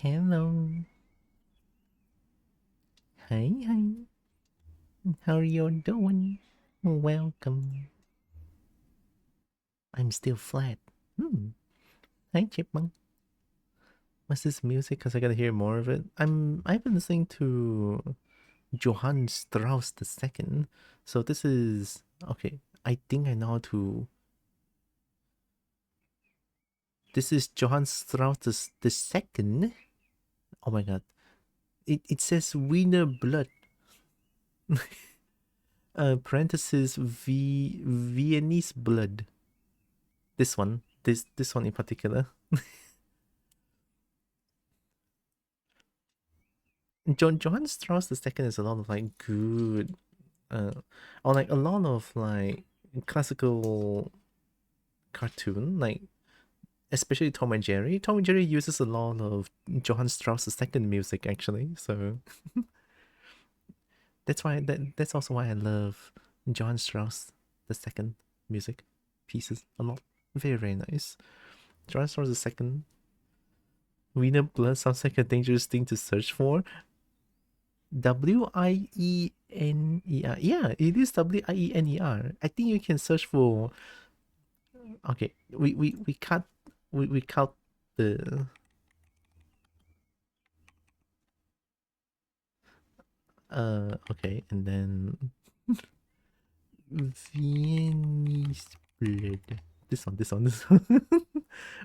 Hello. Hi, hi. How are you doing? Welcome. I'm still flat. Hi, Chipmunk. What's this music? Cause I gotta hear more of it. I've been listening to Johann Strauss II. So this is okay. I think I know how to. This is Johann Strauss the second. Oh my god! It says Wiener Blood. Parenthesis Viennese Blood. This one. This one in particular. Johann Strauss the second is a lot of like good, or like a lot of like classical cartoon, like especially Tom and Jerry. Tom and Jerry uses a lot of Johann Strauss the second music actually, so that's also why I love Johann Strauss the second music pieces a lot. Very very nice. Johann Strauss the second. Wiener Blood sounds like a dangerous thing to search for. Wiener. Yeah, it is Wiener. I think you can search for. Okay, we cut we cut the okay, and then Viennese blood. This one.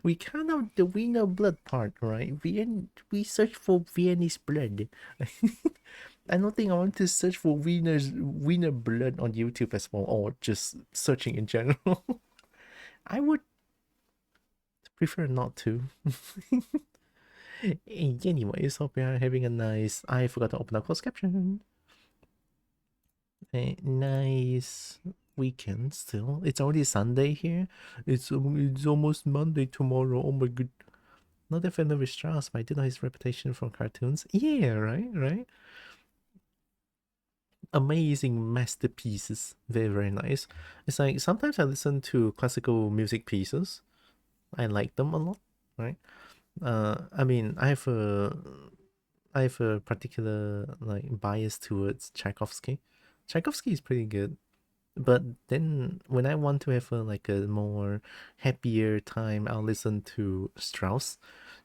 We cut out the Wiener blood part, right? We search for Viennese blood. I don't think I want to search for Wiener blood on YouTube as well, or just searching in general. I would prefer not to. Anyways, hope you're having a nice. I forgot to open up closed caption. A nice weekend still. It's already Sunday here. It's almost Monday tomorrow. Oh my god. Not a fan of Strauss, but I do know his reputation from cartoons. Yeah, right. Amazing masterpieces. Very, very nice. It's like sometimes I listen to classical music pieces. I like them a lot, right? I mean, I have a particular like bias towards Tchaikovsky. Tchaikovsky is pretty good, but then when I want to have like a more happier time, I'll listen to Strauss.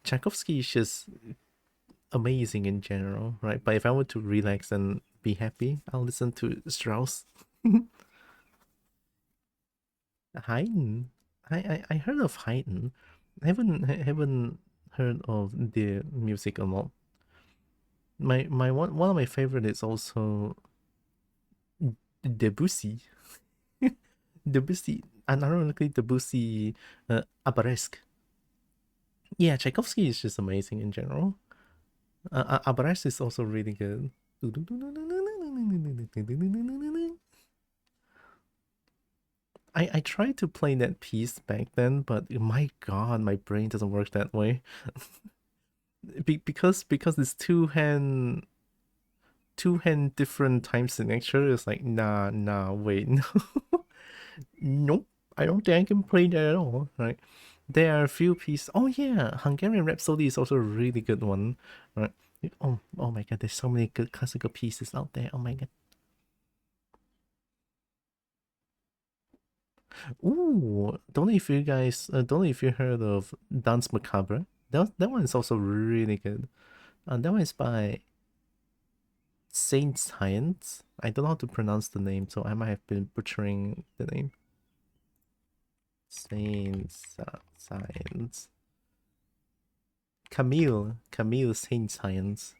Tchaikovsky is just amazing in general, right? But if I want to relax and be happy, I'll listen to Strauss. Haydn. I heard of Haydn. I haven't heard of the music a lot. My one of my favorite is also Debussy. Debussy, and ironically Debussy, Abaresque. Yeah, Tchaikovsky is just amazing in general. Abaresque is also really good. I tried to play that piece back then, but my god, my brain doesn't work that way. Because it's two hand different time signature. It's like wait, no. Nope, I don't think I can play that at all, right? There are a few pieces. Oh yeah, Hungarian Rhapsody is also a really good one, right? Oh my god, there's so many good classical pieces out there. Oh my god. Ooh, don't know if you heard of Dance Macabre. That one is also really good. That one is by Saint Science. I don't know how to pronounce the name, so I might have been butchering the name. Saint Science. Camille Saint Science.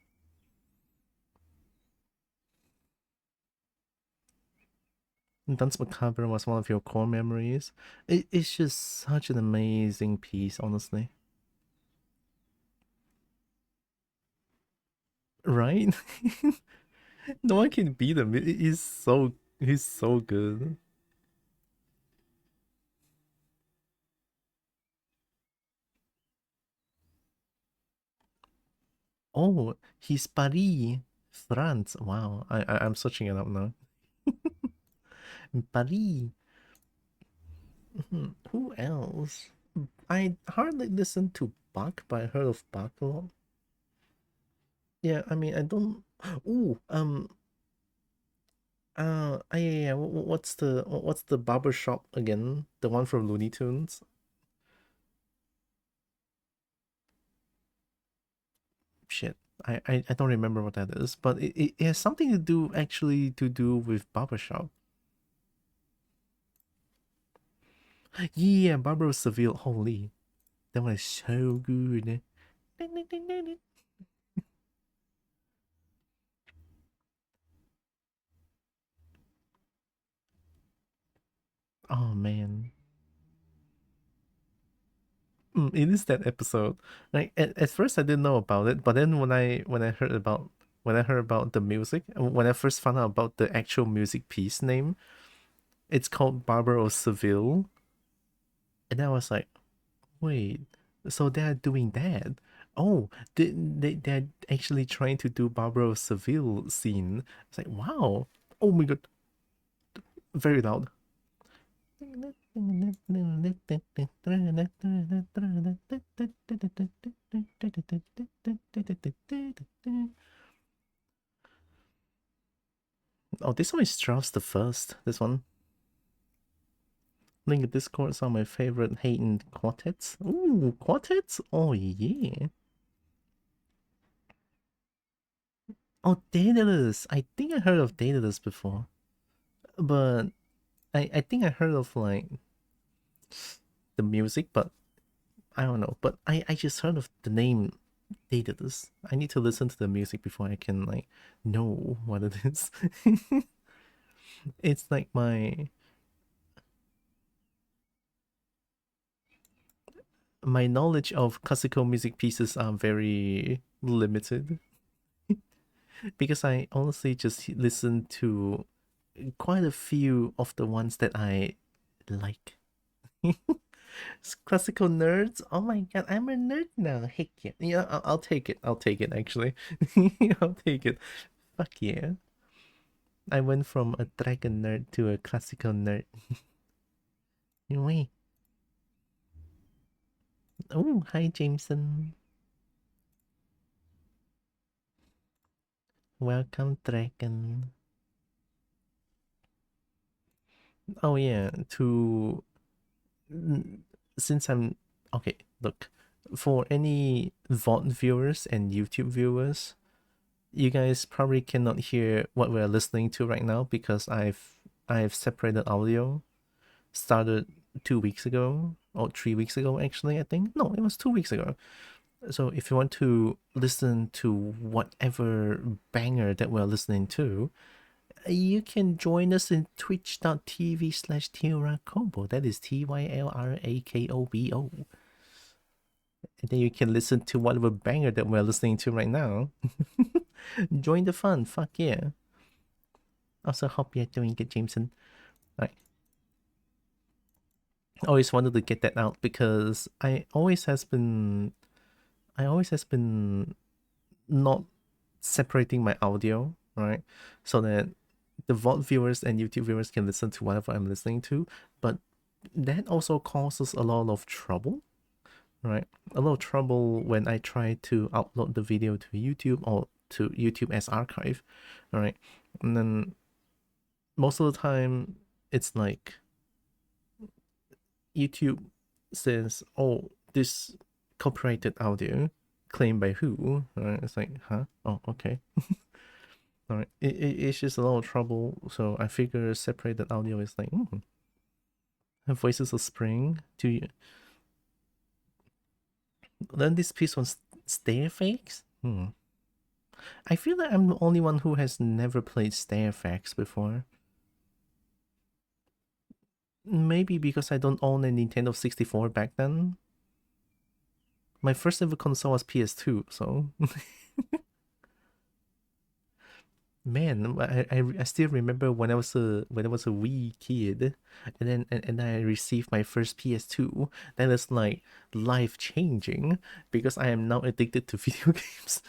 Dance Macabre was one of your core memories. It's just such an amazing piece, honestly. Right? No one can beat him. He's so good. Oh, he's Paris, France. Wow, I'm searching it up now. Paris. Who else? I hardly listen to Bach, but I heard of Bach a lot. Yeah, I mean, I don't. Ooh, yeah. What's the barber shop again? The one from Looney Tunes. Shit, I don't remember what that is, but it has something to do actually to do with barbershop. Yeah, Barbara Seville. Holy, that one is so good. Oh man. It is that episode. Like at first I didn't know about it, but then when I heard about the music, when I first found out about the actual music piece name, it's called Barbara of Seville, and I was like, wait, so they're doing that? Oh, they're actually trying to do Barbara of Seville scene. It's like wow, oh my god, very loud. Oh, this one is Strauss the First. This one. Link in Discord, some of my favorite Haydn quartets. Ooh, quartets? Oh yeah. Oh, Daedalus. I think I heard of Daedalus before. But I think I heard of like the music, but I don't know. But I just heard of the name Daedalus. I need to listen to the music before I can like know what it is. It's like my knowledge of classical music pieces are very limited because I honestly just listen to quite a few of the ones that I like. Classical nerds. Oh my god, I'm a nerd now. Heck yeah. Yeah, I'll take it. I'll take it actually. I'll take it. Fuck yeah. I went from a dragon nerd to a classical nerd. Wait. Oh, hi Jameson. Welcome, dragon. Oh yeah, to since I'm okay, look, for any VOD viewers and YouTube viewers, you guys probably cannot hear what we're listening to right now because I've separated audio. Started 2 weeks ago or 3 weeks ago actually, I think. No, it was 2 weeks ago. So if you want to listen to whatever banger that we're listening to, you can join us in twitch.tv/Tylrakobo. That is TYLRAKOBO. And then you can listen to whatever banger that we're listening to right now. Join the fun. Fuck yeah. Also, hope you're doing good, Jameson. Alright. I always wanted to get that out because I always has been not separating my audio, right? So that the VOD viewers and YouTube viewers can listen to whatever I'm listening to, but that also causes a lot of trouble, right? A lot of trouble when I try to upload the video to YouTube or to YouTube as archive, all right? And then most of the time it's like YouTube says, "Oh, this copyrighted audio claimed by who?" Right? It's like, huh? Oh, okay. All right. It's just a lot of trouble. So I figure separated audio is like, Voices of Spring. Do you then this piece on Stairfax? I feel like I'm the only one who has never played Stairfax before. Maybe because I don't own a Nintendo 64 back then. My first ever console was PS2, so man, I still remember when I was a wee kid, and then and I received my first PS2. That is like life changing because I am now addicted to video games.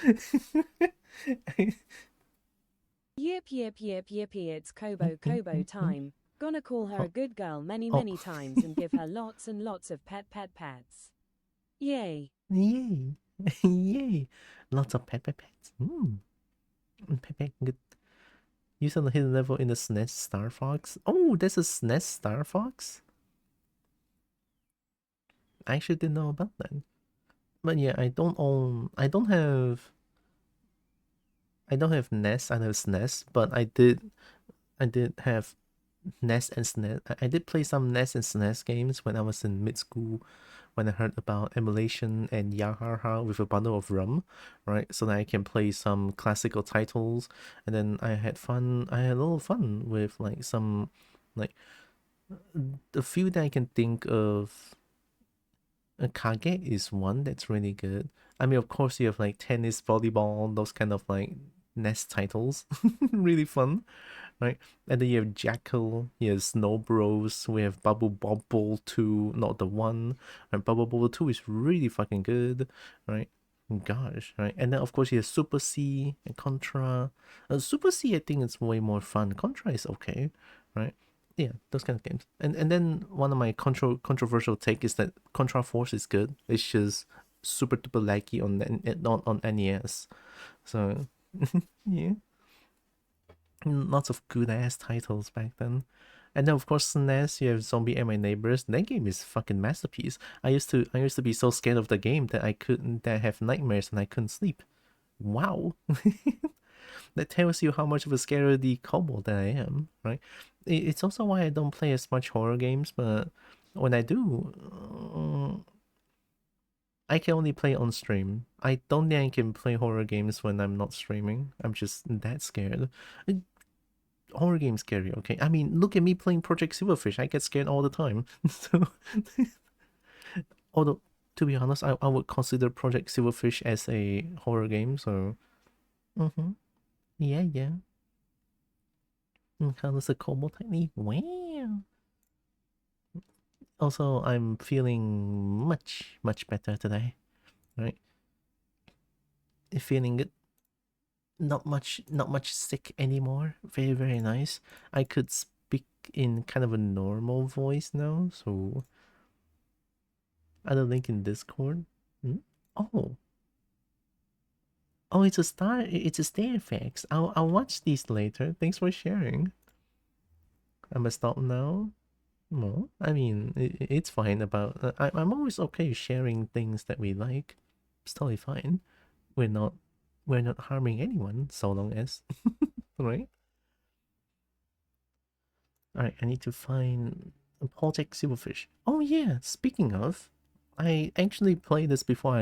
Yip, yip, yip, yippee, it's Kobo time. Gonna call her a good girl many times and give her lots and lots of pats. Yay. Yay. Yay. Lots of pets. Pet, good. Use on the hidden level in the SNES Star Fox. Oh, there's a SNES Star Fox? I actually didn't know about that. But yeah, I don't have NES, I have SNES, but I did have NES and SNES. I did play some NES and SNES games when I was in mid school, when I heard about emulation and Yahaha with a bundle of rum, right? So that I can play some classical titles, and then I had a little fun with like some, like the few that I can think of. Kage is one that's really good. I mean, of course, you have like tennis, volleyball, those kind of like NES titles, really fun, right? And then you have Jackal, you have Snow Bros, we have Bubble Bobble 2, not the one, and Bubble Bobble 2 is really fucking good, right? Gosh, right? And then of course you have Super C and Contra. Super C, I think it's way more fun. Contra is okay, right? Yeah, those kind of games. And then one of my controversial take is that Contra Force is good. It's just super duper laggy on NES. So yeah, lots of good ass titles back then. And then of course SNES, you have Zombie and My Neighbors. That game is fucking masterpiece. I used to be so scared of the game that I have nightmares and I couldn't sleep. Wow. That tells you how much of a scaredy kobold that I am, right? It's also why I don't play as much horror games, but when I do, I can only play on stream. I don't think I can play horror games when I'm not streaming. I'm just that scared. Horror games scary, okay? I mean, look at me playing Project Silverfish. I get scared all the time. So, although, to be honest, I would consider Project Silverfish as a horror game, so... Yeah, yeah. How does the combo technique? Wow. Also, I'm feeling much, much better today, right? Feeling good. Not much sick anymore. Very, very nice. I could speak in kind of a normal voice now, so... Add a link in Discord. Oh. Oh, it's a stay effects. I'll watch these later. Thanks for sharing. I must stop now. No, I mean it's fine. I'm always okay sharing things that we like. It's totally fine. We're not harming anyone so long as right. All right, I need to find Project Silverfish. Oh yeah, speaking of, I actually played this before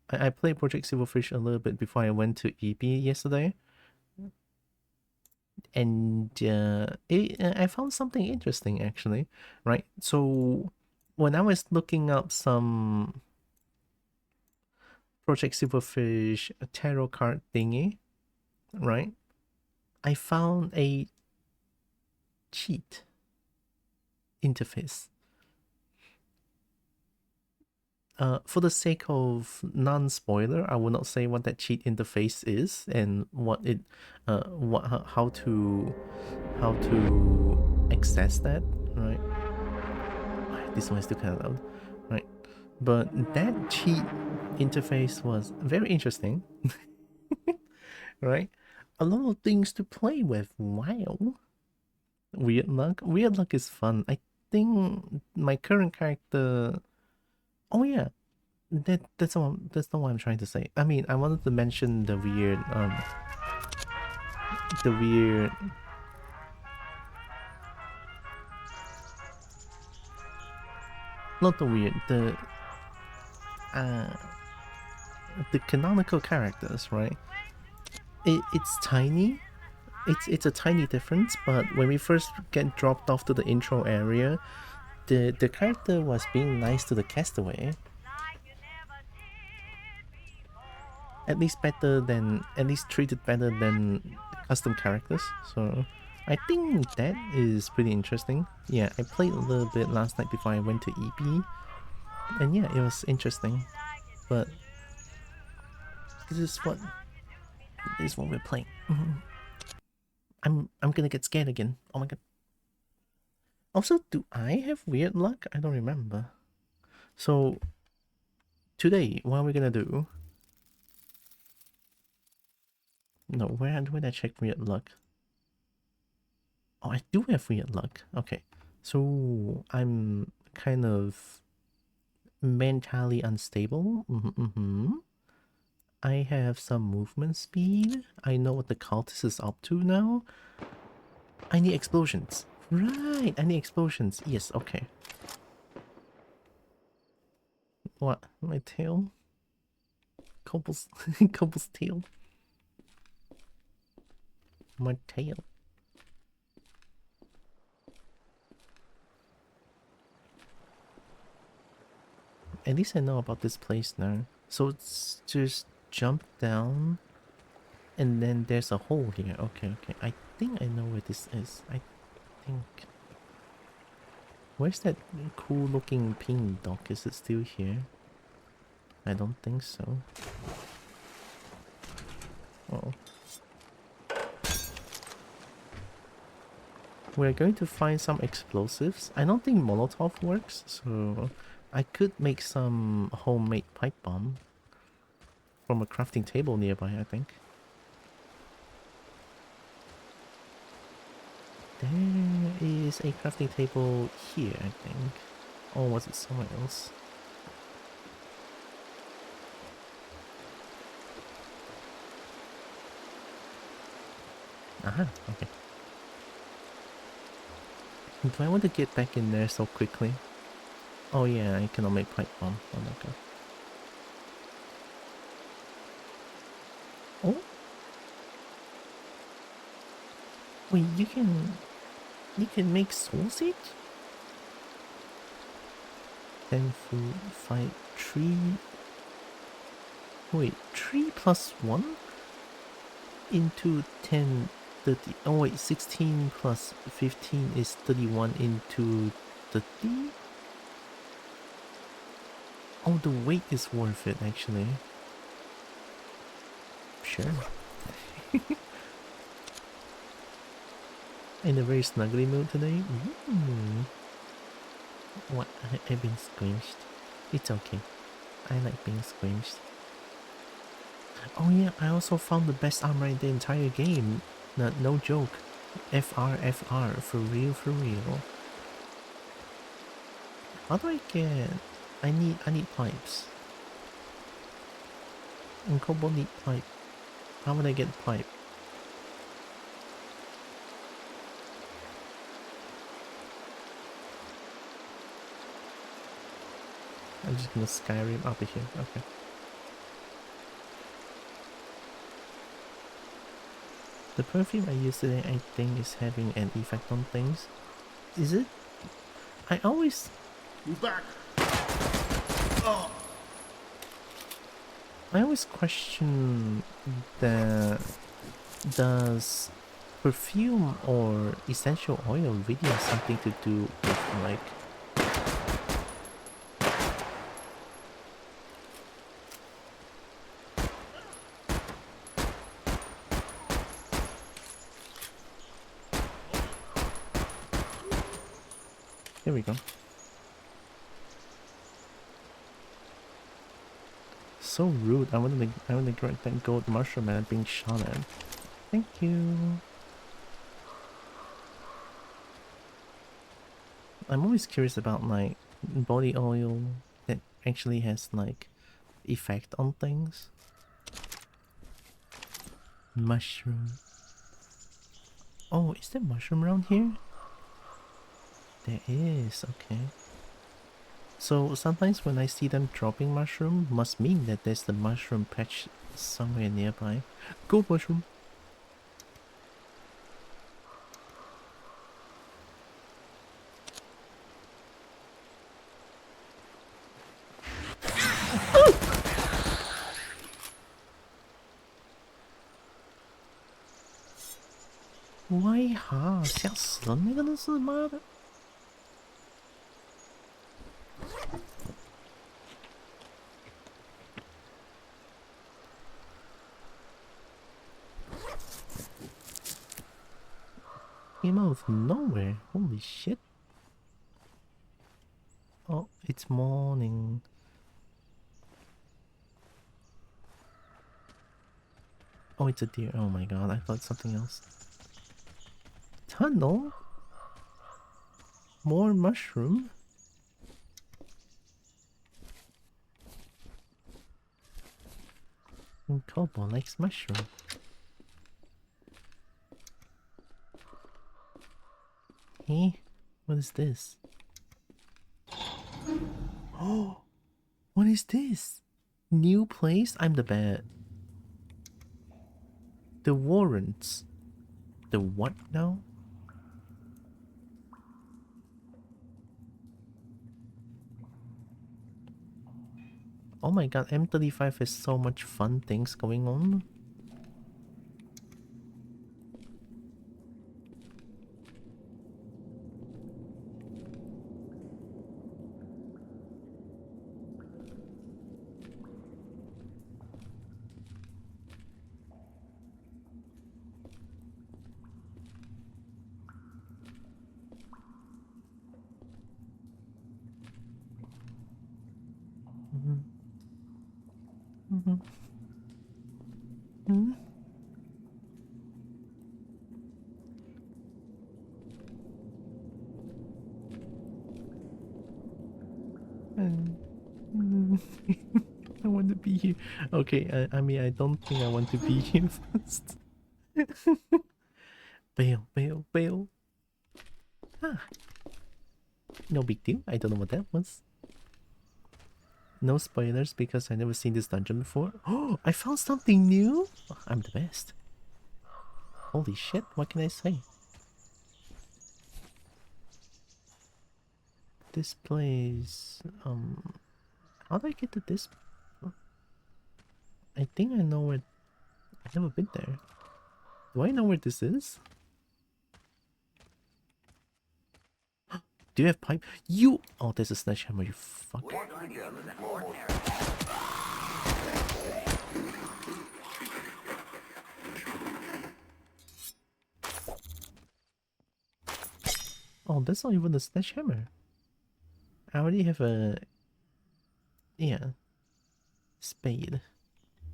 I played Project Silverfish a little bit before I went to EP yesterday. And I found something interesting actually, right? So when I was looking up some Project Silverfish tarot card thingy, right? I found a cheat interface. For the sake of non-spoiler, I will not say what that cheat interface is and how to access that, right? This one is still kind of loud, right? But that cheat interface was very interesting, right? A lot of things to play with. Wow. Weird luck is fun. I think my current character. Oh yeah, that's not what I'm trying to say. I mean, I wanted to mention the weird not the weird the canonical characters, right? It's tiny. It's a tiny difference, but when we first get dropped off to the intro area, the character was being nice to the castaway. At least treated better than custom characters. So I think that is pretty interesting. Yeah, I played a little bit last night before I went to EP, and yeah, it was interesting. But this is what we're playing. I'm gonna get scared again. Oh my god. Also, do I have weird luck? I don't remember. So today, what are we gonna do? No, where did I check weird luck? Oh, I do have weird luck. Okay. So I'm kind of mentally unstable. I have some movement speed. I know what the cultist is up to now. I need explosions. Right, I need explosions. Yes, okay. What? My tail? Cobble's Cobble's tail. My tail. At least I know about this place now. So it's just jump down and then there's a hole here. Okay, okay. I think I know where this is. I think. Where's that cool looking pink dog? Is it still here? I don't think so. Oh. We're going to find some explosives. I don't think Molotov works, so I could make some homemade pipe bomb from a crafting table nearby, I think. There is a crafting table here, I think. Or was it somewhere else? Aha, okay. Do I want to get back in there so quickly? Oh yeah, I cannot make pipe bomb. Oh my god. Oh? Wait, you can make sausage? 10 food, 5, 3... Wait, 3 plus 1? Into 10, 30... Oh wait, 16 plus 15 is 31 into 30? Oh, the weight is worth it, actually. Sure. In a very snuggly mood today? What? I've been squished. It's okay. I like being squished. Oh yeah, I also found the best armor in the entire game. No joke. FR, for real, for real. How do I get... I need pipes. And Kobo need pipe. How would I get pipe? I'm just gonna Skyrim up here. Okay. The perfume I used today, I think, is having an effect on things. Is it? I always... Move back! I always question that... Does perfume or essential oil really have something to do with, like... Here we go. So rude. I wanted to grab that gold mushroom and I'm being shot at. Thank you. I'm always curious about like body oil that actually has like effect on things. Mushroom. Oh, is there mushroom around here? There is, okay. So sometimes when I see them dropping mushroom, must mean that there's the mushroom patch somewhere nearby. Gold mushroom. Why 哈，吓死了，那个都是妈的。Came out of nowhere. Holy shit. Oh, it's morning. Oh, it's a deer. Oh my god, I thought something else. Tunnel? More mushroom? And Kobo likes mushroom. Hey, what is this? Oh, what is this? New place? I'm the bad. The Warrants. The what now? Oh my god, M35 has so much fun things going on. Mhm. Mhm. Mhm. Mm. I want to be here. Okay, I mean, I don't think I want to be here first. Bail, bail, bail. Ah, no big deal. I don't know what that was. No spoilers because I never seen this dungeon before. Oh, I found something new. Oh, I'm the best. Holy shit, what can I say? This place, how do I get to this? I think I know where. I've never been there. Do I know where this is? Do you have pipe? You. Oh, there's a sledgehammer. You fuck. Oh, that's not even a sledgehammer. I already have a. Yeah. Spade.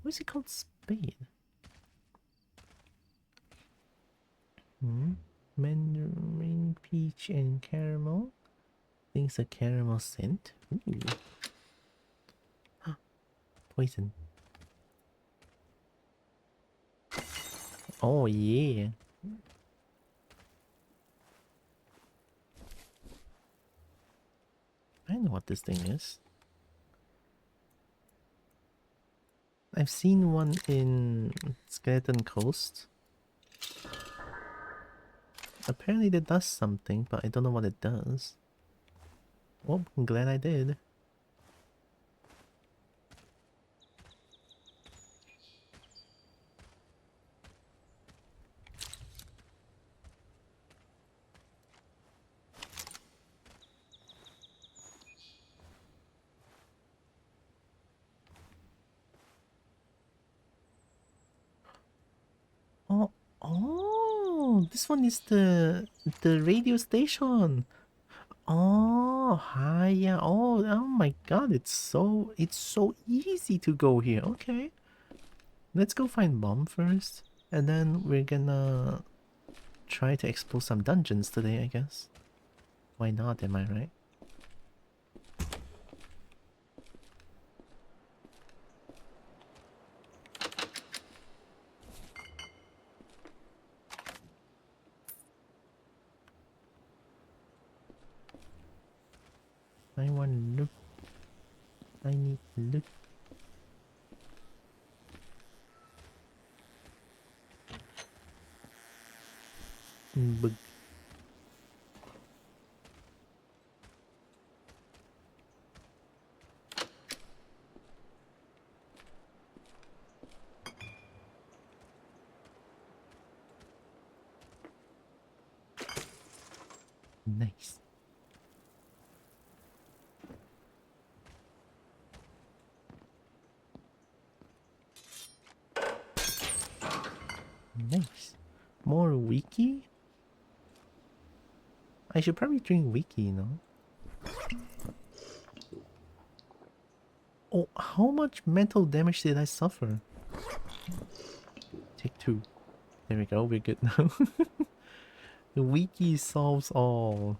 What is it called? Spade. Hmm. Mandarin, peach, and caramel. Things a caramel scent. Ooh. Poison. Oh yeah. I know what this thing is. I've seen one in Skeleton Coast. Apparently that does something, but I don't know what it does. Well, I'm glad I did. Oh, oh, this one is the radio station. Oh, hi, yeah. Oh my God, it's so easy to go here. Okay, let's go find Mom first, and then we're gonna try to explore some dungeons today, I guess. Why not? Am I right? I want loot. I need loot. Bug. Nice. Nice. More wiki? I should probably drink wiki, you know? Oh, how much mental damage did I suffer? Take two. There we go, we're good now. The wiki solves all.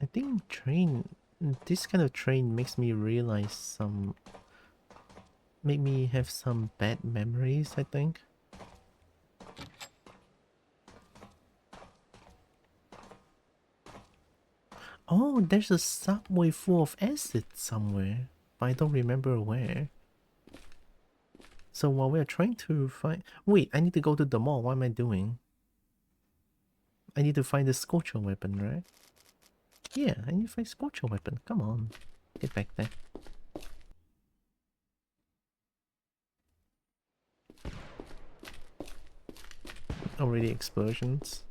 I think this kind of train makes me realize make me have some bad memories, I think. Oh, there's a subway full of acid somewhere, but I don't remember where. So while we're trying to find... Wait, I need to go to the mall. What am I doing? I need to find the scorcher weapon, right? Yeah, I need to find scorcher weapon. Come on. Get back there. Already explosions.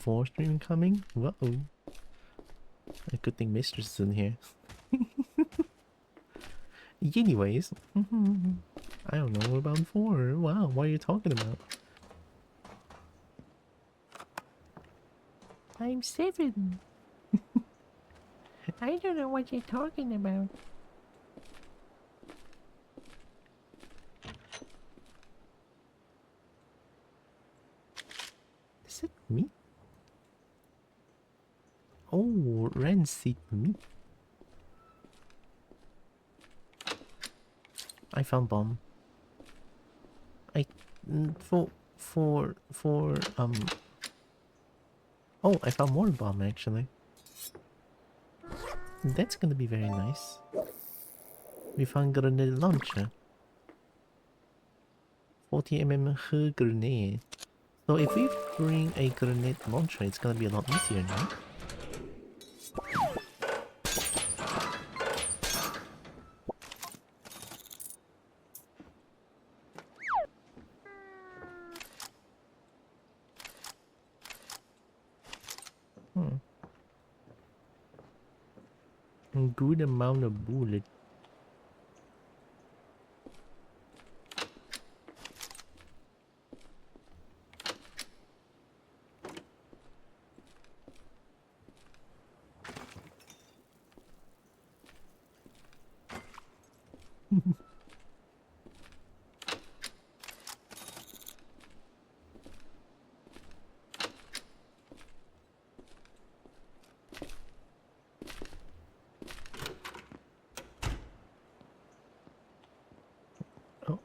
War stream coming? Uh-oh. A good thing Mistress is in here. Anyways, I don't know about 4. Wow, what are you talking about? I'm 7. I don't know what you're talking about. Is it me? Oh, rancid meat. I found bomb. Oh, I found more bomb actually. That's gonna be very nice. We found grenade launcher. 40mm grenade. So if we bring a grenade launcher, it's gonna be a lot easier now. A good amount of bullet.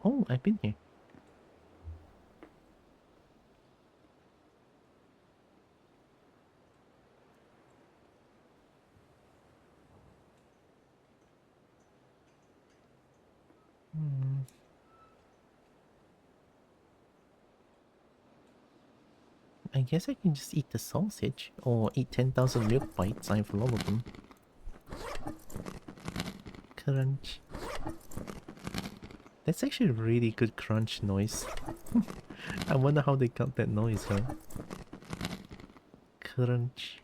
Oh, I've been here. I guess I can just eat the sausage or eat 10,000 milk bites. I have a lot of them. Crunch. That's actually a really good crunch noise. I wonder how they got that noise, huh? Crunch.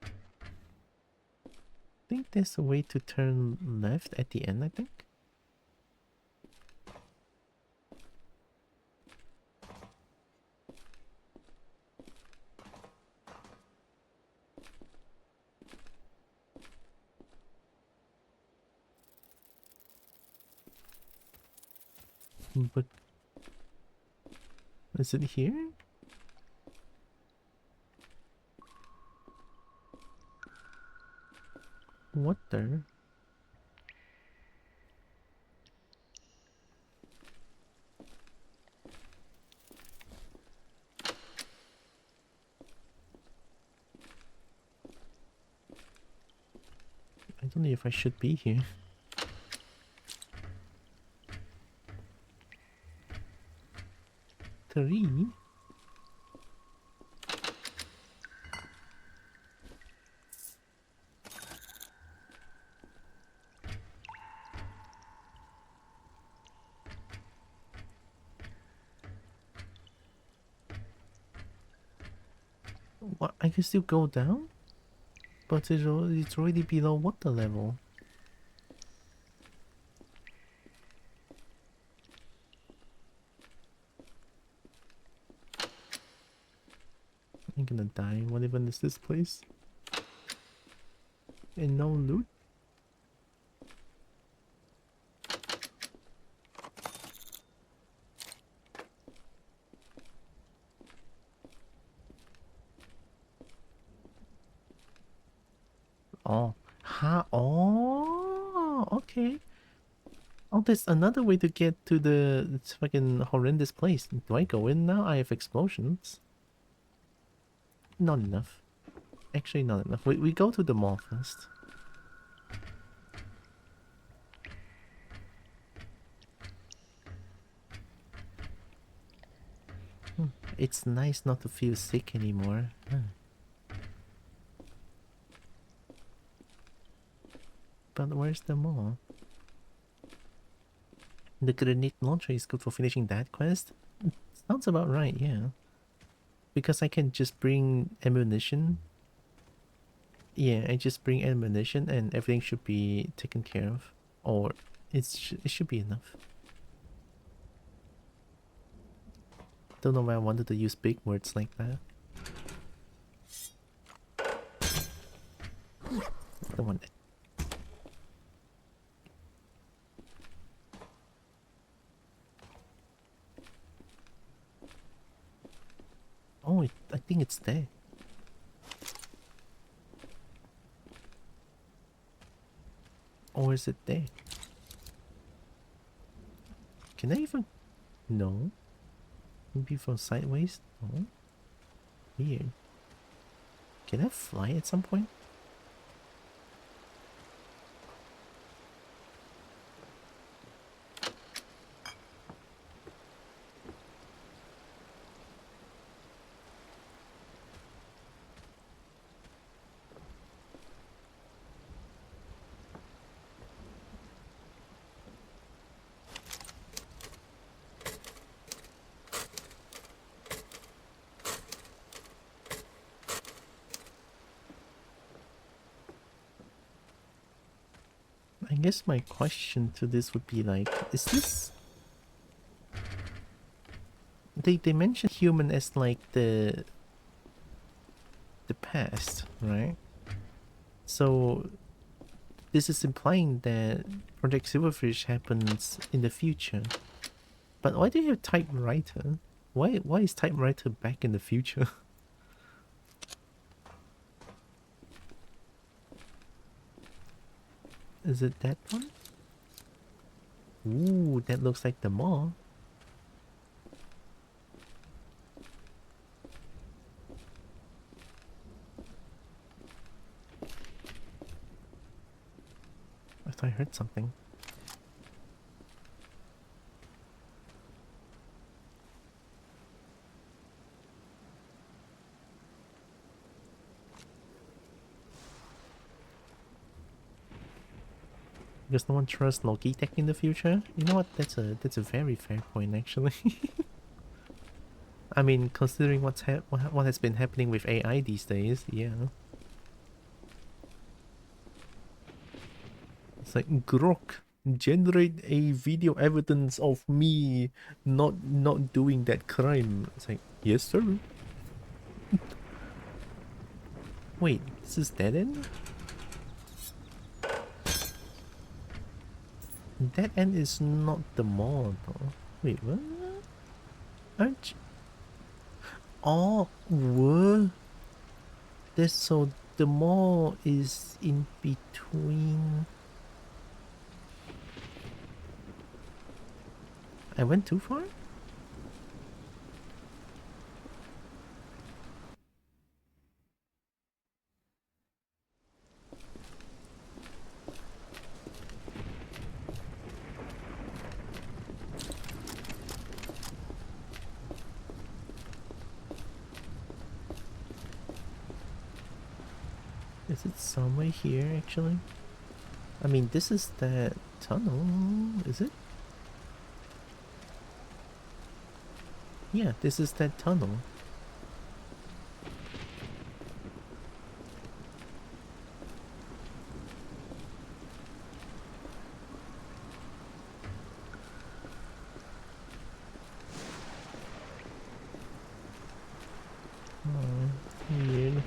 I think there's a way to turn left at the end, I think. But is it here? What the? I don't know if I should be here. battery. What? I can still go down? But it's already below water level. I'm gonna die. What even is this place? And no loot? Oh. Oh, okay. Oh, there's another way to get to the fucking horrendous place. Do I go in now? I have explosions. Not enough. Actually, not enough. We go to the mall first. It's nice not to feel sick anymore. But where's the mall? The grenade launcher is good for finishing that quest? Sounds about right, yeah. Because I can just bring ammunition. Yeah, I just bring ammunition and everything should be taken care of. Or it should be enough. Don't know why I wanted to use big words like that. Don't want it. Oh, I think it's there. Or is it there? Can I even... No. Maybe from sideways? No. Weird. Can I fly at some point? I guess my question to this would be like, is this... They mention human as like the past, right? So this is implying that Project Silverfish happens in the future. But why do you have typewriter? Why is typewriter back in the future? Is it that one? Ooh, that looks like the mall. I thought I heard something. Because no one trusts Logitech in the future? You know what? That's a very fair point, actually. I mean, considering what has been happening with AI these days, yeah. It's like, Grok, generate a video evidence of me not doing that crime. It's like, yes, sir. Wait, this is dead end? That end is not the mall, though. Wait, what? Aren't you... Oh, what? This, so the mall is in between. I went too far? Is it somewhere here actually? I mean, this is that tunnel, is it? Yeah, this is that tunnel. Oh, weird.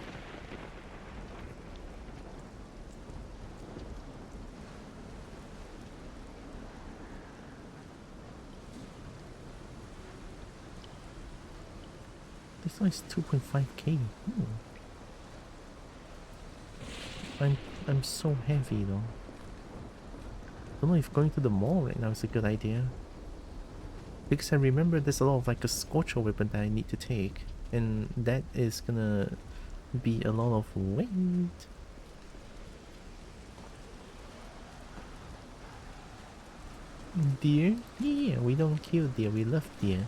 This one is 2.5k. I'm so heavy though. Don't know if going to the mall right now is a good idea. Because I remember there's a lot of like a scorcher weapon that I need to take. And that is gonna be a lot of weight. Deer? Yeah, we don't kill deer, we love deer.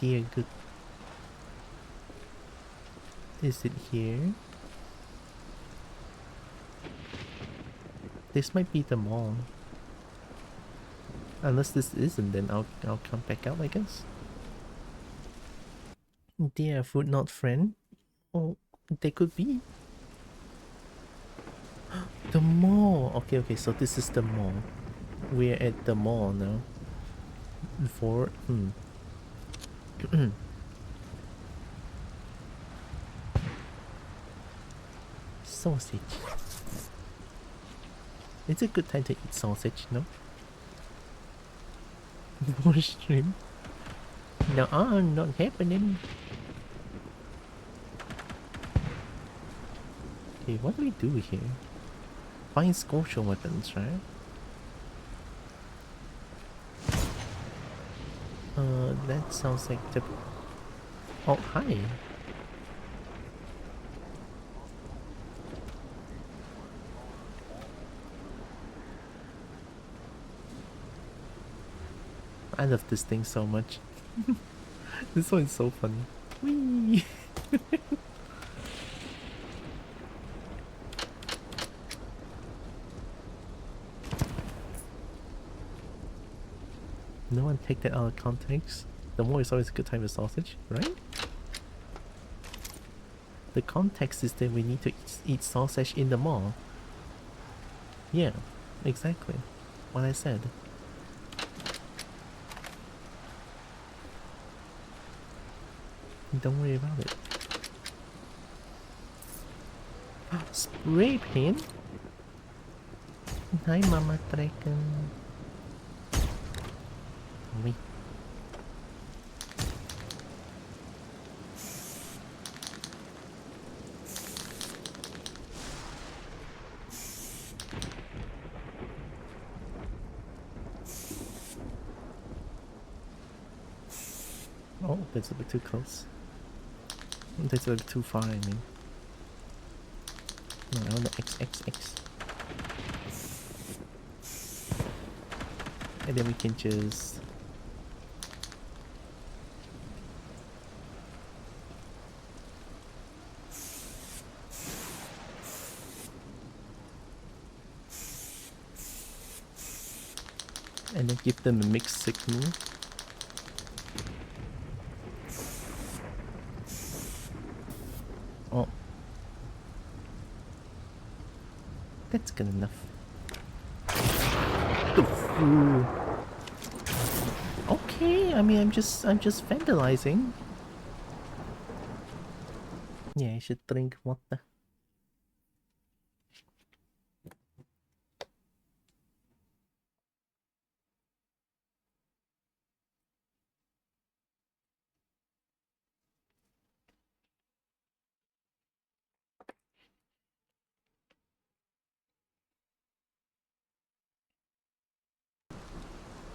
Deer good. Is it here? This might be the mall. Unless this isn't, then I'll come back out, I guess. Deer food not friend? Oh, they could be. The mall! Okay, so this is the mall. We're at the mall now. Sausage. It's a good time to eat sausage, no? More shrimp? No, not happening. Okay, what do we do here? Find scorcher weapons, right? That sounds like the... Oh, hi! I love this thing so much. This one is so funny. Whee! No one take that out of context. The mall is always a good time for sausage, right? The context is that we need to eat sausage in the mall. Yeah, exactly. What I said. Don't worry about it. Spray paint? Hi, Mama Draken. Wait. Oh, that's a bit too close. That's a bit too far, I mean. No, I want the XXX. And then we can just... and then give them a mixed signal. Oh. That's good enough. Ooh. Okay, I mean I'm just vandalizing. Yeah, I should drink water.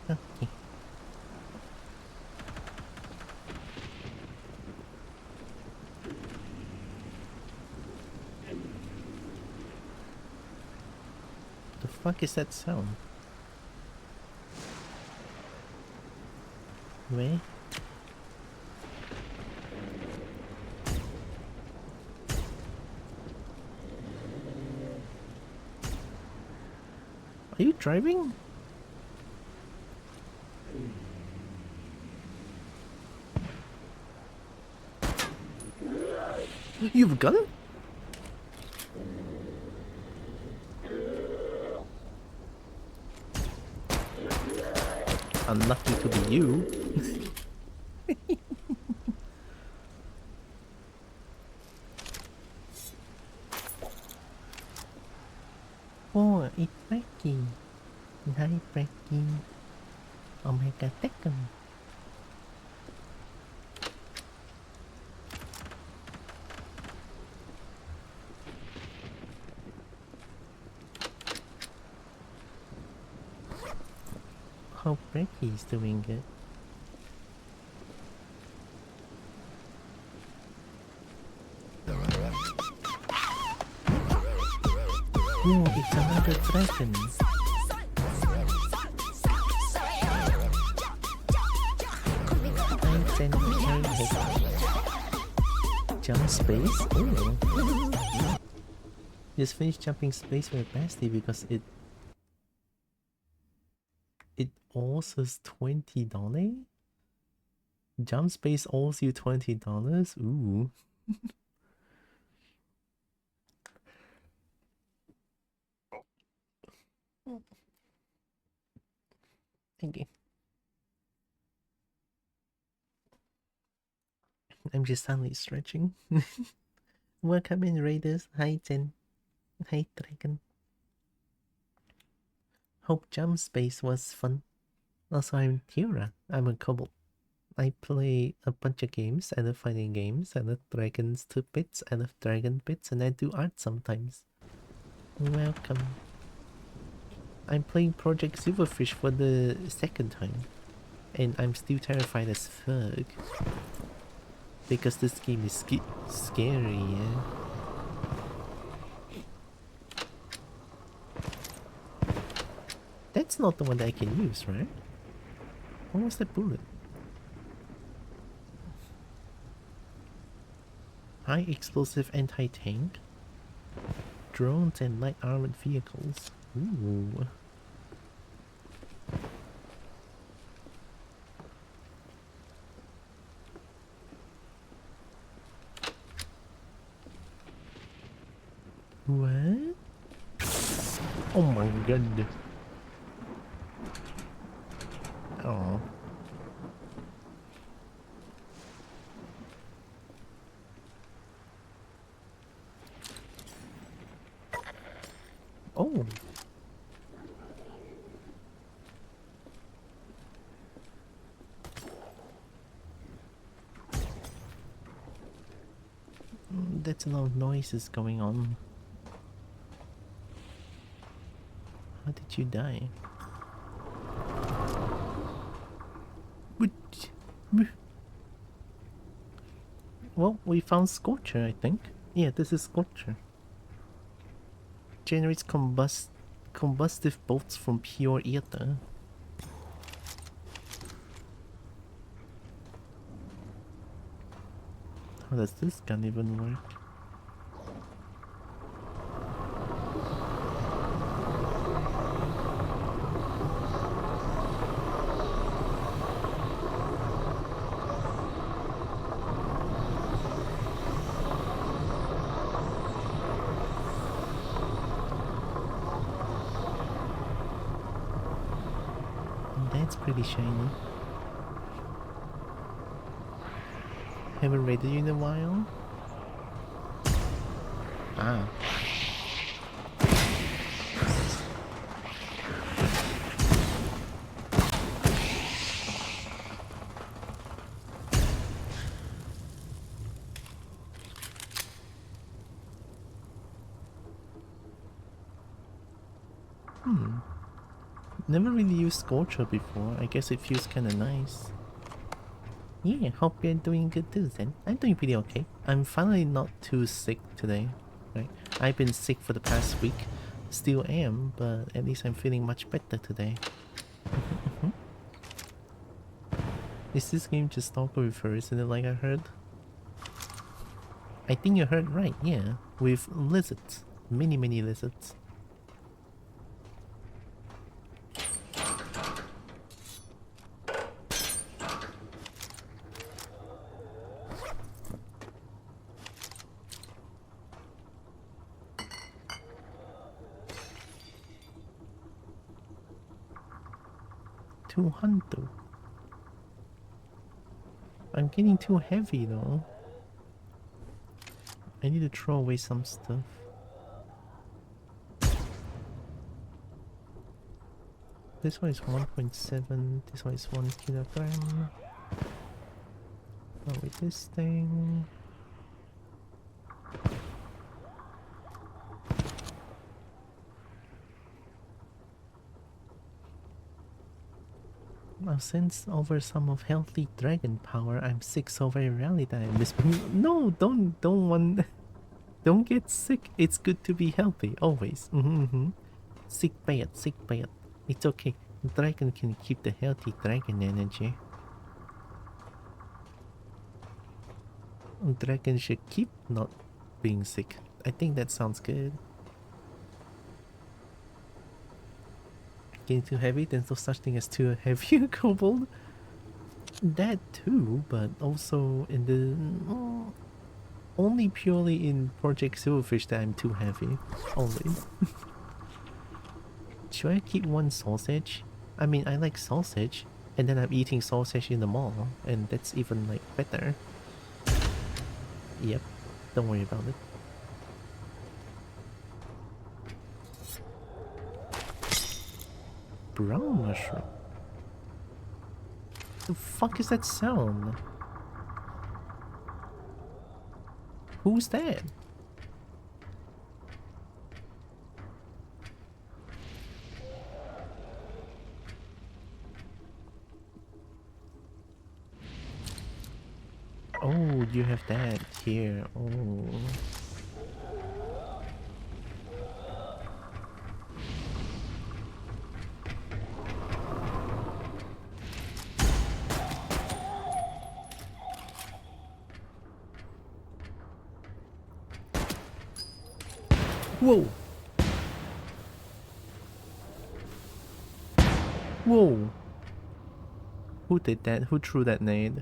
Okay. The fuck is that sound? Where? driving? You've got it? Unlucky to be you. Oh, it's Becky. Hi, Becky. Oh my god, Beckham. Hope Becky's doing good. Oh, it's another dragon. I send jump space? Oh. Just finished jumping space for Basti because it also is $20? Jump space owes you $20? Ooh. Okay. I'm just suddenly stretching. Welcome in, Raiders. Hi, Jen. Hi, Dragon. Hope jump space was fun. Also, I'm Kira. I'm a kobold. I play a bunch of games. I love fighting games. I love dragons to bits. I love dragon bits, and I do art sometimes. Welcome. I'm playing Project Silverfish for the second time, and I'm still terrified as fuck because this game is scary. Yeah. That's not the one that I can use, right? What was that bullet? High explosive anti-tank, drones and light armored vehicles. Ooh. What? Oh my god. Oh. Oh. That's a lot of noises going on. How did you die? Well, we found Scorcher, I think. Yeah, this is Scorcher. Generates combustive bolts from pure ether. How does this gun even work? That's pretty shiny. Haven't raided you in a while? Ah. Never really used Scorcher before. I guess it feels kinda nice. Yeah, hope you're doing good too, Zen. I'm doing pretty okay. I'm finally not too sick today. Right? I've been sick for the past week. Still am, but at least I'm feeling much better today. Is this game just Stalker Reverse, isn't it, like I heard? I think you heard right, yeah. With lizards. Many lizards. to hunt though. I'm getting too heavy though. I need to throw away some stuff. This one is 1.7, this one is 1 kilogram. Oh, with this thing. I'll send over some of healthy dragon power. I'm sick so very rarely that I miss. No, don't don't get sick. It's good to be healthy always. Sick bad. It's okay. Dragon can keep the healthy dragon energy. Dragon should keep not being sick. I think that sounds good. Getting too heavy, there's no such thing as too heavy kobold. That too, but also in the only purely in Project Silverfish that I'm too heavy. Only. Should I keep one sausage? I mean, I like sausage, and then I'm eating sausage in the mall, and that's even like better. Yep, don't worry about it. Brown mushroom. The fuck is that sound? Who's that? Oh, you have that here. Oh. Whoa! Whoa! Who did that? Who threw that nade?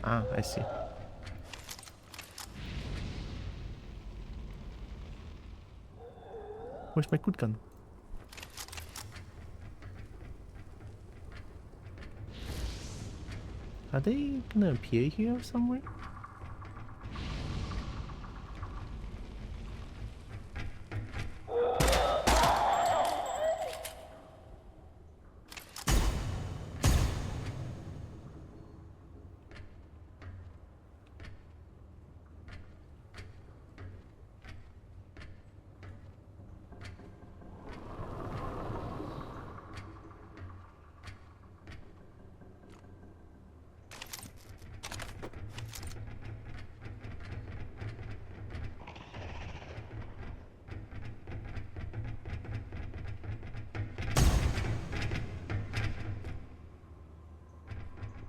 Ah, I see. Where's my good gun? Are they gonna appear here somewhere?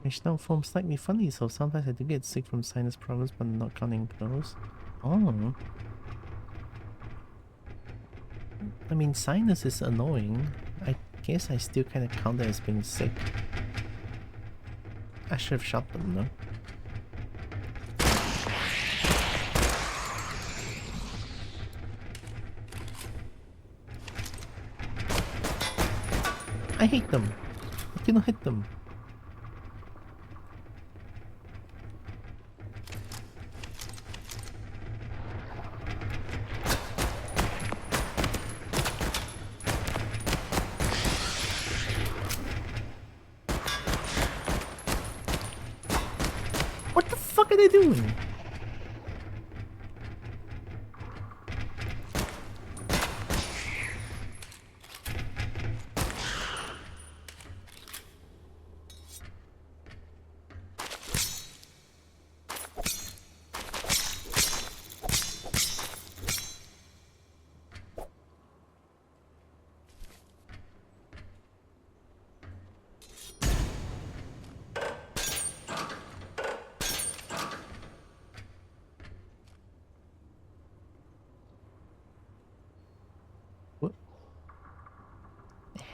My snout foam's slightly funny, so sometimes I do get sick from sinus problems, but not counting those. Oh. I mean, sinus is annoying. I guess I still kind of count that as being sick. I should have shot them, though. I hate them. I cannot hit them. What the fuck are they doing?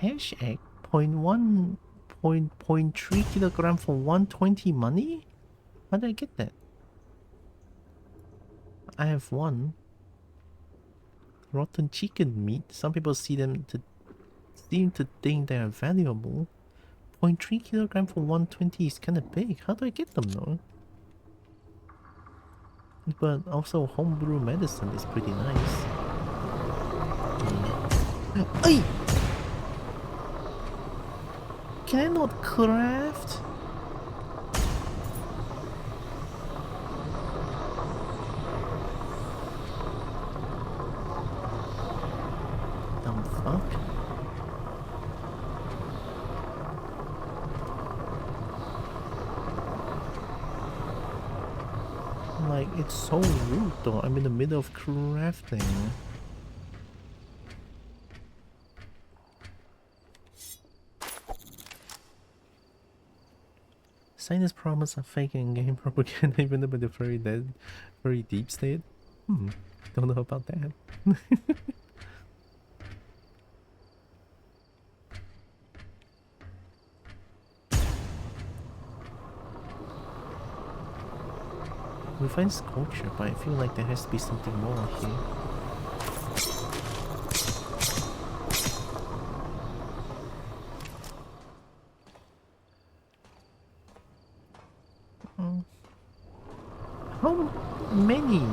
Hash egg, 0.1, 0.3 kilogram for 120 money? How did I get that? I have one. Rotten chicken meat. Some people seem to think they are valuable. 0.3 kilogram for 120 is kind of big. How do I get them though? But also homebrew medicine is pretty nice. Ay! Can I not craft? Dumb fuck. Like, it's so rude though. I'm in the middle of crafting. Sinus problems are fake in game propaganda even by the very deep state. Don't know about that. We find sculpture, but I feel like there has to be something more here. How many?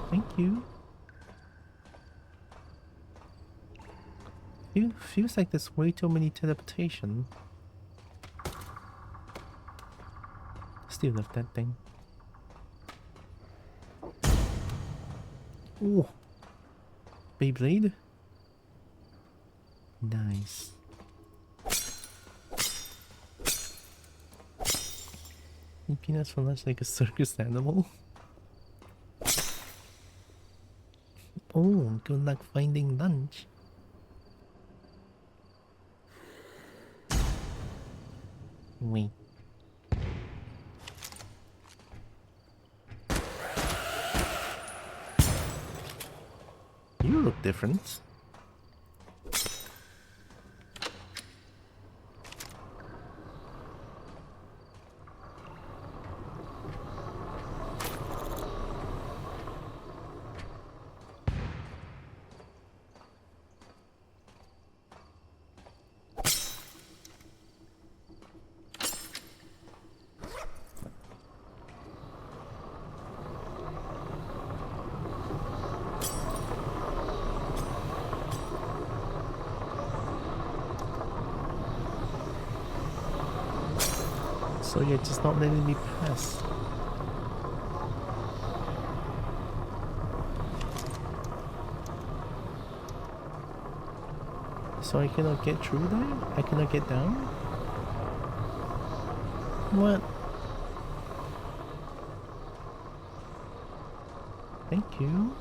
Thank you. Feels like there's way too many teleportation. Still love that thing. Ooh. Beyblade? Nice. Eat peanuts for lunch like a circus animal? Oh, good luck finding lunch. Wait. You look different. So you're just not letting me pass. So I cannot get through there? I cannot get down? What? Thank you.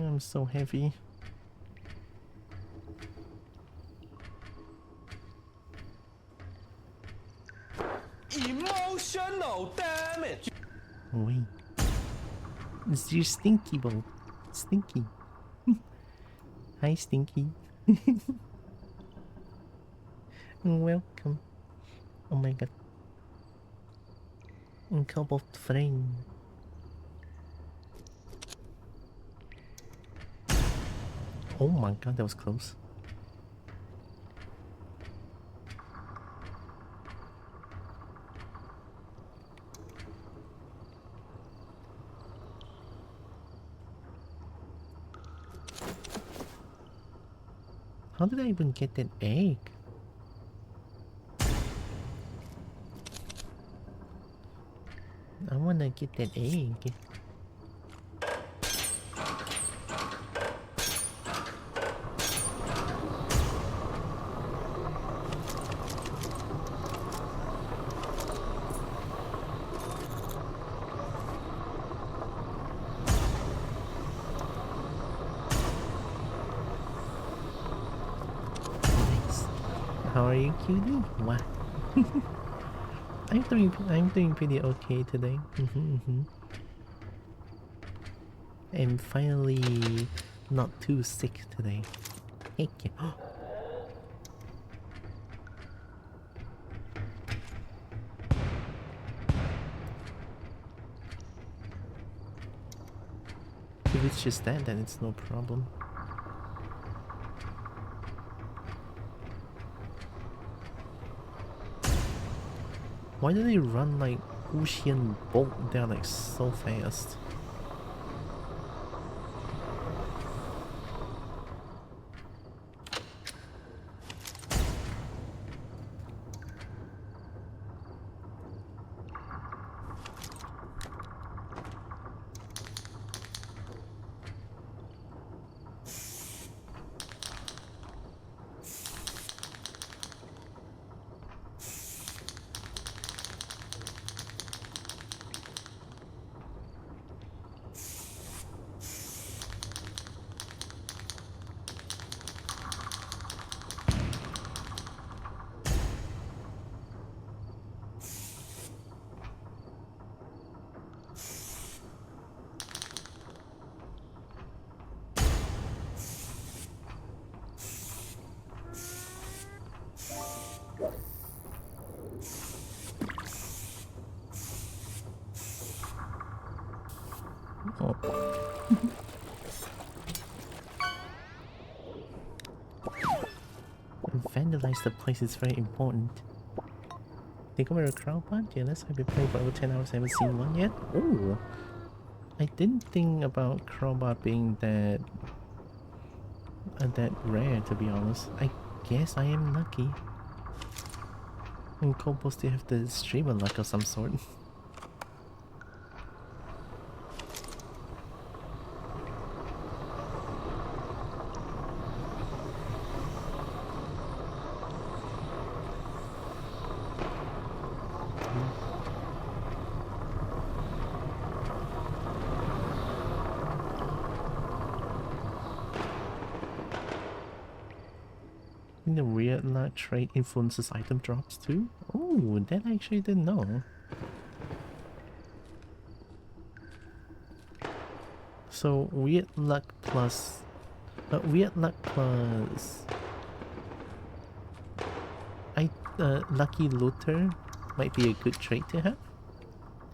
I'm so heavy. Emotional damage. Wait. It's your Stinky boat. Stinky. Hi, Stinky. Welcome. Oh my god. Cup of flame. Oh my god, that was close. How did I even get that egg? I wanna get that egg. are you, cutie? What? I'm doing pretty okay today. I'm finally not too sick today. Heck yeah. If it's just that, then it's no problem. Why do they run like Usain Bolt? They're like so fast. Oh. Vandalize the place is very important. Think over a crowd band? Yeah, let's have it play for over 10 hours. I haven't seen one yet. Oh, I didn't think about Crowbot being that rare, to be honest. I guess I am lucky. And Kobo still have the streamer luck of some sort. The weird luck trait influences item drops too? Oh, that I actually didn't know. So weird luck plus lucky looter might be a good trait to have.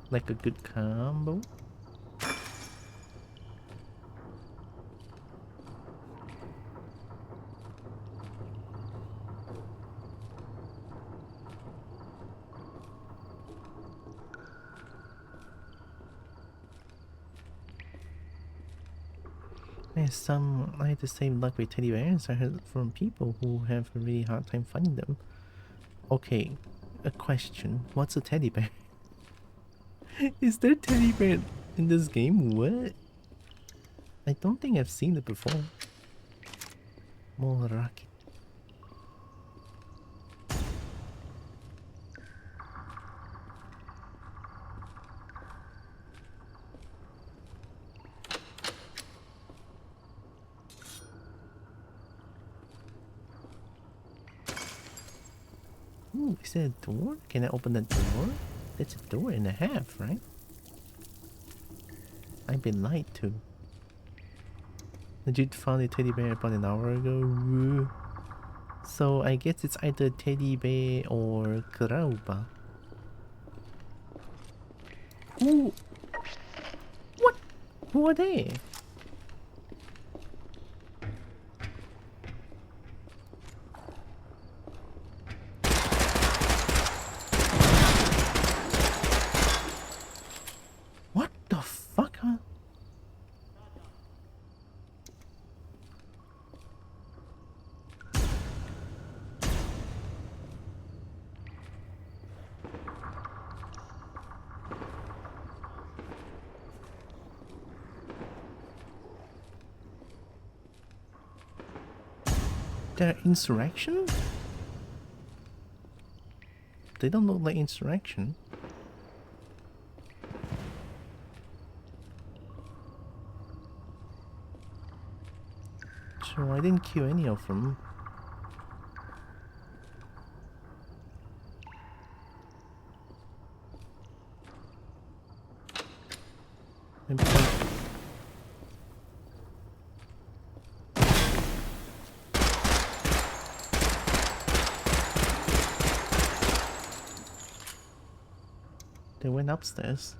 Like a good combo. I had the same luck with teddy bears. I heard from people who have a really hard time finding them. Okay, a question. What's a teddy bear? Is there teddy bear in this game? What? I don't think I've seen it before. More rocket. Ooh, is that a door? Can I open that door? That's a door and a half, right? I've been lied to. The dude found a teddy bear about an hour ago. Woo. So I guess it's either teddy bear or Grauba. Ooh! What? Who are they? What the fuck, huh? They're insurrection? They don't look like insurrection. So I didn't kill any of them. Maybe like... They went upstairs.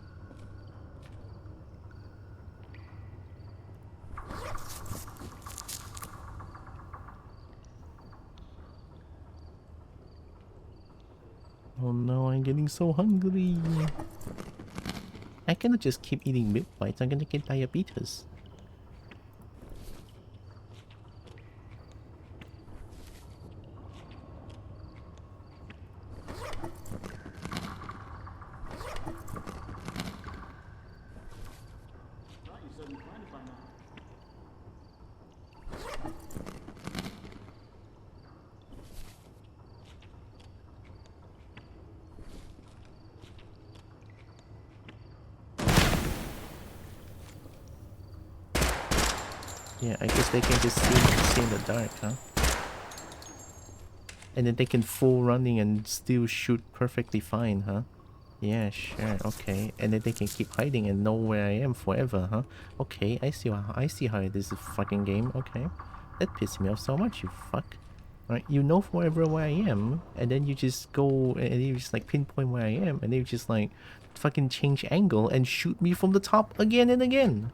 Oh no, I'm getting so hungry. I cannot just keep eating milk bites, I'm gonna get diabetes. Yeah, I guess they can just see in the dark, huh? And then they can full running and still shoot perfectly fine, huh? Yeah, sure, okay. And then they can keep hiding and know where I am forever, huh? Okay, I see how it is a fucking game, okay. That pisses me off so much, you fuck. Right, you know forever where I am, and then you just go and you just like pinpoint where I am, and then you just like fucking change angle and shoot me from the top again and again.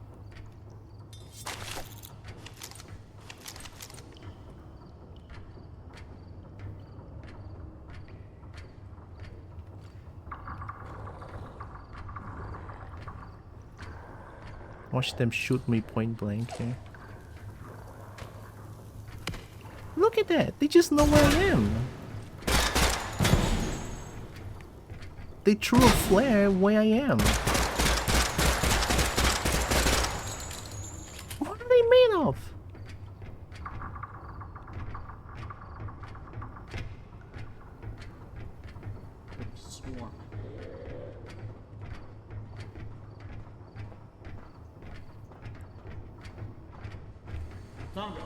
Watch them shoot me point blank here. Look at that! They just know where I am! They threw a flare where I am. What are they made of? Swarm. Tango.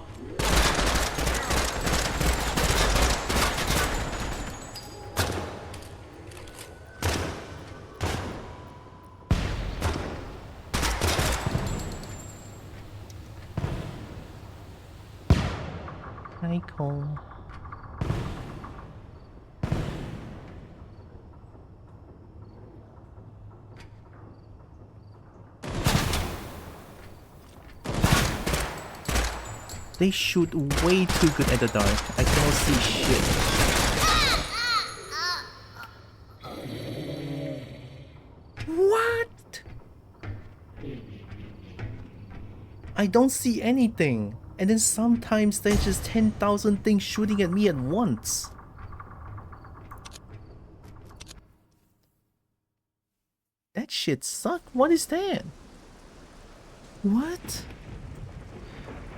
Hi, Cole. They shoot way too good at the dark. I cannot see shit. What? I don't see anything. And then sometimes there's just 10,000 things shooting at me at once. That shit suck. What is that? What?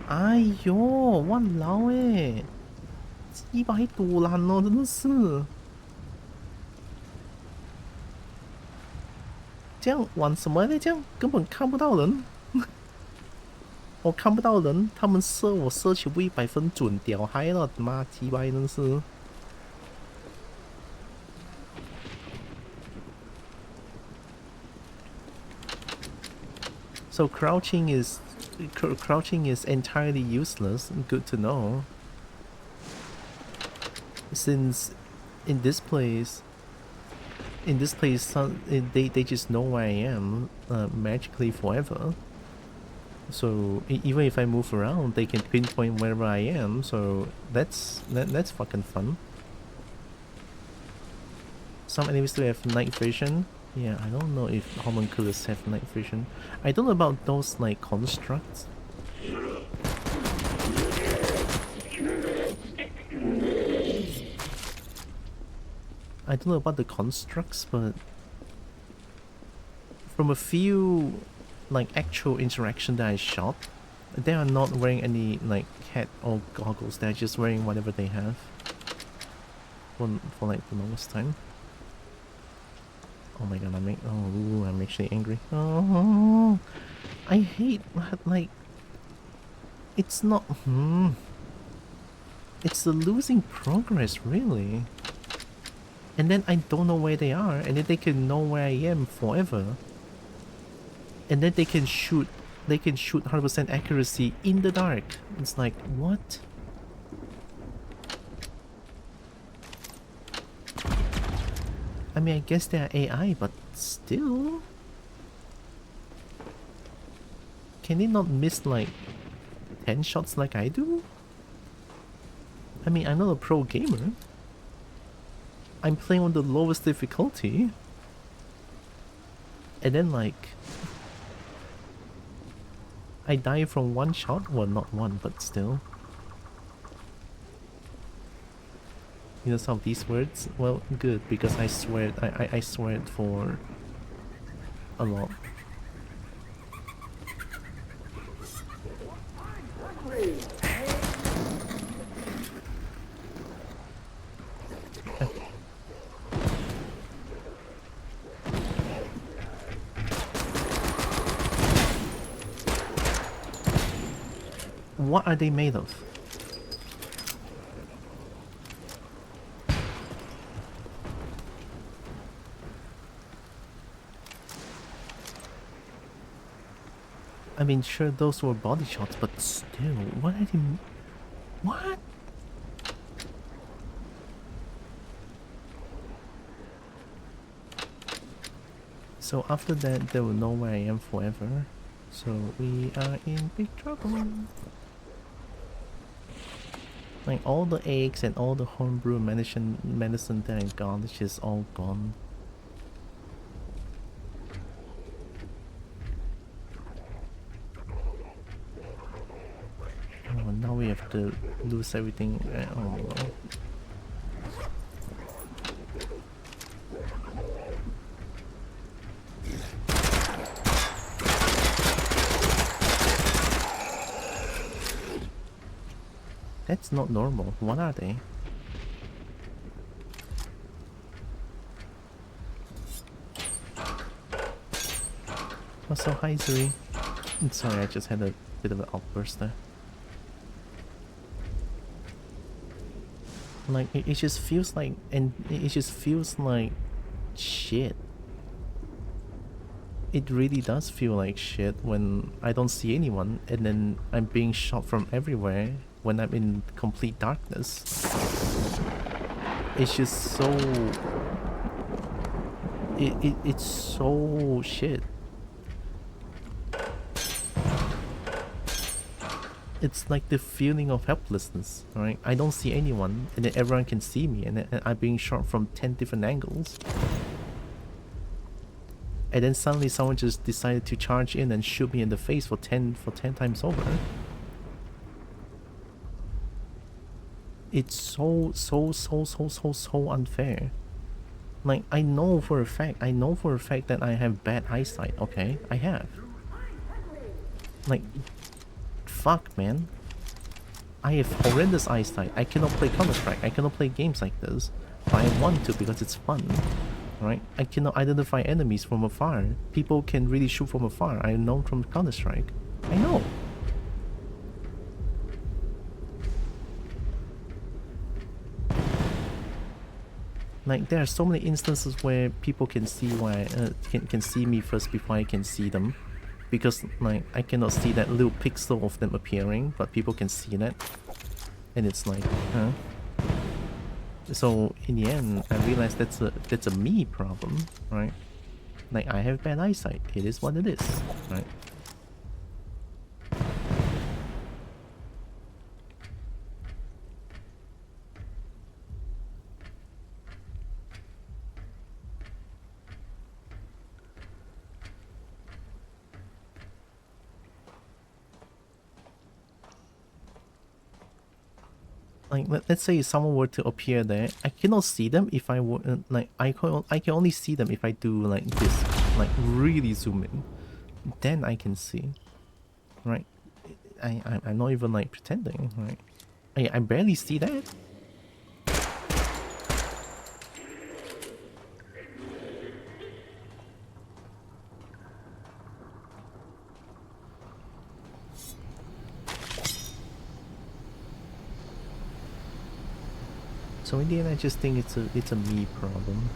哎呦，walao哎，鸡巴堵烂了，真的是。这样玩什么呢？这样根本看不到人。我看不到人，他们射我射球不100分准，屌嗨了，妈鸡巴真是。So crouching is entirely useless. Good to know. Since in this place, they just know where I am magically forever. So even if I move around, they can pinpoint wherever I am. So that's fucking fun. Some enemies do have night vision. Yeah, I don't know if homunculus have night vision. I don't know about those like constructs. I don't know about the constructs, but from a few like actual interaction that I shot, they are not wearing any like hat or goggles. They're just wearing whatever they have for like the longest time. Oh my god, I'm actually angry. Oh, I hate like it's not. It's a losing progress, really. And then I don't know where they are, and then they can know where I am forever. and then they can shoot 100% accuracy in the dark. It's like, what? I mean, I guess they're AI, but still, can they not miss like 10 shots like I do? I mean, I'm not a pro gamer. I'm playing on the lowest difficulty. And then like, I die from one shot? Well, not one, but still. You know some of these words? Well, good, because I swear I swear it for a lot. What are they made of? I mean, sure, those were body shots, but still, what are they... What? So after that, they will know where I am forever. So we are in big trouble. Like all the eggs and all the homebrew medicine that I got, it's just all gone. Oh, now we have to lose everything. Oh no. That's not normal. What are they? Oh, so hi, Zuri. I'm sorry, I just had a bit of an outburst there. Like, it just feels like, and it just feels like shit. It really does feel like shit when I don't see anyone and then I'm being shot from everywhere when I'm in complete darkness. It's just so... It's so shit. It's like the feeling of helplessness, right? I don't see anyone and then everyone can see me and I'm being shot from 10 different angles. And then suddenly someone just decided to charge in and shoot me in the face for 10 times over. It's so unfair. Like, I know for a fact that I have bad eyesight, okay? I have. Like, fuck, man. I have horrendous eyesight. I cannot play Counter-Strike. I cannot play games like this. But I want to because it's fun. Right? I cannot identify enemies from afar. People can really shoot from afar. I know from Counter-Strike. I know. Like, there are so many instances where people can see why can see me first before I can see them, because like I cannot see that little pixel of them appearing, but people can see that, and it's like, huh? So in the end, I realized that's a me problem, right? Like, I have bad eyesight. It is what it is, right? Like, let's say someone were to appear there, I cannot see them if I would like I can only see them if I do like this, like really zoom in. Then I can see, right? I'm not even like pretending, right? I barely see that. So in the end, I just think it's a me problem.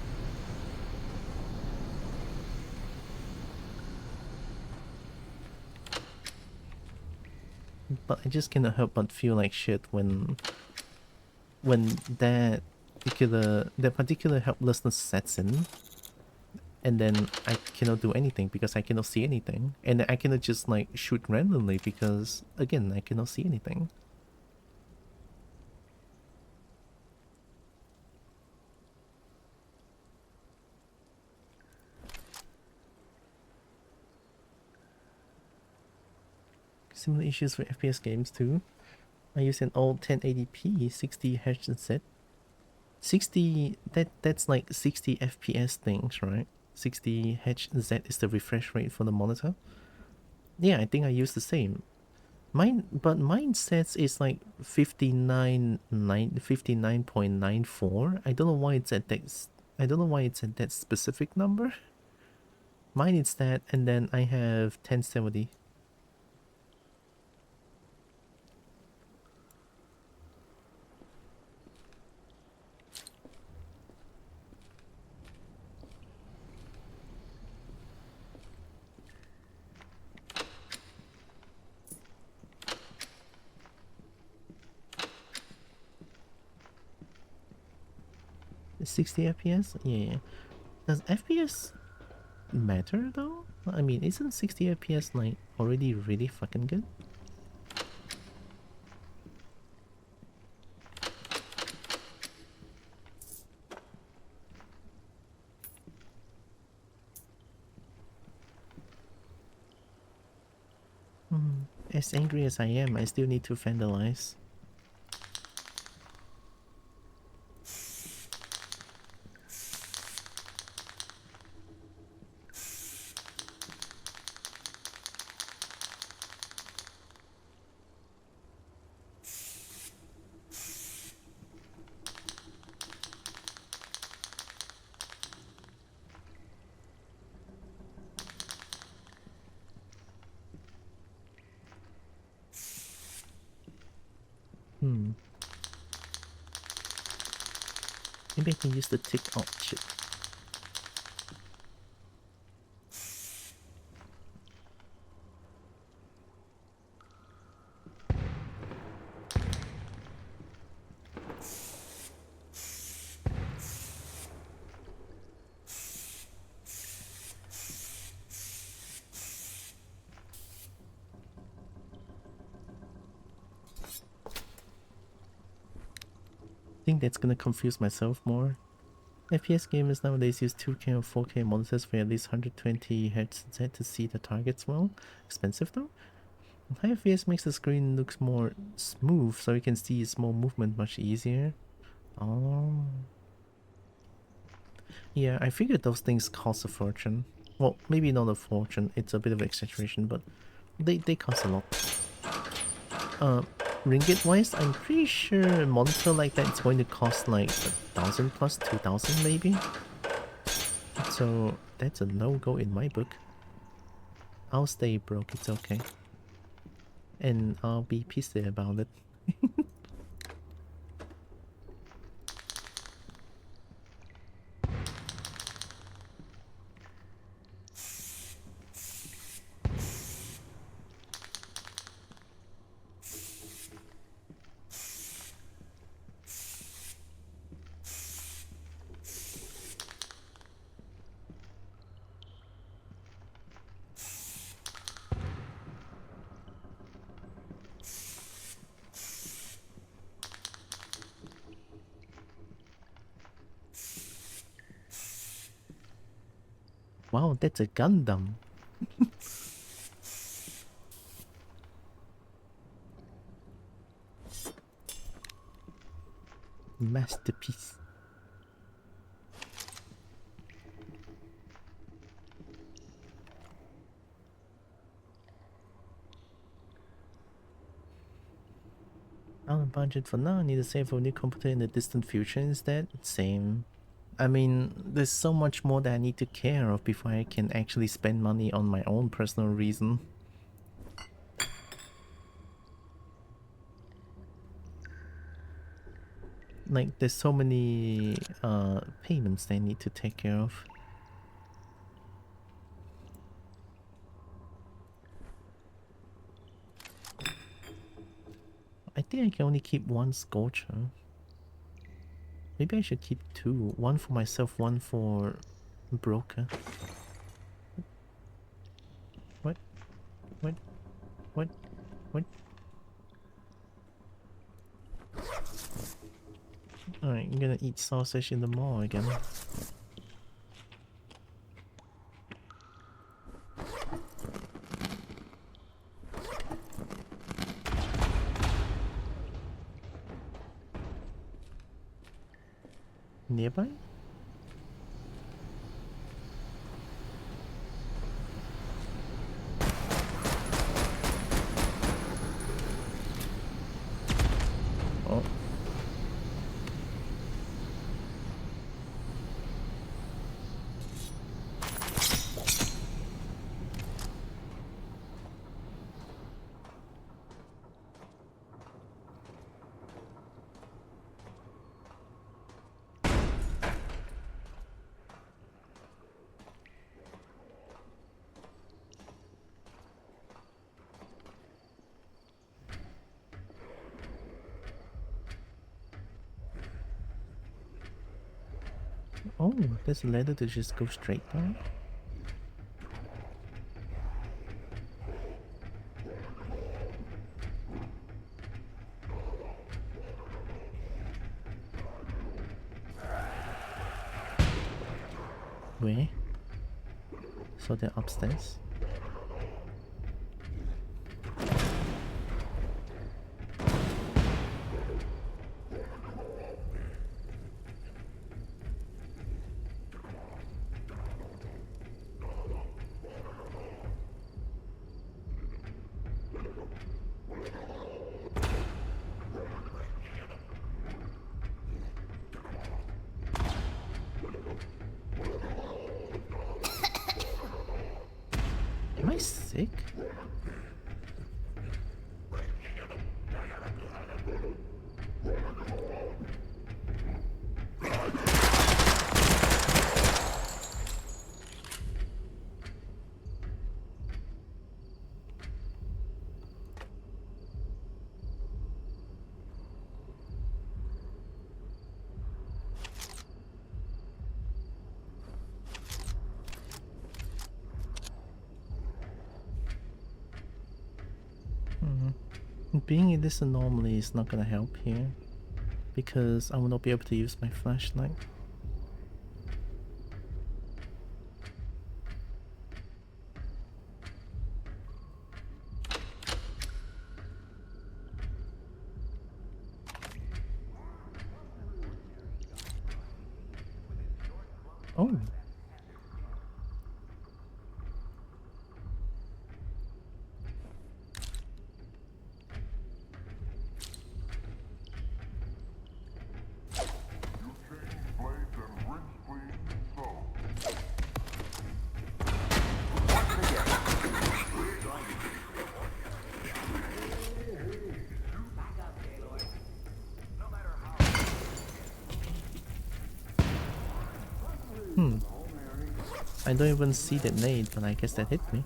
but I just cannot help but feel like shit when that particular helplessness sets in, and then I cannot do anything because I cannot see anything, and I cannot just like shoot randomly because again I cannot see anything. Similar issues for FPS games too. I use an old 1080p 60 Hz set. 60 that's like 60 FPS things, right? 60 Hz is the refresh rate for the monitor. Yeah, I think I use the same. Mine says it's like 59.94. I don't know why it's at that specific number. Mine is that, and then I have 1070. It's 60 FPS? Yeah. Does FPS matter though? I mean, isn't 60 FPS like already really fucking good? As angry as I am, I still need to vandalize. Maybe I can use the tick. Oh shit. I think that's gonna confuse myself more. FPS gamers nowadays use 2K or 4K monitors for at least 120 Hz to see the targets well. Expensive though? High FPS makes the screen looks more smooth so you can see small movement much easier. Oh. Yeah, I figured those things cost a fortune. Well, maybe not a fortune, it's a bit of exaggeration, but they cost a lot. Ringgit wise, I'm pretty sure a monitor like that is going to cost like 1,000 plus 2,000 maybe. So that's a no-go in my book. I'll stay broke, it's okay. And I'll be pissed about it. Wow, that's a Gundam. Masterpiece. Out of budget for now, I need to save for a new computer in the distant future instead. Same. I mean, there's so much more that I need to care of before I can actually spend money on my own personal reason. Like, there's so many payments that I need to take care of. I think I can only keep one Scorcher. Maybe I should keep two. One for myself, one for Broker. What? What? What? What? Alright, I'm gonna eat sausage in the mall again. Nearby? Oh. Oh, there's a ladder to just go straight down. Where? So they're upstairs? Am I sick? Being in this anomaly is not gonna help here, because I will not be able to use my flashlight. Oh. I don't even see that nade, but I guess that hit me.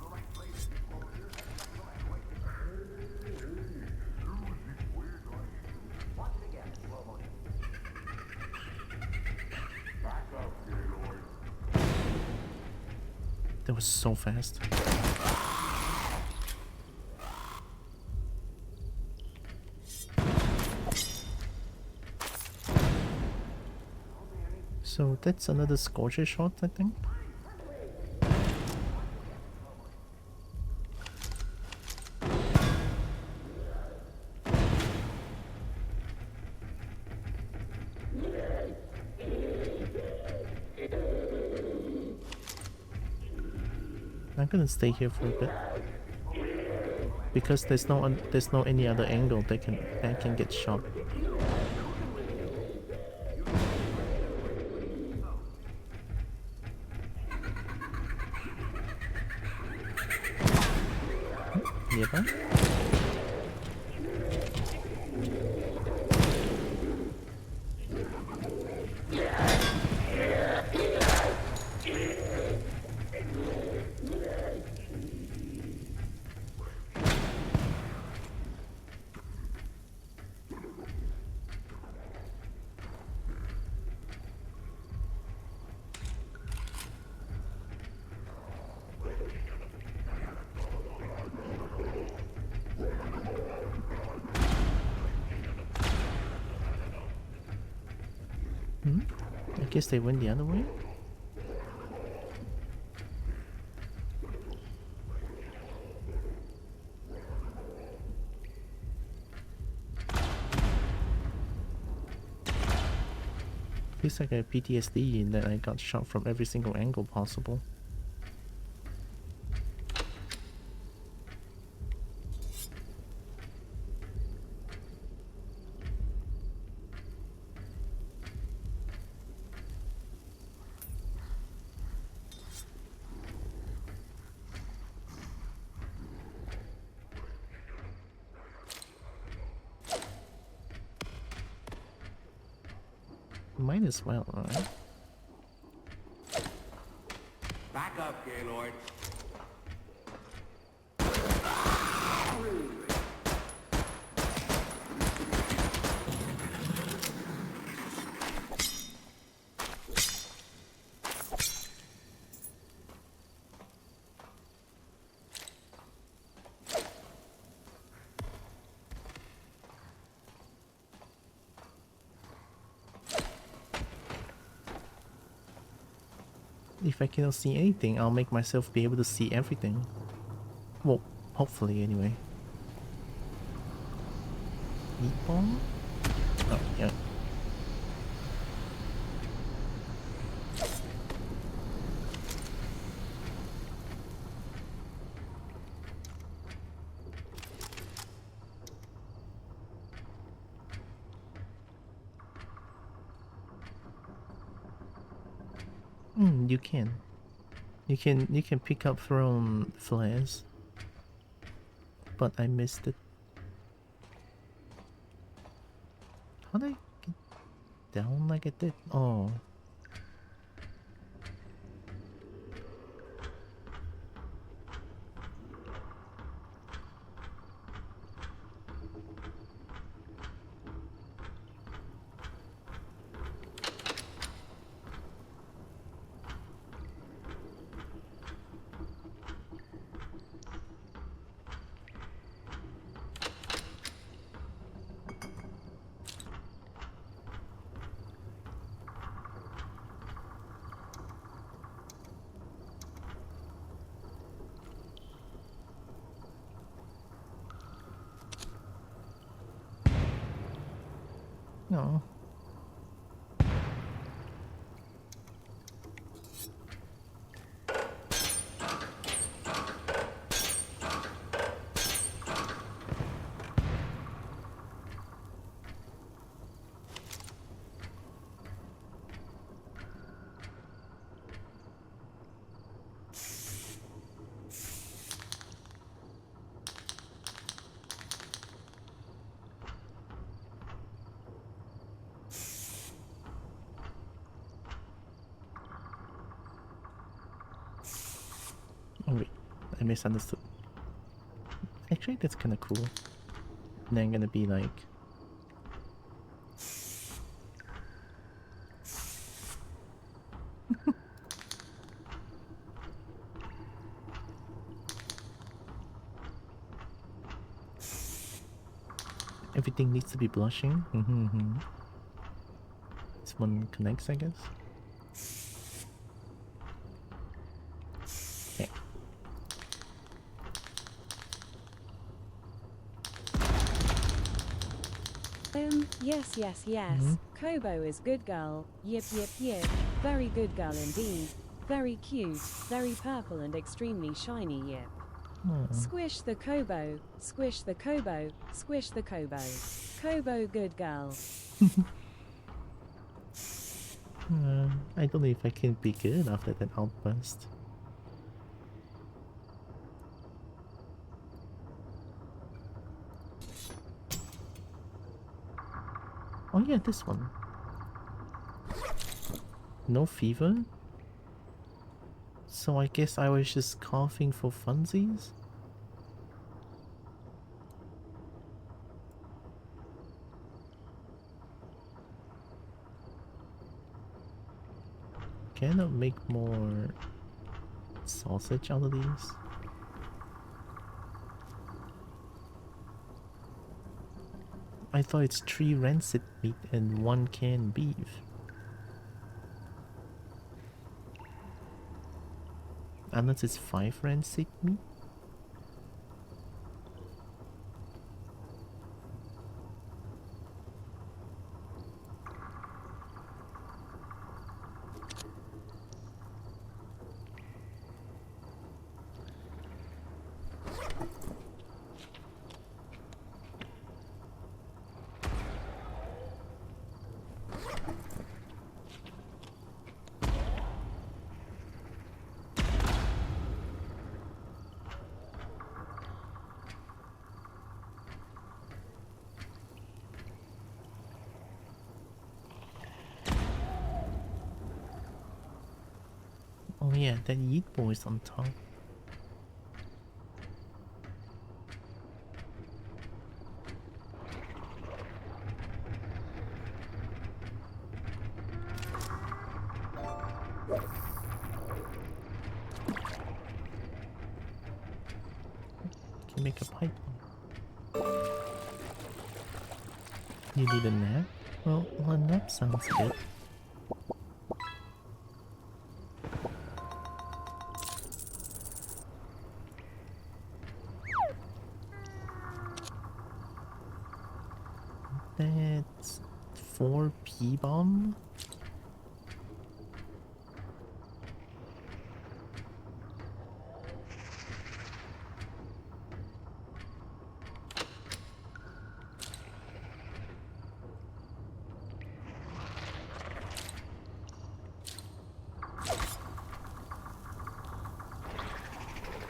That was so fast. So that's another Scorcher shot, I think. I'm gonna stay here for a bit because there's no any other angle that can get shot. Nearby. guess they went the other way? Feels like a PTSD in that I got shot from every single angle possible. Might as well, right? Back up, Gaylord. If I cannot see anything, I'll make myself be able to see everything. Well, hopefully anyway. Meatball? Oh, yeah. You can. You can pick up thrown flares. But I missed it. How did I get down like I did? Oh. No. Oh wait, I misunderstood. Actually, that's kind of cool. And then I'm gonna be like... Everything needs to be blushing. This one connects, I guess. Okay. Yes. Kobo is good girl. Yip. Very good girl indeed. Very cute, very purple and extremely shiny yip. Squish the Kobo, squish the Kobo, squish the Kobo. Kobo good girl. I don't know if I can be good after that outburst. Oh yeah, this one. No fever? So I guess I was just coughing for funsies? Can I make more sausage out of these? I thought it's 3 rancid meat and 1 canned beef. Unless it's 5 rand Sydney. Oh yeah, that yeet boy is on top. Can make a pipe. You need a nap? Well, a nap sounds good. That's 4 P-bomb.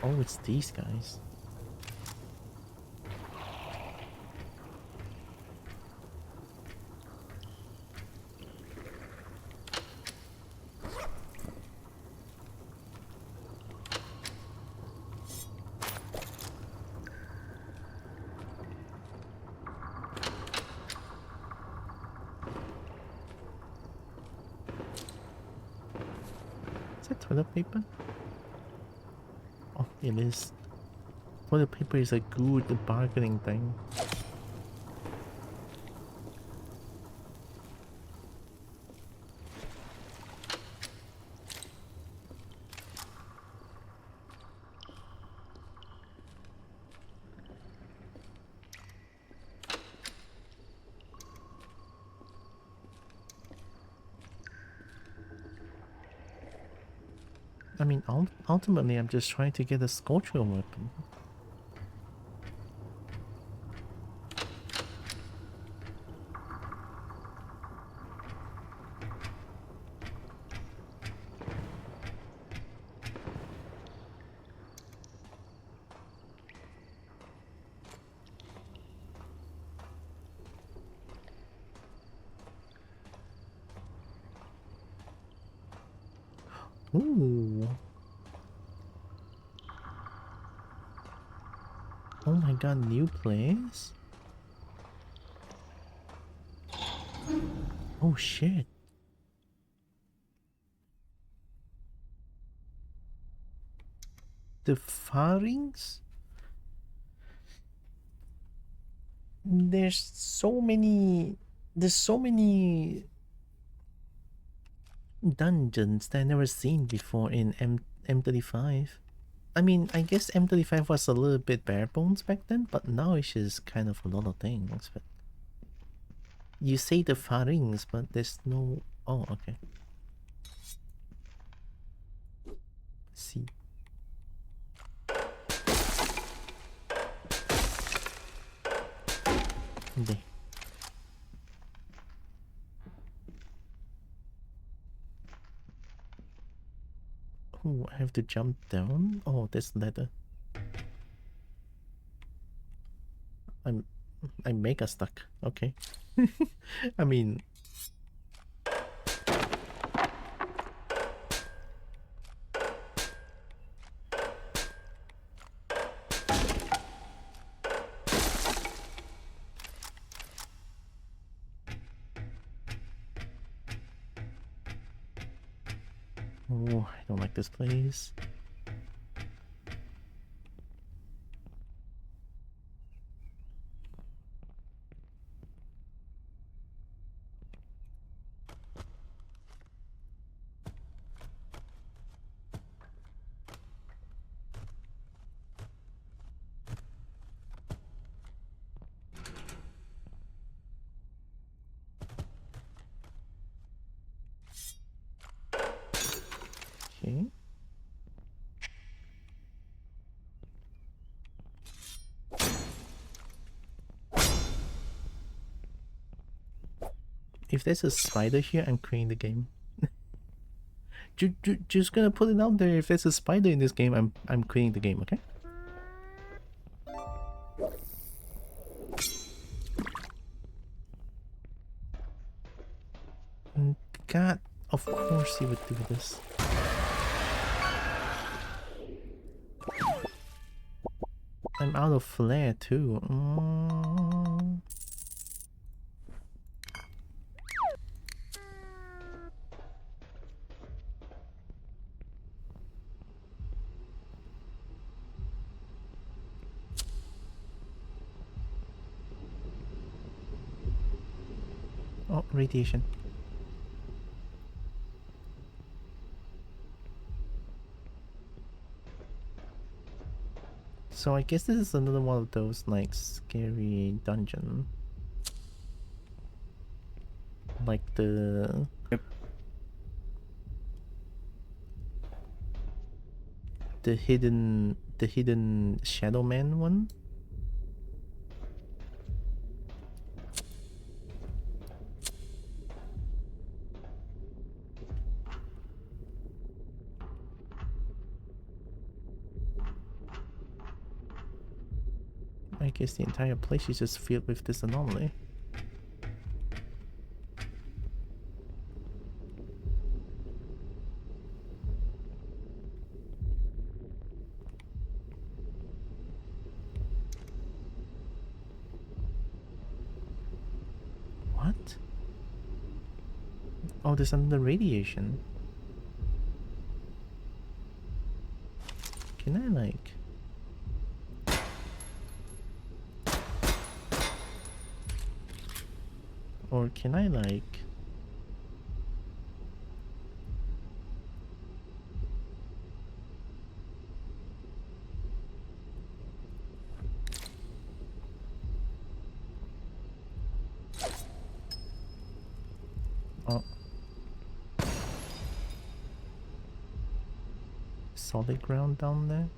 Oh, it's these guys. Is that toilet paper? Oh, it is. Toilet paper is a good bargaining thing. I mean, ultimately, I'm just trying to get a sculptural weapon. Ooh. Oh my god, new place? Oh shit. The Farings? There's so many dungeons that I've never seen before in M35. I mean, I guess M35 was a little bit bare bones back then, but now it's just kind of a lot of things. But you say the Farings, but there's no... Oh, okay. See. There. Oh, I have to jump down? Oh, there's ladder. I'm mega stuck. Okay. I mean... Oh, I don't like this place. Okay. If there's a spider here, I'm quitting the game. Just gonna put it out there. If there's a spider in this game, I'm quitting the game. Okay. God, of course he would do this. I'm out of flare too. Oh, radiation. So I guess this is another one of those like scary dungeon. Like the Yep. the hidden Shadow Man one. I guess the entire place is just filled with this anomaly. What? Oh, there's another radiation. Can I like... Or can I like... Oh. Solid ground down there?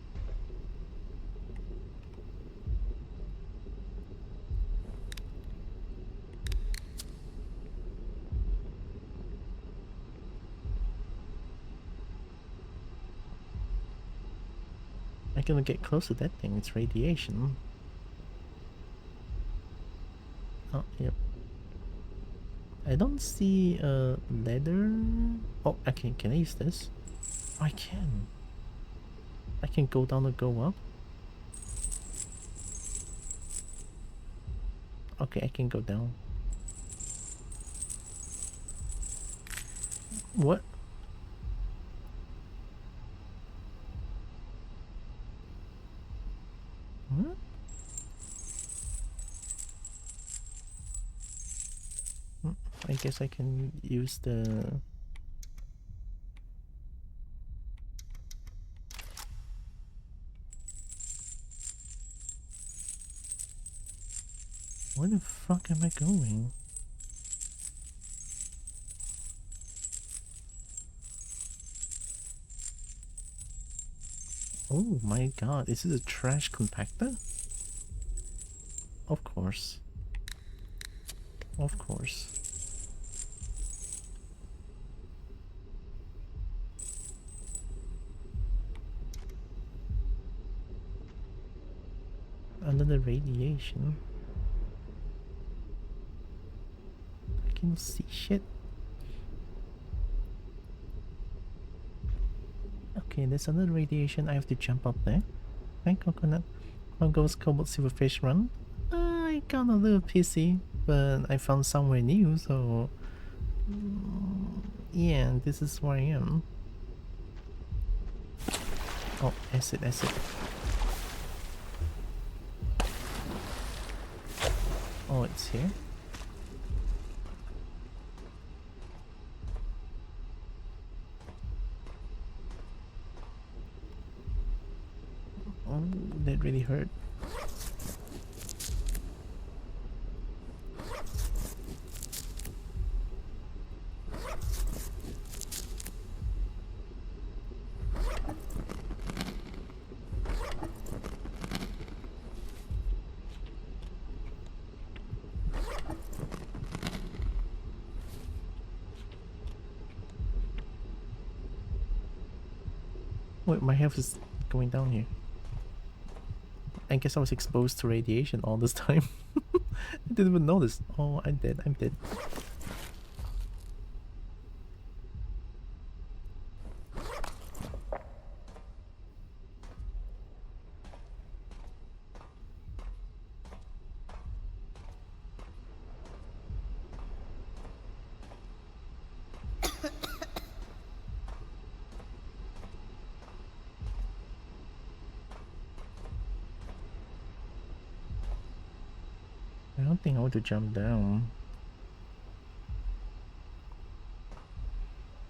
I cannot get close to that thing, it's radiation. Oh, yep. I don't see a ladder. Oh, okay, can I use this? Oh, I can. I can go down or go up. Okay, I can go down. What? What? I guess I can use the... Where the fuck am I going? Oh my god, is this a trash compactor? Of course. Of course. Another radiation. I can see shit. Okay, there's another radiation. I have to jump up there. Hi, coconut. How goes Cobalt Silverfish run? I got a little pissy, but I found somewhere new, so... yeah, this is where I am. Oh, acid, acid. Oh, it's here. Oh, that really hurt. Wait, my health is going down here. I guess I was exposed to radiation all this time. I didn't even notice. Oh, I'm dead. I'm dead. I don't think I want to jump down.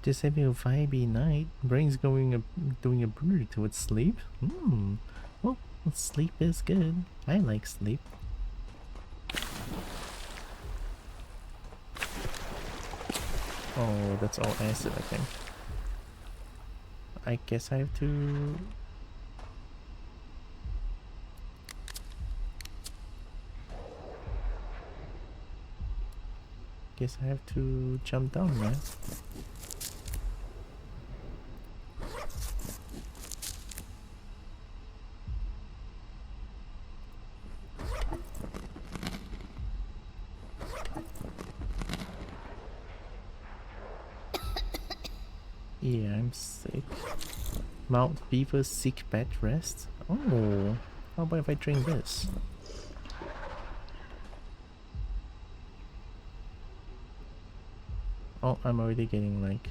Just having a vibey night. Brain's doing a brew towards sleep. Well, sleep is good. I like sleep. Oh, that's all acid, I think. I guess I have to... Guess I have to jump down, man. Yeah, I'm sick. Mount Beaver seek bed rest. Oh, how about if I drink this? Oh, I'm already getting like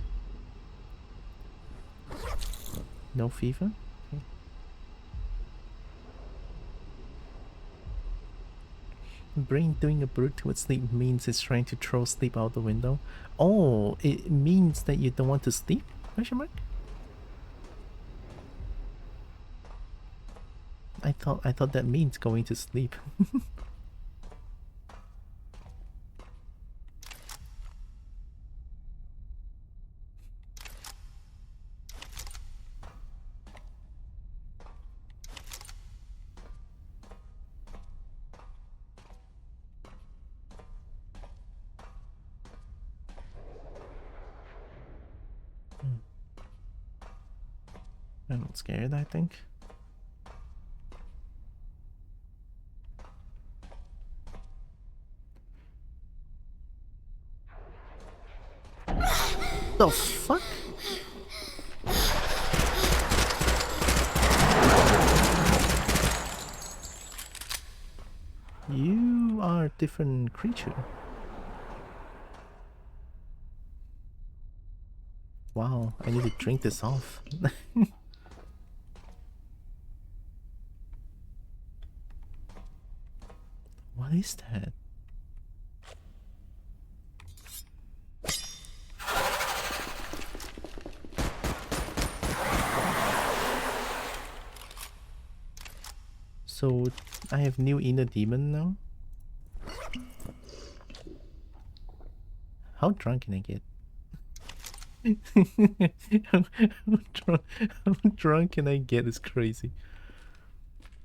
no fever. Okay. Brain doing a brew towards sleep means it's trying to throw sleep out the window. Oh, it means that you don't want to sleep? Question mark? I thought that means going to sleep. I'm not scared, I think. The fuck? You are a different creature. Wow, I need to drink this off. What is that? So I have new inner demon now? How drunk can I get? how drunk can I get is crazy.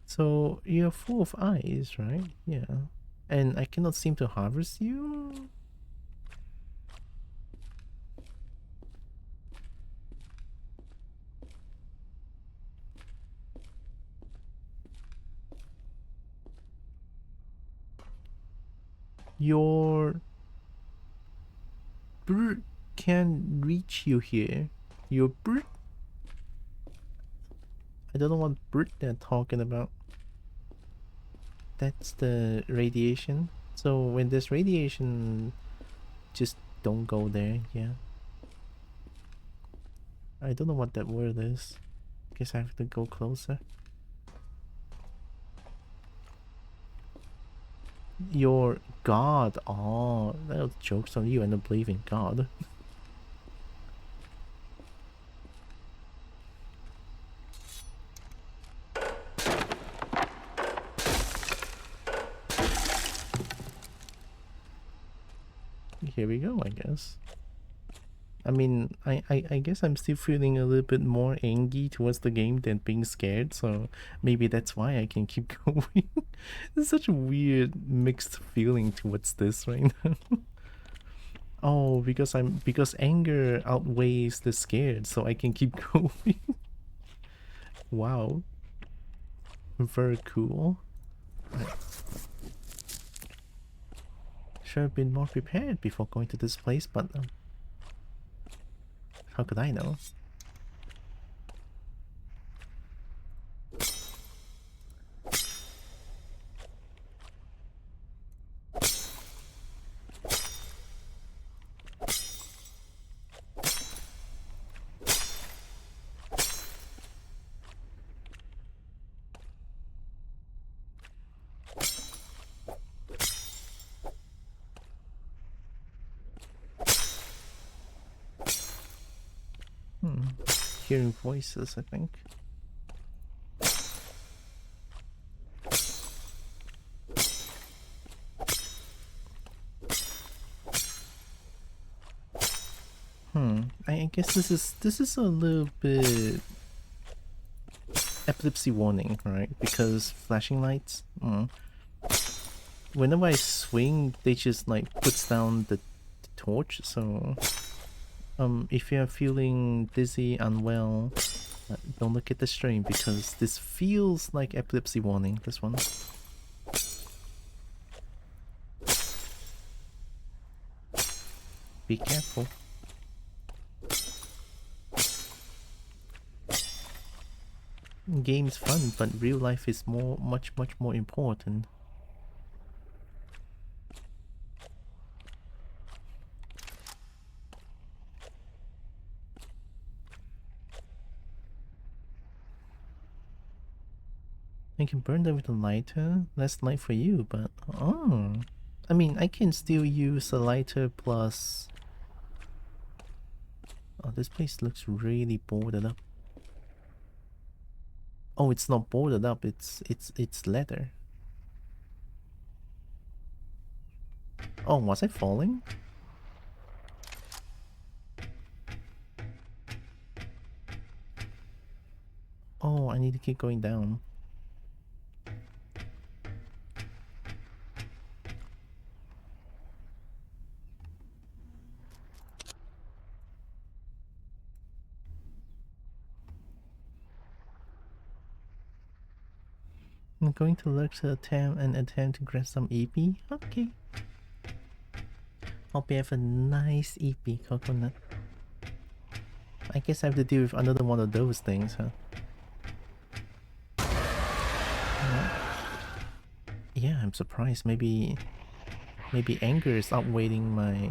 So you're full of eyes, right? Yeah. And I cannot seem to harvest you? Your bird can reach you here. Your bird? I don't know what bird they're talking about. That's the radiation. So when there's radiation, just don't go there. Yeah. I don't know what that word is. Guess I have to go closer. Your God. Oh, that was jokes on you and don't believe in God. Here we go, I guess. I mean, I guess I'm still feeling a little bit more angry towards the game than being scared, so maybe that's why I can keep going. It's such a weird mixed feeling towards this right now. Oh, because anger outweighs the scared, so I can keep going. Wow. Very cool. Should have been more prepared before going to this place, but how could I know? Hearing voices, I think. I guess this is a little bit epilepsy warning, right? Because flashing lights. Whenever I swing, they just like puts down the torch. So, if you're feeling dizzy, unwell, don't look at the stream because this feels like epilepsy warning. This one. Be careful. Game's fun, but real life is much more important. I can burn them with a lighter. Less light for you, but I mean, I can still use a lighter plus. Oh, this place looks really boarded up. Oh, it's not boarded up. It's leather. Oh, was I falling? Oh, I need to keep going down. I'm going to look to attempt to grab some EP. Okay. Hope you have a nice EP, Coconut. I guess I have to deal with another one of those things, huh? Yeah, I'm surprised. Maybe anger is outweighing my...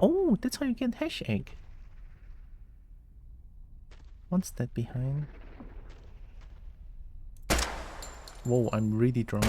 Oh, that's how you get hash egg. What's that behind? Whoa, I'm really drunk.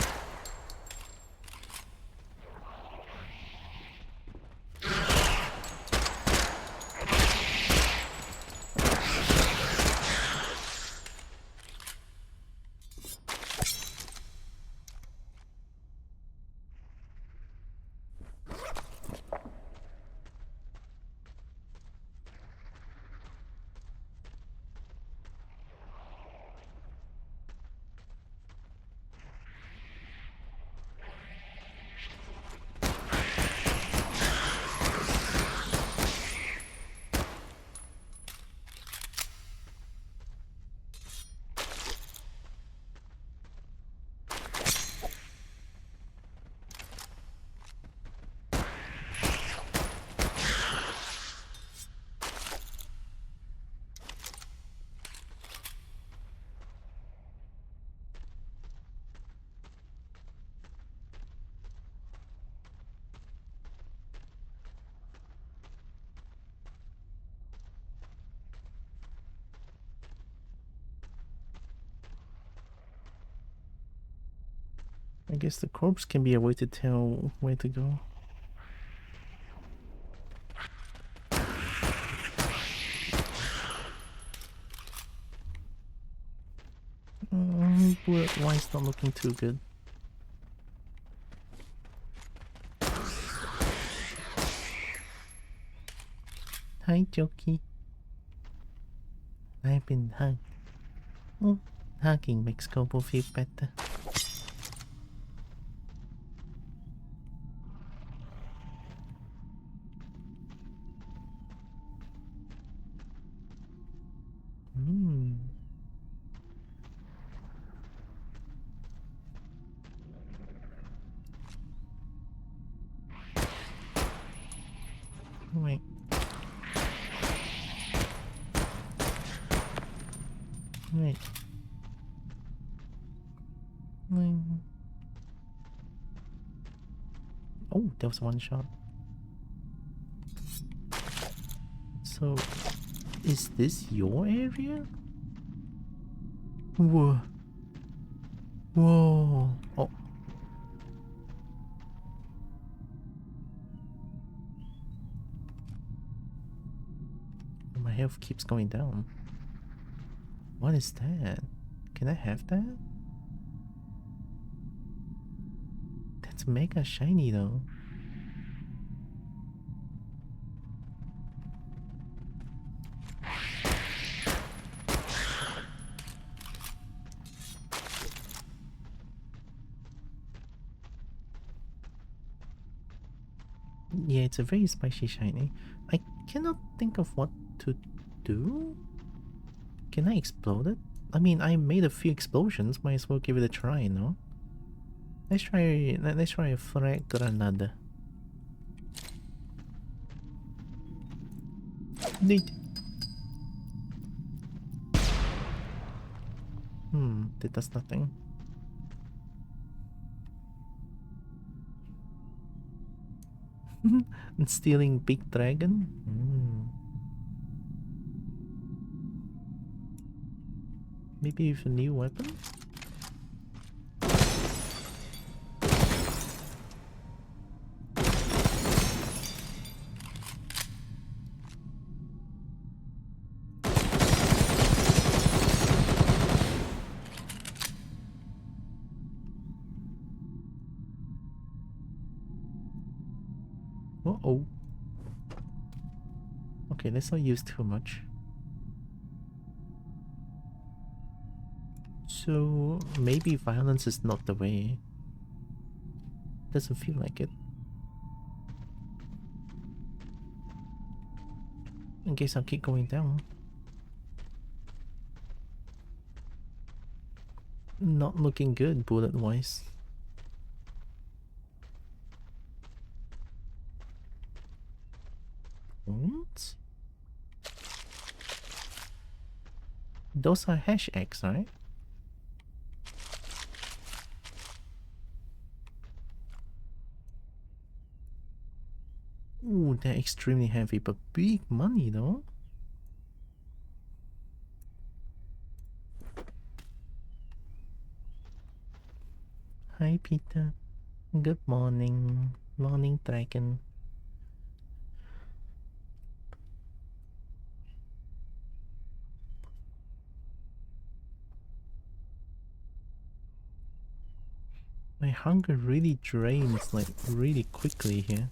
I guess the corpse can be a way to tell where to go. Bullet wine's not looking too good. Hi, Jokey. I've been hugged. Oh, hugging makes Kobo feel better. Wait. Wait. Oh, that was one shot. So, is this your area? Whoa. Whoa. Oh. My health keeps going down. What is that? Can I have that? That's mega shiny though. Yeah, it's a very spicy shiny. I cannot think of what to do. Can I explode it? I mean, I made a few explosions. Might as well give it a try, no? Let's try a frag granada. Neat. That does nothing. Stealing big dragon? Maybe with a new weapon? Uh-oh. Okay, let's not use too much. So, maybe violence is not the way. Doesn't feel like it. I guess I'll keep going down. Not looking good bullet-wise. What? Those are hash eggs, right? Ooh, they're extremely heavy, but big money though. Hi, Peter. Good morning. Morning, dragon. My hunger really drains like really quickly here.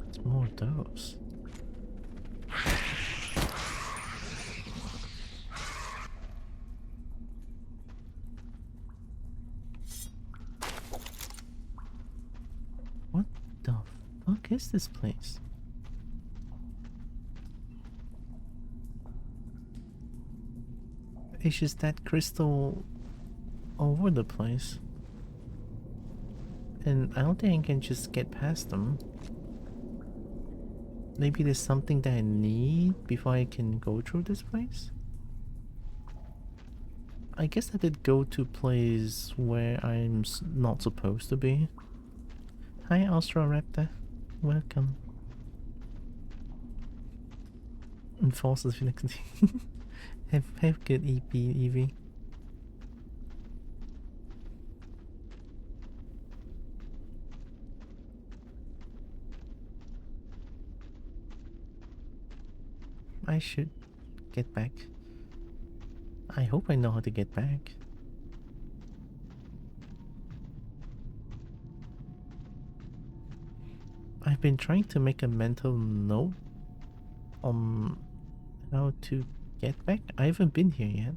It's more of those. What the fuck is this place? It's just that crystal all over the place. And I don't think I can just get past them. Maybe there's something that I need before I can go through this place? I guess I did go to a place where I'm not supposed to be. Hi, Austroraptor. Welcome. Enforces Phoenix. have good EP, Evie. I should get back? I hope I know how to get back. I've been trying to make a mental note on how to get back. I haven't been here yet.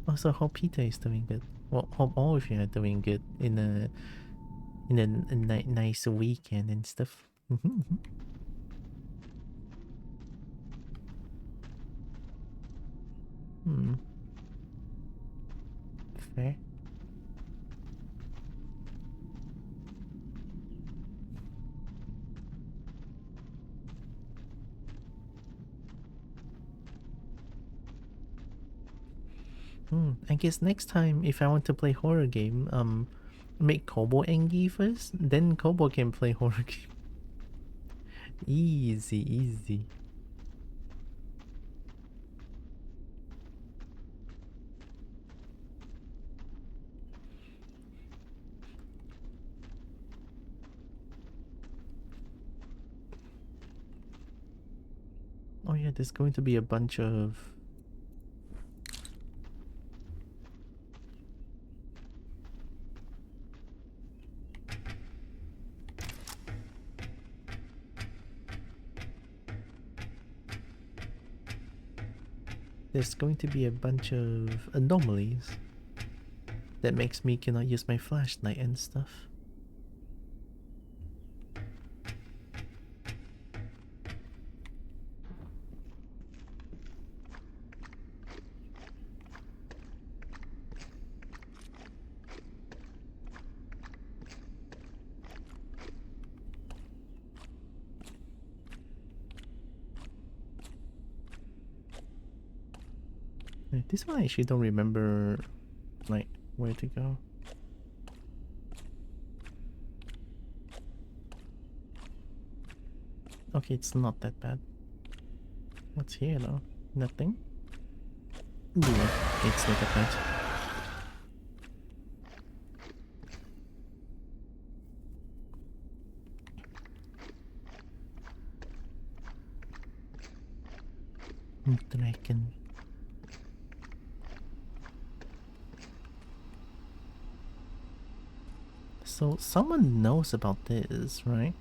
Also, hope Peter is doing good. Well, hope all of you are doing good in a nice weekend and stuff. Fair. I guess next time if I want to play horror game, make Kobo angry first, then Kobo can play horror game. Easy, easy. Oh yeah, there's going to be a bunch of... There's going to be a bunch of anomalies that makes me cannot use my flashlight and stuff. This one I actually don't remember, like, where to go. Okay, it's not that bad. What's here though? Nothing? Yeah, it's not that bad. Dragon. So someone knows about this, right?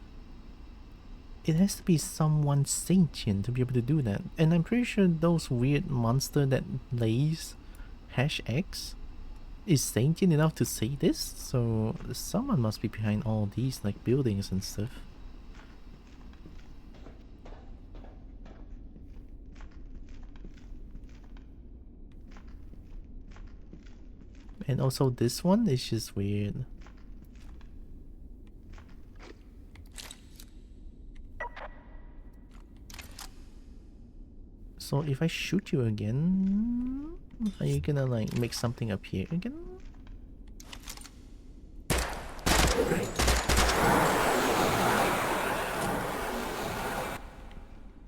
It has to be someone sentient to be able to do that. And I'm pretty sure those weird monster that lays #X is sentient enough to say this. So someone must be behind all these like buildings and stuff. And also this one is just weird. So if I shoot you again, are you gonna like make something appear again?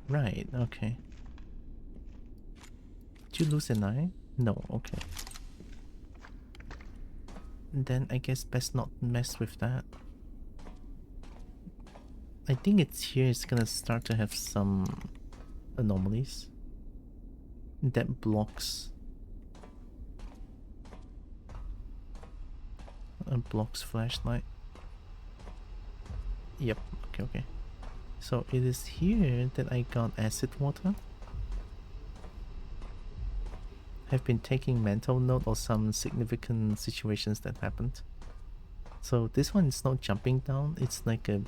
Right, okay. Did you lose an eye? No, okay. Then I guess best not mess with that. I think it's here it's gonna start to have some anomalies that blocks flashlight. Yep, okay. So it is here that I got acid water. I've been taking mental note of some significant situations that happened. So this one is not jumping down, it's like a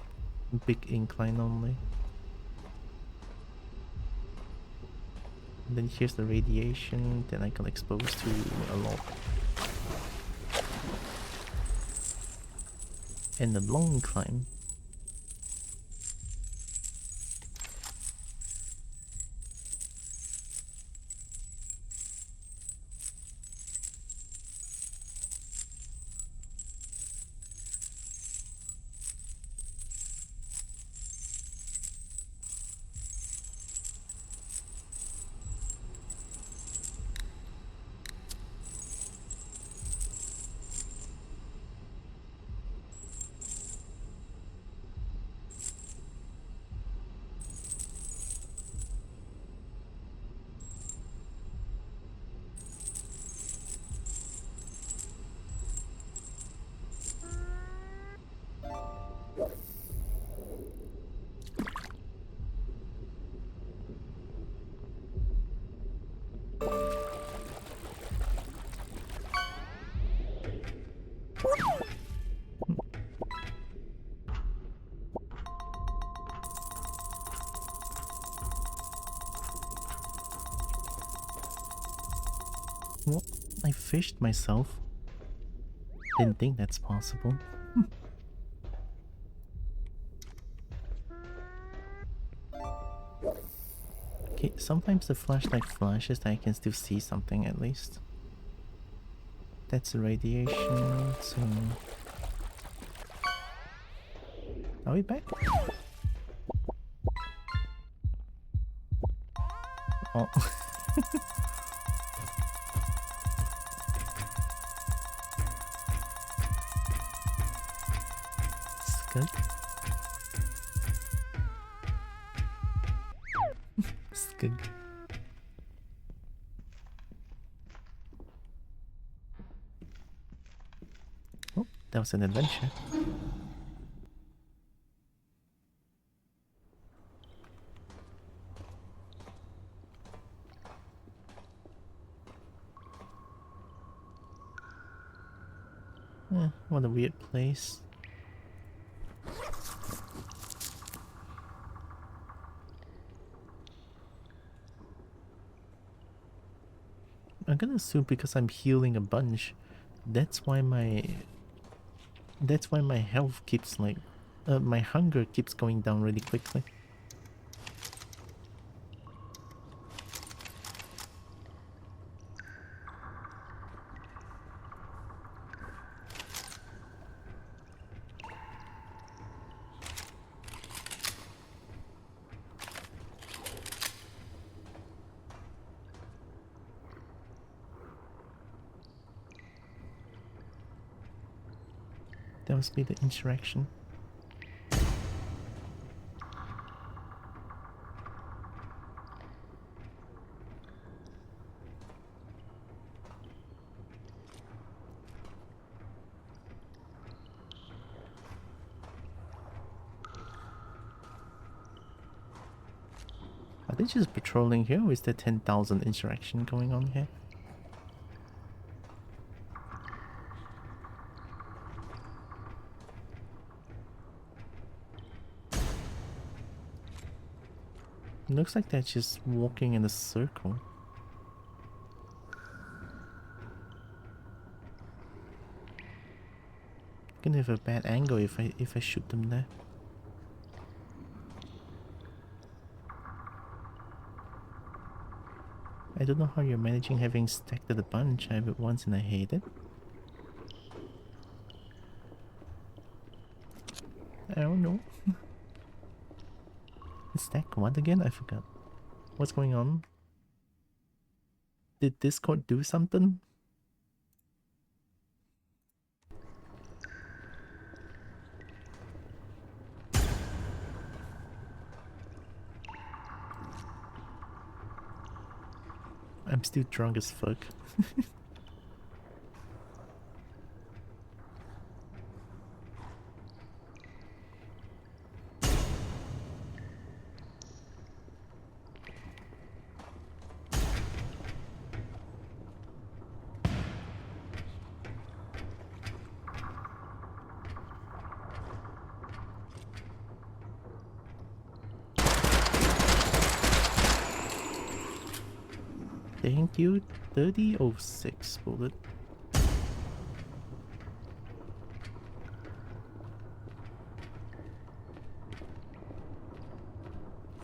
big incline only. And then here's the radiation that I got exposed to a lot. And the long climb. What? I fished myself. Didn't think that's possible. Okay, sometimes the flashlight flashes that I can still see something at least. That's radiation, so... Are we back? Oh. Skunk? Skunk. Oh, that was an adventure. What a weird place. I'm gonna assume because I'm healing a bunch, that's why my health keeps like my hunger keeps going down really quickly. That must be the interaction. Are they just patrolling here, or is there 10,000 interaction going on here? Looks like they're just walking in a circle. Gonna have a bad angle if I shoot them there. I don't know how you're managing having stacked it a bunch. I have it once and I hate it. I don't know. Stack what again? I forgot. What's going on? Did Discord do something? I'm still drunk as fuck. Thank you, 3006 bullet.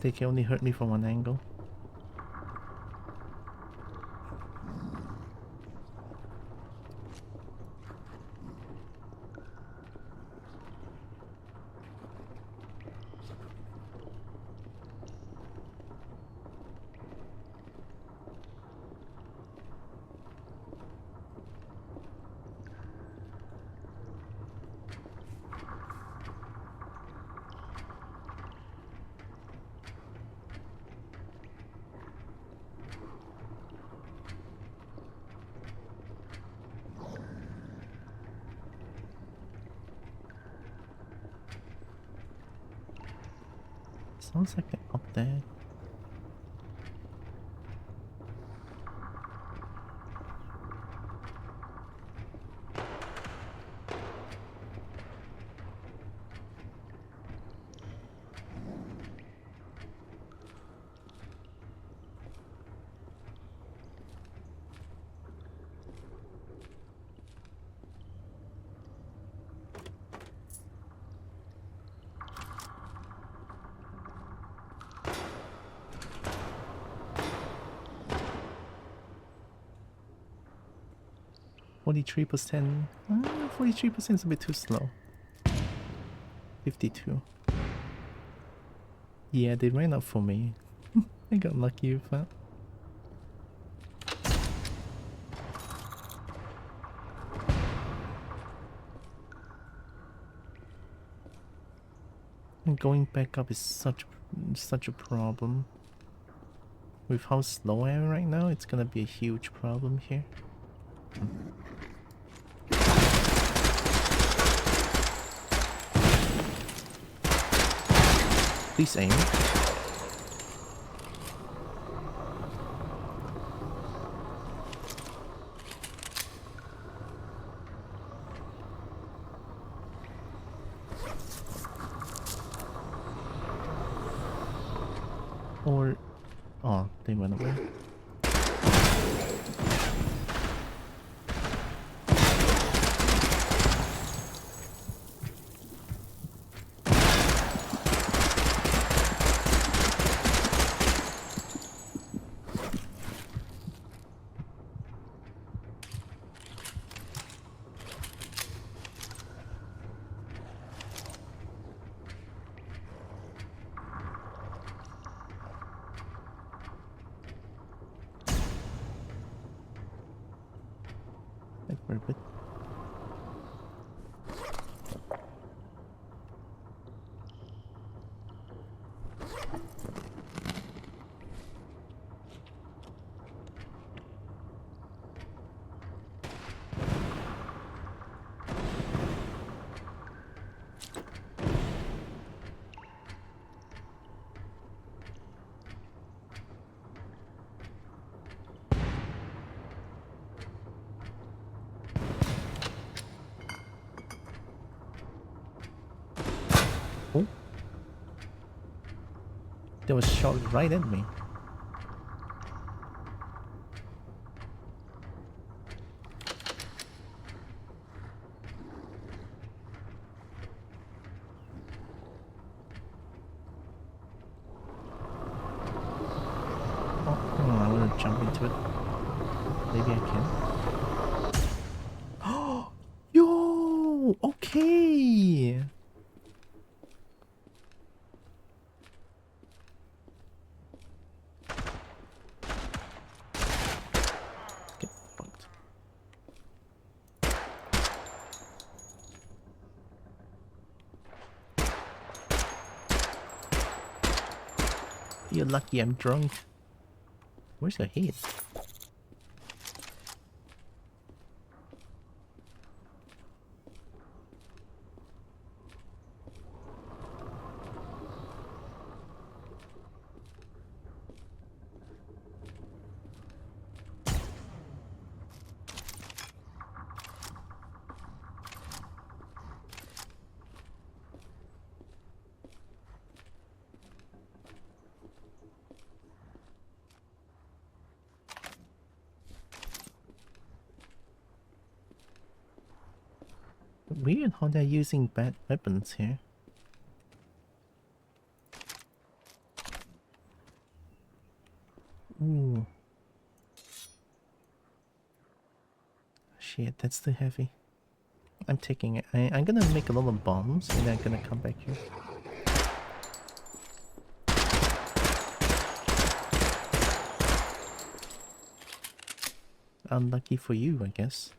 They can only hurt me from one angle. Sounds like they're up there. 43%. 43% is a bit too slow. 52. Yeah, they ran up for me. I got lucky with that. And going back up is such a problem. With how slow I am right now, it's gonna be a huge problem here. Please aim. Or... oh, they went away. Like for a bit. Oh. That was shot right at me. Oh, I want to jump into it. Maybe I can. Oh, yo, okay. Get fucked. You're lucky I'm drunk. Where's the head? Weird how they're using bad weapons here. Ooh. Shit, that's too heavy. I'm taking it. I'm gonna make a lot of bombs and then I'm gonna come back here. Unlucky for you, I guess.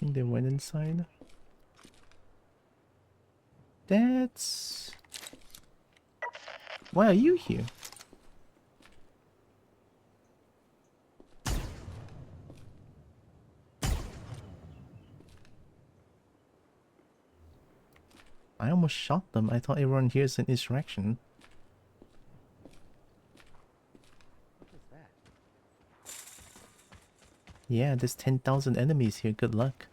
They went inside. That's... why are you here? I almost shot them. I thought everyone here is an insurrection. Yeah, there's 10,000 enemies here. Good luck.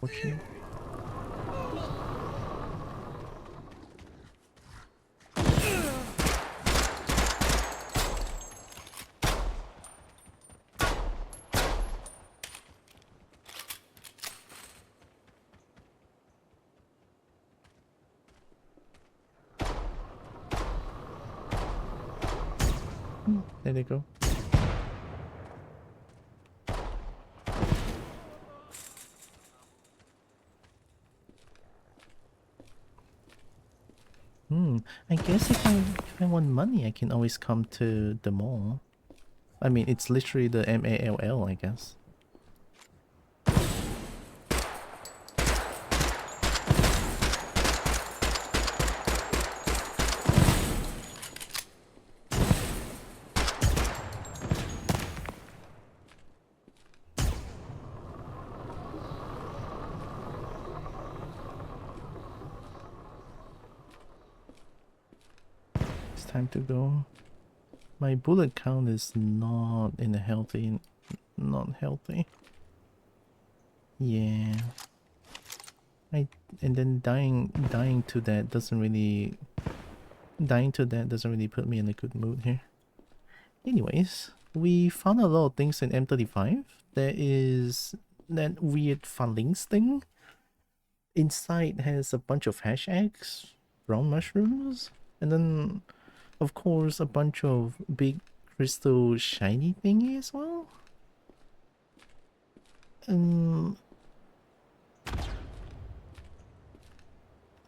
unfortunate. There they go. I guess if I want money, I can always come to the mall. I mean, it's literally the MALL, I guess. Time to go. My bullet count is not in a healthy, not healthy. Yeah. And then dying to that doesn't really put me in a good mood here. Anyways, we found a lot of things in M35. There is that weird phalanx thing. Inside has a bunch of hash eggs, brown mushrooms, and then of course a bunch of big crystal shiny thingy as well.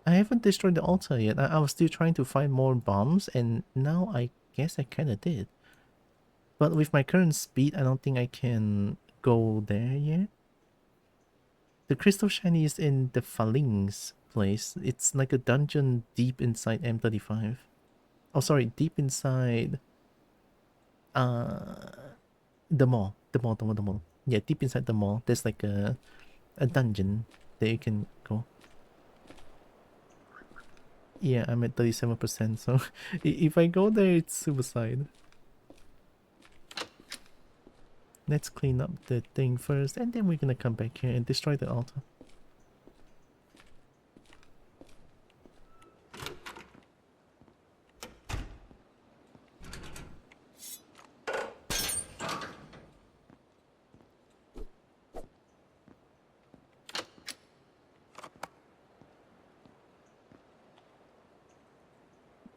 I haven't destroyed the altar yet. I was still trying to find more bombs, and now I guess I kinda did. But with my current speed, I don't think I can go there yet. The crystal shiny is in the phalanx place. It's like a dungeon deep inside M35. Oh, sorry, deep inside the mall. The mall. Yeah, deep inside the mall. There's like a dungeon that you can go. Yeah, I'm at 37%, so if I go there, it's suicide. Let's clean up the thing first, and then we're gonna come back here and destroy the altar.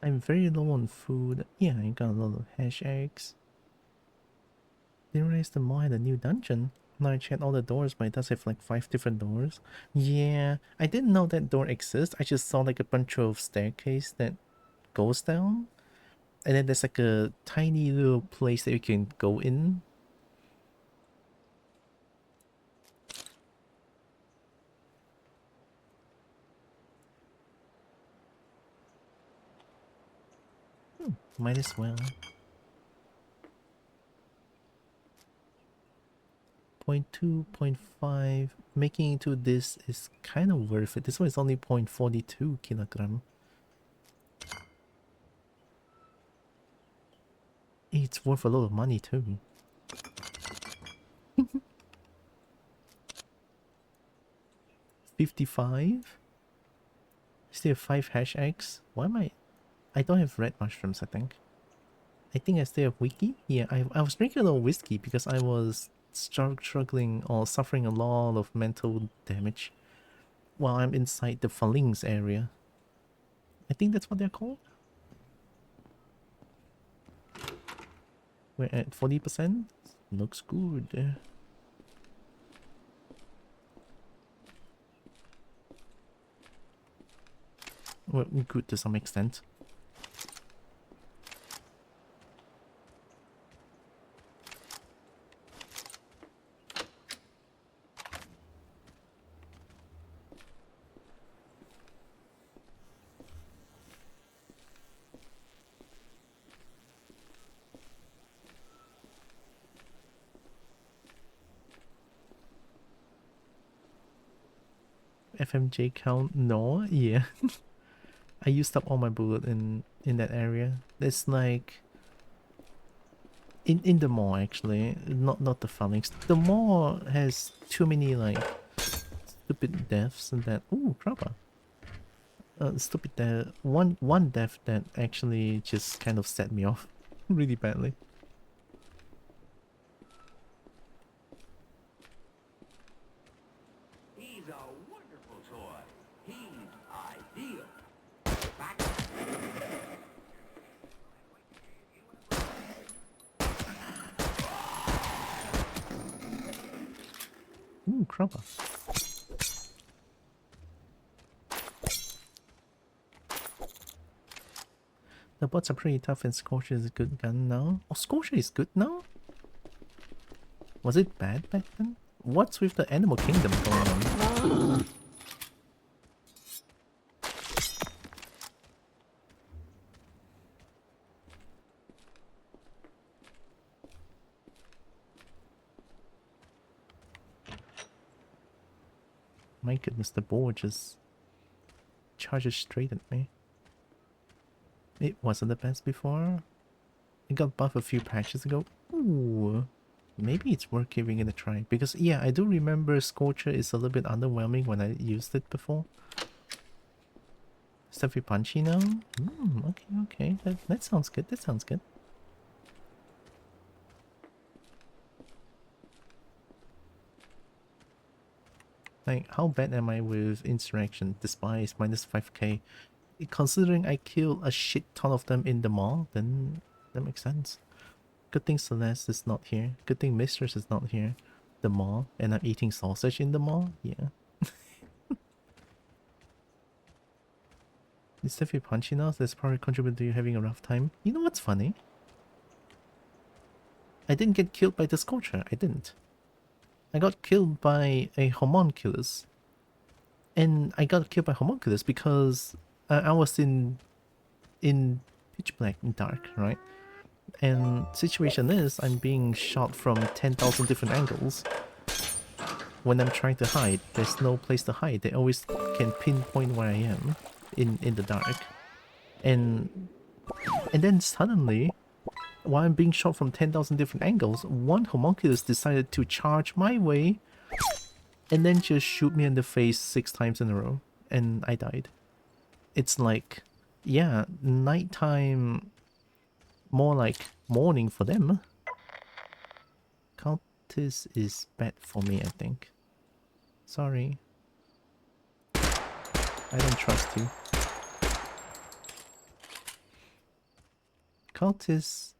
I'm very low on food. Yeah, I got a lot of hash eggs. Didn't realize the mall had a new dungeon. Now I checked all the doors, but it does have like 5 different doors. Yeah, I didn't know that door exists. I just saw like a bunch of staircase that goes down. And then there's like a tiny little place that you can go in. Might as well. 0.2, 0.5. Making into this is kind of worth it. This one is only 0.42 kilogram. It's worth a lot of money too. $55? Still have 5 hash eggs? Why am I don't have red mushrooms, I think. I think I still have whiskey? Yeah, I was drinking a lot of whiskey because I was struggling or suffering a lot of mental damage while I'm inside the phalanx area. I think that's what they're called. We're at 40%. Looks good. Well, good to some extent. FMJ count? No, yeah. I used up all my bullet in that area. It's like in the mall actually, not the phalanx. The mall has too stupid deaths and that. Ooh, Krabba. Stupid death. One death that actually just kind of set me off really badly. He's a wonderful toy. He's ideal. Back Ooh, Krabba. The bots are pretty tough and Scorcher is a good gun now. Oh, Scorcher is good now? Was it bad back then? What's with the Animal Kingdom going on? My goodness, the boar just charges straight at me. It wasn't the best before. It got buffed a few patches ago. Ooh, maybe it's worth giving it a try. Because yeah, I do remember Scorcher is a little bit underwhelming when I used it before. Stuffy Punchy now? Okay. That sounds good. That sounds good. Like, how bad am I with Insurrection? Despise minus 5k. Considering I killed a shit ton of them in the mall, then that makes sense. Good thing Celeste is not here. Good thing Mistress is not here. The mall, and I'm eating sausage in the mall? Yeah. It's definitely punchy now, so that's probably contributed to you having a rough time. You know what's funny? I didn't get killed by the Scorcher. I didn't. I got killed by a Homunculus. And I got killed by Homunculus because I was in pitch black and dark, right? And situation is, I'm being shot from 10,000 different angles. When I'm trying to hide, there's no place to hide. They always can pinpoint where I am in the dark. And then suddenly, while I'm being shot from 10,000 different angles, one Homunculus decided to charge my way and then just shoot me in the face 6 times in a row. And I died. It's like, yeah, nighttime, more like morning for them. Cultist is bad for me, I think. Sorry. I don't trust you. Cultists...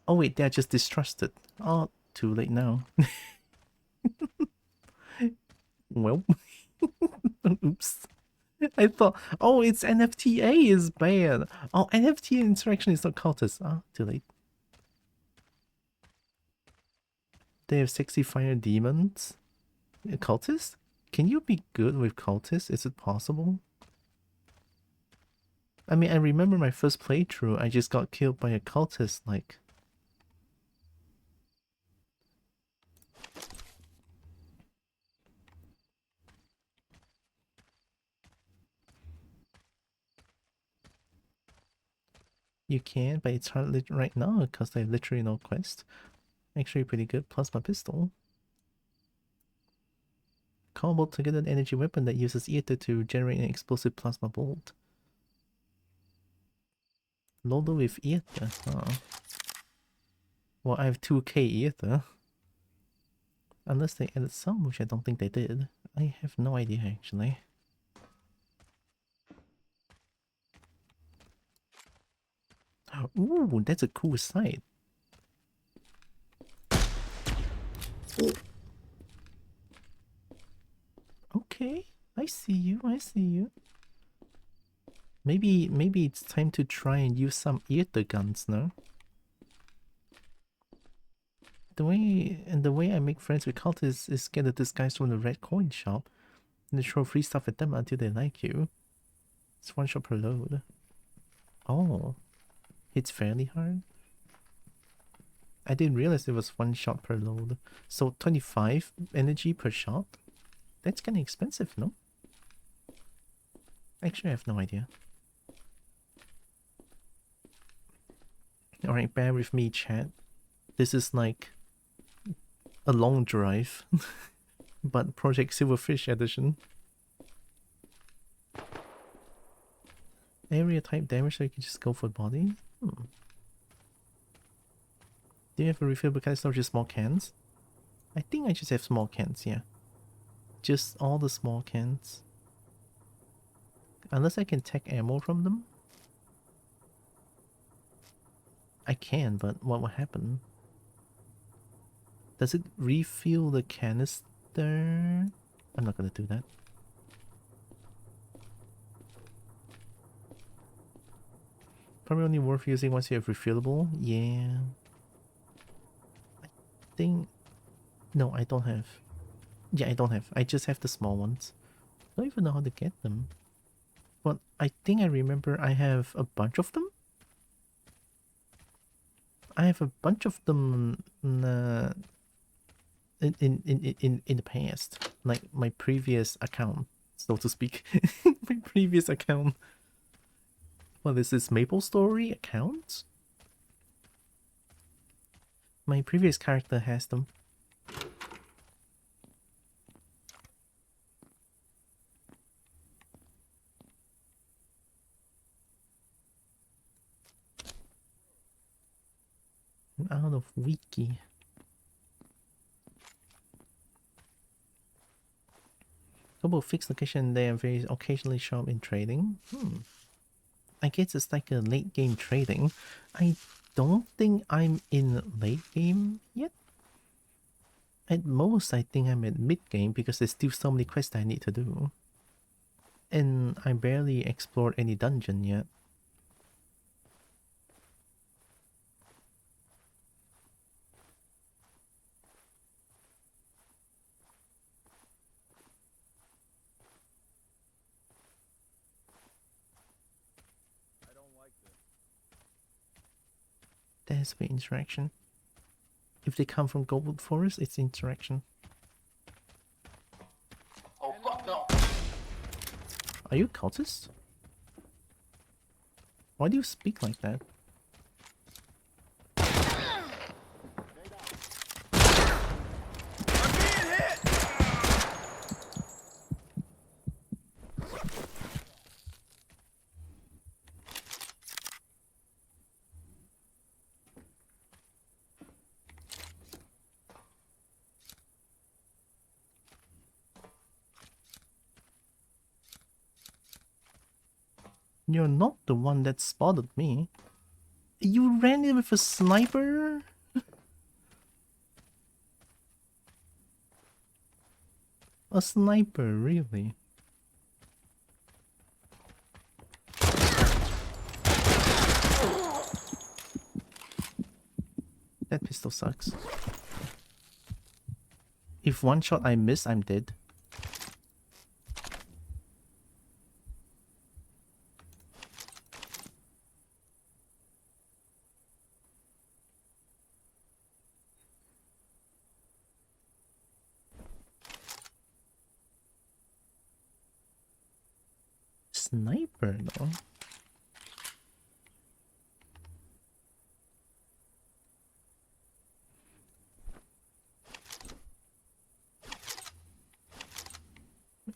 Oh wait, they're just distrusted. Oh, too late now. Well, oops. I thought, oh, it's NFTA is bad. Oh, NFT interaction is not cultist. Ah, too late. They have sexy fire demons. Cultist? Can you be good with cultists? Is it possible? I mean, I remember my first playthrough, I just got killed by a cultist, like... You can, but it's hard right now because they have literally no quest. Actually pretty good, plus my pistol. Cobalt to get an energy weapon that uses ether to generate an explosive plasma bolt. Loader with ether, huh? Well, I have 2k ether. Unless they added some, which I don't think they did. I have no idea actually. Ooh, that's a cool sight. Okay, I see you, I see you. Maybe it's time to try and use some ether guns now. The way I make friends with cultists is get a disguise from the red coin shop and throw free stuff at them until they like you. It's one shot per load. Oh, it's fairly hard. I didn't realize it was one shot per load. So 25 energy per shot? That's kinda expensive, no? Actually, I have no idea. Alright, bear with me, chat. This is like a long drive. but Project Silverfish edition. Area type damage, so you can just go for body. Do you have a refillable canister or just small cans? I think I just have small cans, yeah. Just all the small cans. Unless I can take ammo from them. I can, but what will happen? Does it refill the canister? I'm not gonna do that. Probably only worth using once you have refillable. Yeah. I think... No, I don't have. Yeah, I don't have. I just have the small ones. I don't even know how to get them. But I think I remember I have a bunch of them. I have a bunch of them in the past. Like my previous account, so to speak. My previous account. What is this, Maple Story account? My previous character has them. I'm out of wiki. Couple of fixed location, they are very occasionally show up in trading. I guess it's like a late game trading. I don't think I'm in late game yet. At most, I think I'm at mid game because there's still so many quests I need to do. And I barely explored any dungeon yet. There has to be interaction. If they come from Goldwood Forest, it's interaction. Oh fuck no! Are you a cultist? Why do you speak like that? You're not the one that spotted me. You ran in with a sniper? A sniper, really? That pistol sucks. If one shot I miss, I'm dead. Sniper, though.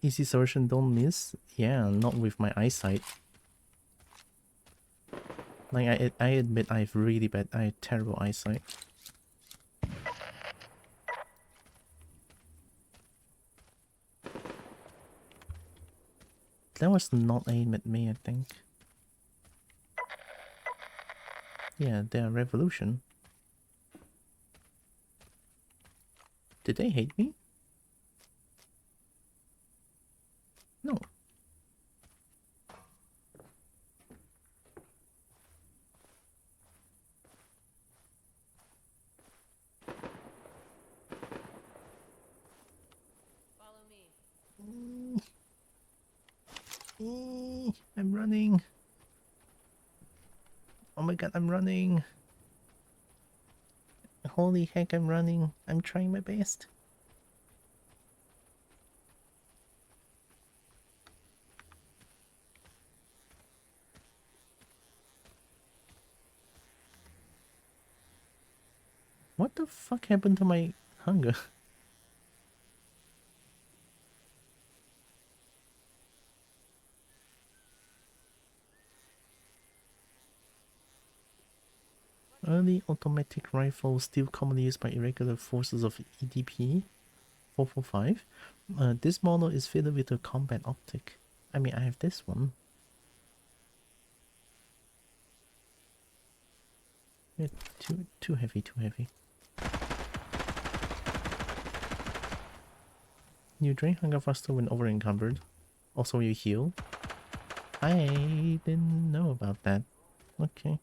Easy solution, don't miss. Yeah, not with my eyesight. Like, I admit I have I have terrible eyesight. That was not aimed at me, I think. Yeah, they're revolution. Did they hate me? No. Follow me. I'm running. Oh my god, I'm running. Holy heck, I'm running. I'm trying my best. What the fuck happened to my hunger? Early automatic rifle still commonly used by irregular forces of EDP 445. This model is fitted with a combat optic. I mean, I have this one. Yeah, too heavy, too heavy. You drain hunger faster when over encumbered. Also, you heal. I didn't know about that. Okay.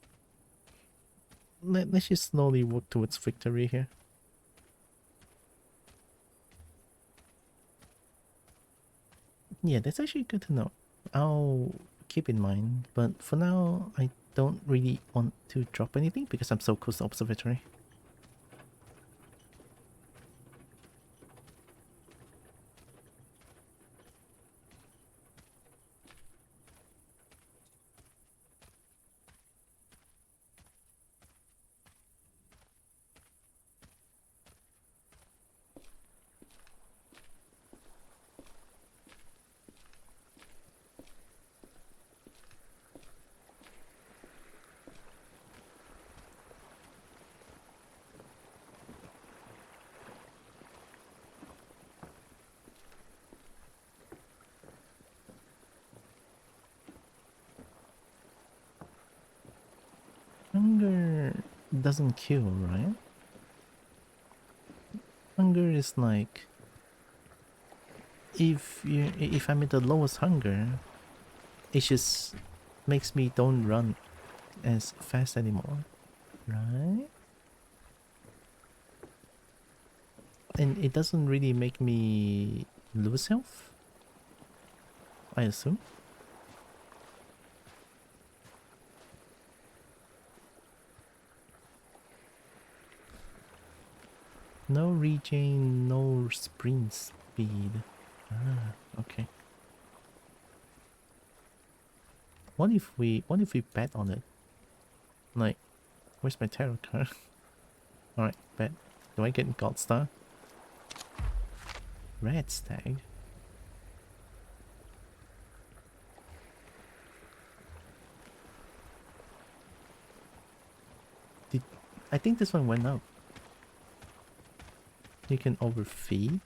Let's just slowly work towards victory here. Yeah, that's actually good to know. I'll keep in mind, but for now, I don't really want to drop anything because I'm so close to observatory. Hunger doesn't kill, right? Hunger is like if I'm at the lowest hunger, it just makes me don't run as fast anymore, right? And it doesn't really make me lose health, I assume. No regen, no sprint speed. Ah, okay. What if we bet on it? Like, where's my tarot card? Alright, bet. Do I get God Star? Red Stag. I think this one went up. You can overfeed.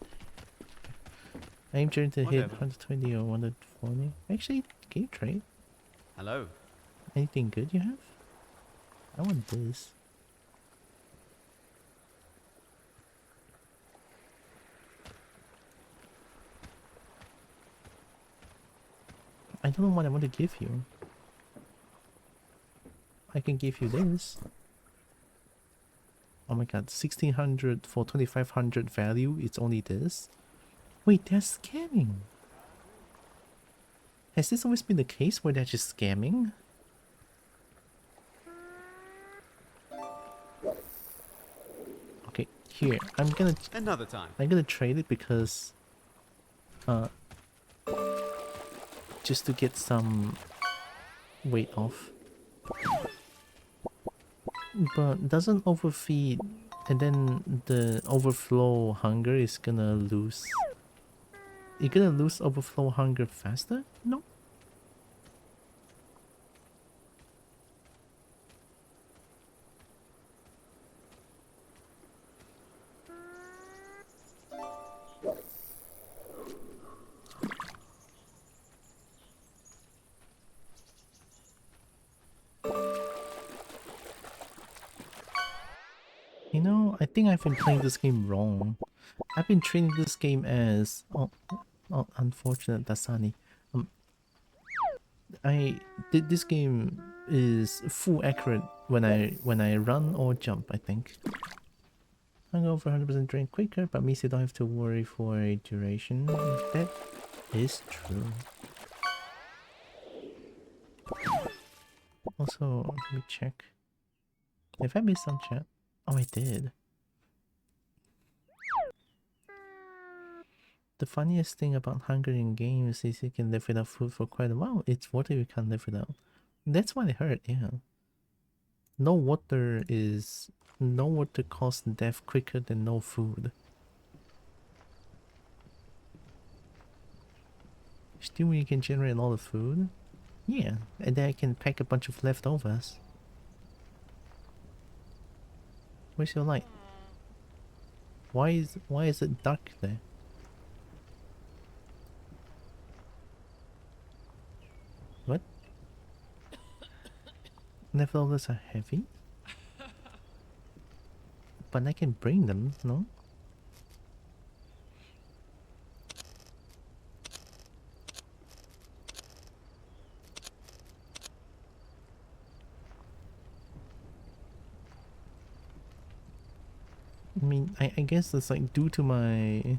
Aim trying to hit 120 or 140. Actually, game trade. Hello. Anything good you have? I want this. I don't know what I want to give you. I can give you this. Oh my god, 1600 for 2500 value, it's only this? Wait, they're scamming. Has this always been the case where they're just scamming? Okay, here, I'm gonna trade it because just to get some weight off. But doesn't overfeed and then the overflow hunger is gonna lose. You're gonna lose overflow hunger faster? No. You know, I think I've been playing this game wrong. I've been treating this game as... Oh, unfortunate, Dasani. This game is full accurate when I run or jump, I think. I go for 100% drain quicker, but means you don't have to worry for a duration. That is true. Also, let me check. If I missed some chat. Oh, I did. The funniest thing about hunger in games is you can live without food for quite a while. It's water you can't live without. That's what I heard, yeah. No water causes death quicker than no food. Still, you can generate a lot of food. Yeah, and then I can pack a bunch of leftovers. Where's your light? Why is it dark there? What? Nevertheless are heavy? But I can bring them, no? I mean, I guess it's like due to my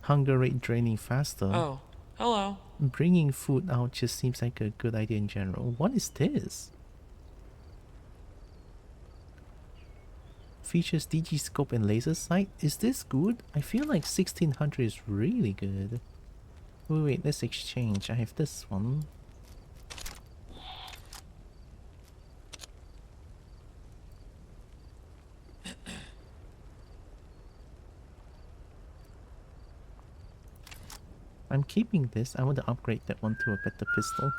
hunger rate draining faster. Oh, hello. Bringing food out just seems like a good idea in general. What is this? Features DG scope and laser sight. Is this good? I feel like 1600 is really good. Wait, let's exchange. I have this one. I'm keeping this. I want to upgrade that one to a better pistol.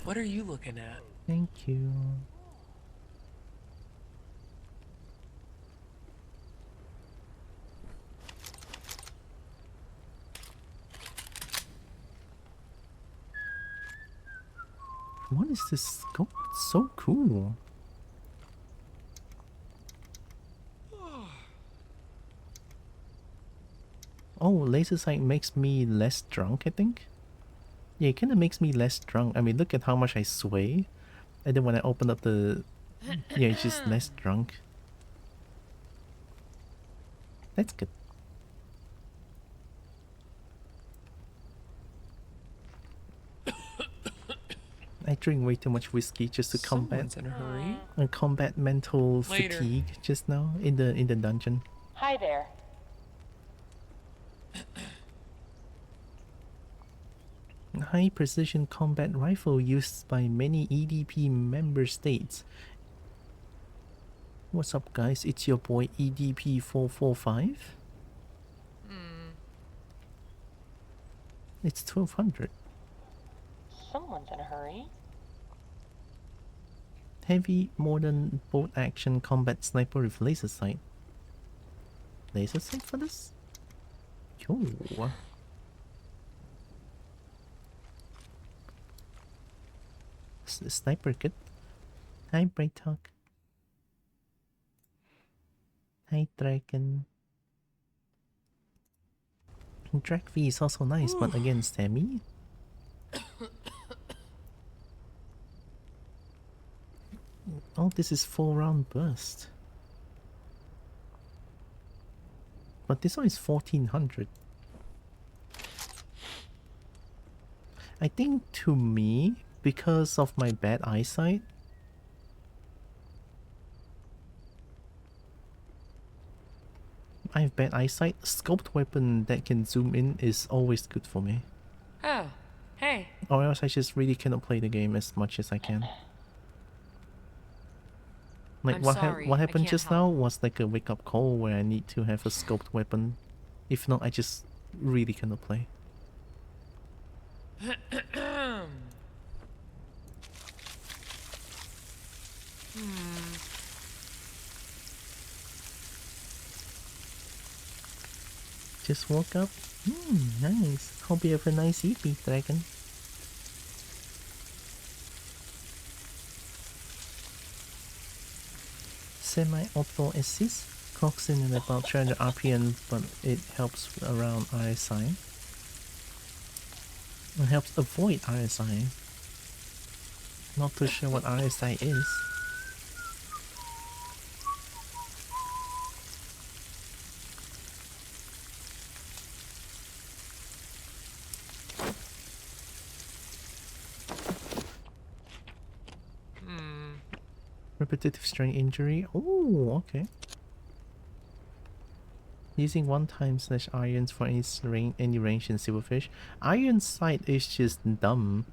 What are you looking at? Thank you. What is this scope? It's so cool. Oh, laser sight makes me less drunk, I think. Yeah, it kind of makes me less drunk. I mean, look at how much I sway. And then when I open up the... Yeah, it's just less drunk. That's good. I drink way too much whiskey just to Someone's in a hurry. combat mental Later. fatigue just now in the dungeon. Hi there. High precision combat rifle used by many EDP member states. What's up, guys? It's your boy EDP 445. It's 1200. Someone's in a hurry. Heavy modern bolt action combat sniper with laser sight. Laser sight for this? Yo. Sniper good. Hi, Bright Talk. Hi, Dragon. Drag V is also nice, but again, semi. Oh, this is 4-round burst. But this one is 1400. I think to me, because of my bad eyesight, I have bad eyesight, scoped weapon that can zoom in is always good for me. Oh, hey. Or else I just really cannot play the game as much as I can. Like I'm what sorry, what I happened can't just now was like a wake up call where I need to have a scoped weapon. If not, I just really cannot play. Just woke up. Nice. Hope you have a nice evening, Dragon. Semi-auto assist clocks in at about 300 RPM, but it helps around RSI. It helps avoid RSI. Not too sure what RSI is. Repetitive strain injury. Oh, okay. Using 1x/irons for any range in Silverfish. Iron sight is just dumb.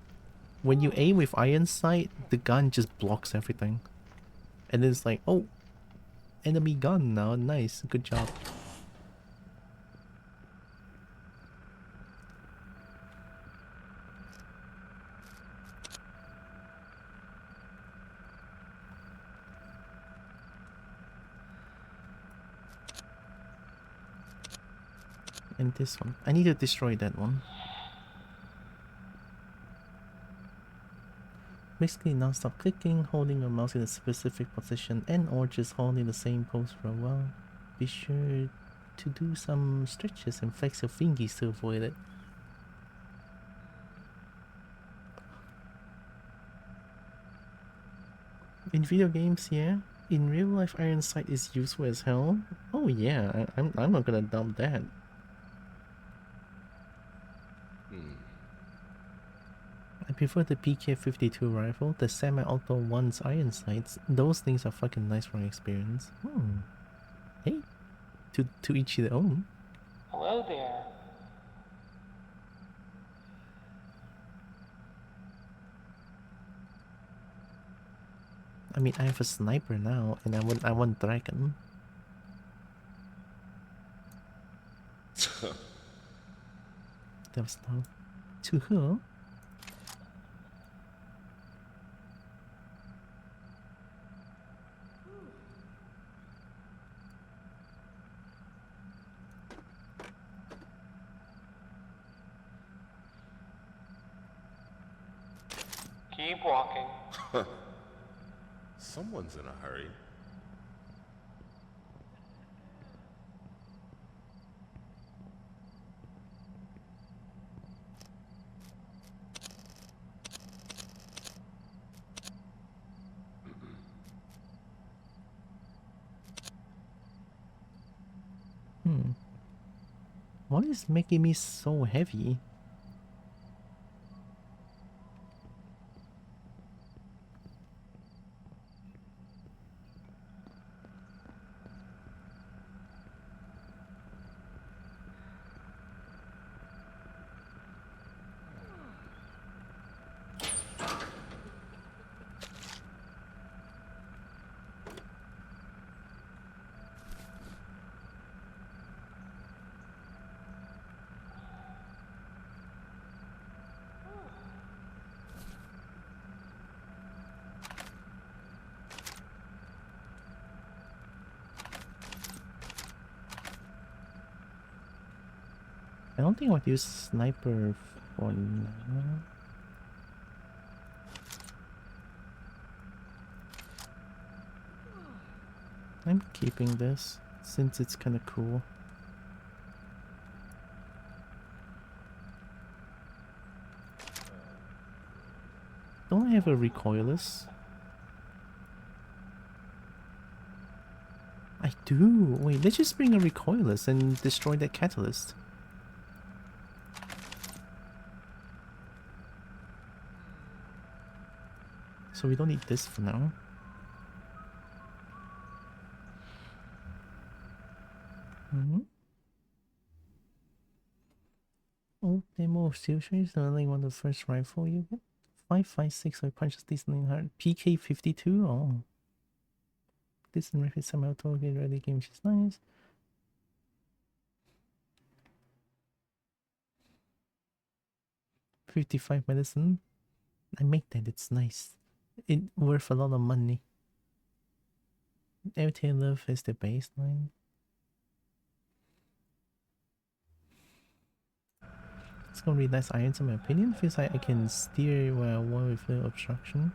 when you aim with iron sight, the gun just blocks everything. And then it's like, oh, enemy gun now. Nice, good job. And this one. I need to destroy that one. Basically non-stop clicking, holding your mouse in a specific position, and or just holding the same pose for a while. Be sure to do some stretches and flex your fingies to avoid it. In video games, yeah. In real life, iron sight is useful as hell. Oh yeah, I'm not gonna dump that. I prefer the PK-52 rifle, the semi-auto one's iron sights. Those things are fucking nice for an experience. Hey, to each their own. Hello there. I mean, I have a sniper now, and I want dragon. That was low. To who? Keep walking. Someone's in a hurry. What is making me so heavy? I don't think I would use sniper for now. I'm keeping this since it's kind of cool. Don't I have a recoilless? I do. Wait, let's just bring a recoilless and destroy that catalyst. So we don't need this for now. Oh, demo of Steel Shades, only one of the first rifle you get. 5.56, so it punches decently hard. PK-52, oh. Decent rifle somehow target ready game, which is nice. $55 medicine. I make that, it's nice. It worth a lot of money. Everything I love is the baseline. It's gonna be nice irons in my opinion. Feels like I can steer where I want with little obstruction.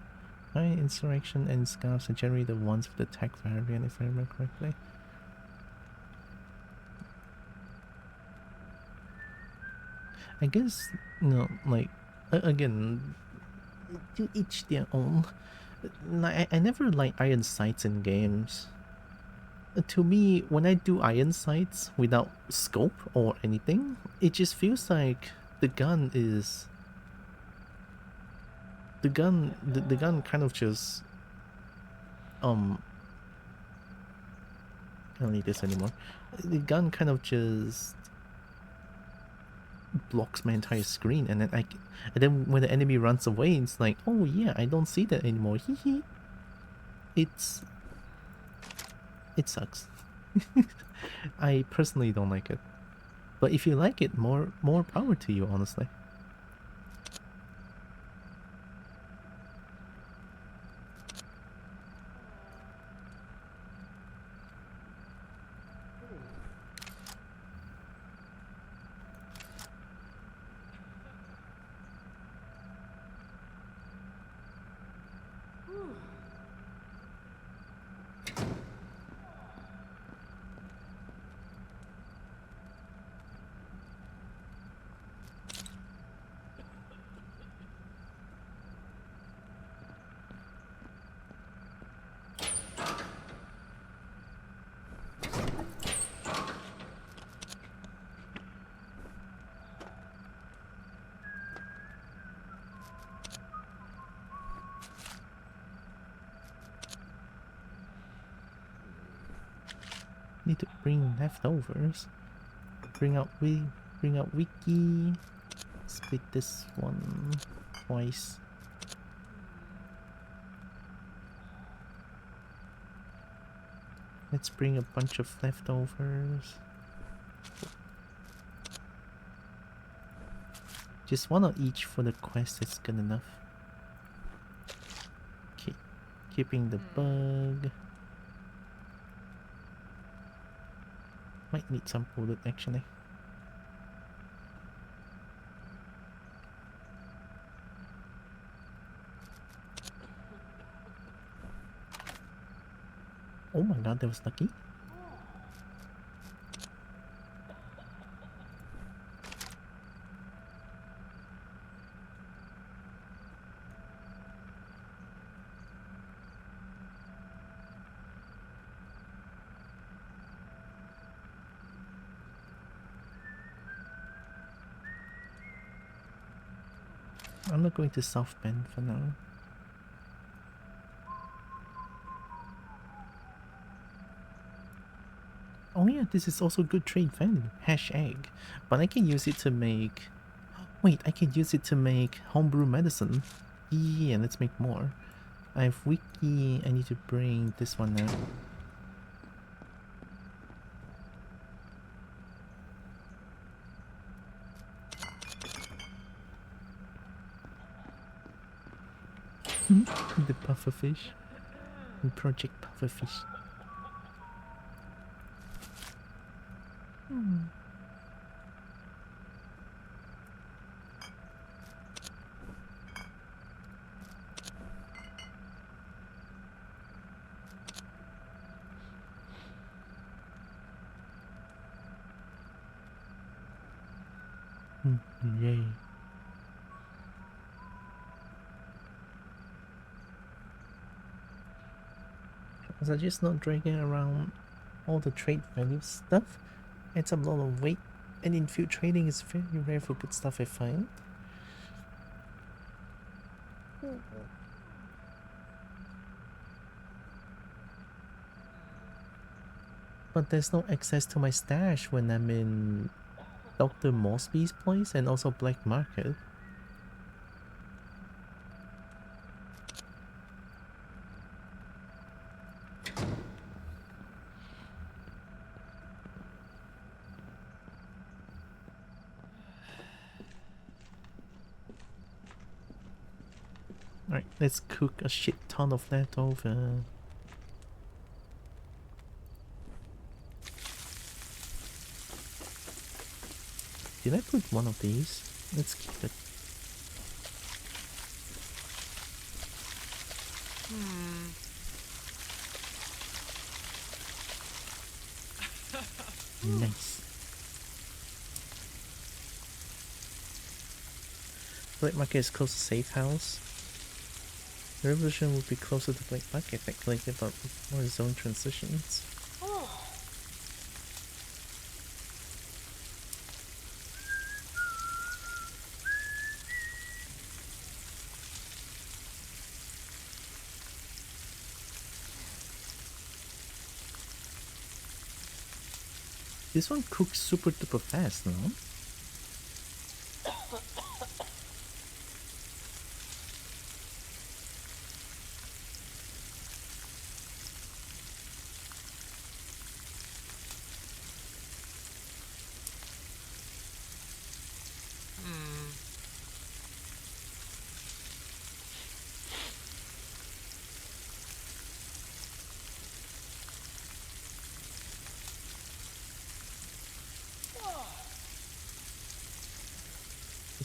Right, insurrection and scarves are generally the ones with the tech variant if I remember correctly. I guess, you know, like, again, to each their own. I never like iron sights in games. To me, when I do iron sights without scope or anything, it just feels like the gun is... The gun kind of just... I don't need this anymore. The gun kind of just blocks my entire screen, and then when the enemy runs away, it's like, oh yeah, I don't see that anymore. Hee hee. It sucks. I personally don't like it. But if you like it, more power to you, honestly. Need to bring leftovers. Bring out wiki. Split this one twice. Let's bring a bunch of leftovers. Just one of each for the quest is good enough. Okay, keeping the bug. Might need some bullet actually. Oh my god, that was lucky. I'm not going to South Bend for now. Oh yeah, this is also good trade value. Hash egg. But I can use it to make... Wait, I can use it to make homebrew medicine. Yeah, let's make more. I have wiki. I need to bring this one now. The pufferfish. Project pufferfish. Yay. So just not dragging around all the trade value stuff. Adds up a lot of weight, and in field trading is very rare for good stuff I find. But there's no access to my stash when I'm in Dr. Mosby's place and also Black Market. Alright, let's cook a shit ton of leftover. Did I put one of these? Let's keep it. Nice. Black Market is close to safe house. The revolution will be closer to Black Market, technically, but more zone transitions. This one cooks super duper fast, no?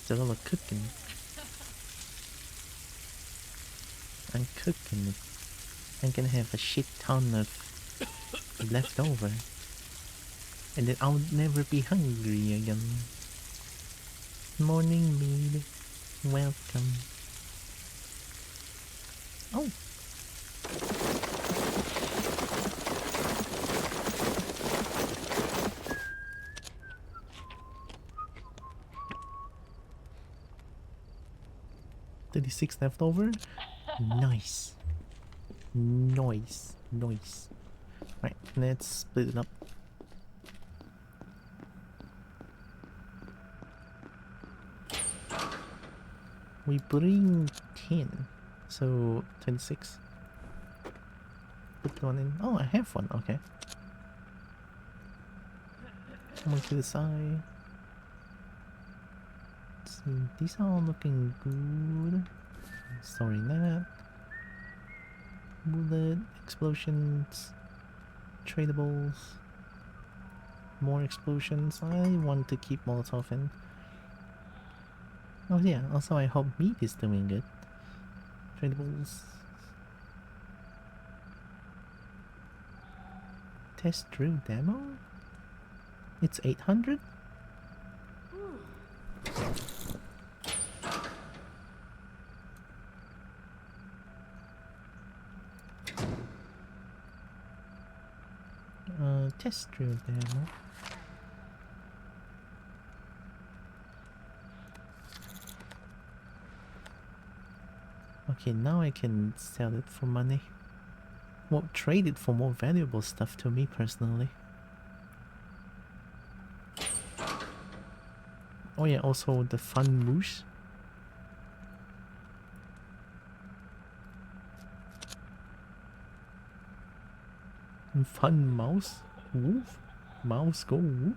It's a lot of cooking. I'm cooking it. I'm gonna have a shit ton of leftover. And then I'll never be hungry again. Morning mead. Welcome. Oh. $36 left over. Nice. Nice. Nice. Right, let's split it up. We bring 10. So 26. Put one in. Oh, I have one. Okay. Come on to the side. Let's see. These are all looking good. Storing that. Bullet, explosions, tradables, more explosions. I want to keep Molotov in. Oh yeah, also I hope meat is doing good. Tradables. Test drill demo? It's 800? Test drill demo. Okay, now I can sell it for money. Well, trade it for more valuable stuff to me personally. Oh yeah, also the fun moose. And fun mouse. Woof. Mouse go woof.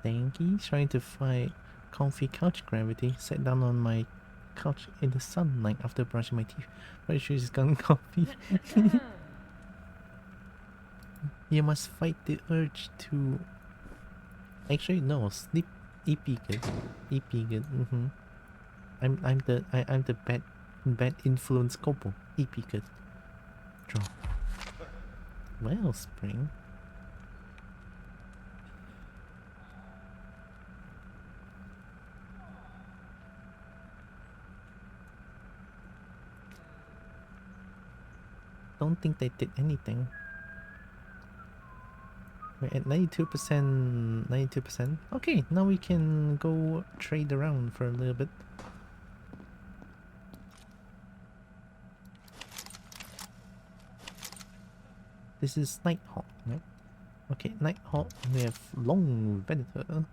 Thank you. Trying to find comfy couch gravity. Sat down on my couch in the sunlight after brushing my teeth. Pretty sure it's gone coffee. You must fight the urge to... Actually, no. Sleep. EP good. EP good. I'm the bad influence couple. EP good. Draw. Well, Spring. Don't think they did anything. We're at 92%, 92%. Okay, now we can go trade around for a little bit. This is Nighthawk, right? Okay, Nighthawk, we have Long Venator.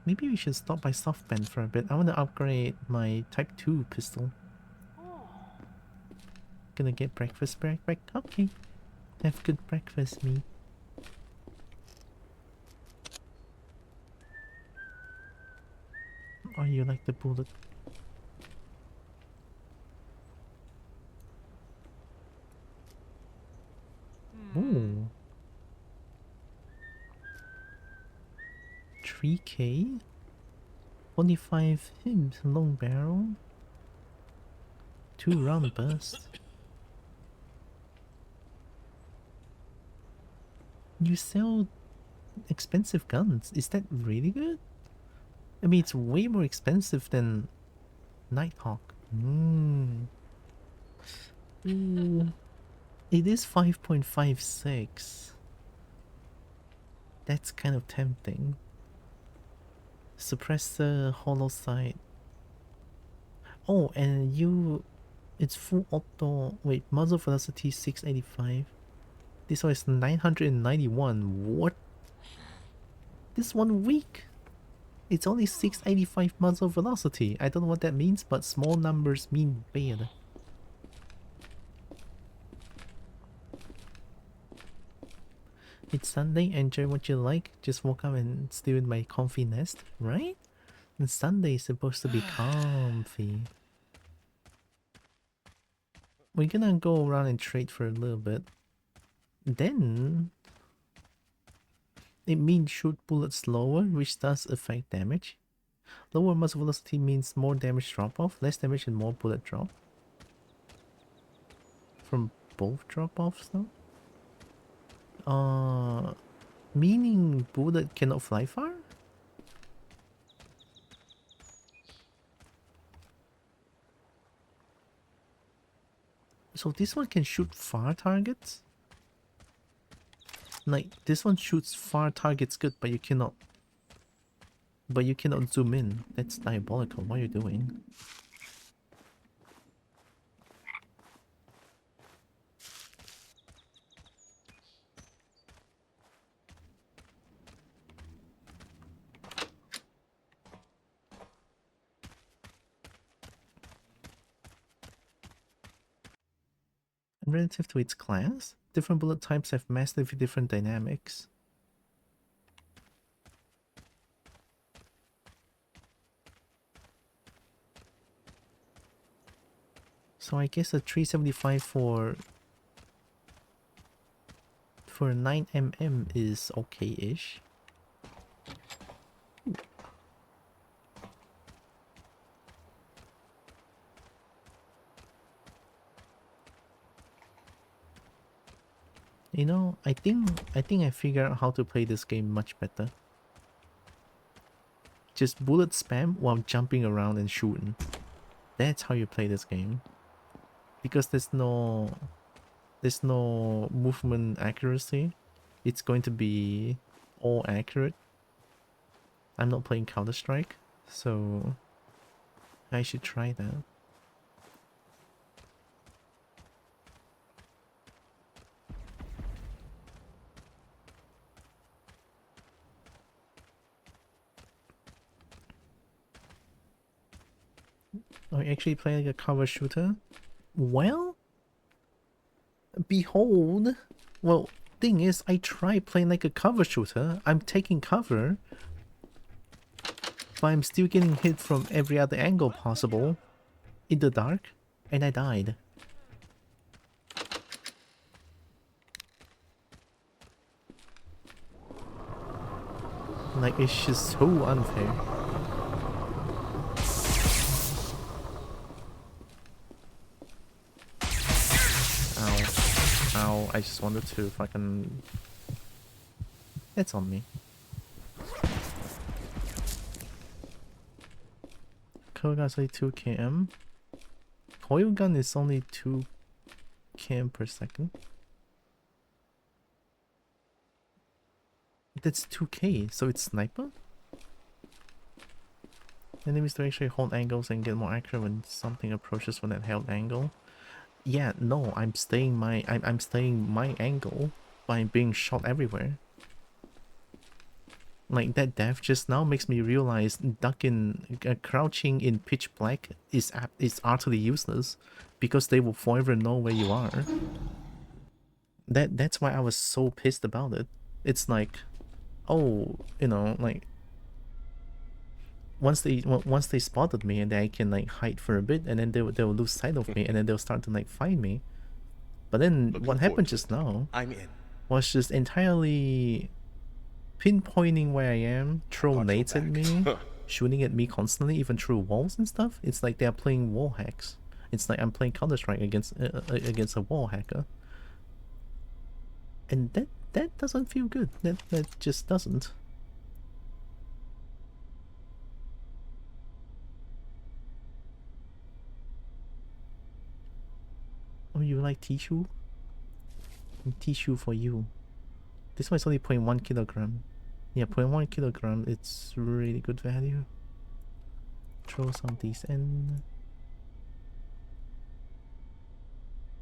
Maybe we should stop by Softband for a bit. I want to upgrade my Type 2 pistol. Gonna get breakfast back. Okay. Have good breakfast, me. Or you like the bullet? Ooh. 3K? 45 hits, long barrel. 2 round burst. You sell expensive guns. Is that really good? I mean, it's way more expensive than Nighthawk. Ooh. It is 5.56. That's kind of tempting. Suppressor, hollow sight. Oh, and it's full auto. Wait, muzzle velocity 685. This one is 991. What? This one weak. It's only 685 muzzle velocity. I don't know what that means, but small numbers mean bad. It's Sunday, enjoy what you like. Just woke up and still in my comfy nest, right? And Sunday is supposed to be comfy. we're gonna go around and trade for a little bit. Then it means shoot bullets lower, which does affect damage. Lower muzzle velocity means more damage drop off, less damage and more bullet drop. From both drop offs though? Meaning bullet cannot fly far? So this one can shoot far targets? Like this one shoots far targets good, but you cannot zoom in. That's diabolical. What are you doing? And relative to its class, different bullet types have massively different dynamics. So I guess a 375 for 9mm is okay-ish. You know, I think I figured out how to play this game much better. Just bullet spam while jumping around and shooting. That's how you play this game. Because there's no movement accuracy. It's going to be all accurate. I'm not playing Counter-Strike, so I should try that. Are you actually playing a cover shooter? Well, behold. Well, thing is, I tried playing like a cover shooter. I'm taking cover, but I'm still getting hit from every other angle possible in the dark, and I died. Like, it's just so unfair. Ow, I just wanted to fucking... It's on me. Koga's only 2 km. Coil gun is only 2 km per second. That's 2k, so it's sniper? Enemies to actually hold angles and get more accurate when something approaches from that held angle. Yeah, no, I'm staying my angle by being shot everywhere. Like that death just now makes me realize crouching in pitch black is utterly useless because they will forever know where you are. That's why I was so pissed about it. It's like, oh, you know, like once they spotted me and then I can like hide for a bit and then they'll lose sight of me and then they'll start to like find me. But then what happened just now was just entirely pinpointing where I am, throw nades at me, shooting at me constantly, even through walls and stuff. It's like they're playing wall hacks. It's like I'm playing Counter-Strike against a wall hacker. And that doesn't feel good. That just doesn't. Oh, you like tissue? Tissue for you. This one is only 0.1 kilogram. Yeah, 0.1 kilogram, it's really good value. Throw some of these in.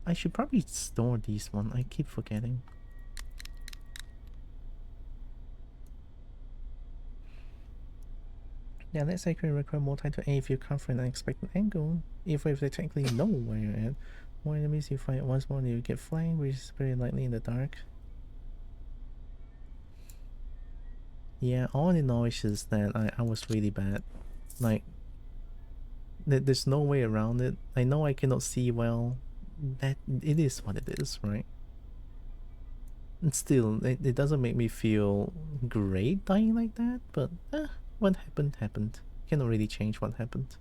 I should probably store these one. I keep forgetting. Yeah, let's say can require more time to aim if you come from an unexpected angle. Even if they technically know where you're at. More enemies you fight once more, you get flanked, which is very likely in the dark. Yeah, all in all, it's just that I was really bad. Like, there's no way around it. I know I cannot see well, that it is what it is, right? And still, it doesn't make me feel great dying like that, but what happened happened. Cannot really change what happened.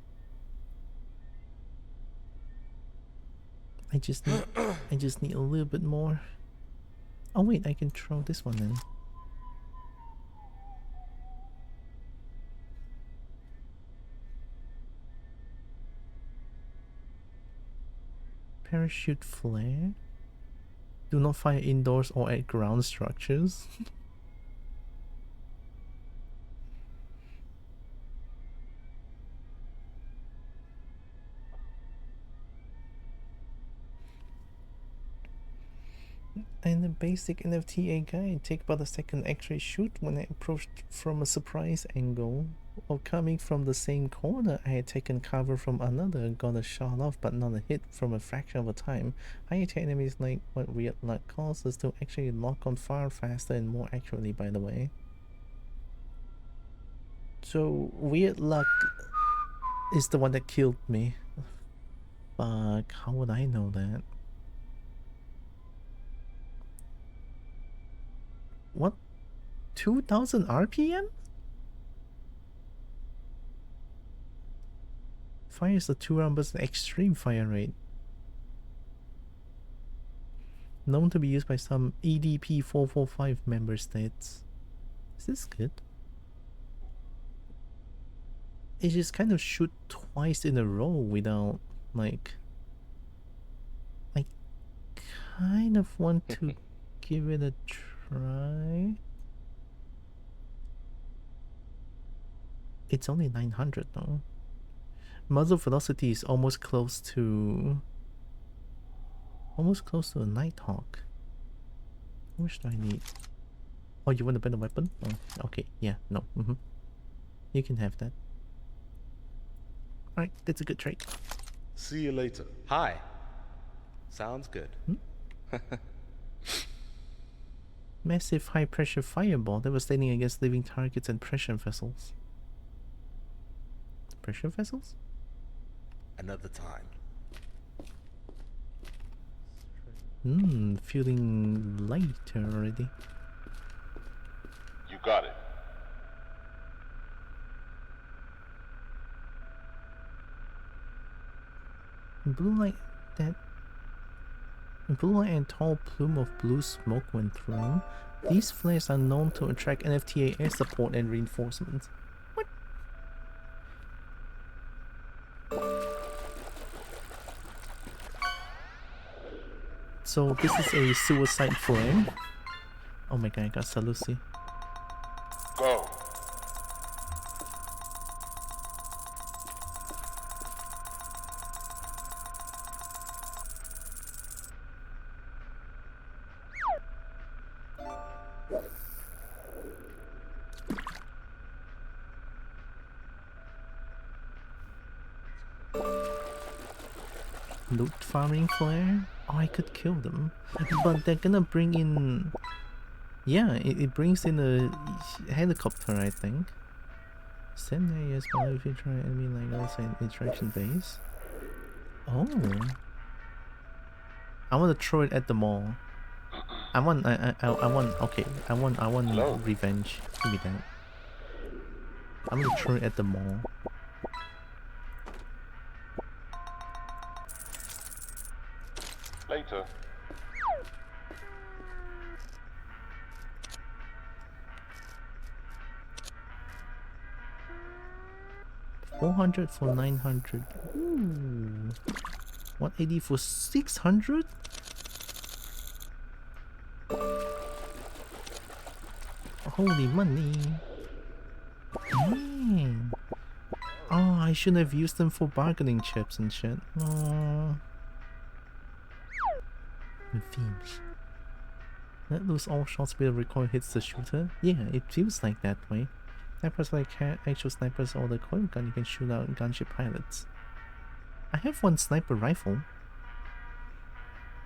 I just need a little bit more. Oh wait, I can throw this one in. Parachute flare. Do not fire indoors or at ground structures. And the basic NFTA guide, take about a second X-ray shoot when I approached from a surprise angle or coming from the same corner. I had taken cover from another and got a shot off but not a hit from a fraction of a time. Higher tier enemies like what weird luck causes to actually lock on far faster and more accurately, by the way. So weird luck is the one that killed me. Fuck, how would I know that? What? 2000 RPM? Fires the 2-round burst at extreme fire rate. Known to be used by some EDP 445 member states. Is this good? It just kind of shoot twice in a row without, like... I kind of want to give it a try. It's only 900 though. Muzzle velocity is almost close to a Nighthawk. How much do I need? Oh, you want a better weapon? Oh, okay, yeah, no. You can have that. Alright, that's a good trade. See you later. Hi. Sounds good. Massive high pressure fireball devastating against living targets and pressure vessels. Pressure vessels? Another time. Feeling lighter already. You got it. Blue light and tall plume of blue smoke when thrown. These flares are known to attract NFTA air support and reinforcement. What? So this is a suicide flare. Oh my god, I got Salusi. Go. Loot farming flare? Oh, I could kill them. But they're gonna bring in... Yeah, it brings in a helicopter, I think. Send areas while if you try enemy like outside interaction base. Oh. I want to throw it at the mall. I want Hello? revenge. Give me that. I'm gonna throw it at the mall. Later. $400 for 900. Ooh. 180 for 600? Holy money. Man. Oh, I shouldn't have used them for bargaining chips and shit. Oh. Revenge. Let loose all shots where the recoil hits the shooter. Yeah, it feels like that way. Snipers like actual snipers or the coil gun you can shoot out gunship pilots. I have one sniper rifle.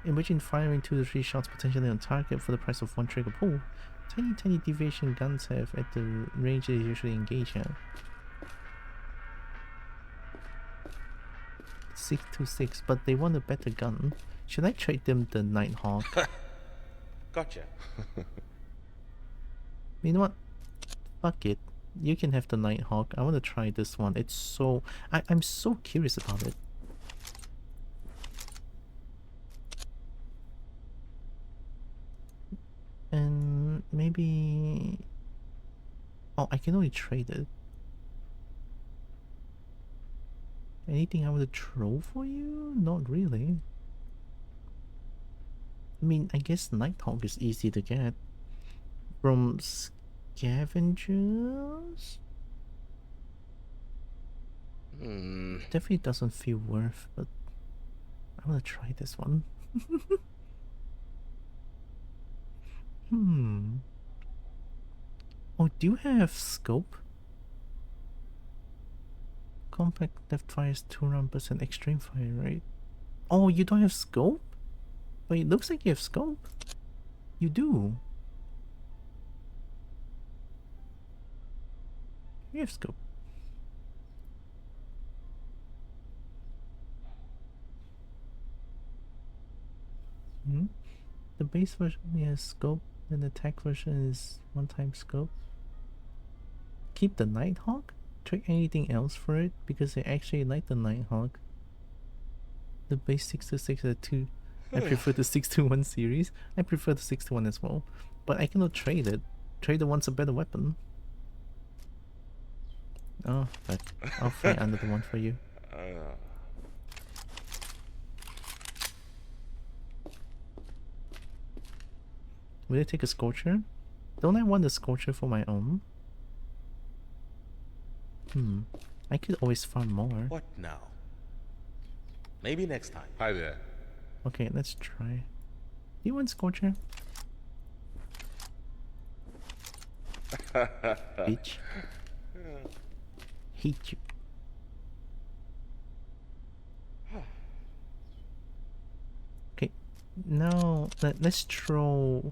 Imagine firing 2 to 3 shots potentially on target for the price of 1 trigger pull. Tiny deviation guns have at the range they usually engage at. 626, but they want a better gun. Should I trade them the Nighthawk? Gotcha. You know what? Fuck it. You can have the Nighthawk. I want to try this one. It's so... I'm so curious about it. And maybe... Oh, I can only trade it. Anything I want to throw for you? Not really. I mean, I guess Nighthawk is easy to get. From scavengers? Definitely doesn't feel worth, but I want to try this one. Oh, do you have scope? Compact that fires 2 rounds and extreme fire, right? Oh, you don't have scope? But it looks like you have scope. You do. You have scope. The base version has scope, and the attack version is 1-time scope. Keep the Nighthawk? Trade anything else for it because I actually like the Nighthawk. The base 626 are 2. I prefer the 621 series. I prefer the 621 as well. But I cannot trade it. Trade the one's a better weapon. Oh, but I'll find another one for you. Will I take a Scorcher? Don't I want a Scorcher for my own? I could always farm more. What now? Maybe next time. Hi there. Okay, let's try. Do you want Scorcher? Bitch. Hate you. Okay, now let's throw.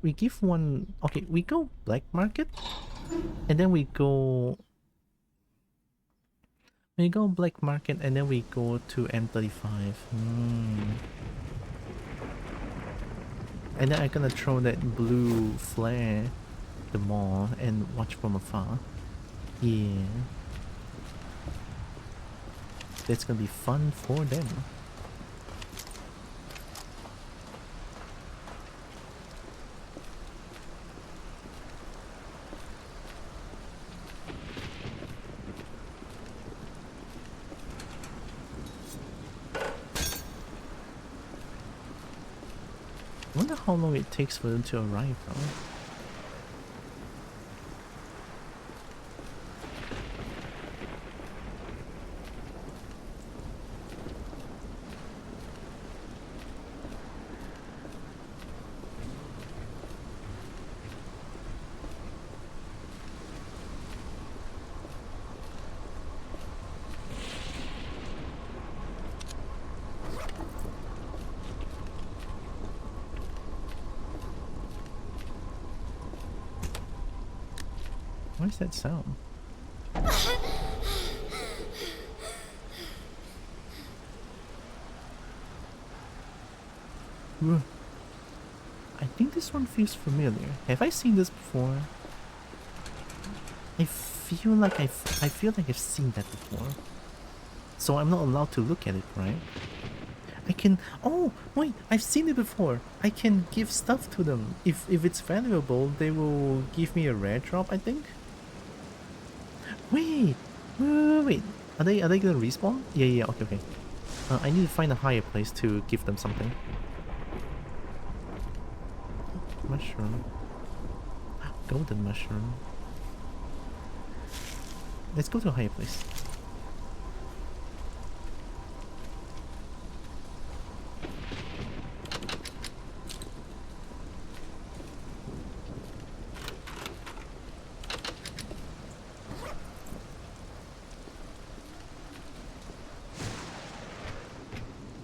We give one. Okay, we go black market, and then we go. We go black market, and then we go to M35. And then I'm gonna throw that blue flare, the mall, and watch from afar. Yeah, that's gonna be fun for them. I wonder how long it takes for them to arrive though. What is that sound? I think this one feels familiar. Have I seen this before? I feel like I've seen that before. So I'm not allowed to look at it, right? I can... Oh, wait, I've seen it before. I can give stuff to them. If it's valuable, they will give me a rare drop, I think. Wait. Are they gonna respawn? Yeah, okay. I need to find a higher place to give them something. Mushroom. Golden mushroom. Let's go to a higher place.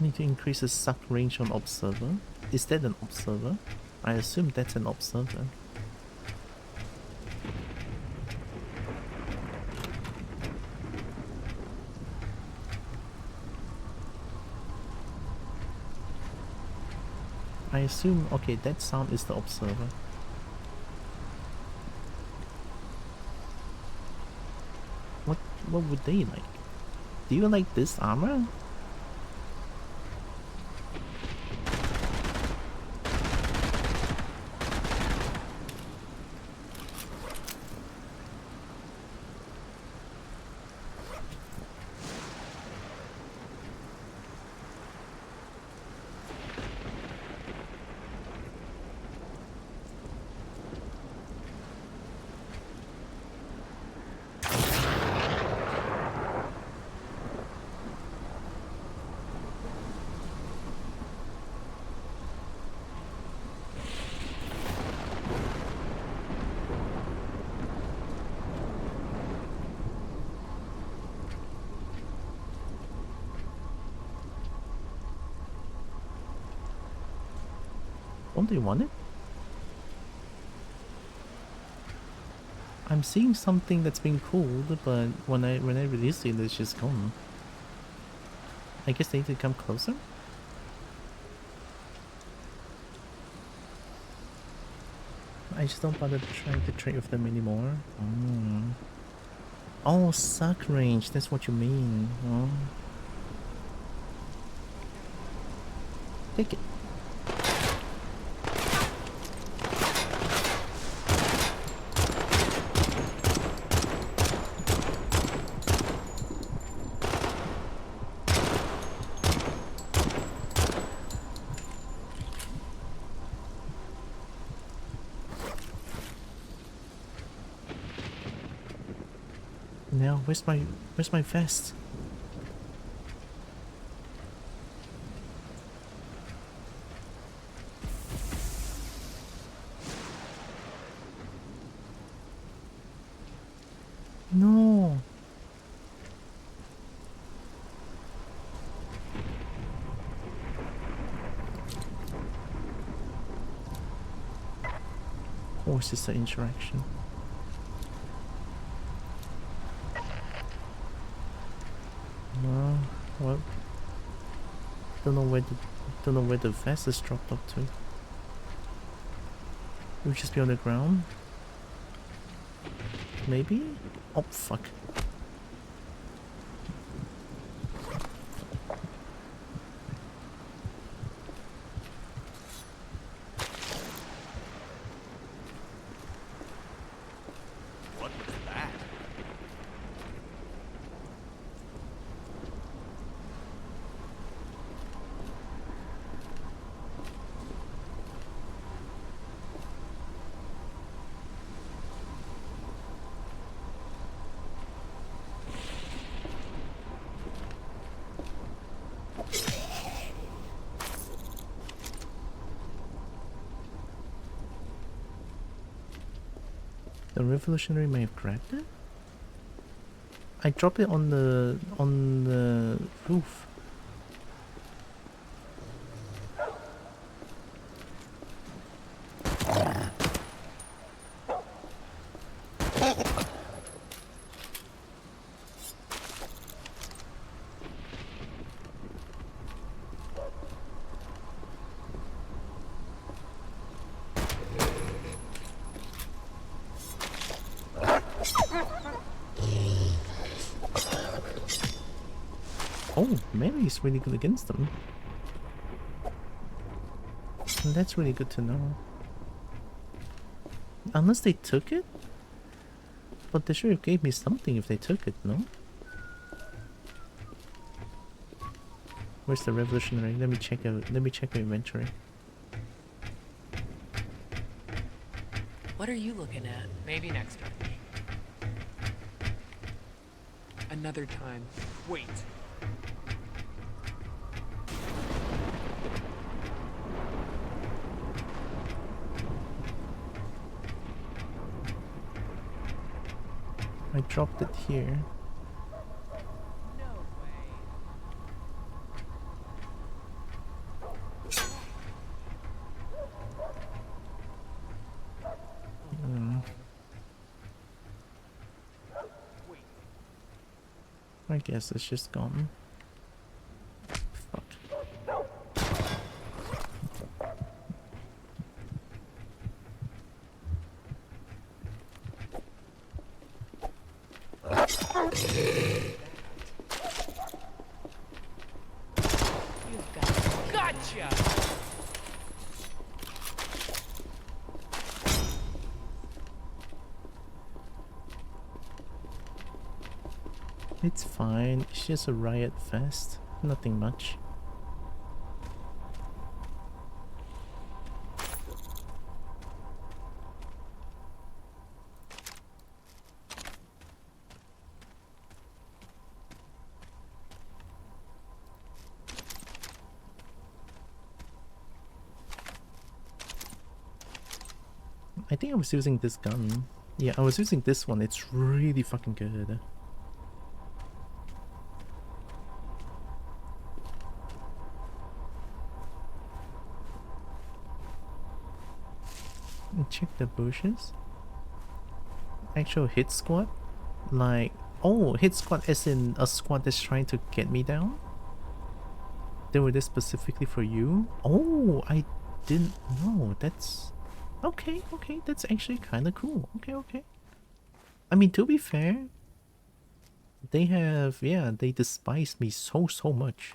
Need to increase the suck range on observer. Is that an observer? I assume that's an observer. I assume, okay, that sound is the observer. What would they like? Do you like this armor? Don't they want it? I'm seeing something that's been pulled, but when I release it, it's just gone. I guess they need to come closer? I just don't bother trying to trade with them anymore. Oh, suck range, that's what you mean. Oh. Take it. Now, where's my vest? No. Of course, it's the interaction. Well, don't know where the vest is dropped up to. It would just be on the ground. Maybe? Oh fuck. What was that? The revolutionary may have grabbed it? I dropped it on the roof. Oh, Mary's really good against them. Well, that's really good to know. Unless they took it? But they should have gave me something if they took it, no? Where's the revolutionary? Let me check the inventory. What are you looking at? Maybe next time. Another time. Wait. I dropped it here. I guess it's just gone. Fuck. You've got gotcha! It's fine. It's just a riot fest. Nothing much. I think I was using this gun. Yeah, I was using this one. It's really fucking good. Check the bushes. Actual hit squad? Like, oh, hit squad as in a squad that's trying to get me down? They were there specifically for you? Oh, I didn't know. That's... Okay, okay, that's actually kind of cool. Okay, okay. I mean, to be fair, they have, yeah, they despise me so much.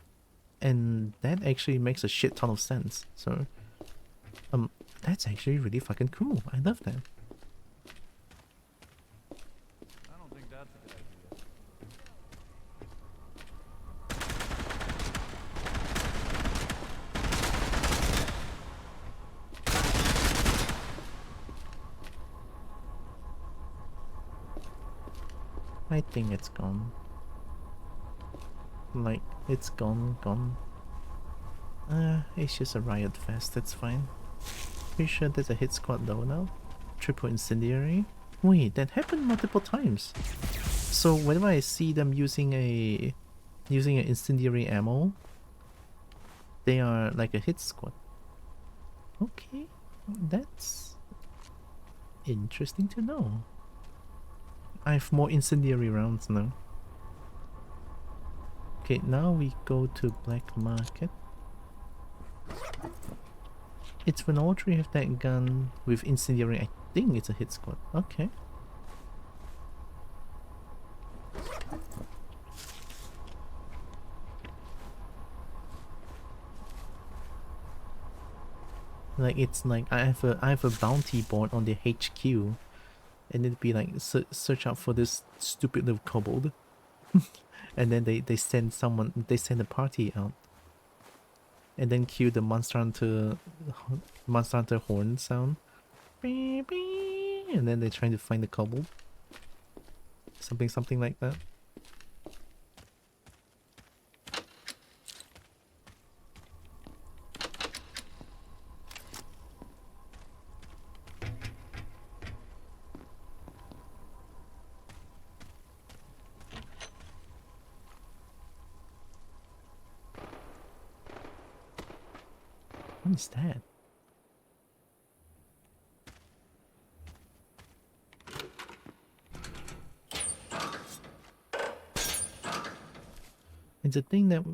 And that actually makes a shit ton of sense. So, that's actually really fucking cool. I love that. I don't think that's a good idea. I think it's gone. Like, it's gone. It's just a riot fest, that's fine. Pretty sure there's a hit squad though now. Triple incendiary. Wait, that happened multiple times. So whenever I see them using an incendiary ammo, they are like a hit squad. Okay, that's interesting to know. I have more incendiary rounds now. Okay, now we go to Black Market. It's when all three have that gun with incendiary. I think it's a hit squad. Okay. Like, it's like I have a bounty board on the HQ, and it'd be like search out for this stupid little kobold, and then they send a party out, and then cue the Monster Hunter horn sound, and then they're trying to find the kobold. Something like that. What is that? It's a thing that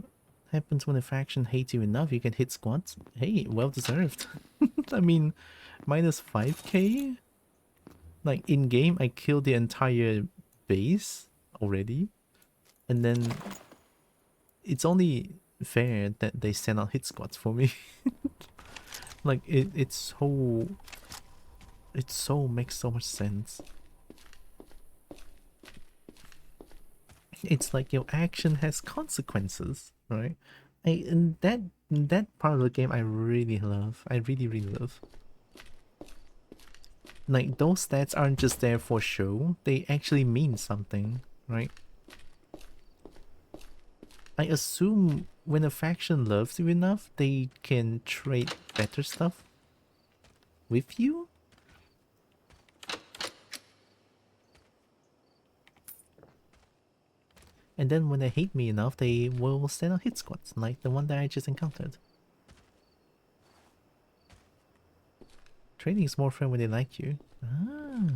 happens when a faction hates you enough, you can hit squads. Hey, well deserved. I mean, minus 5k? Like, in-game, I killed the entire base already. And then it's only fair that they send out hit squads for me. Like, it so makes so much sense. It's like your action has consequences, right? And that part of the game I really love. I really love. Like, those stats aren't just there for show, they actually mean something, right? I assume when a faction loves you enough, they can trade better stuff with you? And then when they hate me enough, they will send out hit squads, like the one that I just encountered. Trading is more fun when they like you. Ah,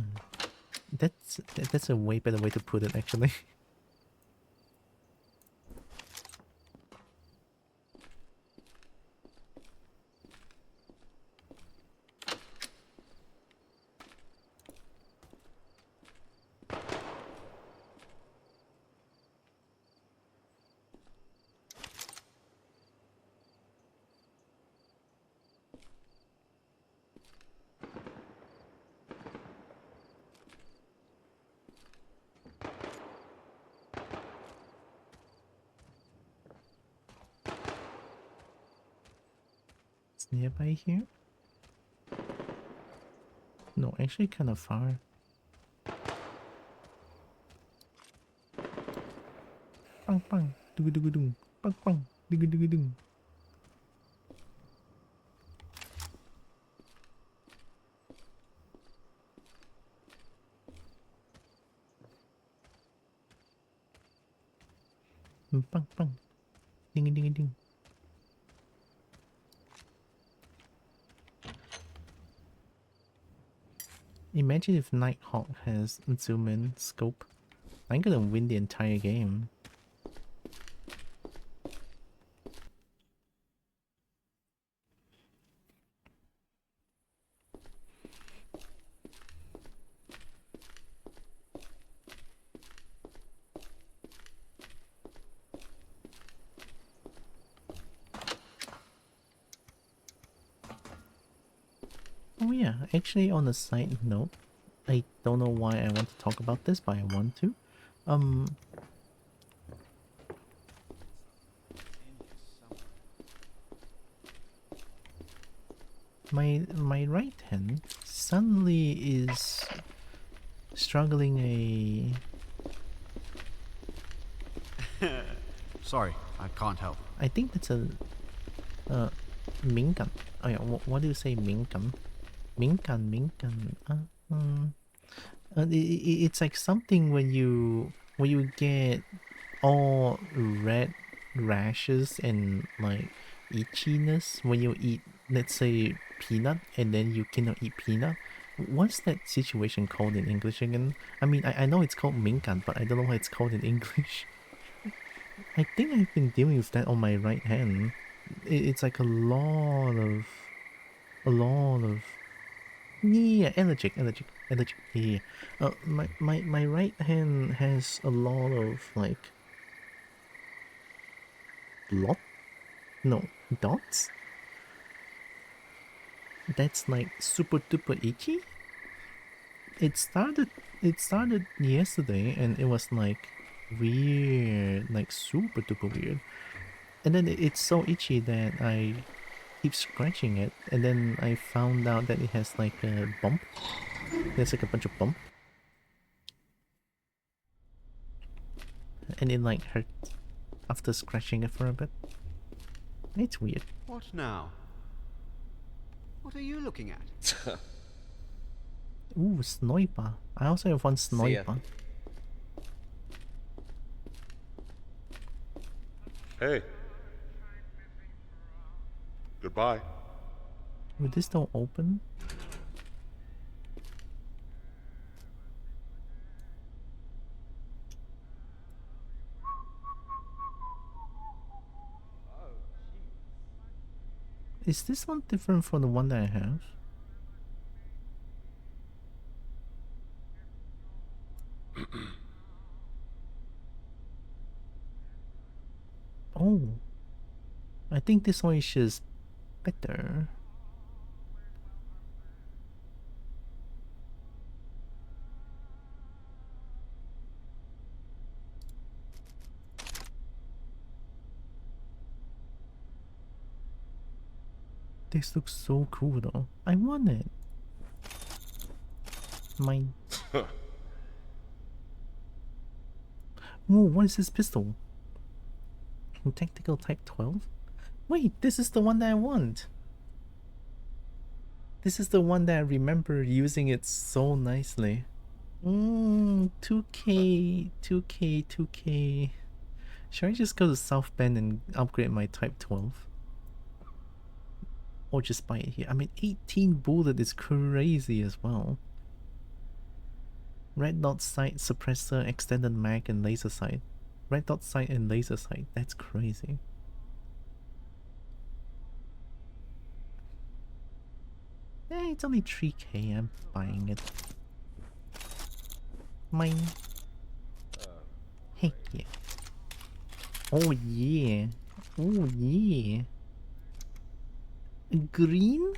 that's a way better way to put it, actually. nearby here? No, actually kind of far. Bang bang, doo doo doo, bang bang, doo doo doo. Bang bang, ding ding ding. Imagine if Nighthawk has zoom in scope. I'm gonna win the entire game. Oh yeah, actually on a side note, I don't know why I want to talk about this, but I want to. My right hand suddenly is struggling a Sorry, I can't help. I think that's a minkan. Oh yeah, what do you say minkan? Minkan. It's like something when you get all red rashes and like itchiness when you eat, let's say, peanut, and then you cannot eat peanut. What's that situation called in English again? I mean, I know it's called minkan, but I don't know what it's called in English. I think I've been dealing with that on my right hand. It's like a lot of yeah, allergic. Yeah. My right hand has a lot of like blot, no, dots. That's like super duper itchy. It started yesterday, and it was like weird, like super duper weird. And then it's so itchy that I keep scratching it, and then I found out that it has like a bump. There's like a bunch of bump, and it like hurt after scratching it for a bit. It's weird. What now? What are you looking at? Ooh, sniper. I also have one sniper. Hey. Goodbye. Would this door open? Is this one different from the one that I have? Oh, I think this one is just better. This looks so cool though. I want it. Mine. Whoa, what is this pistol? Tactical Type 12? Wait, this is the one that I want. This is the one that I remember using it so nicely. 2K. Should I just go to South Bend and upgrade my Type 12? Or just buy it here? I mean, 18 bullet is crazy as well. Red dot sight, suppressor, extended mag, and laser sight. Red dot sight and laser sight. That's crazy. Eh, it's only 3K. I'm buying it. Mine. Heck yeah. Oh yeah. Oh yeah. Green?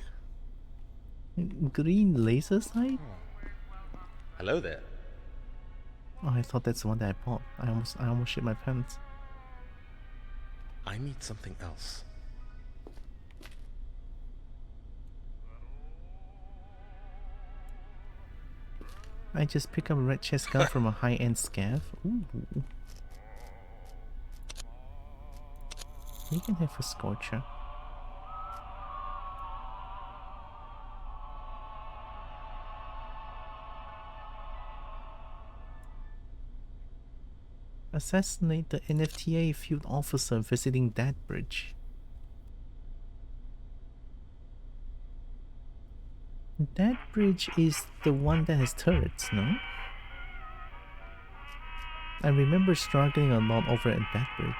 Green laser sight? Hello there. Oh, I thought that's the one that I bought. I almost shit my pants. I need something else. I just pick up a red chest gun from a high-end scav? Ooh. You can have a Scorcher. Assassinate the NFTA field officer visiting that bridge. That bridge is the one that has turrets, no? I remember struggling a lot over at that bridge.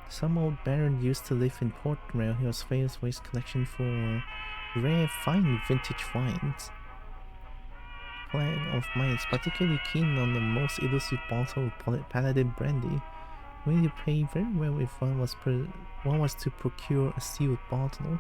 Some old baron used to live in Port Royal. He was famous for his collection for rare, fine vintage wines. Client of mine is particularly keen on the most elusive bottle of Paladin brandy. Willing to pay very well if one was to procure a sealed bottle.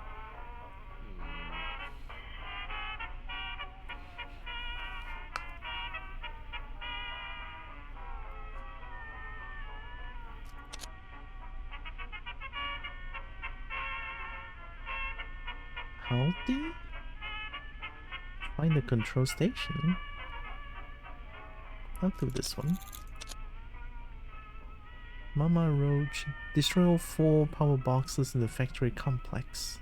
Howdy? Find the control station. I'll do this one. Mama Roach, destroy all 4 power boxes in the factory complex.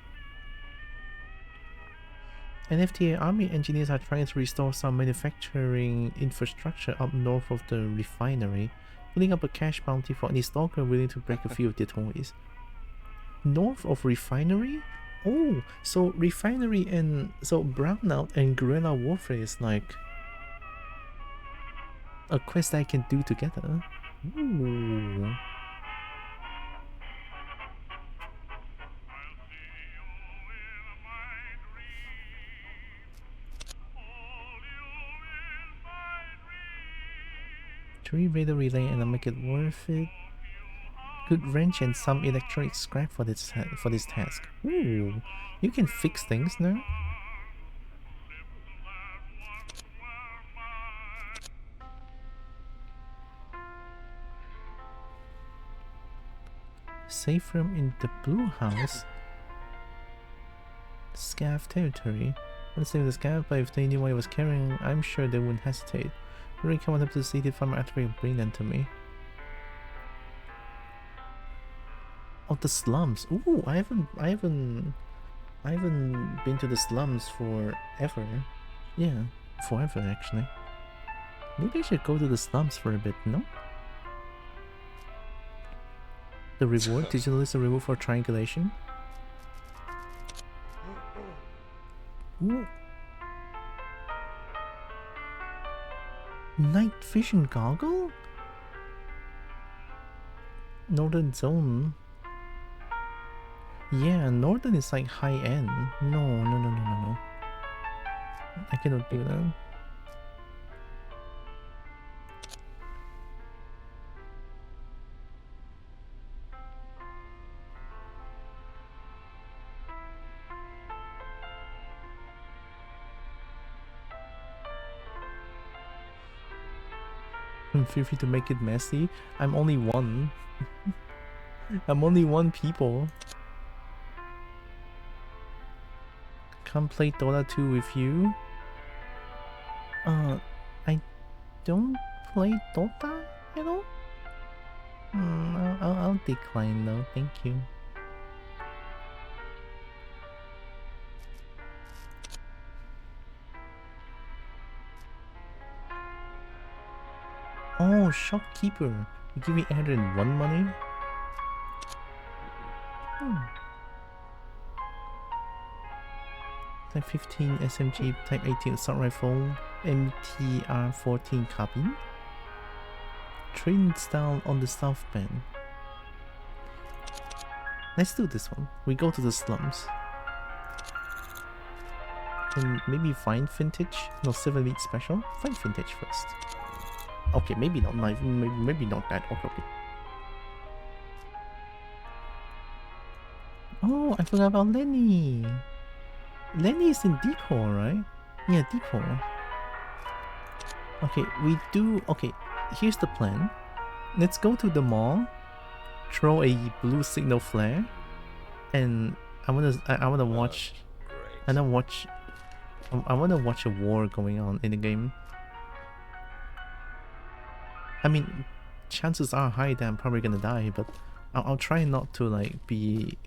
NFTA army engineers are trying to restore some manufacturing infrastructure up north of the refinery, putting up a cash bounty for any stalker willing to break a few of their toys. North of refinery? Oh, so refinery and so brownout and guerrilla warfare is like a quest I can do together. Ooh. Tree radar relay and I'll make it worth it. Good wrench and some electronic scrap for this task. Ooh, you can fix things now. Safe room in the blue house. Scav territory. Let's save the scav, but if they knew what I was carrying, I'm sure they wouldn't hesitate. Really come up to the city farm after you bring them to me. Oh, the slums. Ooh, I haven't been to the slums forever. Yeah, forever actually. Maybe I should go to the slums for a bit, no? The reward, digital is a reward for triangulation. Ooh. Night vision goggle? Northern zone. Yeah, Northern is like high end. No. I cannot do that. Feel free to make it messy. I'm only one. I'm only one people. Come play Dota 2 with you. I don't play Dota, you know? I'll decline though, thank you. Oh, shopkeeper. You give me 801 money? Type 15 SMG, Type 18 assault rifle, MTR 14 carbine. Training style on the South Bend. Let's do this one. We go to the slums. And maybe find vintage? No, 7 week special? Find vintage first. Okay, maybe not knife, maybe not that. Okay. Oh, I forgot about Lenny. Lenny is in Deep Hole, right? Yeah, Deep Hole. Okay, we do... Okay, here's the plan. Let's go to the mall, throw a blue signal flare, and I wanna watch. I wanna watch a war going on in the game. I mean, chances are high that I'm probably gonna die, but I'll try not to like be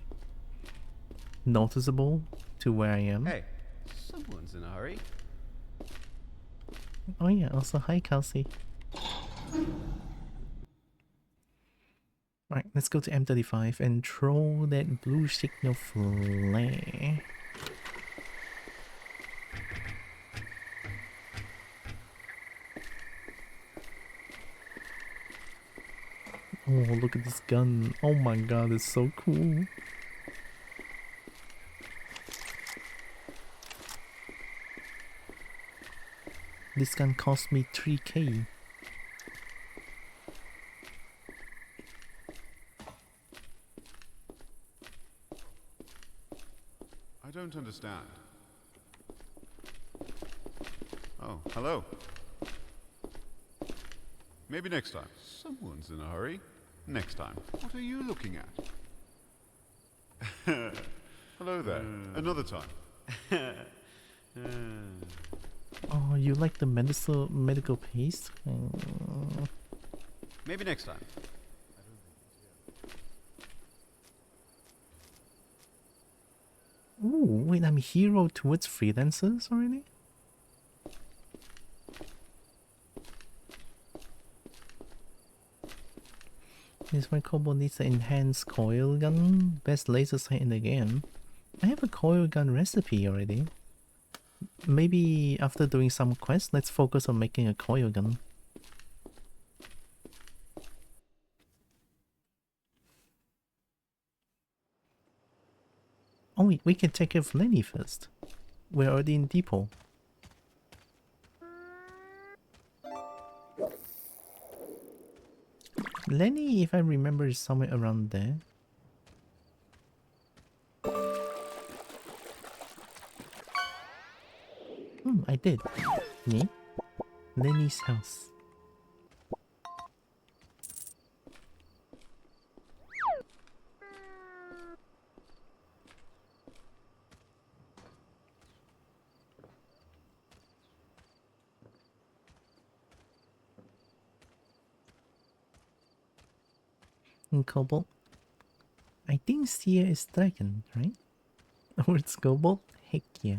noticeable to where I am. Hey, someone's in a hurry. Oh yeah, also hi Kelsey. Right, let's go to M35 and throw that blue signal flare. Oh, look at this gun. Oh my god, it's so cool. This gun cost me 3k. I don't understand. Oh, hello. Maybe next time. Someone's in a hurry. Next time. What are you looking at? Hello there. Another time. Oh, you like the medical paste? Maybe next time. Ooh, wait, I'm hero towards freelancers already? This my Kobo needs an enhanced coil gun. Best laser sight in the game. I have a coil gun recipe already. Maybe after doing some quests, let's focus on making a coil gun. Oh wait, we can take care of Lenny first. We're already in depot. Lenny, if I remember, is somewhere around there. I did. Me? Lenny's house. In Cobalt. I think Seer is dragon, right? Or it's Cobalt? Heck yeah.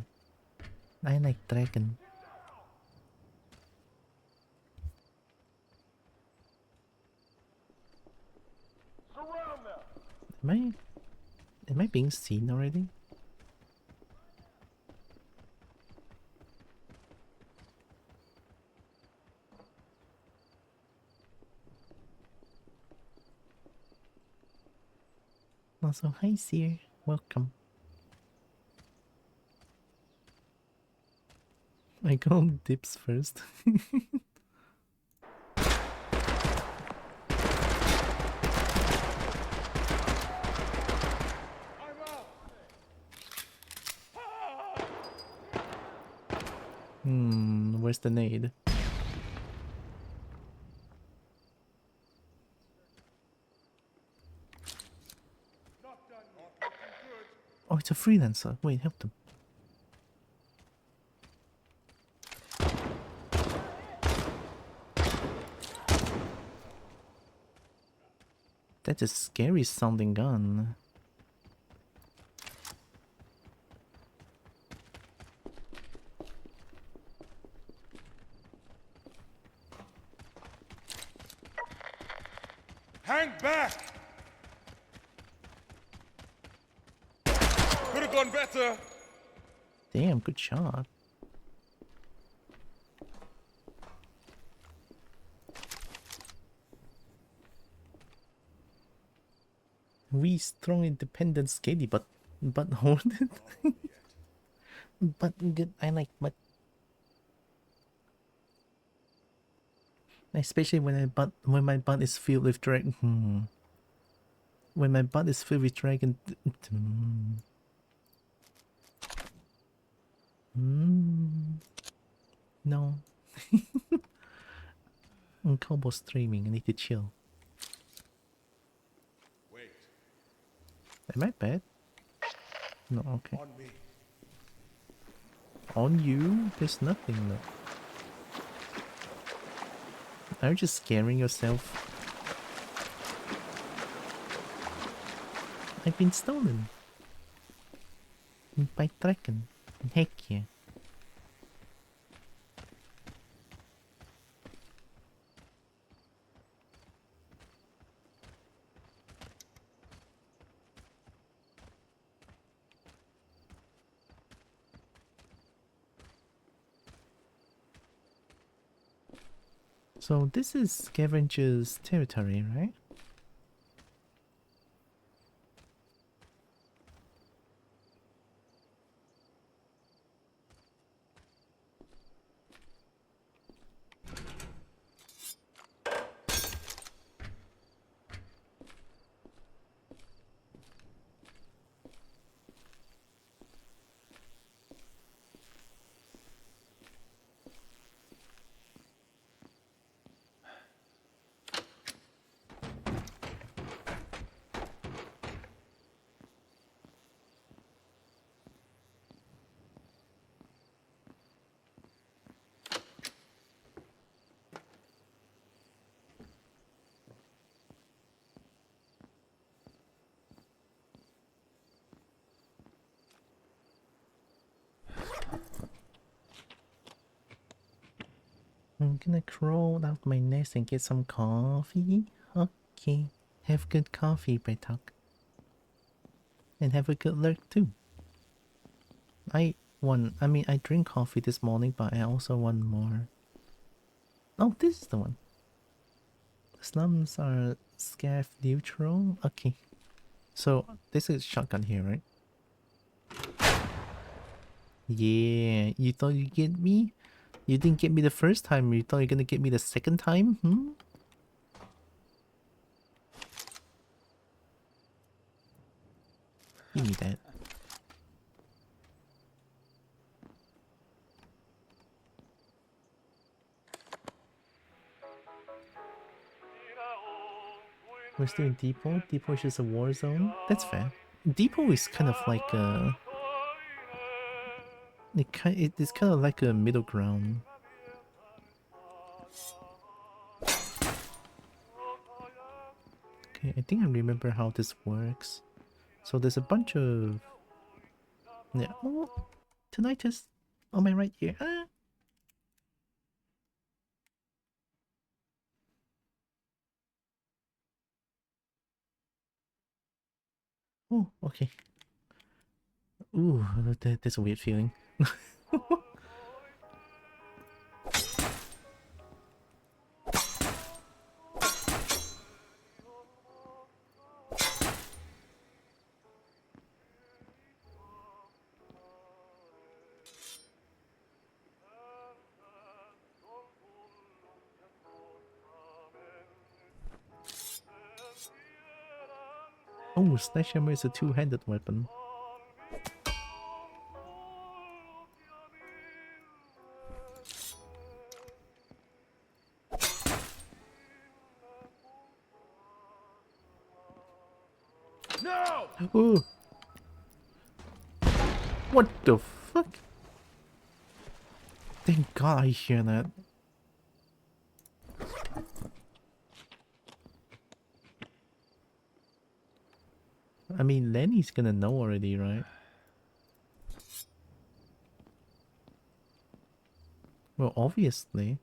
I like dragon. Am I being seen already? Also, hi Seer, welcome. I go dips first. Where's the nade? Oh, it's a freelancer. Wait, help them. That's a scary sounding gun. Hang back! Could have gone better. Damn, good shot. We strong, independent, scaly, but hoarded. But good. I like but. Especially when my butt is filled with dragon. When my butt is filled with dragon. No. Kobo streaming. I need to chill. Am I bad? No, okay. On me. On you? There's nothing though. Are you just scaring yourself? I've been stolen. By Draken. Heck yeah. So this is Scavenger's territory, right? I'm gonna crawl out my nest and get some coffee. Okay. Have good coffee, Bretok. And have a good lurk too. I drink coffee this morning, but I also want more. Oh, this is the one. The slums are scav neutral. Okay. So this is shotgun here, right? Yeah, you thought you'd get me? You didn't get me the first time, you thought you're gonna get me the second time? Hmm? Give me that. We're still in Depot. Depot is just a war zone. That's fair. Depot is kind of like a... It's kind of like a middle ground. Okay, I think I remember how this works. So there's a bunch of... Yeah. Oh, tinnitus on my right ear. Ah. Oh, okay. Ooh, that's a weird feeling. Oh, sledgehammer is a two-handed weapon. No! Oh! What the fuck? Thank God I hear that. I mean, Lenny's gonna know already, right? Well, obviously.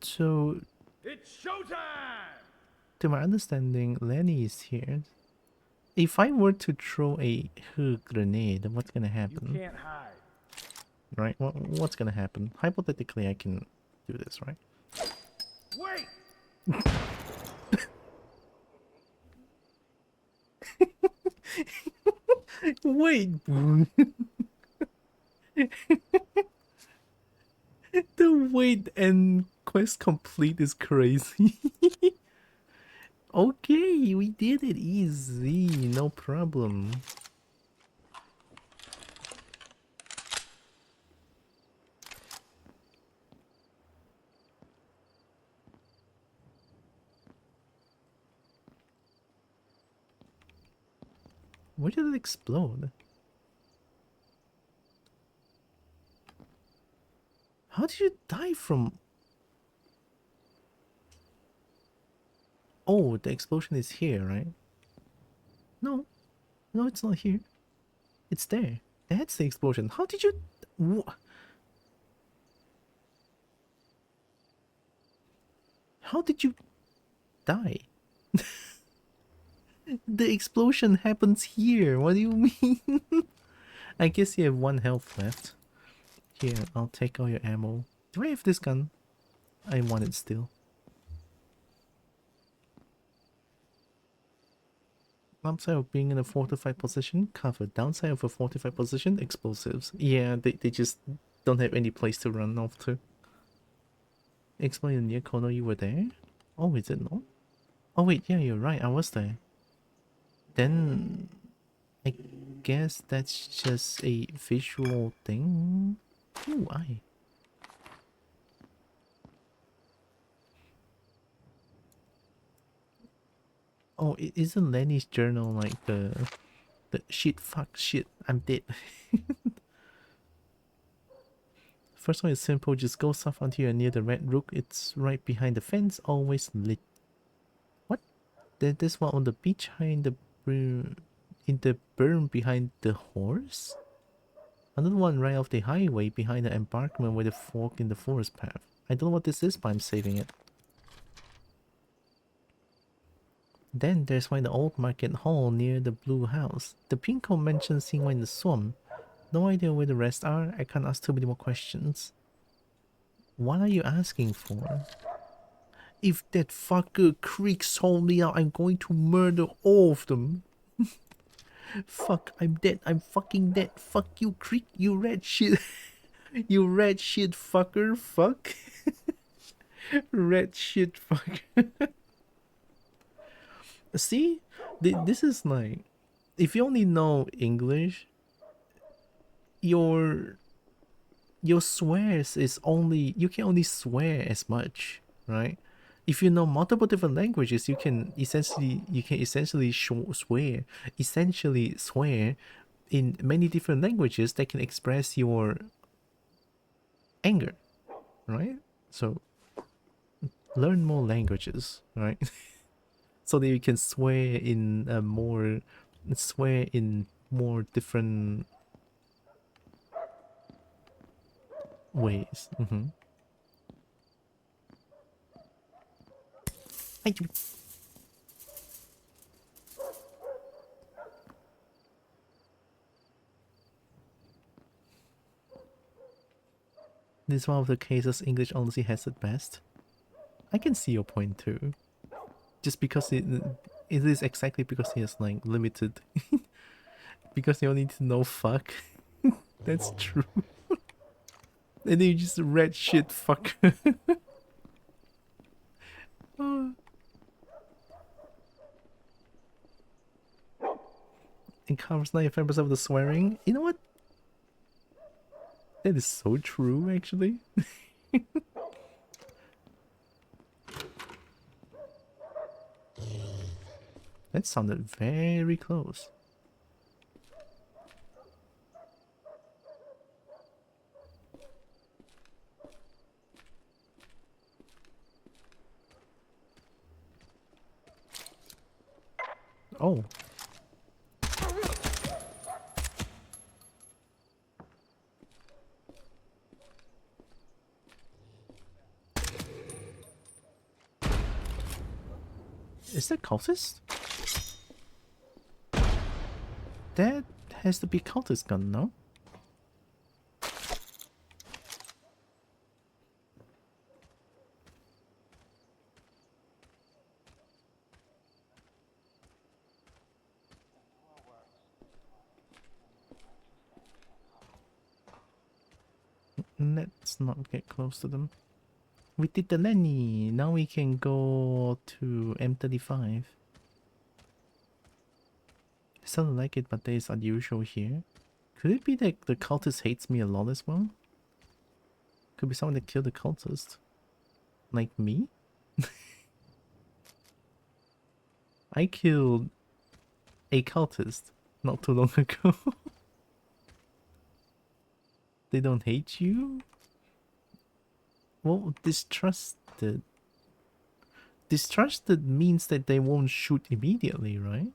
So, It's showtime! to my understanding, Lenny is here. If I were to throw a grenade, what's gonna happen? You can't hide. Right? What's gonna happen? Hypothetically, I can do this, right? Wait! Wait! The wait and quest complete is crazy. Okay, we did it easy, no problem. Where did it explode? How did you die from... Oh, the explosion is here, right? No. No, it's not here. It's there. That's the explosion. How did you... How did you die? The explosion happens here. What do you mean? I guess you have 1 health left. Here, I'll take all your ammo. Do I have this gun? I want it still. Upside of being in a fortified position, cover. Downside of a fortified position, explosives. Yeah, they just don't have any place to run off to. Explain the near corner, you were there? Oh, is it not? Oh wait, yeah, you're right, I was there. Then... I guess that's just a visual thing. Ooh, I. Oh, isn't Lenny's journal like the shit, fuck, shit, I'm dead. First one is simple, just go south until you're near the red rook. It's right behind the fence, always lit. What? There's one on the beach behind the berm behind the horse? Another one right off the highway behind the embankment with a fork in the forest path. I don't know what this is, but I'm saving it. Then there's one in the old market hall near the blue house. The pinko mentioned seeing one in the swamp. No idea where the rest are. I can't ask too many more questions. What are you asking for? If that fucker creaks hold me out, I'm going to murder all of them. Fuck, I'm dead. I'm fucking dead. Fuck you, creek, you red shit. You red shit fucker. Fuck. Red shit fucker. See? This is like... If you only know English, your swears is only... You can only swear as much, right? If you know multiple different languages, you can essentially swear in many different languages that can express your anger, right? So learn more languages, right? So that you can swear in more different ways. Thank you. This is one of the cases English honestly has at best. I can see your point too. Just because it is exactly because he has like limited. Because you only need to know fuck. That's true. And then you just red shit fucker. It covers 95% of the swearing. You know what? That is so true, actually. That sounded very close. Oh. Is that cultist? That has to be cultist gun, no? Let's not get close to them. We did the Lenny. Now we can go to M35. Sounded like it, but that is unusual here. Could it be that the cultist hates me a lot as well? Could be someone that killed the cultist. Like me? I killed a cultist not too long ago. They don't hate you? Well, distrusted. Distrusted means that they won't shoot immediately, right?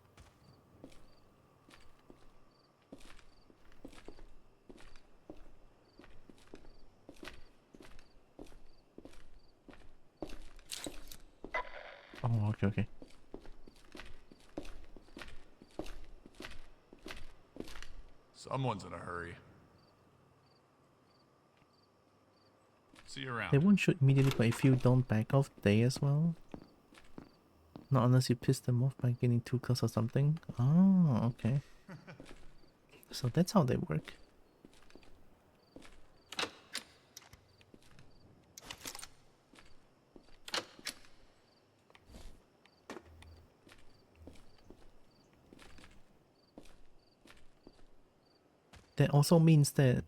Oh, okay, okay. Someone's in a hurry. See you around. They won't shoot immediately, but if you don't back off, they as well. Not unless you piss them off by getting too close or something. Oh, okay. So that's how they work. That also means that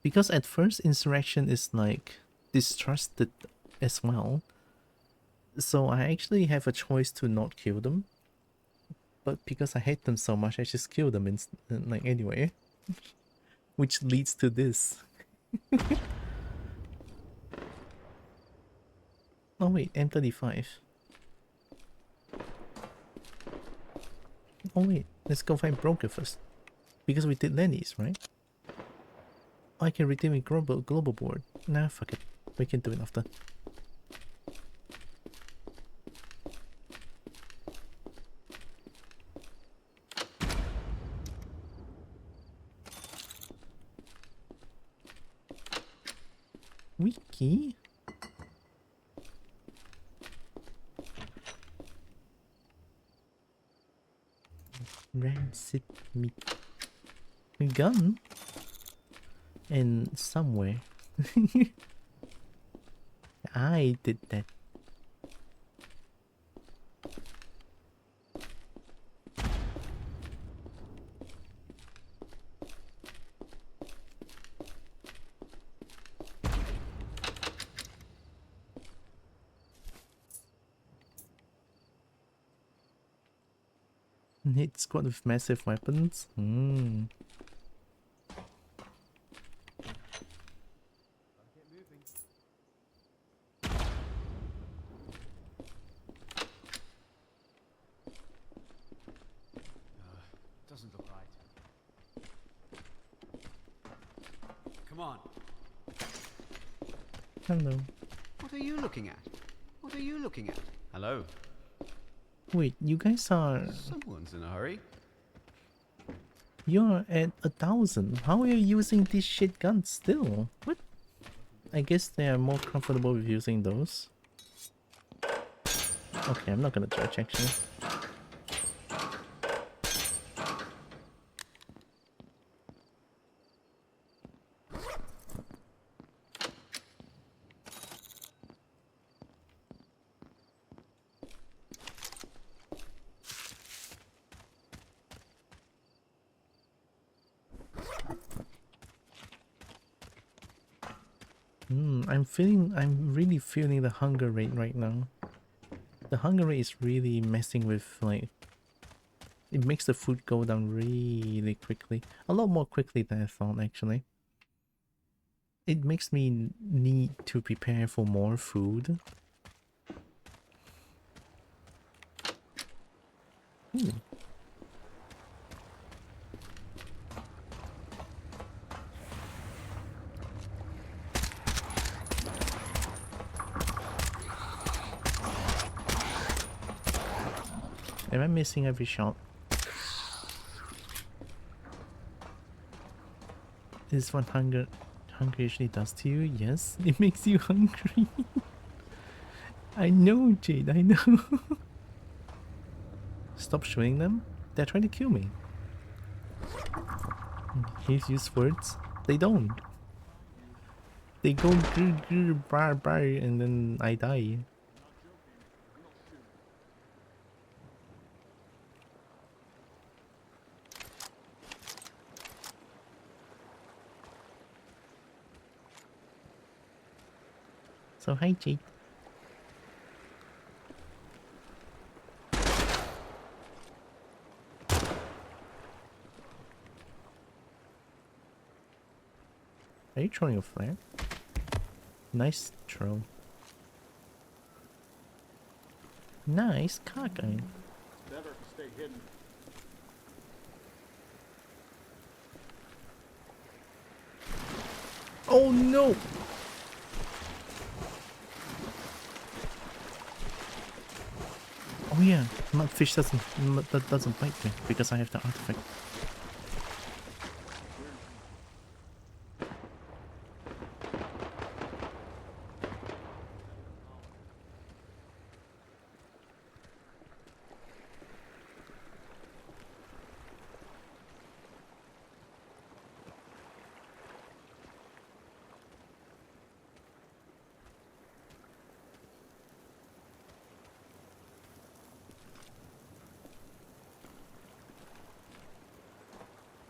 because at first insurrection is like distrusted as well, so I actually have a choice to not kill them, but because I hate them so much I just kill them like anyway, which leads to this. Oh wait, M35. Oh wait, let's go find broker first. Because we did Lenny's, right? I can redeem a global board. Nah, fuck it. We can do it after. Wiki? Rancid meat. Gun? And somewhere. I did that. Hit squad with massive weapons? Doesn't look right. Come on. Hello. What are you looking at? What are you looking at? Hello. Wait, you guys are... Someone's in a hurry. You're at 1,000. How are you using these shit guns still? What? I guess they are more comfortable with using those. Okay, I'm not gonna judge actually. I'm really feeling the hunger rate right now. The hunger rate is really messing with, like, it makes the food go down really quickly. A lot more quickly than I thought, actually. It makes me need to prepare for more food. Am I missing every shot? Is what hunger usually does to you? Yes, it makes you hungry. I know, Jade, I know. Stop shooting them. They're trying to kill me. He's used words. They don't. They go grr grr bar bar and then I die. So hi, Jade. Are you throwing a flare? Nice throw. Nice cockeye. Better to stay hidden. Oh no! Oh yeah, mudfish that doesn't bite me because I have the artifact.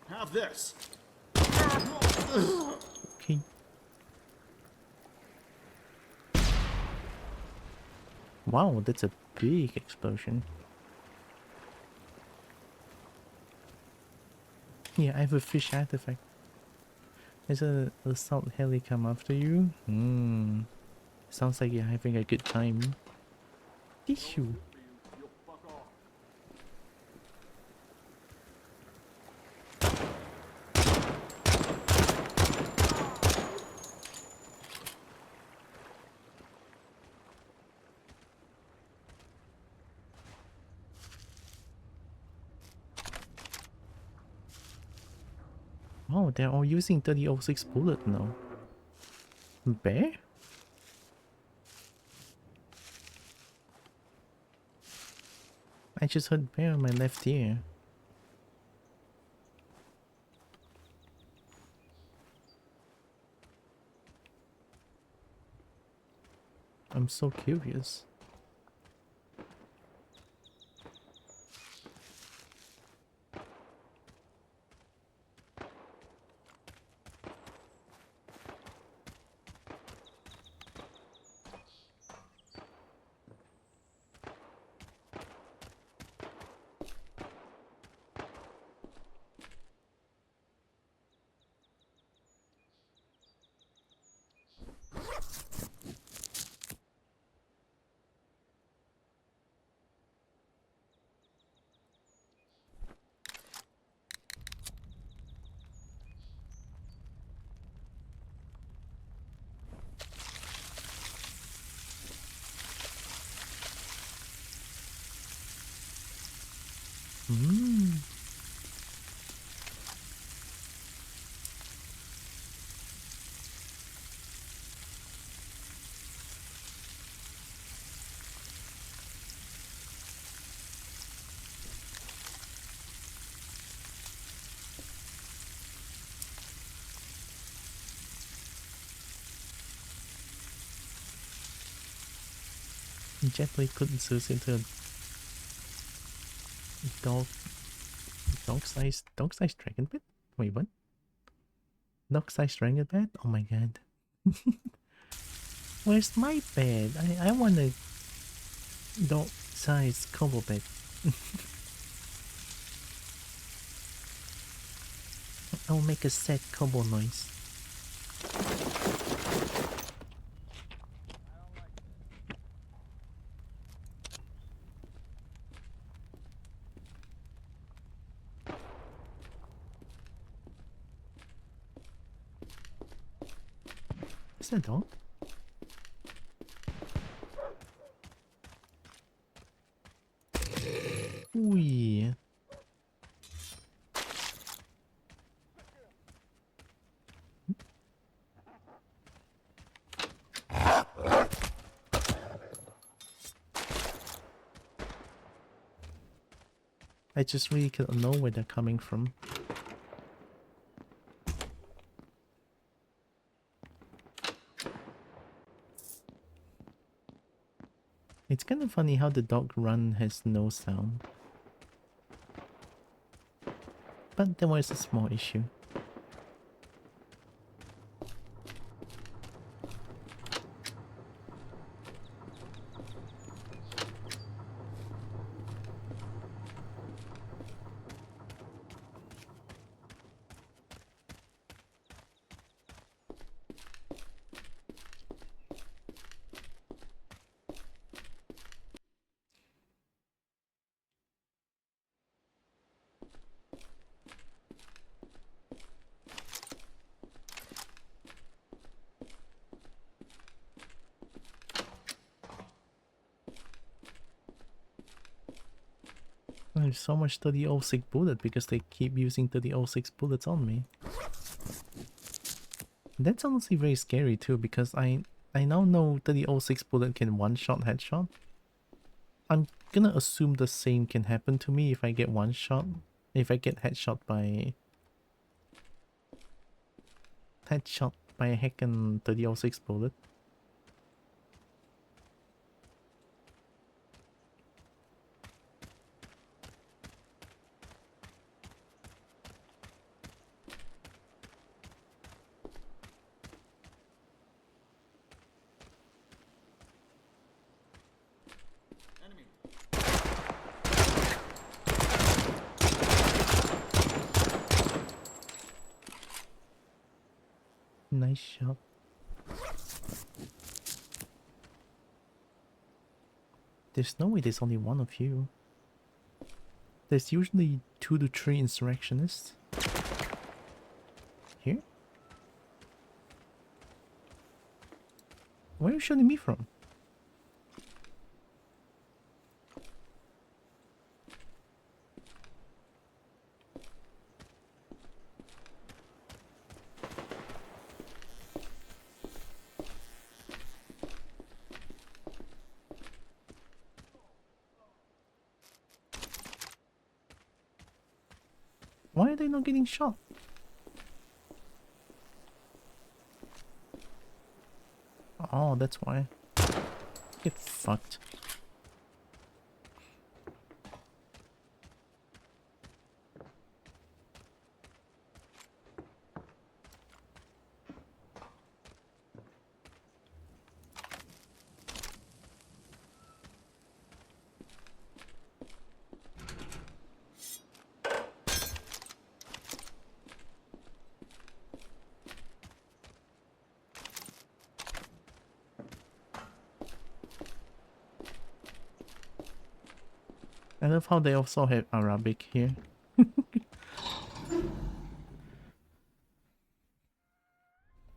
Have this. Okay. Wow, that's a big explosion. Yeah, I have a fish artifact. Is a assault heli come after you? Sounds like you're having a good time. Tissue. Oh, they're all using 3006 bullet now. Bear? I just heard bear on my left ear. I'm so curious. Gently put Zeus into a dog-sized dragon pit? Wait, what? Dog-sized dragon bed? Oh my god. Where's my bed? I want a dog-sized combo bed. I'll make a sad combo noise. Is that a dog? Ooh. I just really can't know where they're coming from. It's kind of funny how the dog run has no sound. But there was a small issue. I have so much 3006 bullet because they keep using 3006 bullets on me. That's honestly very scary too, because I now know 3006 bullet can one-shot headshot. I'm gonna assume the same can happen to me if I get one shot. If I get headshot by a heckin' 3006 bullet. Enemy. Nice shot. There's no way there's only one of you. There's usually 2 to 3 insurrectionists. Here? Where are you shooting me from? Why are they not getting shot? Oh, that's why. Get fucked. I love how they also have Arabic here.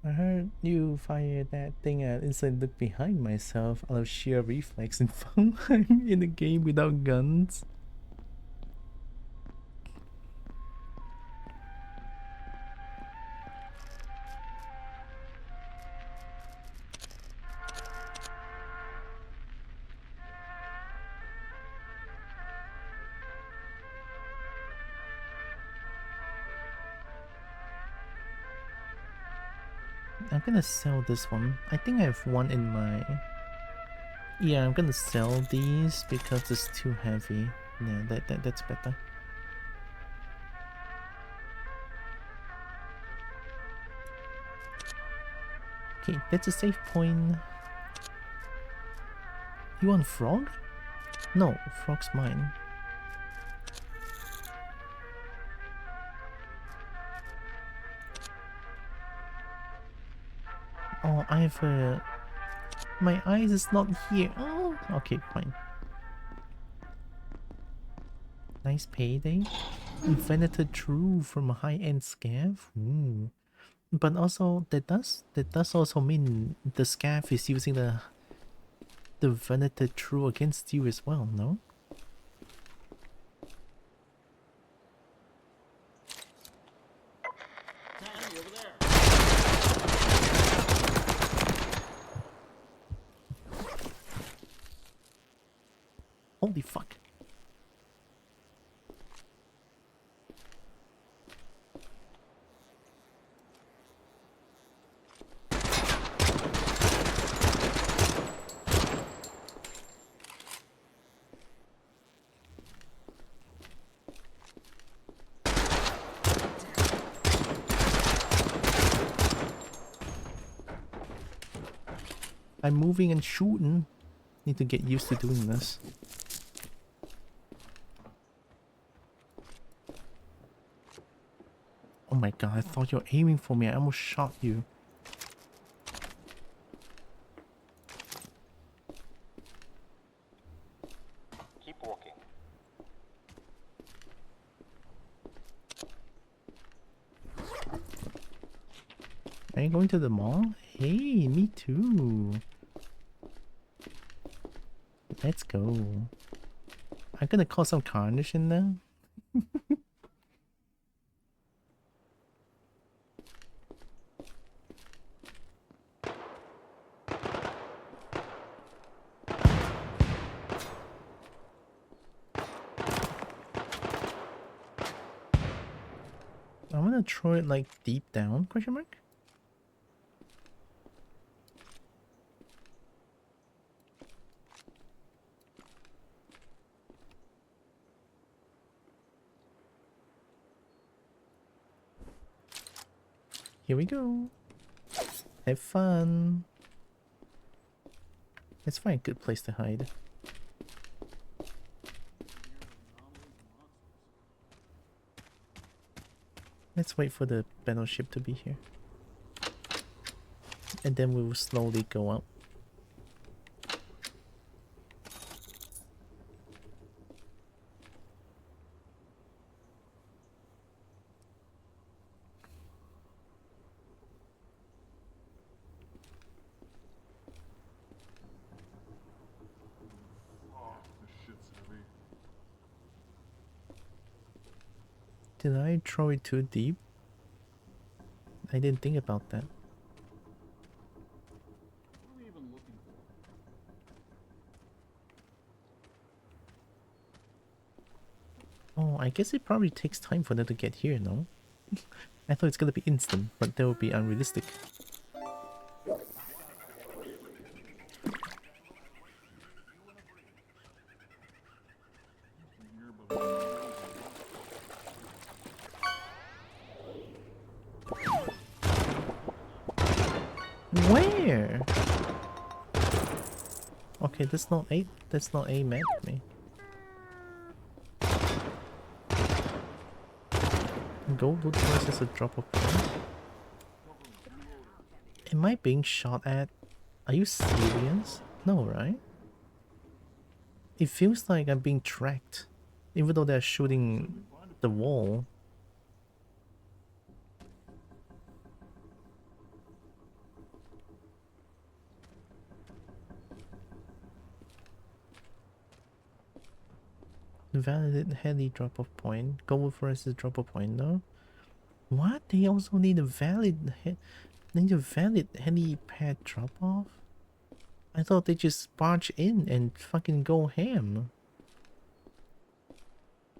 I heard you fire that thing and instantly look behind myself out of sheer reflex and found I'm in a game without guns. I'm gonna sell this one. I think I have one in my... Yeah, I'm gonna sell these because it's too heavy. Yeah, that's better. Okay, that's a save point. You want frog? No, frog's mine. Oh, I have a... My eyes is not here. Oh, okay, fine. Nice payday. Venator True from a high-end scav. Ooh. But also, that does also mean the scav is using the Venator True against you as well, no? Enemy over there. Holy fuck. I'm moving and shooting. Need to get used to doing this. Oh my god, I thought you were aiming for me. I almost shot you. Keep walking. Are you going to the mall? Hey, me too. Let's go. I'm gonna cause some carnage in there. I'm gonna throw it like deep down, question mark? Here we go. Have fun. Let's find a good place to hide. Let's wait for the battleship to be here. And then we will slowly go out. Oh, this shit's heavy. Did I throw it too deep? I didn't think about that. What are we even looking for? Oh, I guess it probably takes time for them to get here, no? I thought it's gonna be instant, but that would be unrealistic. Where? Okay, that's not A. That's not A map me. Gold loot versus a drop of point. Am I being shot at? Are you serious? No, right? It feels like I'm being tracked, even though they're shooting the wall. Valid heli drop off point. Gold versus drop off point, no? What? They also need a valid helipad drop off? I thought they just barge in and fucking go ham.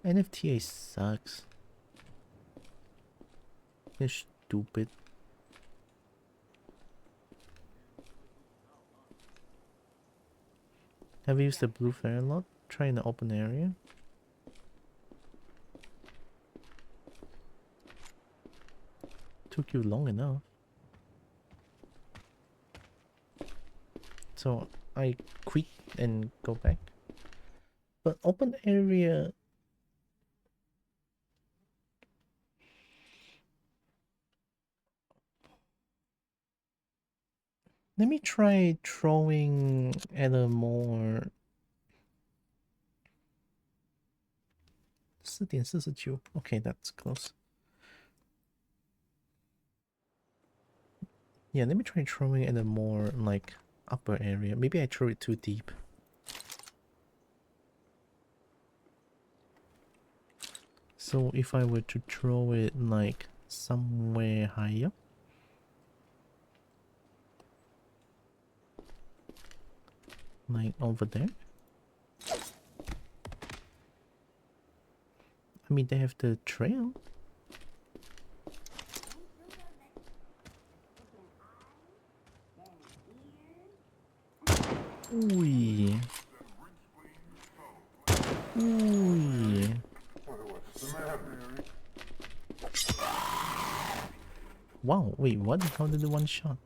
NFTA sucks. They're stupid. Have you used the blue flare a lot? Try in the open area. Took you long enough. So I quit and go back. But open area... Let me try throwing at a more... 4:49. Okay, that's close. Yeah, let me try throwing at a more like upper area. Maybe I threw it too deep. So if I were to throw it like somewhere higher, like over there. I mean, they have the trail. Ooh. Ooh. Wow, wait, what? How did the one shot?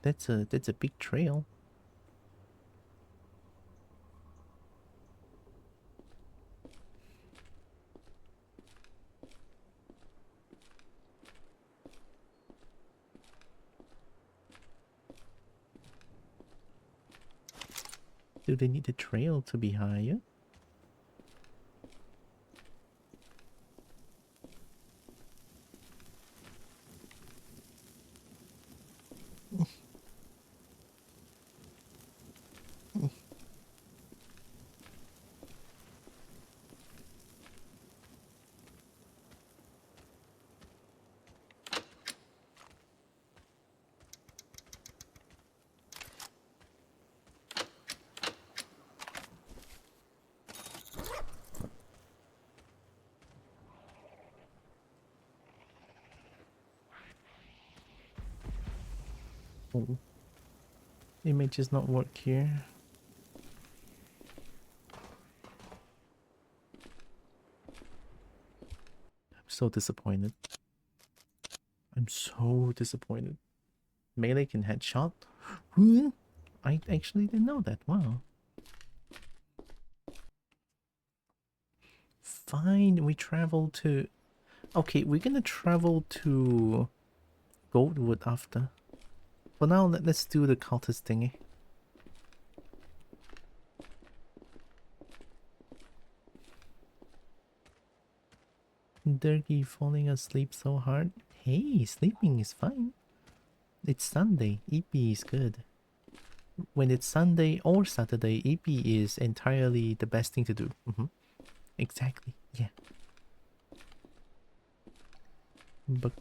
That's a big trail. Do they need the trail to be higher? Oh. Images not work here. I'm so disappointed. I'm so disappointed. Melee can headshot? I actually didn't know that. Wow. Fine, we travel to... Okay, we're gonna travel to Goldwood after. For now, let's do the cultist thingy. Dirty falling asleep so hard. Hey, sleeping is fine. It's Sunday. EP is good. When it's Sunday or Saturday, EP is entirely the best thing to do. Exactly. Yeah. But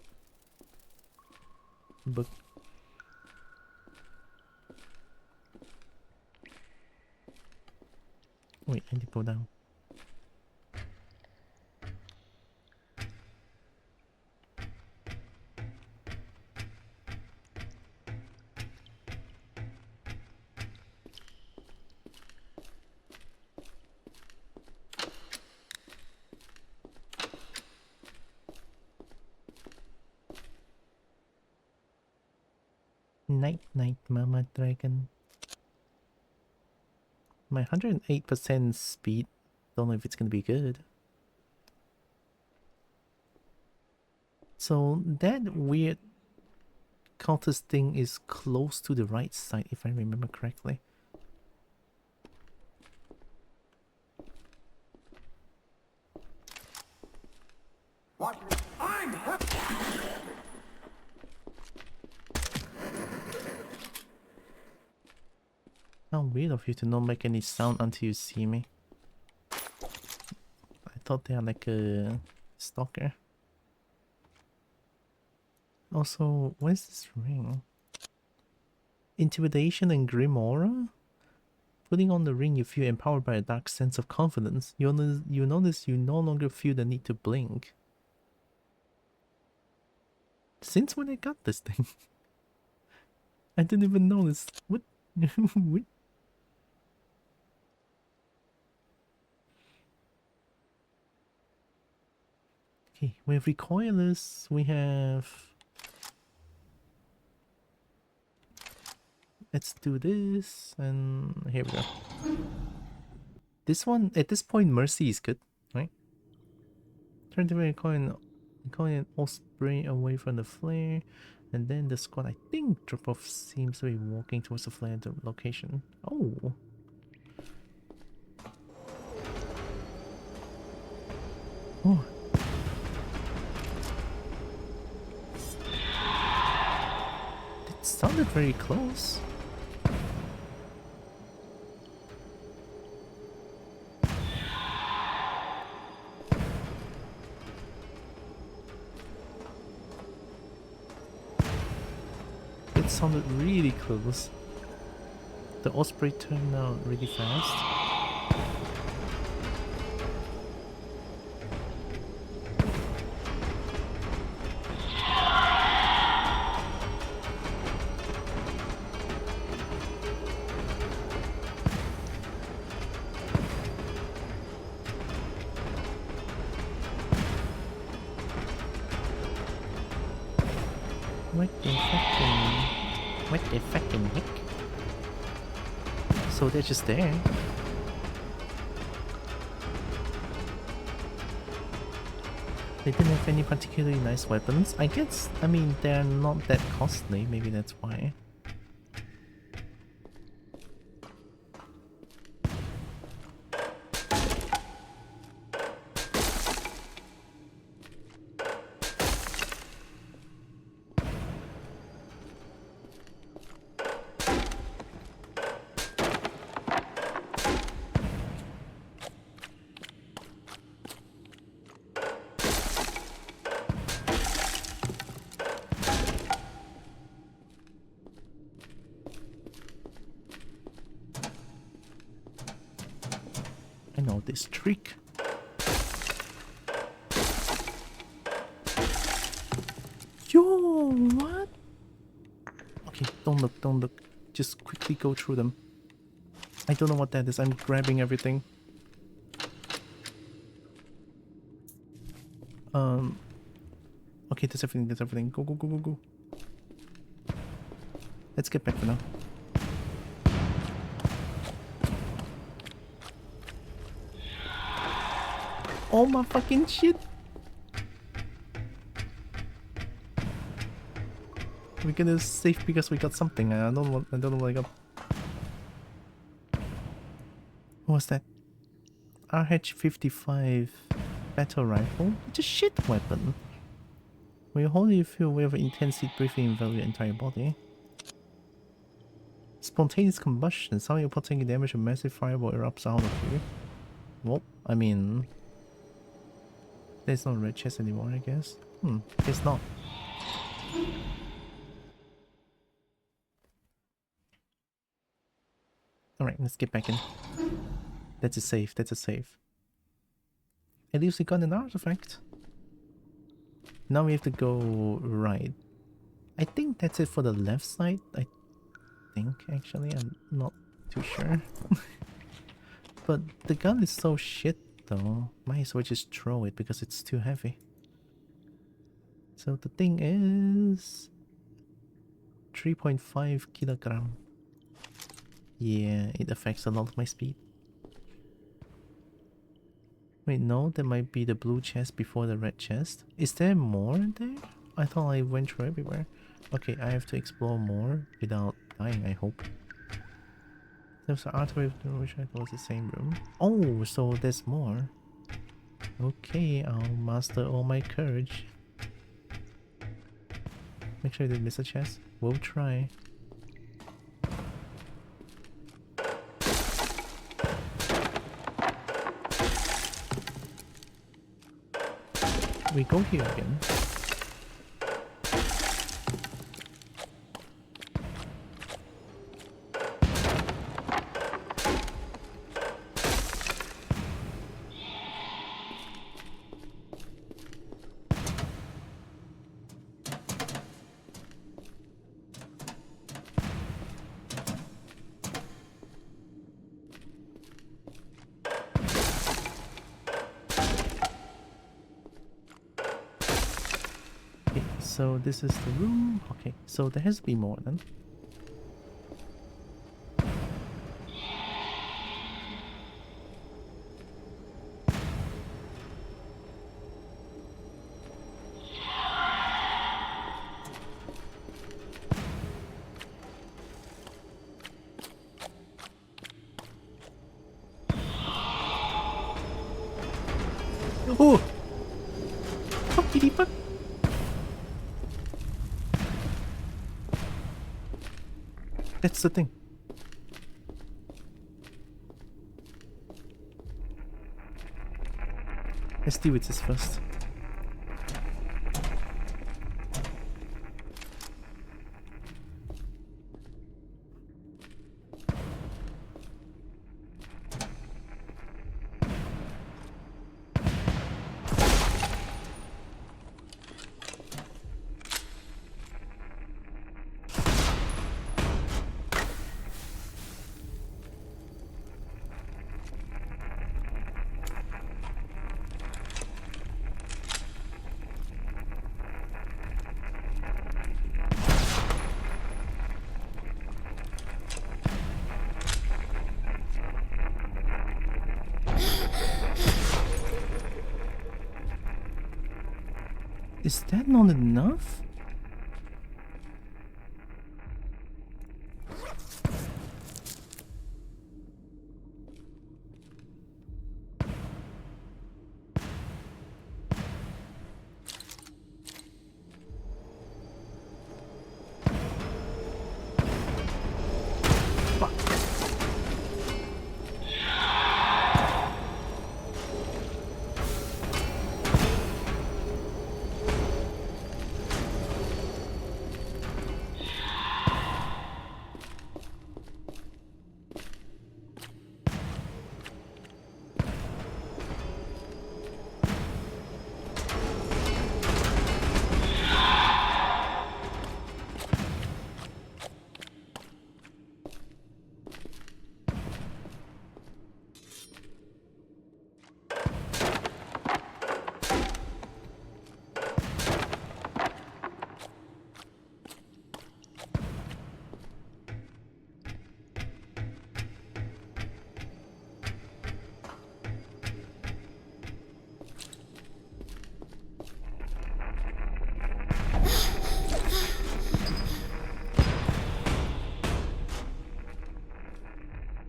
wait, I need to go down. Night, Mama Dragon. My 108% speed. Don't know if it's gonna be good. So that weird cultist thing is close to the right side, if I remember correctly. What? I'm How weird of you to not make any sound until you see me. I thought they are like a stalker. Also, what is this ring? Intimidation and Grim Aura? Putting on the ring, you feel empowered by a dark sense of confidence. You notice you no longer feel the need to blink. Since when I got this thing? I didn't even notice. What? What? Okay, we have recoilless, we have... Let's do this, and here we go. This one, at this point, Mercy is good, right? Turn the coin and Osprey away from the flare, and then the squad, I think, drop-off seems to be walking towards the flare location. Oh! Oh! It sounded very close. It sounded really close. The Osprey turned out really fast. What the fucking heck? So they're just there. They didn't have any particularly nice weapons. I guess, I mean, they're not that costly, maybe that's why. I know this trick. Yo, what? Okay, Don't look, don't look. Just quickly go through them. I don't know what that is. I'm grabbing everything. Okay, that's everything, that's everything. Go, go, go, go, go. Let's get back for now. Oh my fucking shit! We're gonna save because we got something. I don't know what I got. What's that? RH-55 battle rifle? It's a shit weapon. When you hold it, you feel a wave of intense heat breathing envelop your entire body. Spontaneous combustion. Somehow you're putting damage, a massive fireball erupts out of you. Well, I mean... there's no red chest anymore, I guess. It's not. Alright, let's get back in. That's a save, that's a save. At least we got an artifact. Now we have to go right. I think that's it for the left side. I think, actually. I'm not too sure. But the gun is so shit though. Might as well just throw it because it's too heavy. So the thing is... 3.5 kilogram. Yeah, it affects a lot of my speed. Wait, no, that might be the blue chest before the red chest. Is there more there? I thought I went through everywhere. Okay, I have to explore more without dying, I hope. There's an artery which I thought was the same room. Oh, so there's more. Okay, I'll master all my courage. Make sure I didn't miss a chest. We'll try. We go here again. So this is the room. Okay, so there has to be more then. Oh! Fuckity fuck! That's the thing. Let's deal with this first. Is that not enough?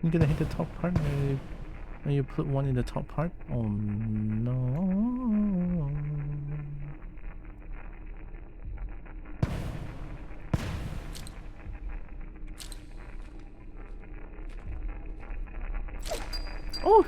I'm gonna hit the top part. When you put one in the top part. Oh no. Oh!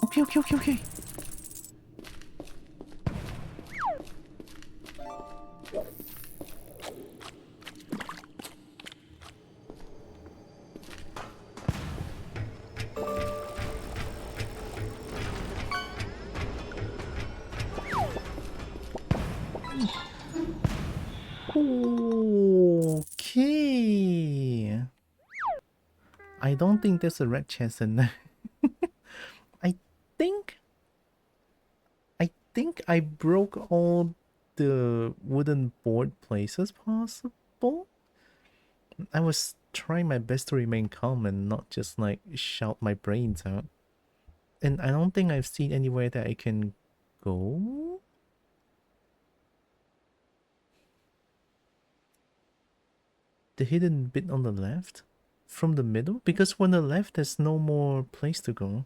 Okay. Okay. I don't think there's a red chest in there. I think I broke all the wooden board places possible. I was trying my best to remain calm and not just like shout my brains out. And I don't think I've seen anywhere that I can go. The hidden bit on the left? From the middle? Because on the left there's no more place to go.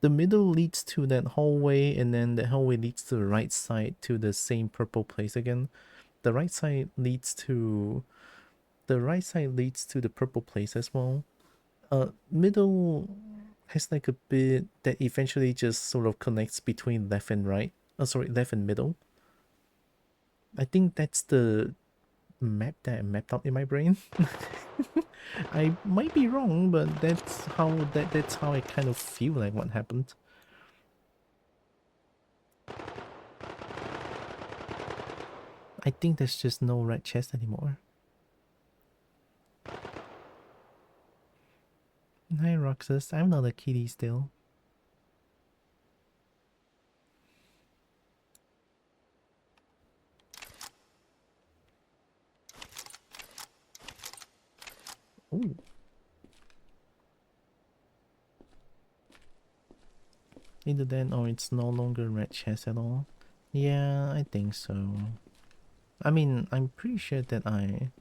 The middle leads to that hallway, and then the hallway leads to the right side to the same purple place again. The right side leads to the purple place as well. Middle has like a bit that eventually just sort of connects between left and right. Left and middle. I think that's the map that I mapped out in my brain. I might be wrong, but that's how I kind of feel like what happened. I think there's just no red chest anymore. Hi Roxas, I'm not a kitty still. Ooh. Either then or it's no longer red chest at all. Yeah, I think so. I mean, I'm pretty sure that I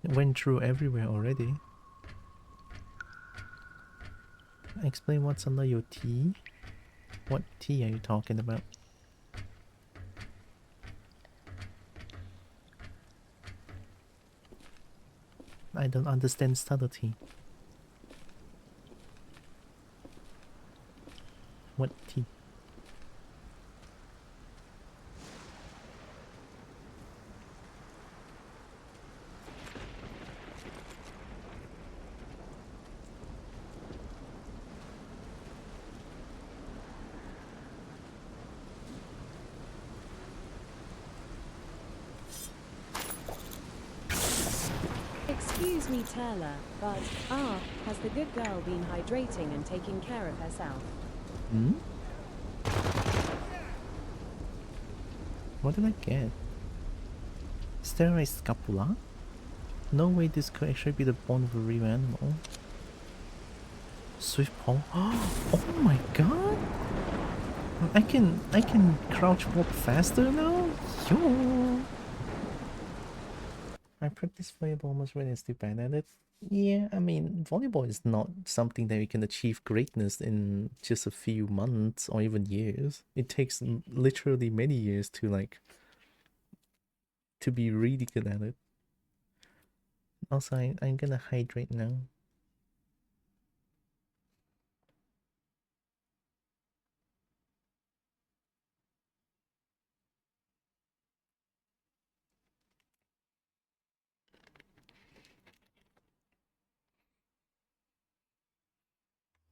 went through everywhere already. Explain what's under your tea. What tea are you talking about? I don't understand subtlety. What tea? Excuse me, Taylor, but, has the good girl been hydrating and taking care of herself? Hmm? What did I get? Sterilized scapula? No way this could actually be the bone of a real animal. Swift paw? Oh my god! I can crouch walk faster now? Yo! I practice volleyball almost when I'm still bad at it. Yeah, I mean, volleyball is not something that you can achieve greatness in just a few months or even years. It takes literally many years to like to be really good at it. Also, I'm gonna hydrate now.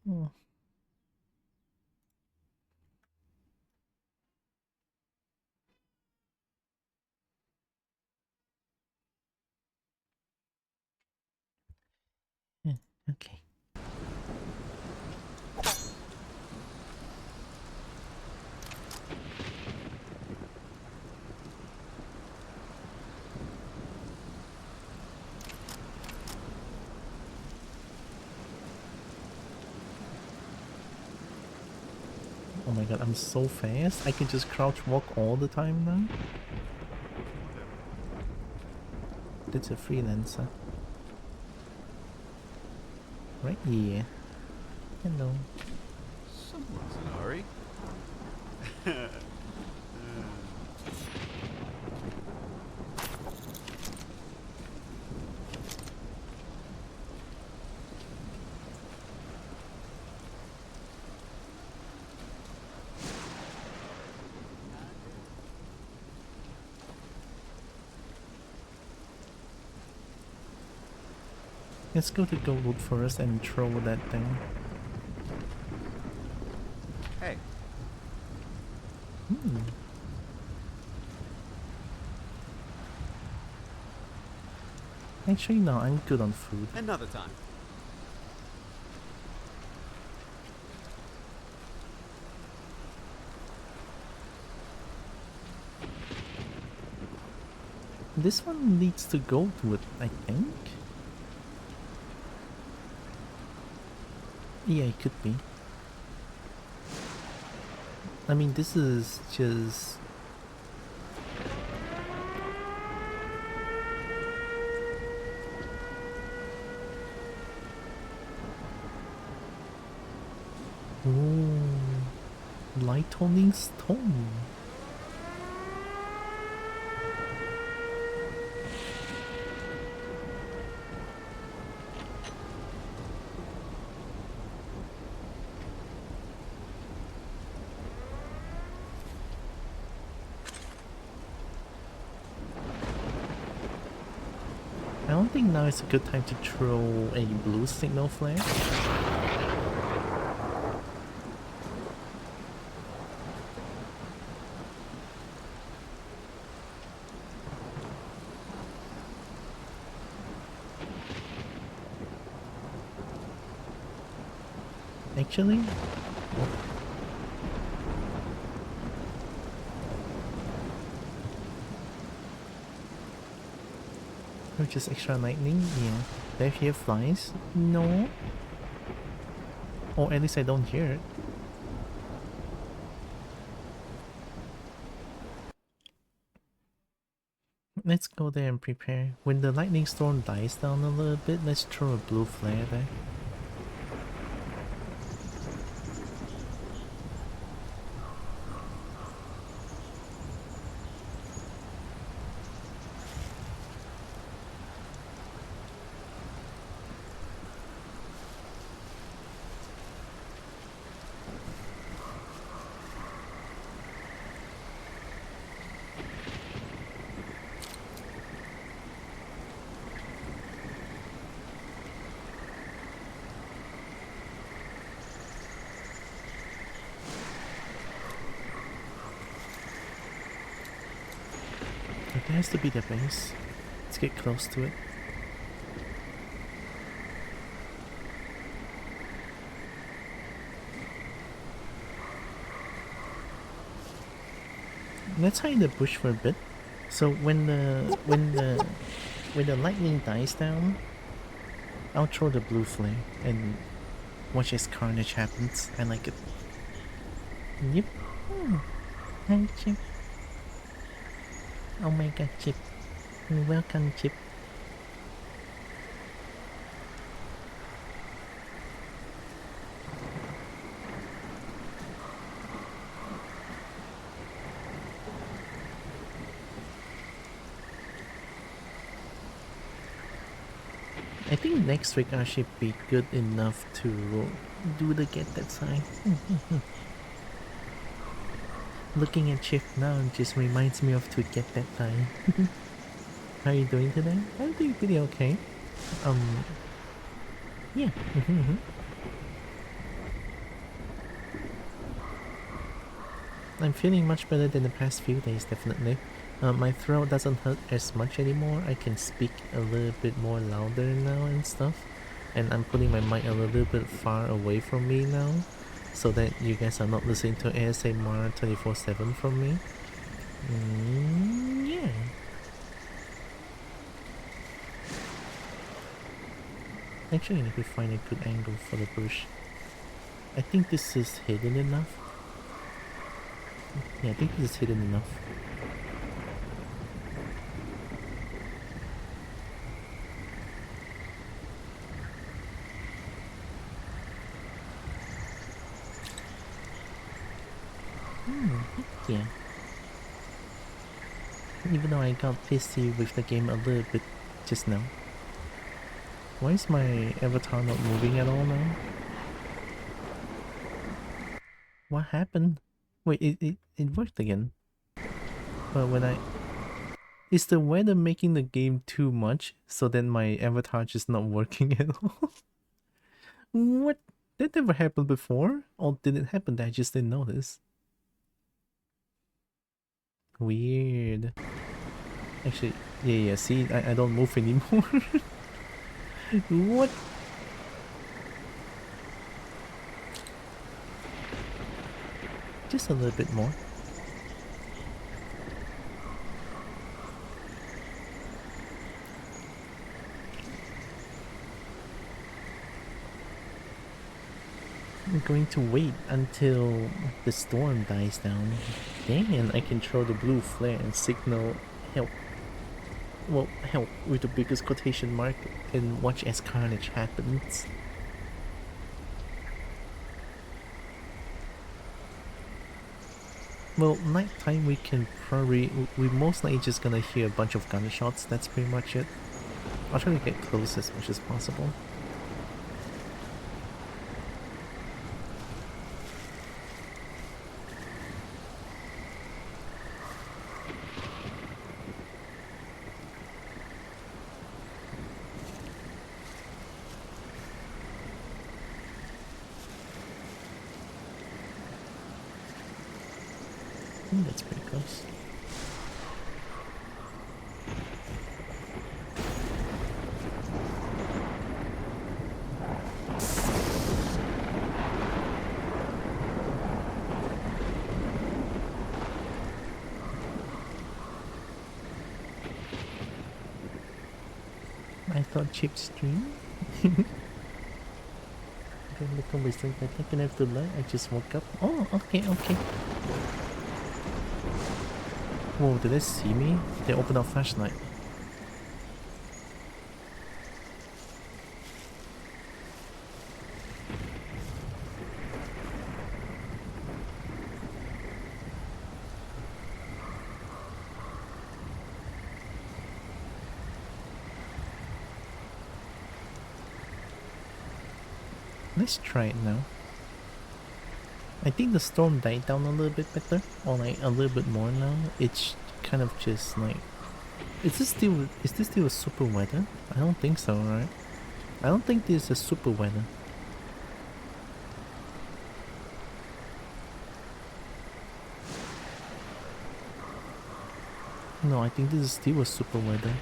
Oh. Yeah, okay. Oh my god, I'm so fast. I can just crouch walk all the time now. That's a freelancer. Right here. Hello. Someone's in a hurry. Let's go to Goldwood first and throw that thing. Hey. Actually, no, I'm good on food. Another time. This one leads to Goldwood, I think. Yeah, it could be. I mean, this is just... Oh, light-holding stone. I don't think now is a good time to throw a blue signal flare. Actually, or just extra lightning? Yeah. Do I hear flies? No. Or at least I don't hear it. Let's go there and prepare. When the lightning storm dies down a little bit, let's throw a blue flare there. It has to be the base. Let's get close to it. Let's hide in the bush for a bit. So when the lightning dies down, I'll throw the blue flare and watch as carnage happens. I like it. Yep. Hi, Chip. Oh my god, Chip. Welcome, Chip. I think next week I should be good enough to do the get that sign. Looking at Chief now just reminds me of to get that time. How are you doing today? I'm doing pretty okay. Yeah. I'm feeling much better than the past few days, definitely. My throat doesn't hurt as much anymore. I can speak a little bit more louder now and stuff. And I'm putting my mic a little bit far away from me now, so that you guys are not listening to ASMR 24/7 from me. Yeah. Actually, I need to find a good angle for the bush. I think this is hidden enough. Yeah, I think this is hidden enough. Yeah. Even though I got pissy with the game a little bit just now. Why is my avatar not moving at all now? What happened? Wait, it worked again. But when I... Is the weather making the game too much so then my avatar just not working at all? What? That never happened before? Or did it happen that I just didn't notice? Weird. Actually, yeah, see, I don't move anymore. What? Just a little bit more. I'm going to wait until the storm dies down. Then I can throw the blue flare and signal help. Well, help with the biggest quotation mark and watch as carnage happens. Well, nighttime we can probably... We're most likely just gonna hear a bunch of gunshots, that's pretty much it. I'll try to get close as much as possible. That's pretty close. I thought chip stream. Okay, look on my stream. I think I have to lie. I just woke up. Oh, okay. Whoa, did they see me? They opened up flashlight. Let's try it now. I think the storm died down a little bit better, or like a little bit more now. It's kind of just like... Is this still a super weather? I don't think so, right? I don't think this is a super weather. No, I think this is still a super weather.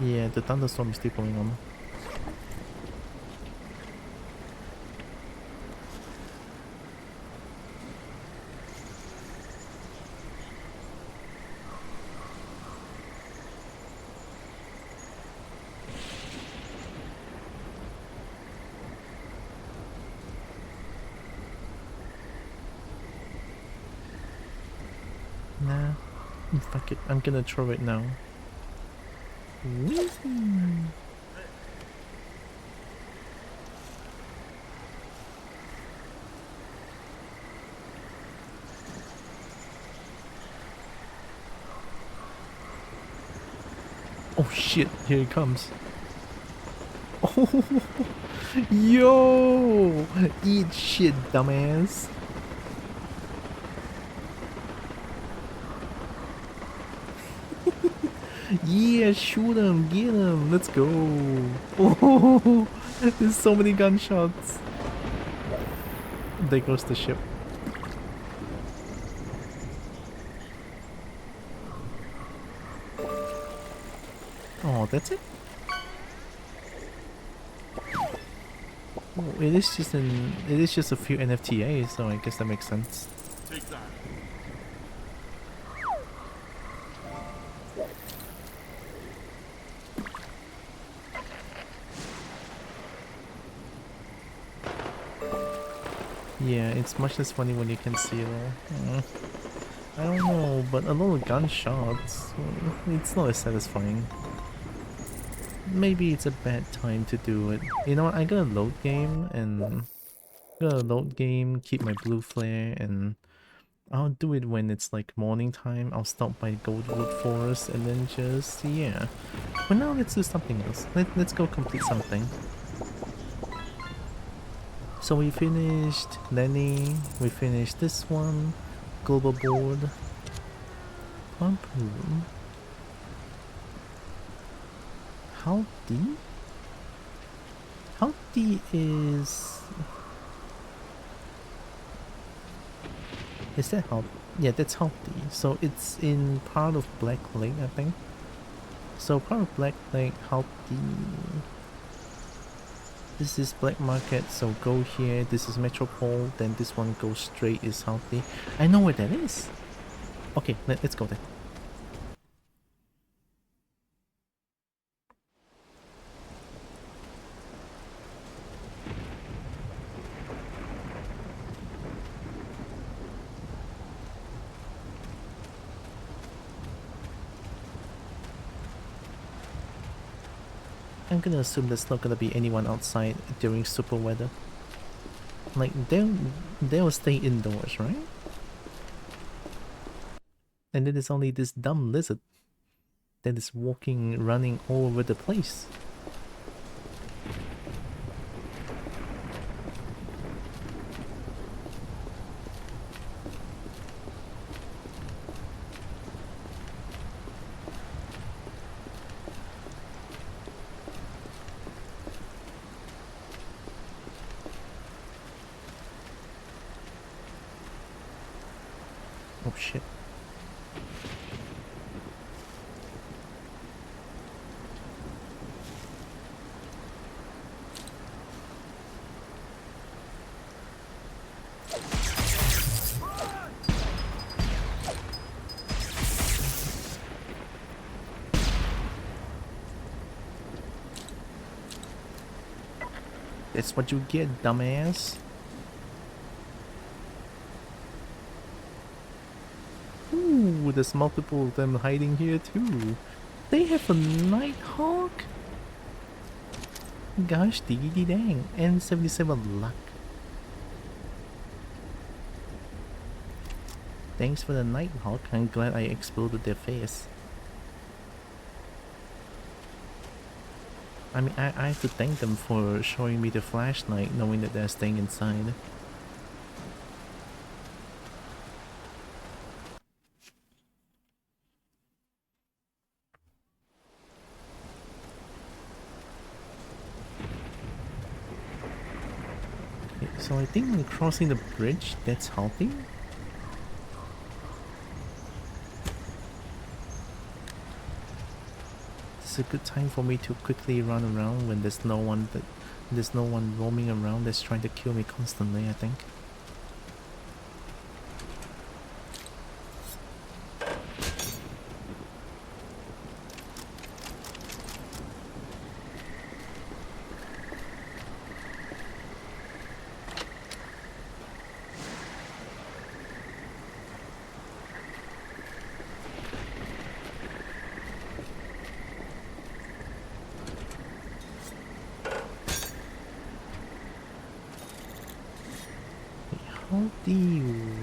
Yeah, the thunderstorm is still going on. Nah, fuck it, I'm gonna throw it now. Woohoo! Oh shit, here it comes. Yo! Eat shit, dumbass. Yeah, shoot him, get him, let's go. Oh, there's so many gunshots. There goes the ship. Oh, that's it? Oh, it is just a few NFTAs, so I guess that makes sense. Take that. Yeah, it's much less funny when you can see it all. I don't know, but a lot of gunshots, it's not as satisfying. Maybe it's a bad time to do it. You know what, I gotta load game and... keep my blue flare, and I'll do it when it's like morning time. I'll stop by Goldwood Forest and then just... yeah. But now let's do something else. Let's go complete something. So we finished Lenny, we finished this one, Global Board, Pump Room, Howdy? Howdy is that Howdy? Yeah, that's Howdy. So it's in part of Black Lake, I think. So part of Black Lake, Howdy. This is Black Market, so go here. This is Metropole, then this one goes straight is Howdy. I know where that is. Okay, let's go there. I'm gonna assume there's not gonna be anyone outside during super weather. Like, they'll stay indoors, right? And then there's only this dumb lizard that is running all over the place. Oh shit. That's what you get, dumbass. Ooh, there's multiple of them hiding here too. They have a Nighthawk? Gosh diggity dang. And 77 luck. Thanks for the Nighthawk. I'm glad I exploded their face. I mean, I have to thank them for showing me the flashlight, knowing that they're staying inside. Okay, so I think we're crossing the bridge. That's healthy. It's a good time for me to quickly run around when there's no one roaming around that's trying to kill me constantly, I think.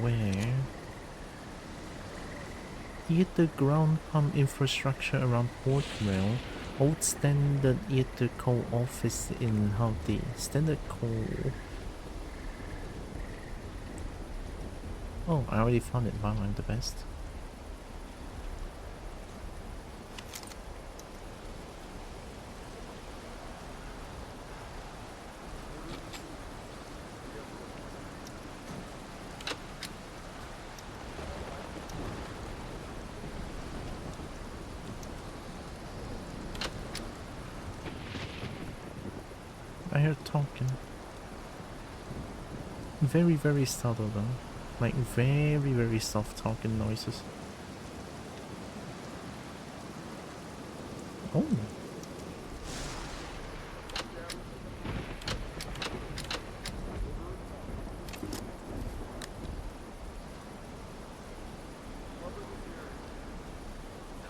Where? Hit the ground pump infrastructure around Port Rail. Old Standard Eater Co office in Howdy. Standard Co. Oh, I already found it. Wow, I'm the best. I heard talking. Very, very subtle though. Like very, very soft talking noises. Oh.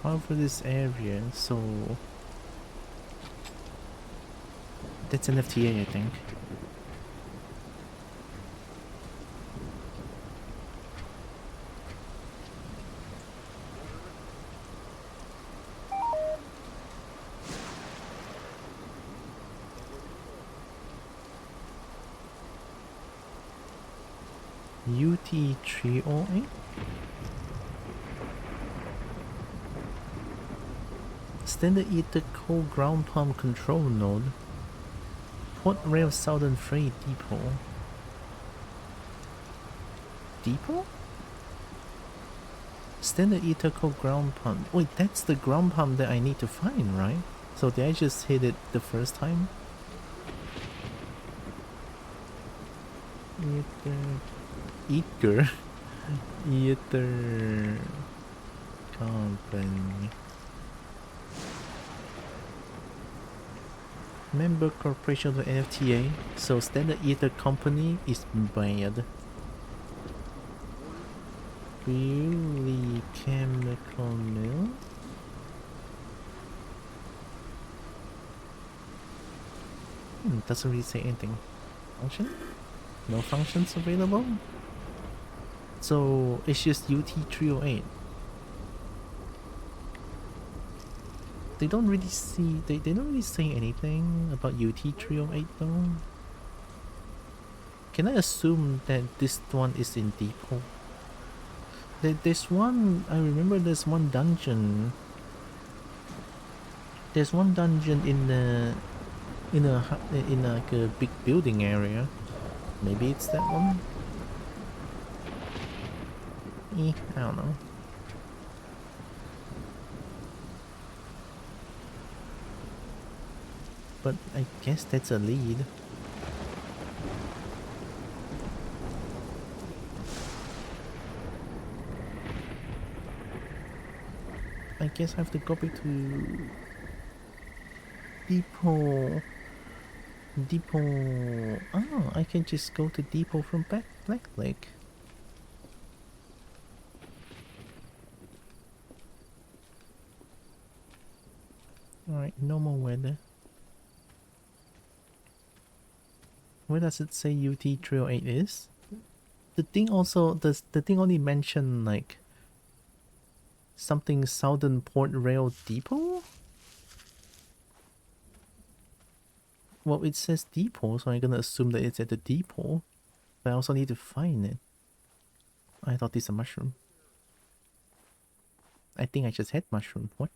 Cover this area, so that's an FTA, I think. UT 308? Standard Eater Co ground pump control node. Port Rail Southern Freight Depot. Depot? Standard Eater Co ground pump. Wait, that's the ground pump that I need to find, right? So did I just hit it the first time? Eater Company. Member corporation of the NFTA, so Standard Eater Company is bad. Really chemical mill? Doesn't really say anything. Function? No functions available? So it's just UT308. They don't really see, they don't really say anything about UT308 though. Can I assume that this one is in Depot? There's one, I remember there's one dungeon. There's one dungeon in like a big building area. Maybe it's that one? I don't know. But I guess that's a lead. I guess I have to go back to Depot. Depot. Oh, I can just go to Depot from Black Lake. Alright, no more weather. Where does it say UT308 is? The thing also, the thing only mentioned like something Southern Port Rail Depot? Well, it says depot, so I'm gonna assume that it's at the depot. But I also need to find it. I thought this is a mushroom. I think I just had mushroom. What?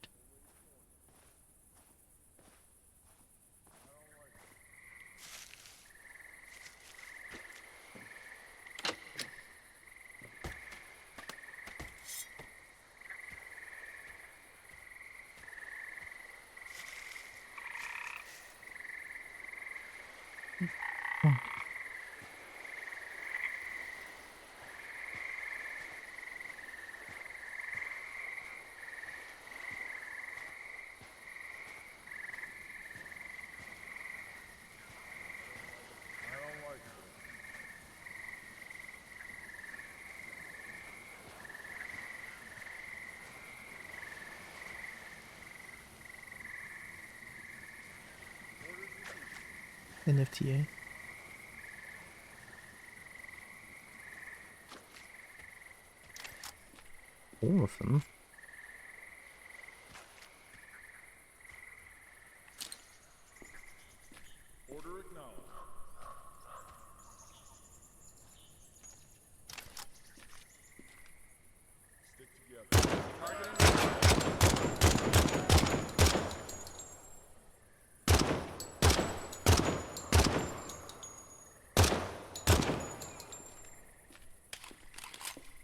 NFTA. All of them.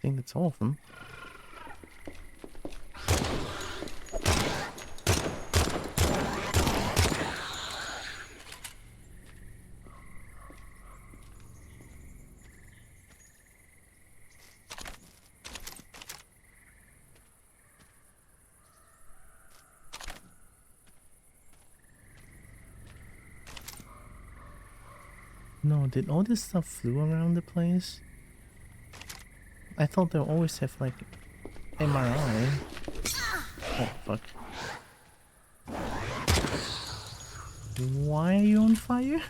think that's all of them. No, did all this stuff flew around the place? I thought they'll always have like MRI. Oh fuck. Why are you on fire?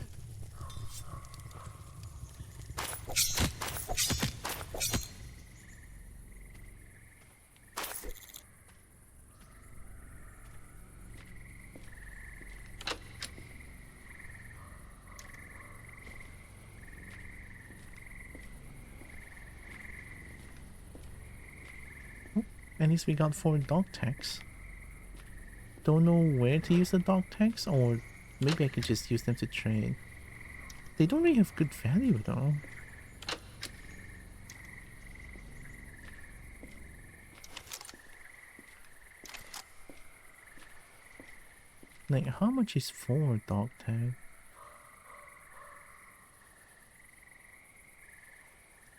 At least we got 4 dog tags. Don't know where to use the dog tags, or maybe I could just use them to trade. They don't really have good value though. Like, how much is 4 dog tag?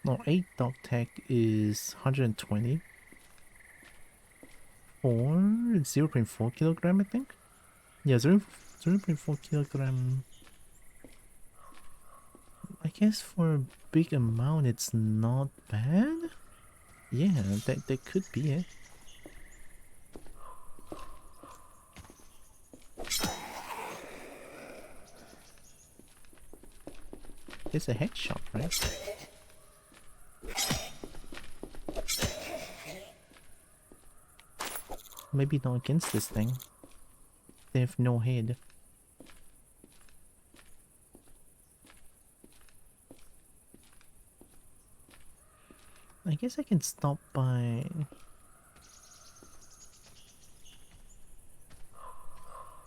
No, 8 dog tag is 120. 0.4 kilogram, I think. Yeah, 0.4 kilogram. I guess for a big amount, it's not bad. Yeah, that could be it. It's a headshot, right? Maybe not against this thing. They have no head. I guess I can stop by...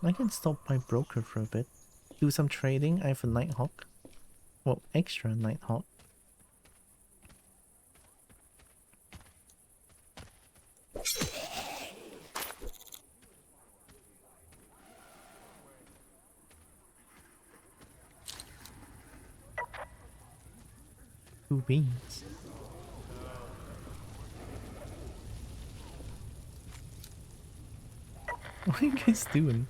I can stop by Broker for a bit. Do some trading. I have a Nighthawk. Well, extra Nighthawk. Two beans. What are you guys doing?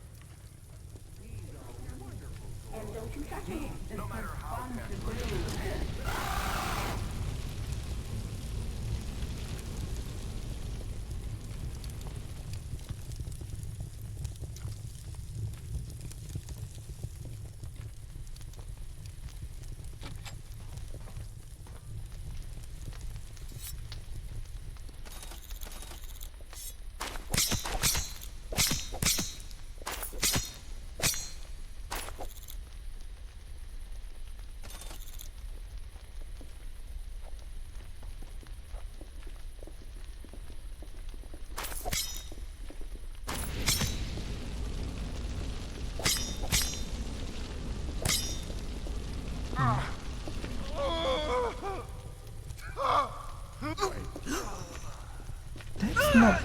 That's not...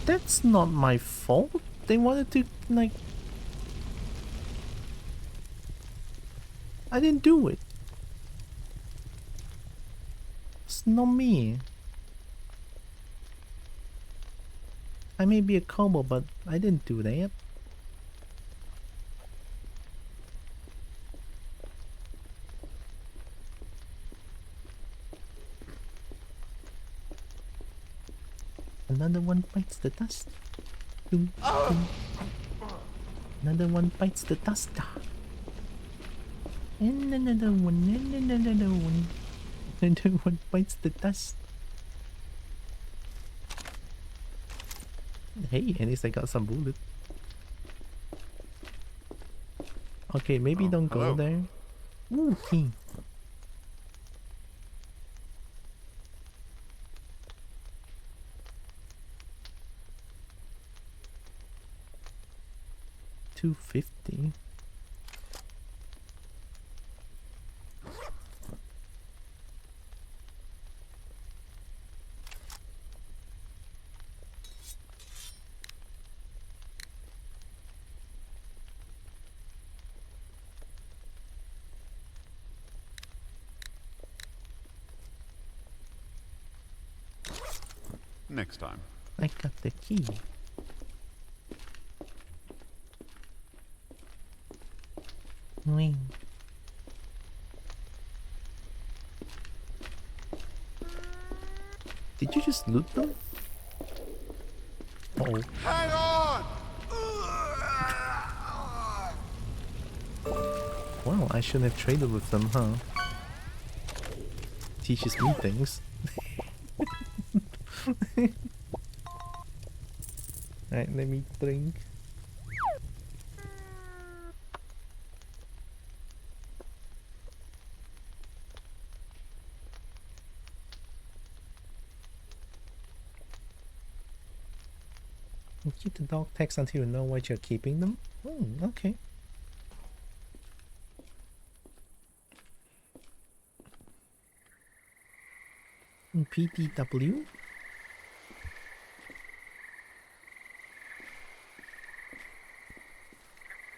That's not my fault. They wanted to, like... I didn't do it. It's not me. I may be a kobold, but I didn't do that. Another one bites the dust. Doom, doom. Another one bites the dust. And another one, and another one. Another one bites the dust. Hey, at least I got some bullet. Okay, maybe don't go there. Ooh, key. $250. Next time. I got the key. Wing. Did you just loot them? Uh-oh. Hang on! Well, I shouldn't have traded with them, huh? Teaches me things. Alright, let me drink. You keep the dog tags until you know what you're keeping them? Okay. PTW?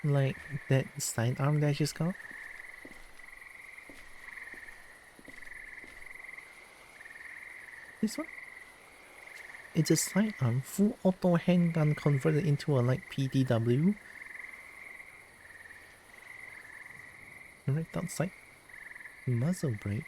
Like that sidearm that I just got? This one? It's a sidearm, full auto handgun converted into a like PTW. Right outside. Muzzle brake.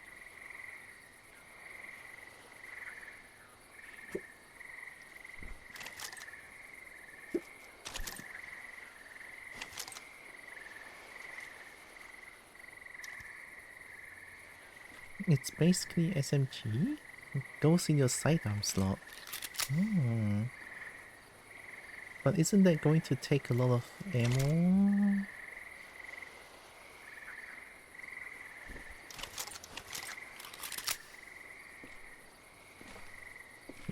It's basically SMG. It goes in your sidearm slot. But isn't that going to take a lot of ammo?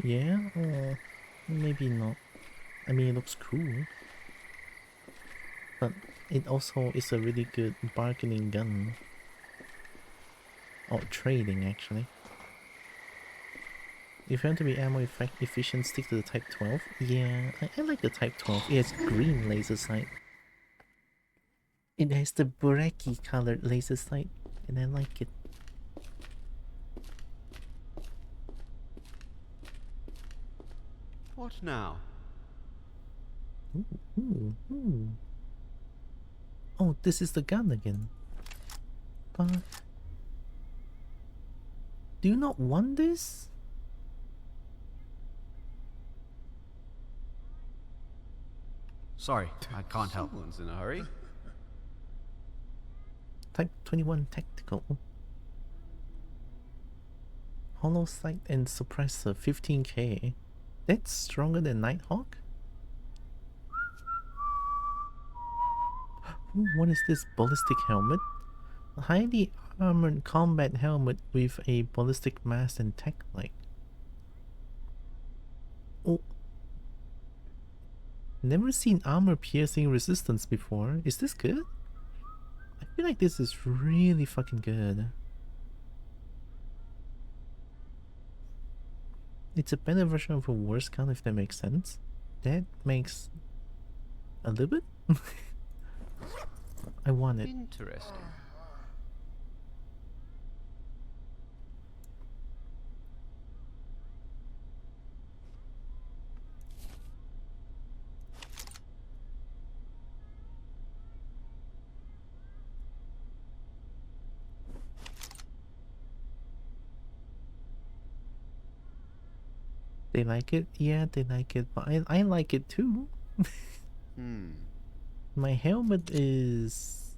Yeah, or maybe not. I mean, it looks cool. But it also is a really good bargaining gun. Or trading, actually. If you want to be ammo efficient, stick to the Type 12. Yeah, I like the Type 12. It has green laser sight. It has the Bureki colored laser sight, and I like it. What now? Ooh. Oh, this is the gun again. But do you not want this? Sorry, I can't help. Someone's in a hurry. Type 21 tactical. Hollow sight and suppressor 15k. That's stronger than Nighthawk? Ooh, what is this ballistic helmet? A highly armored combat helmet with a ballistic mask and tech light. Oh. Never seen armor piercing resistance before. Is this good? I feel like this is really fucking good. It's a better version of a worse gun, if that makes sense. That makes a little bit? I want it. Interesting. They like it? Yeah, they like it, but I like it too. My helmet is...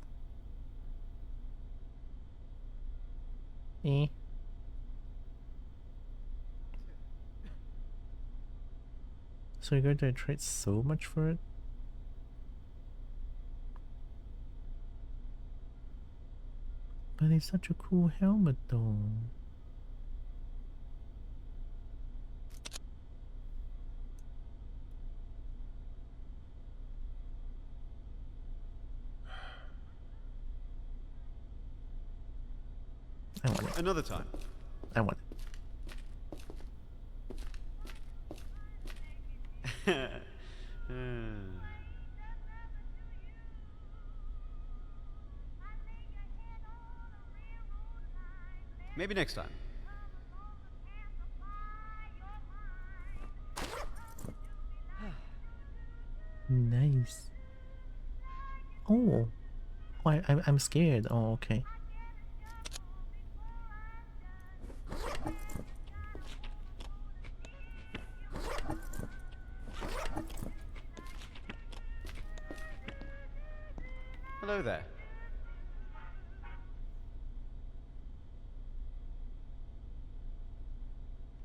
eh. So you're going to trade so much for it? But it's such a cool helmet though. I want it. Another time. I want it. Maybe next time. Oh, I'm scared. Oh, okay. Hello there.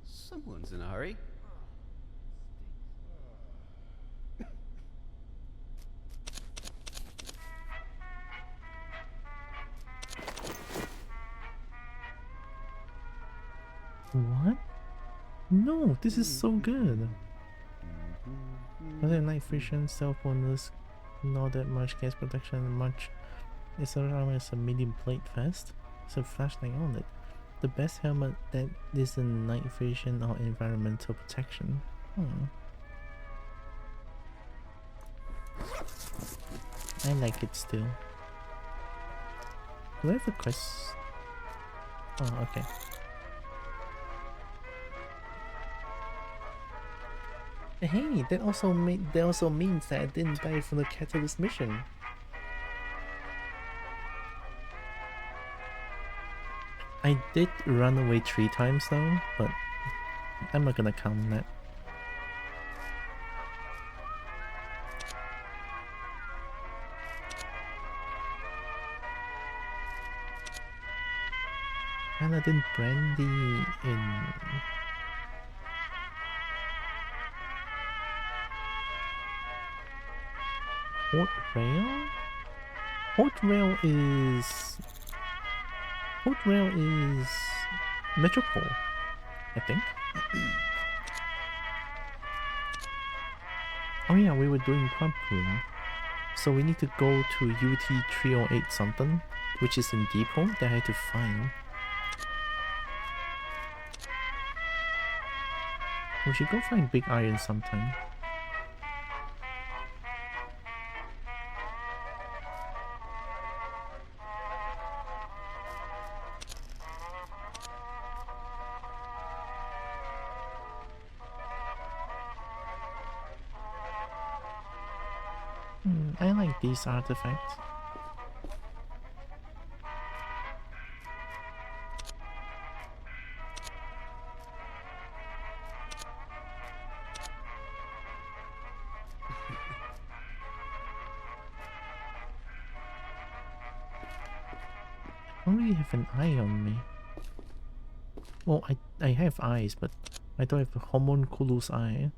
Someone's in a hurry. What? No, this is so good. Other night vision, stealth bonus, not that much gas protection, much. It's around as a medium plate vest. It's a flashlight on it. The best helmet that isn't night vision or environmental protection. I like it still. Do I have a quest? Oh, okay. Hey, that also means that I didn't die from the Catalyst mission. I did run away 3 times though, but I'm not gonna count that. Paladin Brandy in... Port Rail? Port Rail is Metropole, I think. Oh yeah, we were doing pub room. So we need to go to UT 308 something, which is in Depot that I had to find. We should go find Big Iron sometime. I like these artifacts. I don't really have an eye on me. Well, I have eyes, but I don't have a homunculus eye.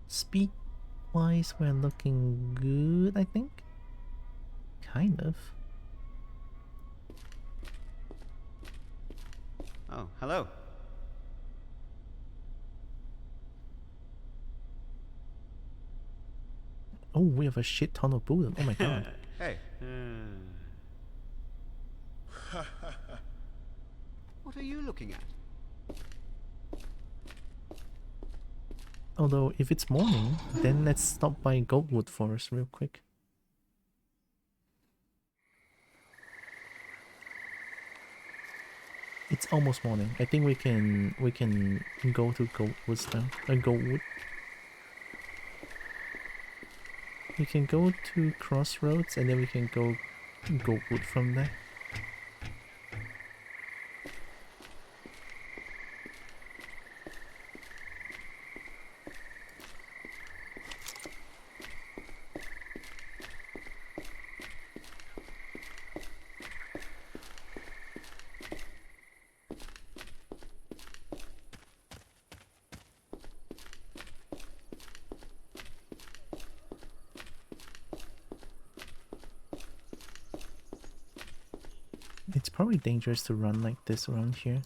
Speed wise, we're looking good, I think. Kind of. Oh, hello. Oh, we have a shit ton of bullets. Oh my god. Hey. What are you looking at? Although, if it's morning, then let's stop by Goldwood Forest real quick. It's almost morning. I think we can go to Goldwood now. Goldwood. We can go to Crossroads and then we can go Goldwood from there. It's probably dangerous to run like this around here.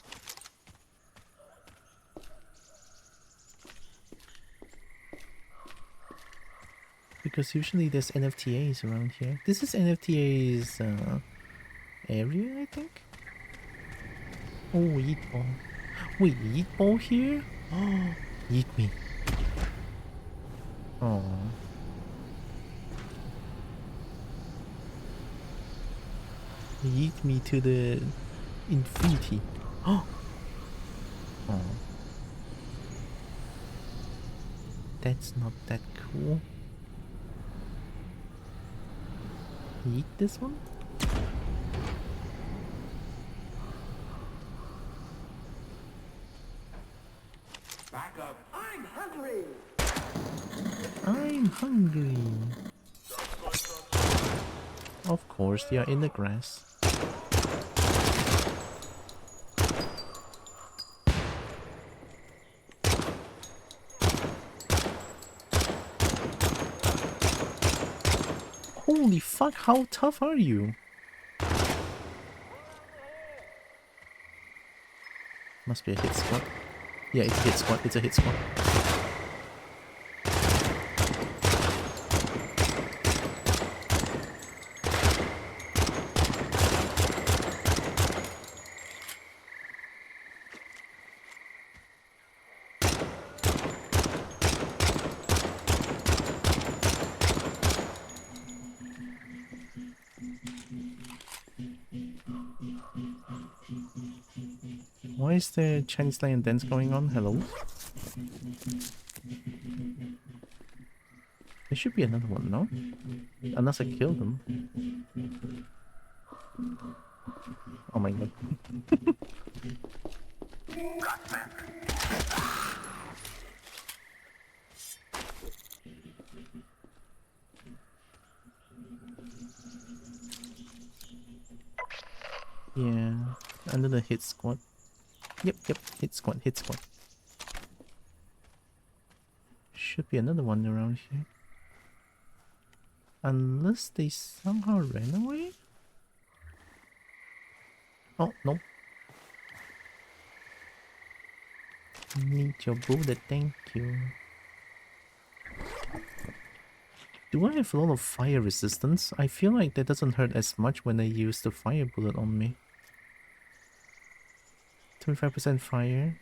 Because usually there's NFTAs around here. This is NFTA's area, I think? Oh, Yeet Ball. Wait, Yeet Ball here? Oh, yeet me. Oh. Yeet me to the infinity. Oh. Oh. That's not that cool. Eat this one? Back up. I'm hungry. I'm hungry. Of course, they are in the grass. Holy fuck, how tough are you? Must be a hit squad. Yeah, it's a hit squad, it's a hit squad. Why is the Chinese lion dance going on? Hello? There should be another one, no? Unless I killed them. Oh my god. Yeah, under the hit squad. Yep, hit squad, hit squad. Should be another one around here. Unless they somehow ran away? Oh, no. Need your bullet, thank you. Do I have a lot of fire resistance? I feel like that doesn't hurt as much when I use the fire bullet on me. 25% fire.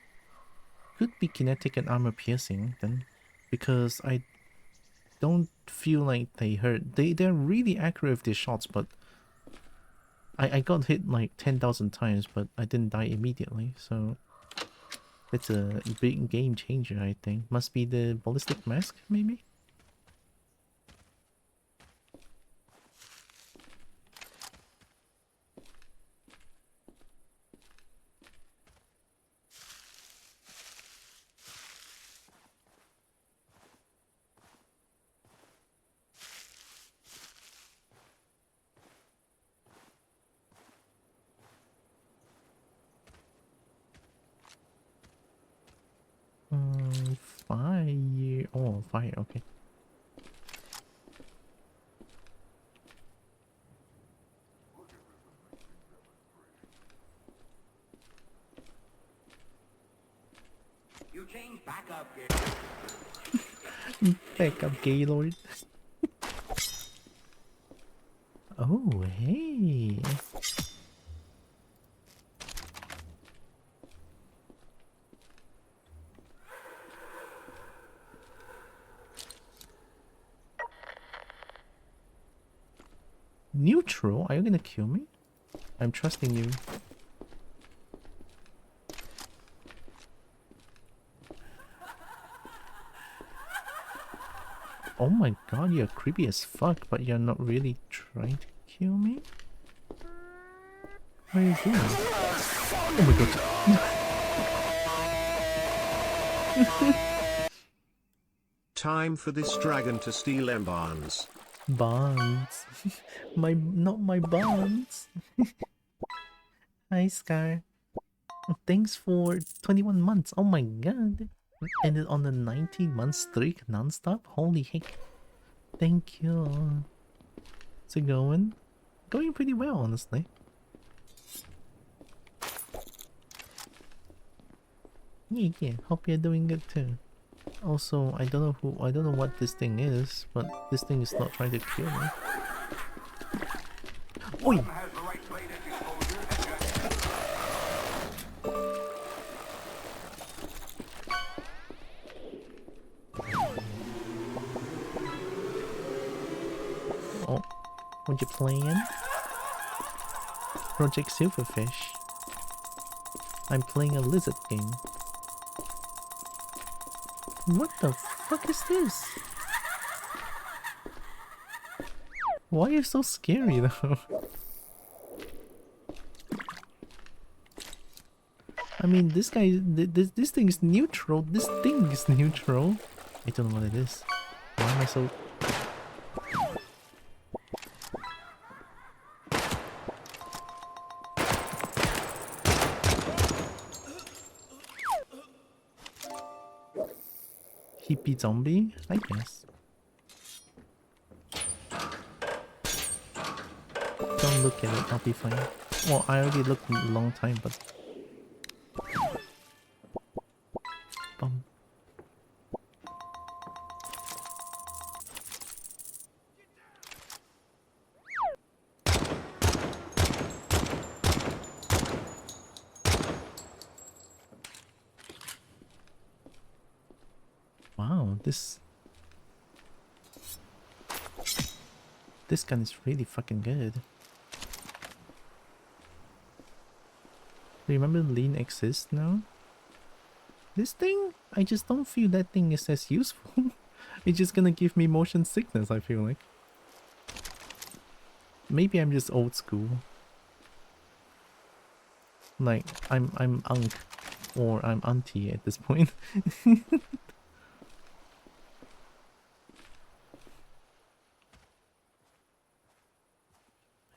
Could be kinetic and armor piercing then. Because I don't feel like they hurt. They're really accurate with their shots, but I got hit like 10,000 times, but I didn't die immediately, so it's a big game changer, I think. Must be the ballistic mask, maybe? Fire. Oh, fire, okay. You change back up, Back up, Gaylord. Oh, hey. Neutral? Are you gonna kill me? I'm trusting you. Oh my god, you're creepy as fuck, but you're not really trying to kill me? What are you doing? Oh my god. Time for this dragon to steal Barnes. Bonds. Not my bonds. Hi, Scar. Thanks for 21 months. Oh my god. Ended on a 19-month streak non-stop. Holy heck. Thank you. How's it going? Going pretty well, honestly. Yeah. Hope you're doing good too. Also, I don't know what this thing is, but this thing is not trying to kill me. Oi! Oh, what you playing? Project Silverfish. I'm playing a lizard game. What the fuck is this? Why are you so scary though? I mean, this guy, this thing is neutral. This thing is neutral. I don't know what it is. Why am I so... Hippie zombie? I guess. Don't look at it, I'll be fine. Well, I already looked a long time, but... Bum. Wow, this gun is really fucking good. Remember lean exists now? This thing, I just don't feel that thing is as useful. It's just gonna give me motion sickness, I feel like. Maybe I'm just old school. Like, I'm unk, or I'm auntie at this point.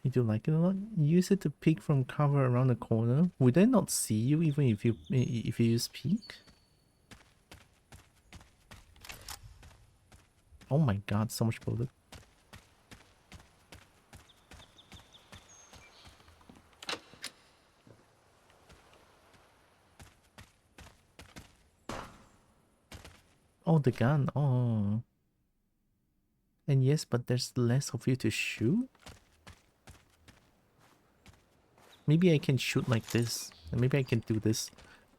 You do like it a lot? Use it to peek from cover around the corner. Would they not see you even if you use peek? Oh my god, so much bullet. Oh, the gun. Oh. And yes, but there's less of you to shoot? Maybe I can shoot like this. And maybe I can do this.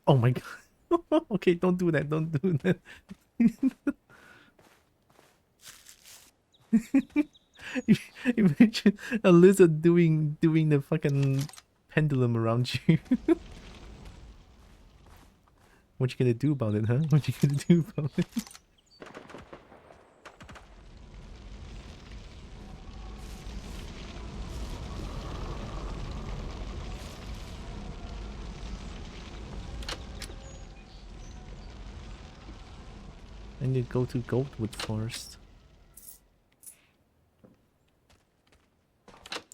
Oh my god. Okay, don't do that. Don't do that. Imagine a lizard doing the fucking pendulum around you. What you gonna do about it, huh? What you gonna do about it? I need to go to Goldwood Forest.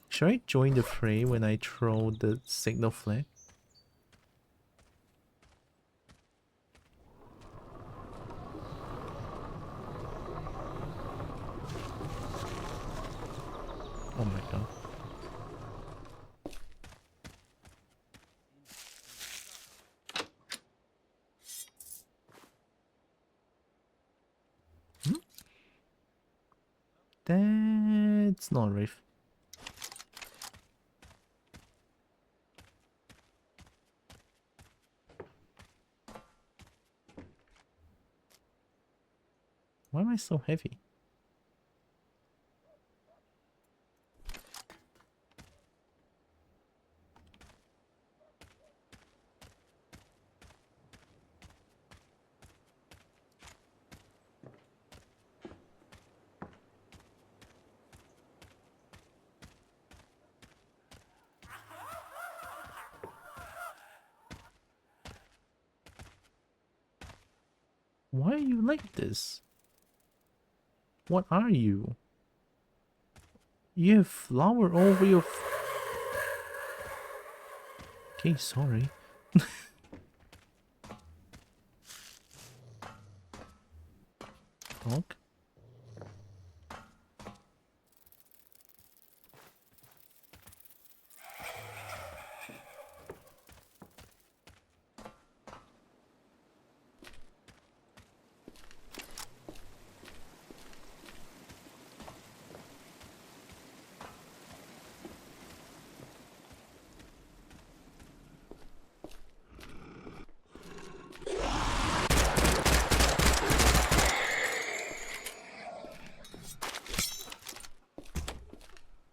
Should I join the fray when I throw the signal flag? Oh my god. That's not Wraith. Why am I so heavy? Why are you like this? What are you? You have flour all over your... Okay, sorry. Dog?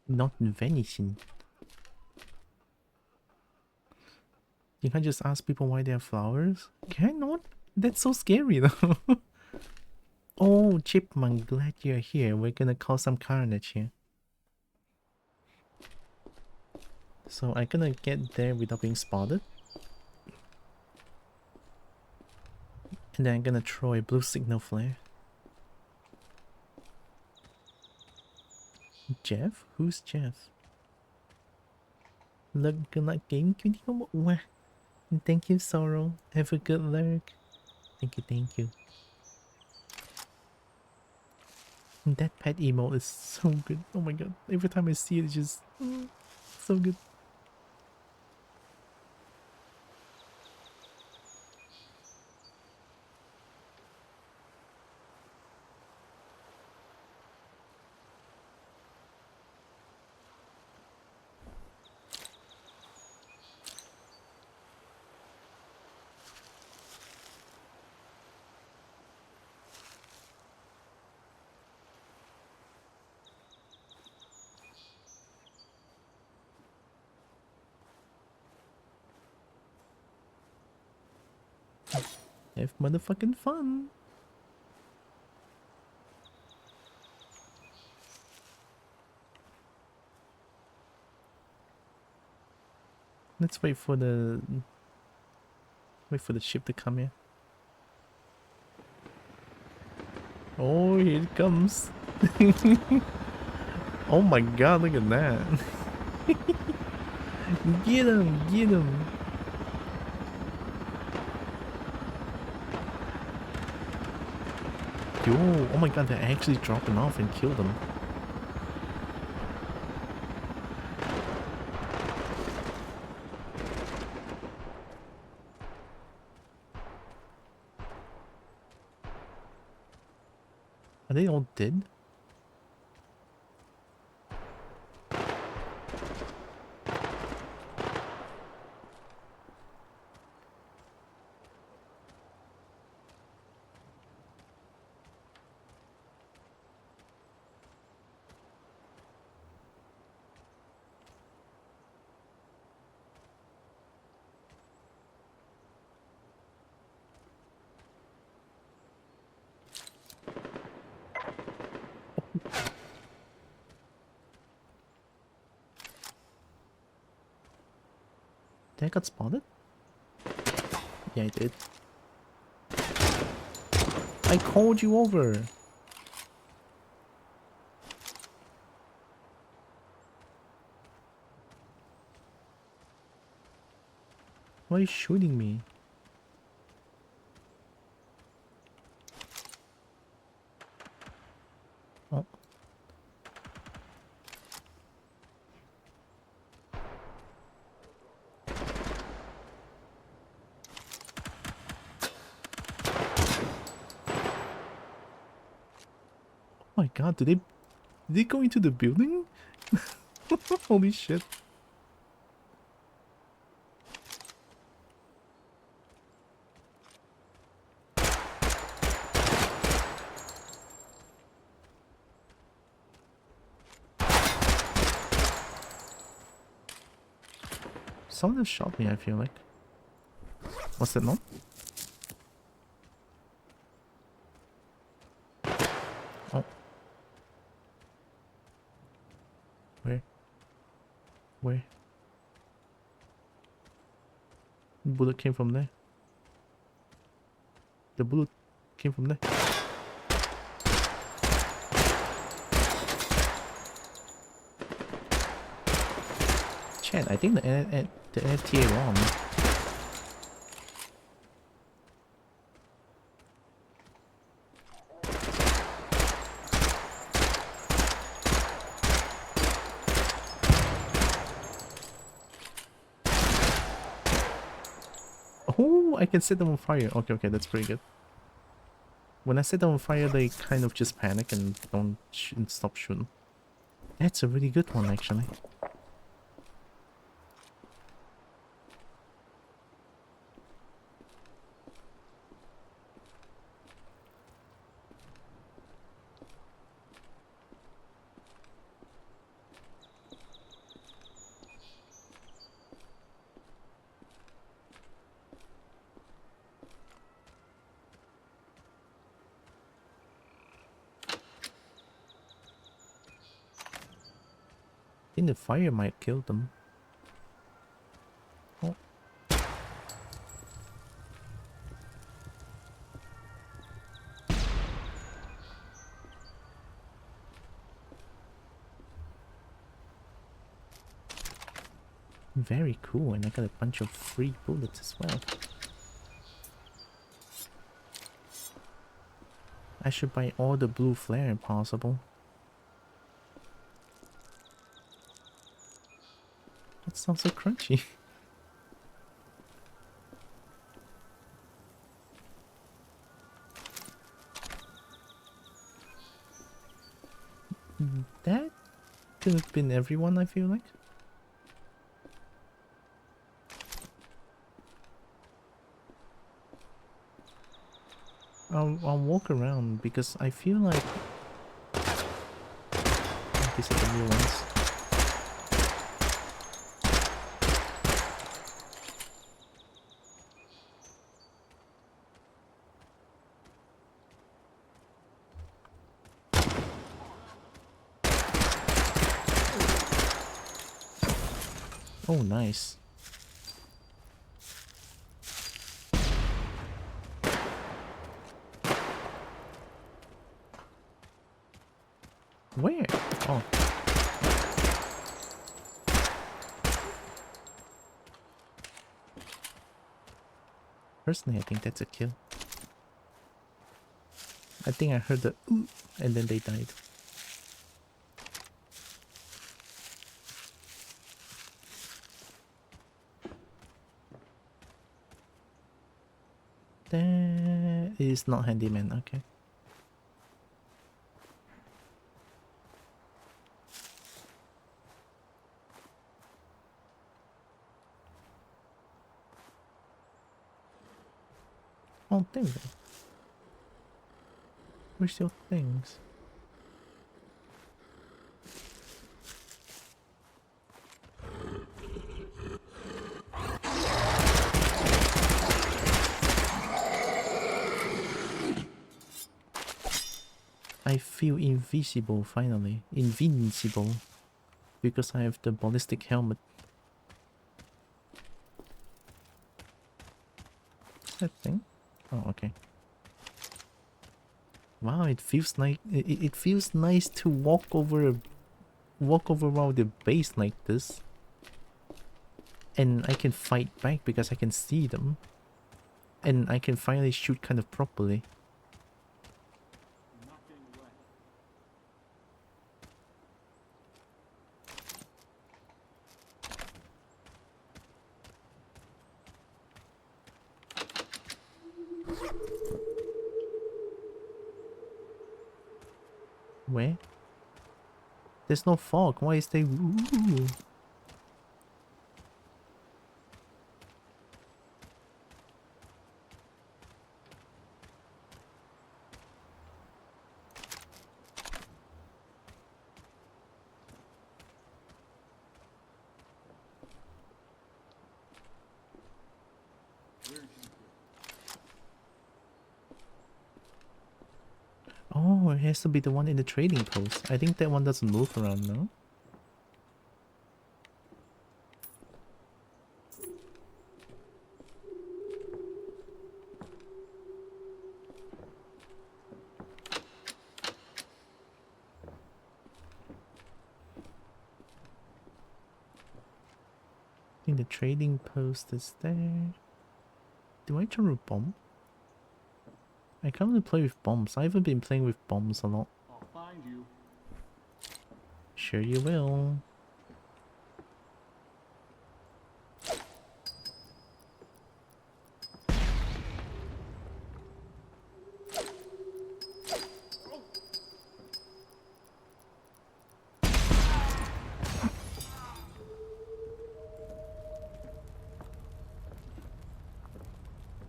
Not venison. You can't just ask people why they have flowers? Can I not? That's so scary though. Oh, Chipmunk, glad you're here. We're gonna cause some carnage here. So I'm gonna get there without being spotted. And then I'm gonna throw a blue signal flare. Jeff? Who's Jeff? Looking like game. Thank you, Sorrow. Have a good lurk. Thank you, thank you. That pet emo is so good. Oh my god. Every time I see it, it's just so good. Have motherfucking fun. Let's wait for the ship to come here. Oh, here it comes. Oh my god, look at that. Get him, get him. Yo, oh my god, they're actually dropping off and killed them. Are they all dead? Did I got spotted? Yeah, I did. I called you over. Why are you shooting me? Oh. Oh my god, did they go into the building? Holy shit. Someone shot me, I feel like. What's that, no? Oh. Where? Where? The bullet came from there. The bullet came from there. Chat, I think the NFTA wrong. Oh, I can set them on fire. Okay, okay, that's pretty good. When I set them on fire, they kind of just panic and don't stop shooting. That's a really good one, actually. I think the fire might kill them. Very cool, and I got a bunch of free bullets as well. I should buy all the blue flare if possible. That sounds so crunchy. That could have been everyone, I feel like. I'll walk around because I feel like these are the new ones. Oh, nice. Where? Oh. Personally, I think that's a kill. I think I heard the ooh, and then they died. That is not handyman, okay. Oh, there we go. Where's your things? I feel invisible finally. Invincible. Because I have the ballistic helmet. That thing? Oh, okay. Wow, it feels like it feels nice to walk over around the base like this. And I can fight back because I can see them. And I can finally shoot kind of properly. Where? There's no fog. Why is there? Ooh. Oh, it has to be the one in the trading post. I think that one doesn't move around, no? I think the trading post is there. Do I turn with bomb? I can't really play with bombs. I haven't been playing with bombs a lot. I'll find you. Sure you will.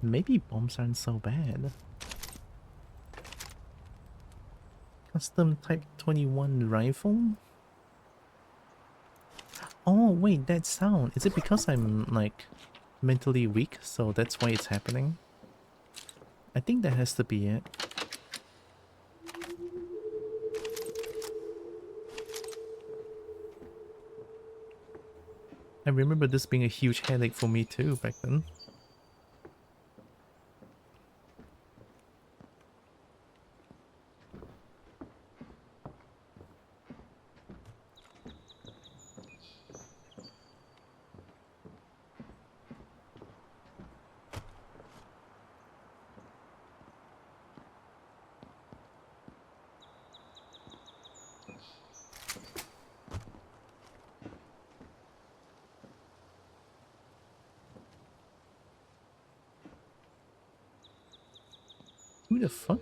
Maybe bombs aren't so bad. Custom Type 21 rifle? Oh wait, that sound. Is it because I'm like mentally weak, so that's why it's happening? I think that has to be it. I remember this being a huge headache for me too back then. Who the fuck?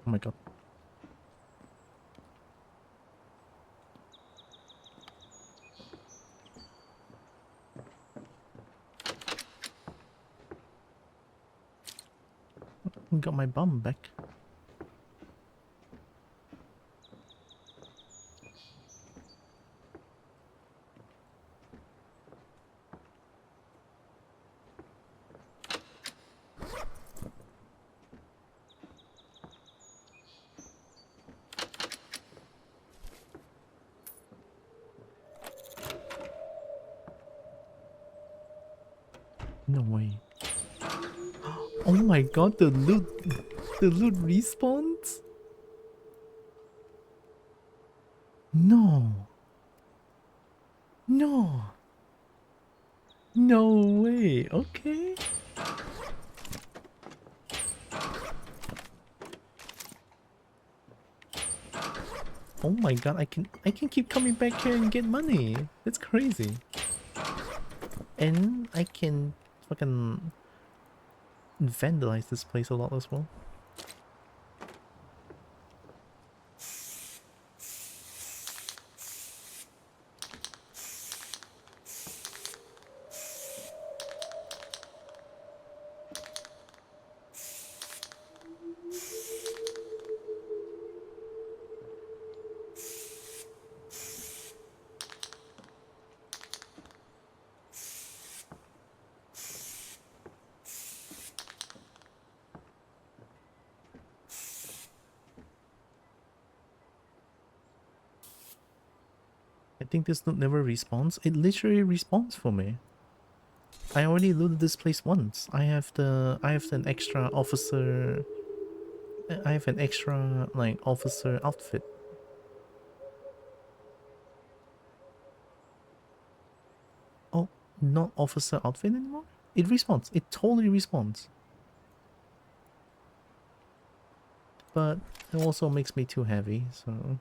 Oh my god. Got my bum back. No way. Oh my god, the loot respawns? No. No. No way. Okay. Oh my god, I can keep coming back here and get money. That's crazy. And I can fucking vandalize this place a lot as well. I think this loot never respawns. It literally respawns for me. I already looted this place once. I have an extra officer. I have an extra like officer outfit. Oh, not officer outfit anymore? It respawns. It totally respawns. But it also makes me too heavy, so.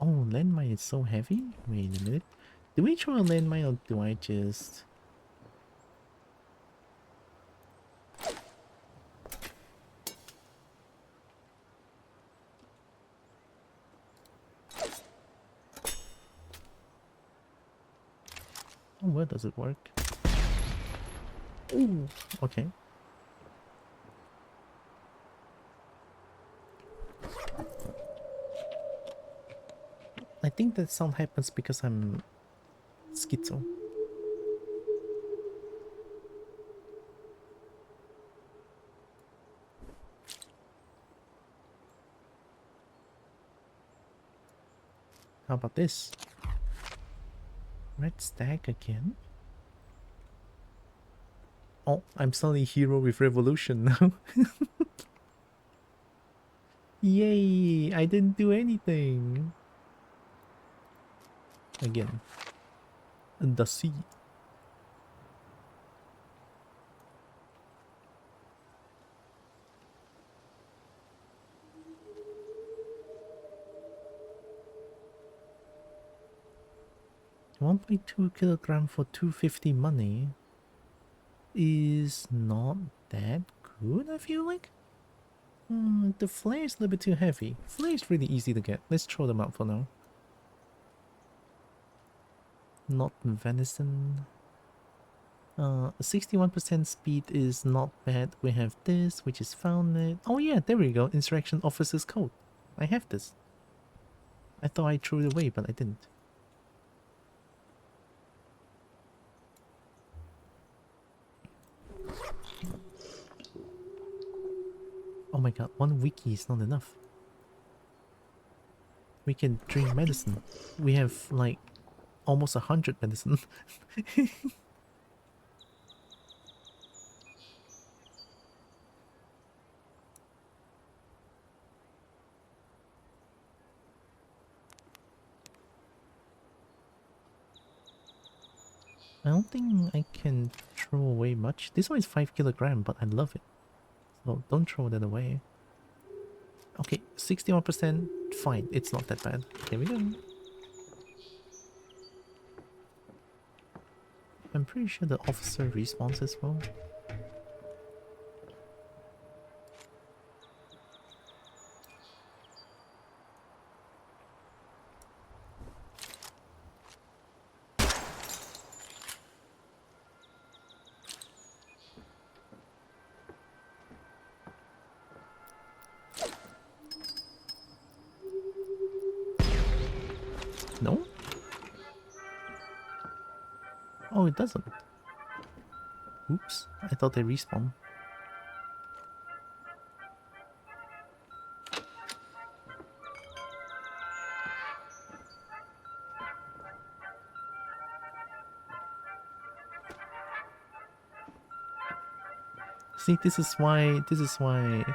Oh, landmine is so heavy? Wait a minute. Do we throw a landmine or do I just... Oh, where does it work? Ooh, okay. I think that sound happens because I'm schizo. How about this? Red stack again? Oh, I'm suddenly hero with revolution now. Yay! I didn't do anything. Again. The sea. $1.2 kilogram for 250 money is not that good, I feel like. The flare is a little bit too heavy. Flare is really easy to get. Let's throw them out for now. Not venison. 61% speed is not bad. We have this, which is founded. Oh yeah, there we go. Insurrection Officer's Code. I have this. I thought I threw it away, but I didn't. Oh my god, one wiki is not enough. We can drink medicine. We have like almost 100 medicine. I don't think I can throw away much. This one is 5 kilogram, but I love it. Well, don't throw that away. Okay, 61%. Fine, it's not that bad. Here we go. I'm pretty sure the officer respawns as well. No? Oh, it doesn't. Oops, I thought they respawn. See, this is why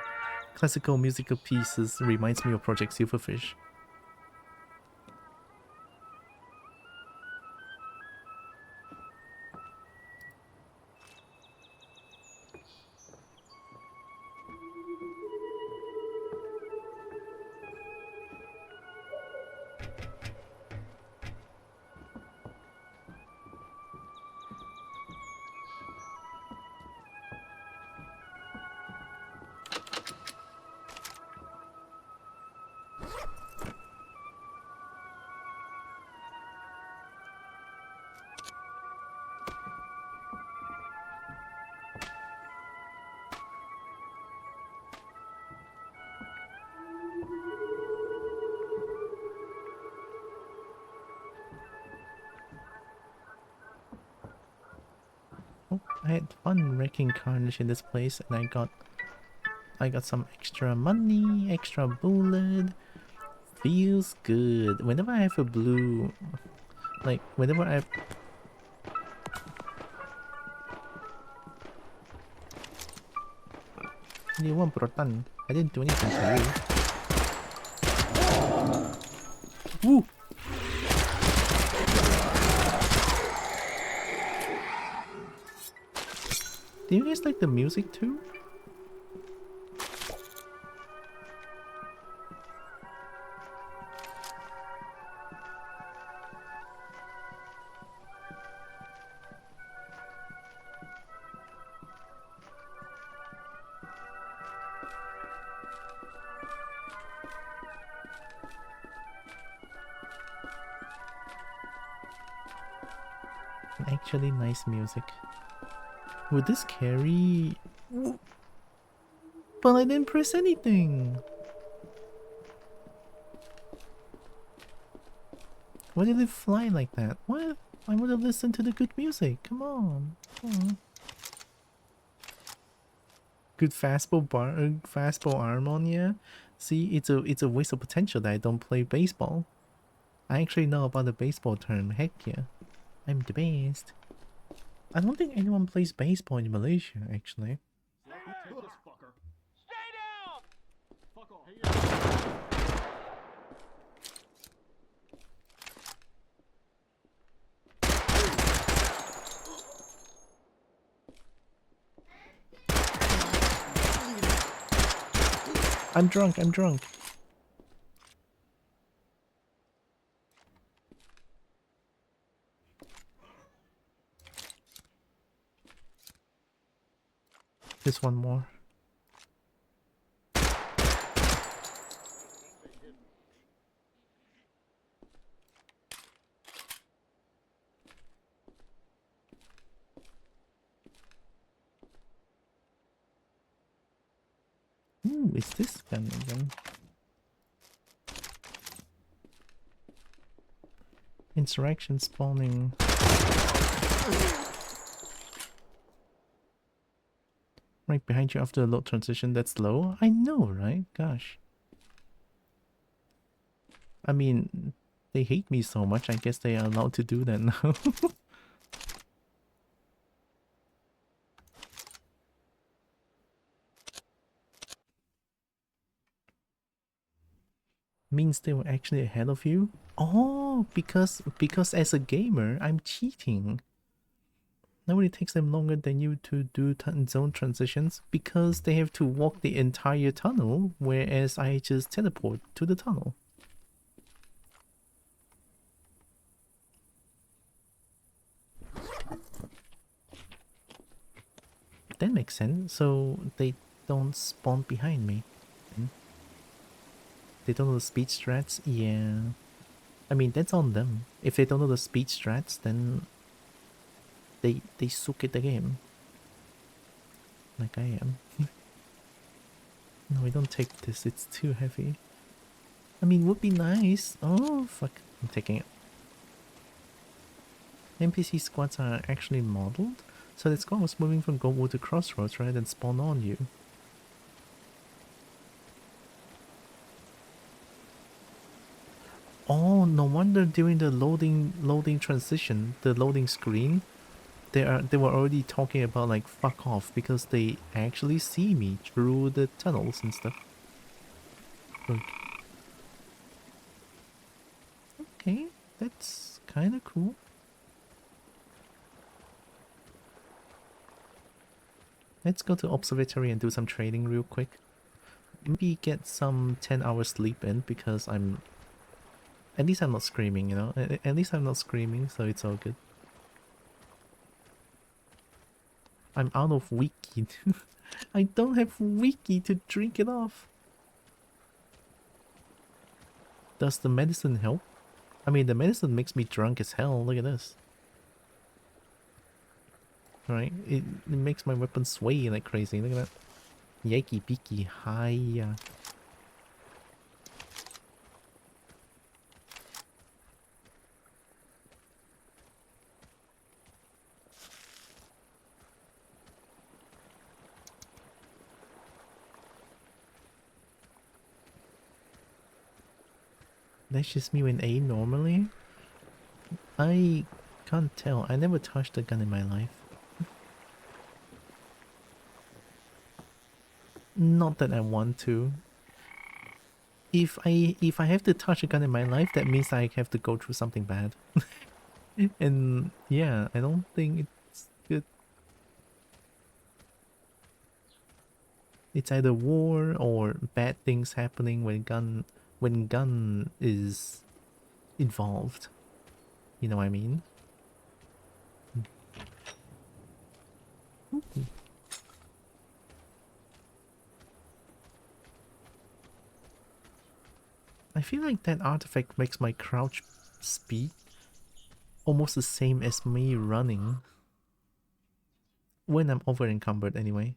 classical musical pieces reminds me of Project Silverfish. I had fun wrecking carnage in this place, and I got some extra money, extra bullet. Feels good. Whenever I have a blue, like whenever I. You want Brotan? I didn't do anything to you. Woo! Do you guys like the music too? Actually nice music. Would this carry? But I didn't press anything. Why did it fly like that? What? I would have listened to the good music. Come on. Come on. Good fastball arm on, yeah. See, it's a waste of potential that I don't play baseball. I actually know about the baseball term. Heck yeah, I'm the best. I don't think anyone plays baseball in Malaysia, actually. Stay down! Fuck off. I'm drunk, I'm drunk. There's one more. Ooh, is this gun again? Insurrection spawning. Right behind you after a load transition. That's low. I know, right? Gosh. I mean, they hate me so much. I guess they are allowed to do that now. Means they were actually ahead of you? Oh, because as a gamer, I'm cheating. Nobody takes them longer than you to do zone transitions because they have to walk the entire tunnel, whereas I just teleport to the tunnel. That makes sense. So they don't spawn behind me. They don't know the speed strats? Yeah. I mean, that's on them. If they don't know the speed strats, then they suck at the game. Like I am. No, we don't take this. It's too heavy. I mean, would be nice. Oh, fuck. I'm taking it. NPC squads are actually modeled. So the squad was moving from Goldwood to Crossroads, right? And spawn on you. Oh, no wonder during the loading transition, the loading screen, they were already talking about like fuck off because they actually see me through the tunnels and stuff. Okay, that's kind of cool. Let's go to observatory and do some trading real quick. Maybe get some 10 hours sleep in because at least I'm not screaming, you know? At least I'm not screaming, so it's all good. I'm out of wiki. I don't have wiki to drink it off. Does the medicine help? I mean, the medicine makes me drunk as hell. Look at this. Right? It makes my weapon sway like crazy. Look at that. Yikey beaky. Hiya. That's just me when aim normally? I can't tell. I never touched a gun in my life. Not that I want to. If I have to touch a gun in my life, that means I have to go through something bad. And yeah, I don't think it's good. It's either war or bad things happening when gun is involved. You know what I mean? Ooh. I feel like that artifact makes my crouch speed almost the same as me running. When I'm over encumbered anyway.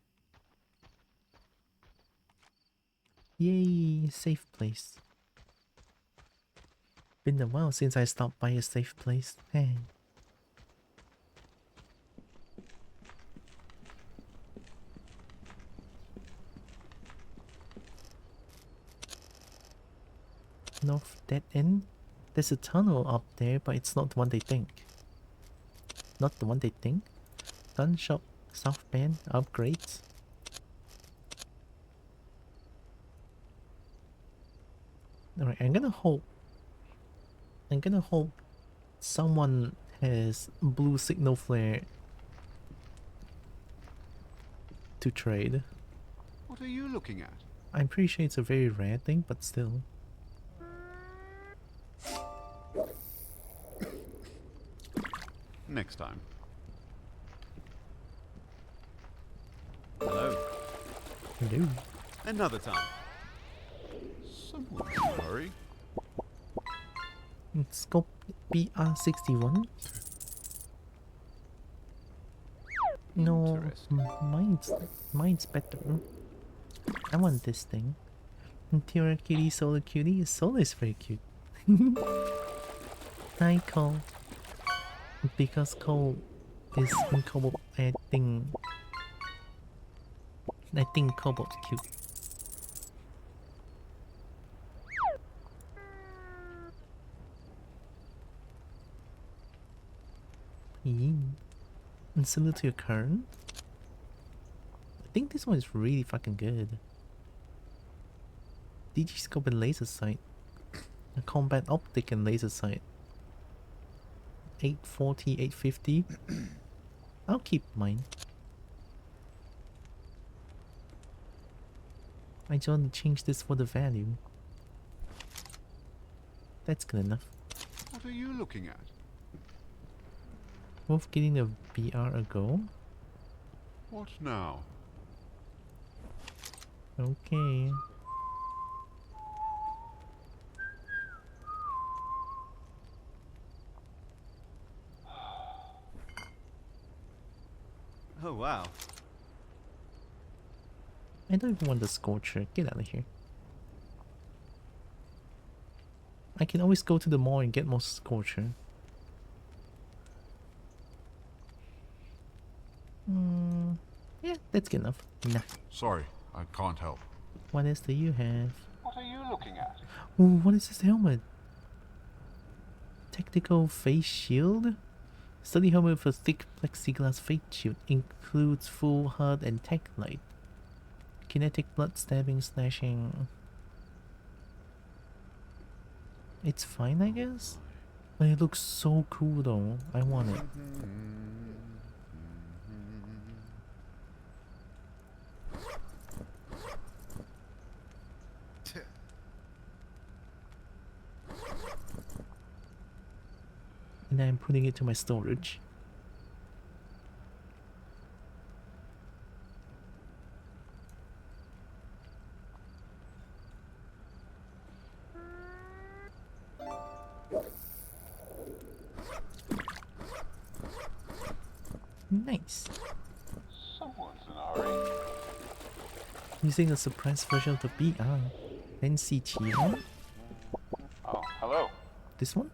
Yay, safe place. Been a while since I stopped by a safe place. Hey. North dead end? There's a tunnel up there, but it's not the one they think. Not the one they think? Gun shop, South Bend, upgrades. Alright, I'm gonna hope someone has blue signal flare to trade. What are you looking at? I'm pretty sure it's a very rare thing, but still. Next time. Hello. Hello. Another time. Someone's in a hurry. Scope BR61. No, mine's better. I want this thing. Interior cutie, solar cutie. Solar is very cute. Hi, Cole. Because Cole is in Cobalt, I think Cobalt's cute. And similar to your current? I think this one is really fucking good. Digiscope and laser sight. A combat optic and laser sight. 840, 850. I'll keep mine. I just want to change this for the value. That's good enough. What are you looking at? Worth getting a BR a go? What now? Okay. Oh, wow. I don't even want the Scorcher. Get out of here. I can always go to the mall and get more Scorcher. Yeah, that's good enough. Nah. Sorry, I can't help. What else do you have? What are you looking at? Ooh, what is this helmet? Tactical face shield? Study helmet with a thick plexiglass face shield. Includes full HUD and tech light. Kinetic blood stabbing, slashing. It's fine, I guess? But it looks so cool though. I want it. And I'm putting it to my storage. Nice. Someone's in a hurry. Using a suppressed version of the BR. NCT, huh? Oh, hello. This one?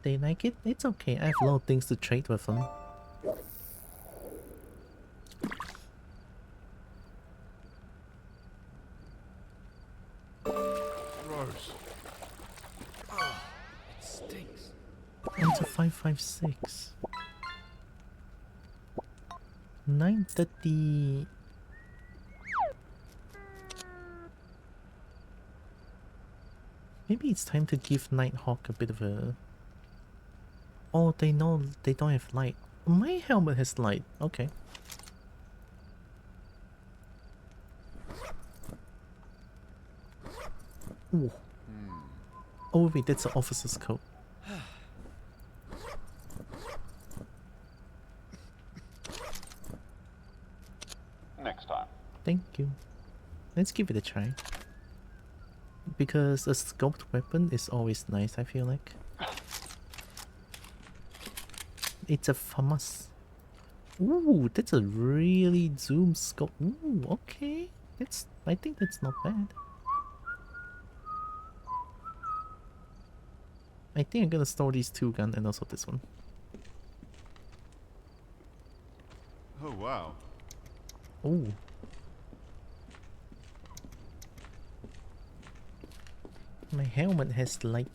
They like it? It's okay. I have a lot of things to trade with them. Gross. It stinks. It's a 556. 930. Maybe it's time to give Nighthawk a bit of a... Oh, they know they don't have light. My helmet has light. Okay. Ooh. Oh wait, that's the officer's coat. Next time. Thank you. Let's give it a try. Because a scoped weapon is always nice, I feel like. It's a FAMAS. Ooh, that's a really zoom scope. Ooh, okay. I think that's not bad. I think I'm gonna store these two guns and also this one. Oh, wow. Ooh. My helmet has light.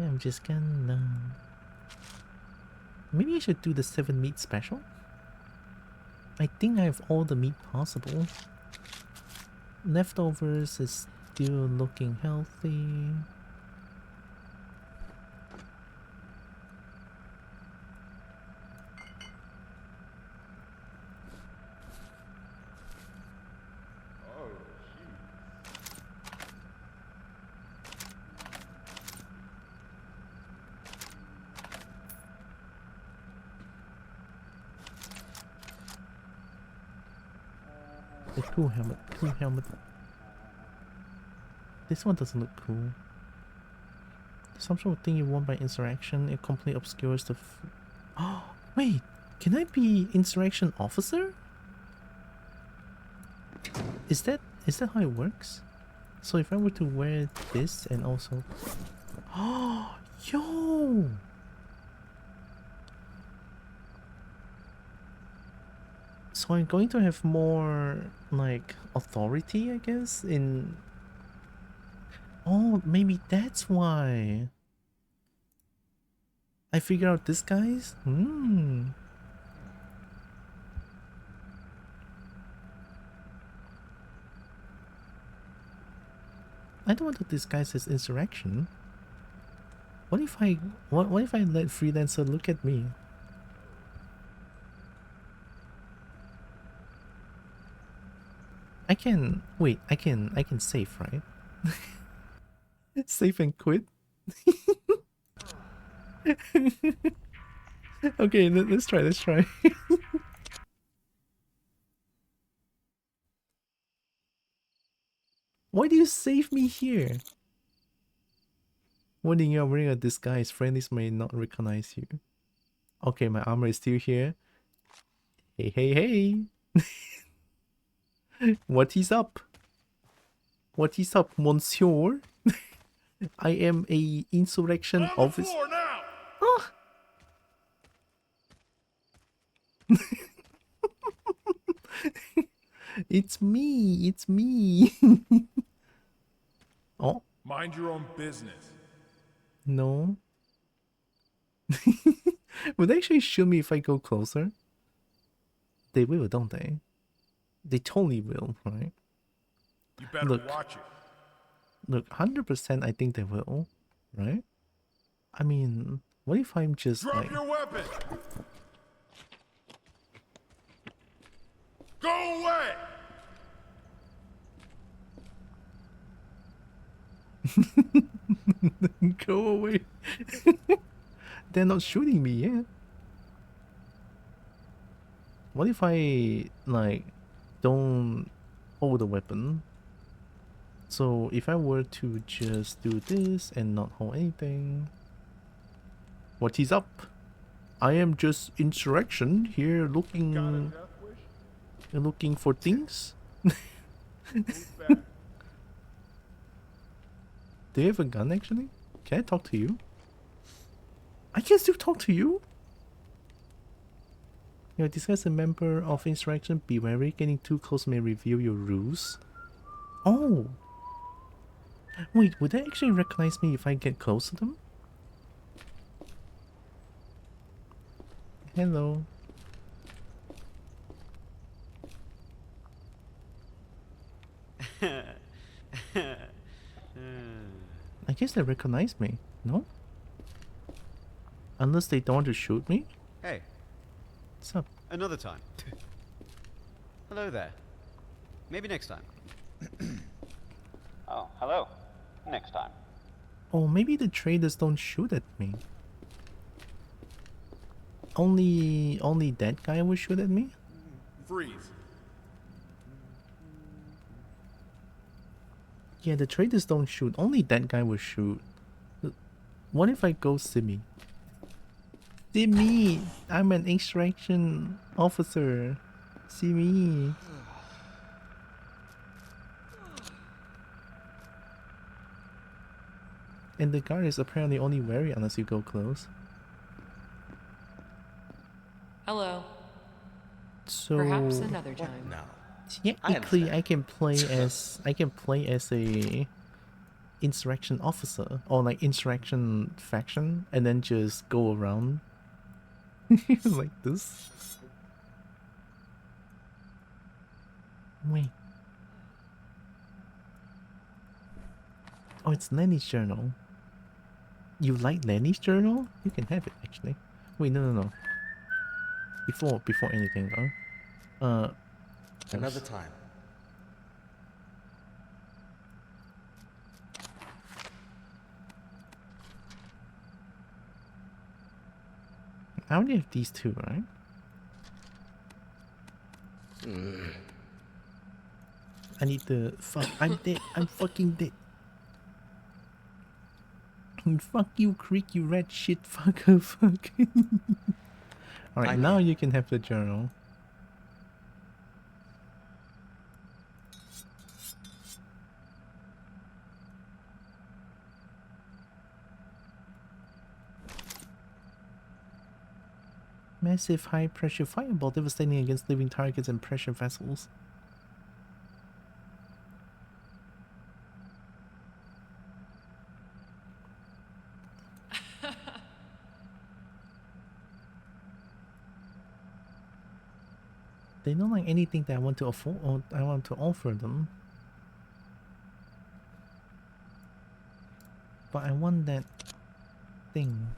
I'm just gonna... Maybe I should do the 7 meat special? I think I have all the meat possible. Leftovers is still looking healthy. The cool helmet. This one doesn't look cool. Some sort of thing you want by insurrection, it completely obscures the oh, wait! Can I be insurrection officer? Is that how it works? So if I were to wear this and also... Oh, yo! So I'm going to have more, like, authority, I guess, in... Oh, maybe that's why. I figure out this guy's? I don't want to disguise his insurrection. What if I let Freelancer look at me? I can save, right? Save and quit. Okay, let's try. Why do you save me here? When you are wearing a disguise, friendlies may not recognize you. Okay, my armor is still here. Hey. What is up? What is up, monsieur? I am a insurrection officer. Oh. It's me. Oh. Mind your own business. No. Would they actually shoot me if I go closer? They will, don't they? They totally will, right? You better watch it. Look, 100% I think they will, right? I mean, what if I'm just Drop your weapon! Go away! Go away. They're not shooting me yet. What if I, like, don't hold the weapon? So if I were to just do this and not hold anything. What is up? I am just insurrection here looking for things. Do you have a gun actually? Can I talk to you? I can still talk to you? You're disguised a member of insurrection. Be wary, getting too close may reveal your ruse. Oh! Wait, would they actually recognize me if I get close to them? Hello. I guess they recognize me, no? Unless they don't want to shoot me? Hey. What's up? Another time. Hello there. Maybe next time. Oh, hello. Next time. Oh, maybe the traders don't shoot at me. Only that guy will shoot at me? Freeze. Yeah, the traders don't shoot. Only that guy will shoot. What if I go Simi? Simi! I'm an extraction officer. Simi. And the guard is apparently only wary unless you go close. Hello. So Perhaps another time. No. technically I can play as a insurrection officer or like insurrection faction and then just go around like this. Wait. Oh, it's Lenny's journal. You like Lenny's journal? You can have it actually. Wait, no. Before anything though. Another time. I only have these two, right? I need the fuck. I'm dead. I'm fucking dead. Fuck you, Creek, you rat shit fucker, fuck. Alright, now you can have the journal. Massive high pressure fireball devastating against living targets and pressure vessels. They don't like anything that I want to afford or I want to offer them. But I want that thing.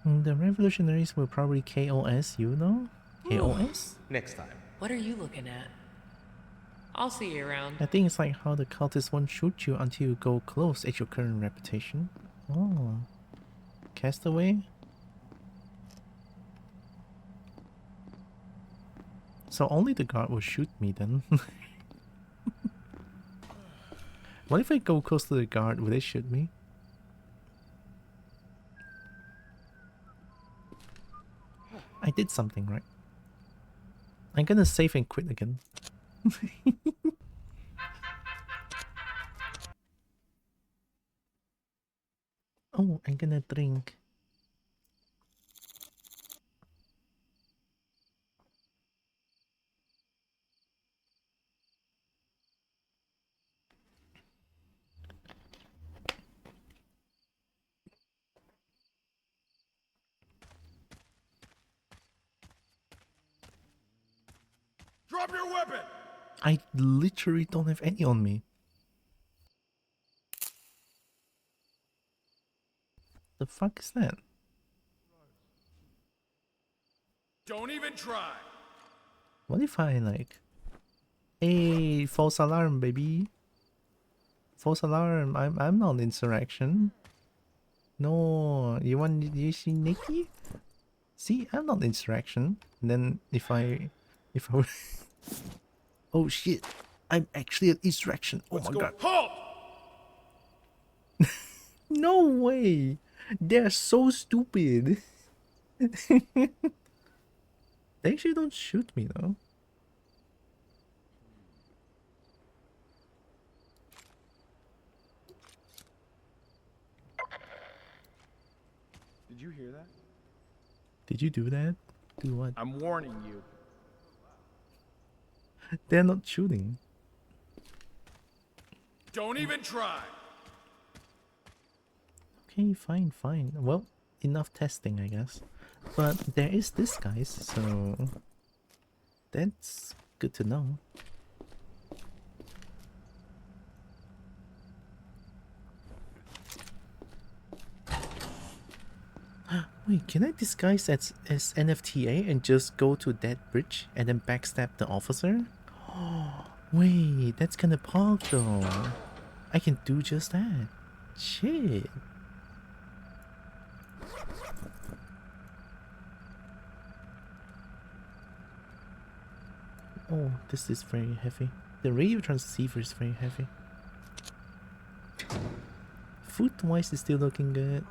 The revolutionaries will probably KOS you, know? KOS? Next time. What are you looking at? I'll see you around. I think it's like how the cultists won't shoot you until you go close at your current reputation. Oh. Castaway? So only the guard will shoot me then. What if I go close to the guard? Will they shoot me? I did something right. I'm gonna save and quit again. Oh, I'm gonna drink. Drop your weapon! I literally don't have any on me. The fuck is that? Don't even try! What if I like... Hey, false alarm, baby. False alarm. I'm not insurrection. No, you see Nikki? See, I'm not insurrection. And then if I oh shit, I'm actually an insurrection. Oh my god. Halt! No way. They're so stupid. They actually don't shoot me though. Did you hear that? Did you do that? Do what? I'm warning you. They're not shooting. Don't even try! Okay, fine, fine. Well, enough testing, I guess. But there is this, guys, so that's good to know. Wait, can I disguise as NFTA and just go to that bridge and then backstab the officer? Wait, that's kinda pog though. I can do just that. Shit. Oh, this is very heavy. The radio transceiver is very heavy. Food-wise is still looking good.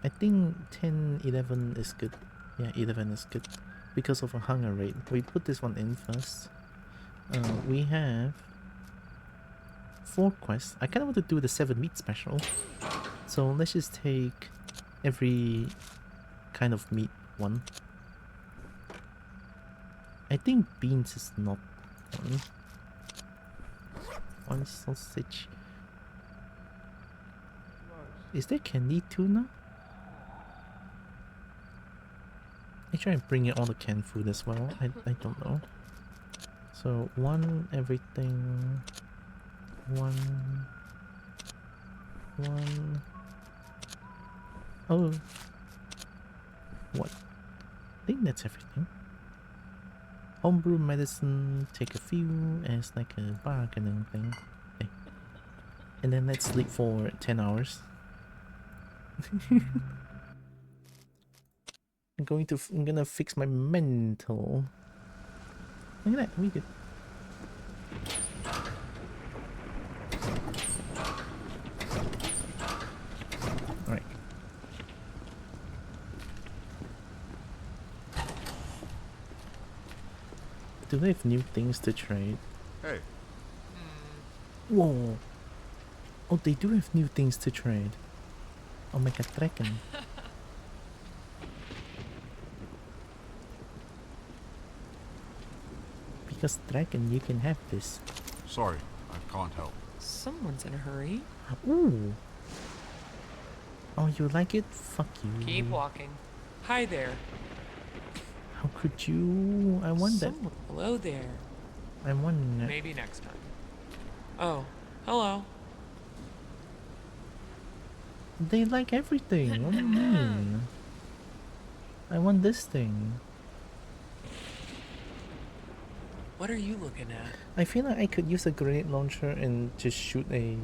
I think 10, 11 is good. Yeah, 11 is good. Because of a hunger rate. We put this one in first. We have 4 quests. I kind of want to do the 7 meat special. So let's just take every kind of meat one. I think beans is not one. One sausage. Is there candy tuna? I try and bring in all the canned food as well. I don't know. So 1 everything. 1. Oh. What? I think that's everything. Homebrew medicine, take a few as like a bargaining thing. Okay. And then let's sleep for 10 hours. I'm gonna fix my mental. Look at that, we good. Alright. Do they have new things to trade? Hey. Whoa. Oh, they do have new things to trade. Oh my god, dragon. Because dragon, you can have this. Sorry, I can't help. Someone's in a hurry. Ooh. Oh, you like it? Fuck you. Keep walking. Hi there. How could you? I want that. Someone below there. I want that. Maybe next time. Oh, hello. They like everything. What do you mean? I want this thing. What are you looking at? I feel like I could use a grenade launcher and just shoot a...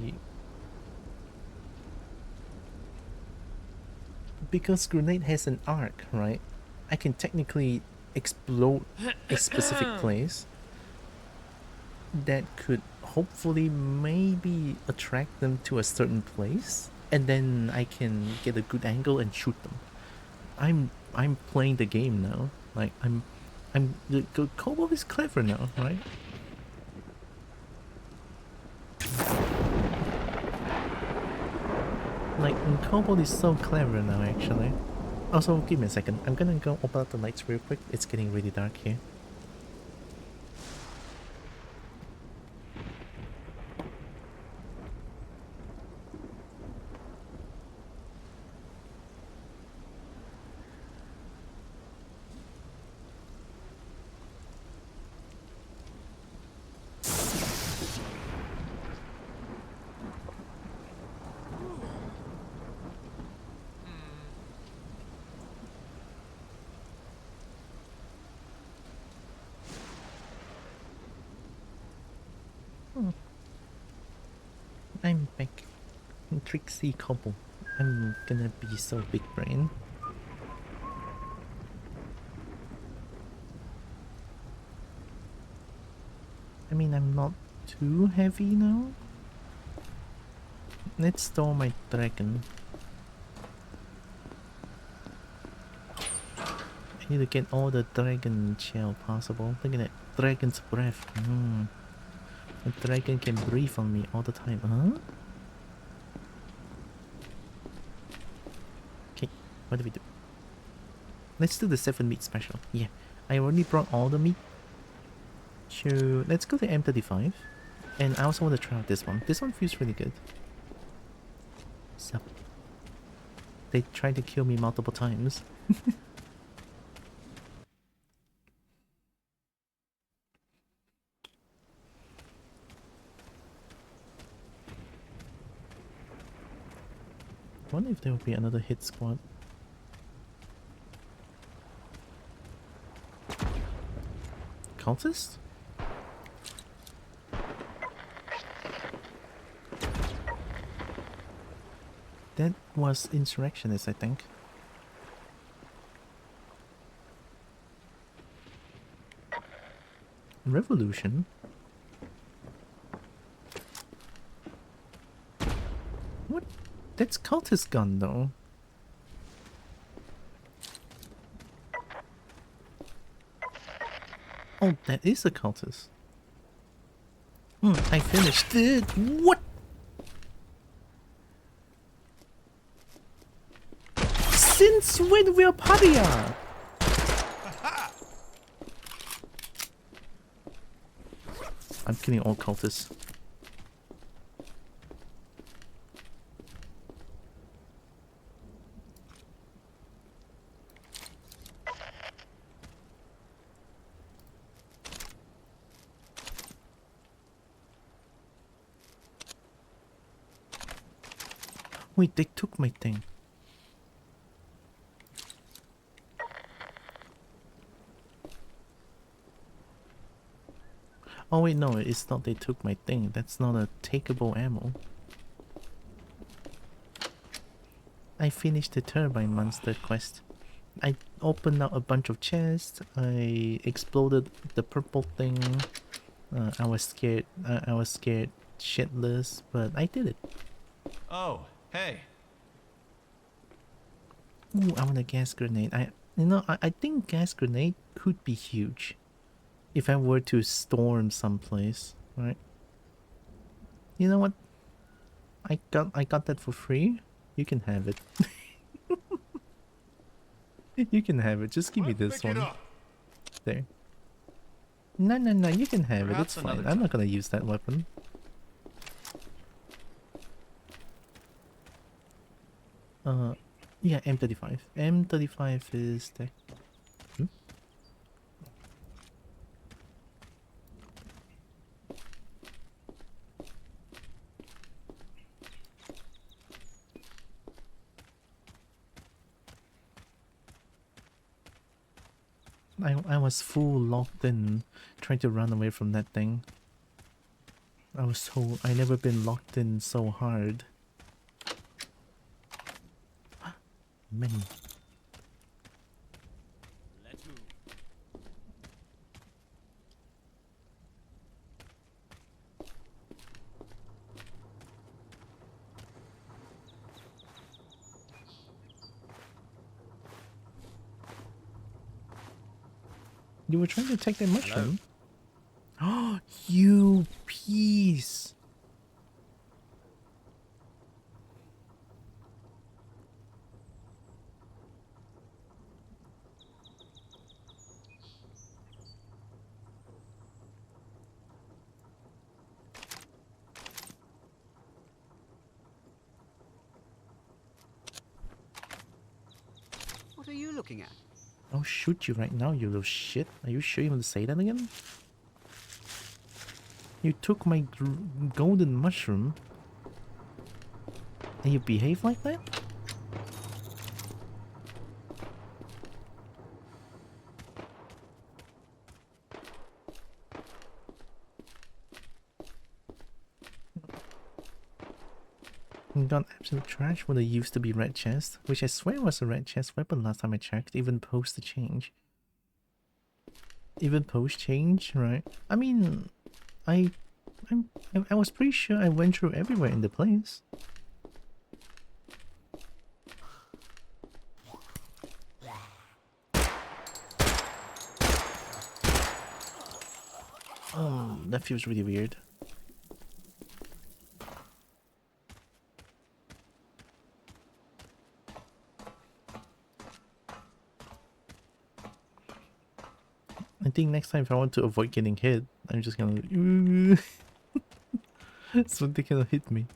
Because grenade has an arc, right? I can technically explode a specific place that could hopefully maybe attract them to a certain place, and then I can get a good angle and shoot them. I'm playing the game now. Like the Kobo is clever now, right? Like Kobo is so clever now, actually. Also, give me a second. I'm gonna go open up the lights real quick. It's getting really dark here. I'm back. Trixie Kobo. I'm gonna be so big brain. I mean, I'm not too heavy now. Let's store my dragon. I need to get all the dragon shell possible. Look at that. Dragon's breath. The dragon can breathe on me all the time. Huh? Okay, what do we do? Let's do the 7 meat special. Yeah, I already brought all the meat. So let's go to M35. And I also want to try out this one. This one feels really good. So they tried to kill me multiple times. I wonder if there will be another hit squad. Cultist? That was insurrectionists, I think. Revolution? What? That's cultist gun though. Oh, that is a cultist. I finished it. What? Since when we're paria? I'm killing all cultists. Wait, they took my thing. Oh wait, no, it's not they took my thing. That's not a takeable ammo. I finished the turbine monster quest. I opened out a bunch of chests. I exploded the purple thing. I was scared. I was scared shitless, but I did it. Oh, hey. Ooh, I want a gas grenade. I think gas grenade could be huge if I were to storm someplace, right? You know what? I got that for free. You can have it. You can have it. Just give me this one. There. No, no, no, you can have it. It's Perhaps fine. another I'm not gonna use that weapon. Yeah, M35. M35 is the... Hmm? I was full locked in, trying to run away from that thing. I never been locked in so hard. Man. Let's move. You were trying to take that mushroom? Oh, you piece! What are you looking at? I'll shoot you right now, you little shit. Are you sure you want to say that again? You took my golden mushroom and you behave like that? You got absolute trash when there used to be red chest, which I swear was a red chest weapon last time I checked, even post the change. Even post change, right? I mean, I was pretty sure I went through everywhere in the place. Oh, that feels really weird. I think next time if I want to avoid getting hit, I'm just gonna... so they cannot hit me.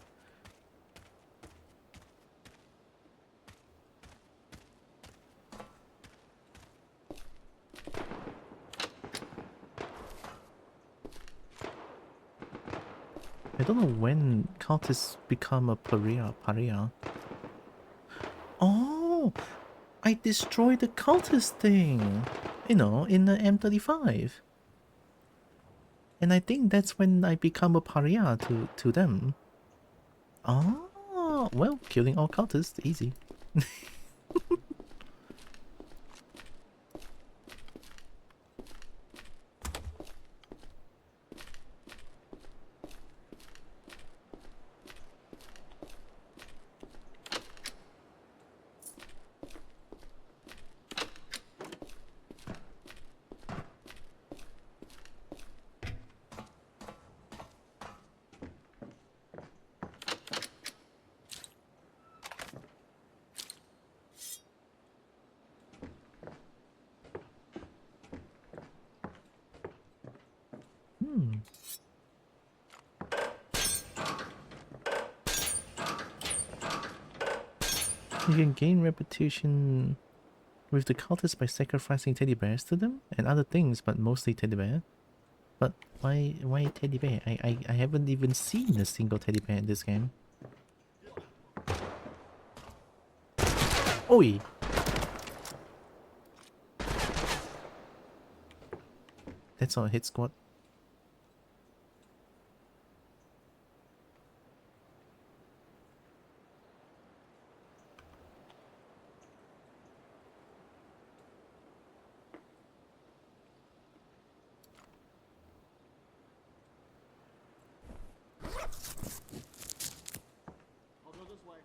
I don't know when cultists become a pariah. Oh! I destroyed the cultist thing! You know, in the M35. And I think that's when I become a pariah to them. Oh, well, killing all cultists, easy. You can gain reputation with the cultists by sacrificing teddy bears to them and other things, but mostly teddy bear. But why teddy bear? I haven't even seen a single teddy bear in this game. Oi! That's not a hit squad. I'll go this way.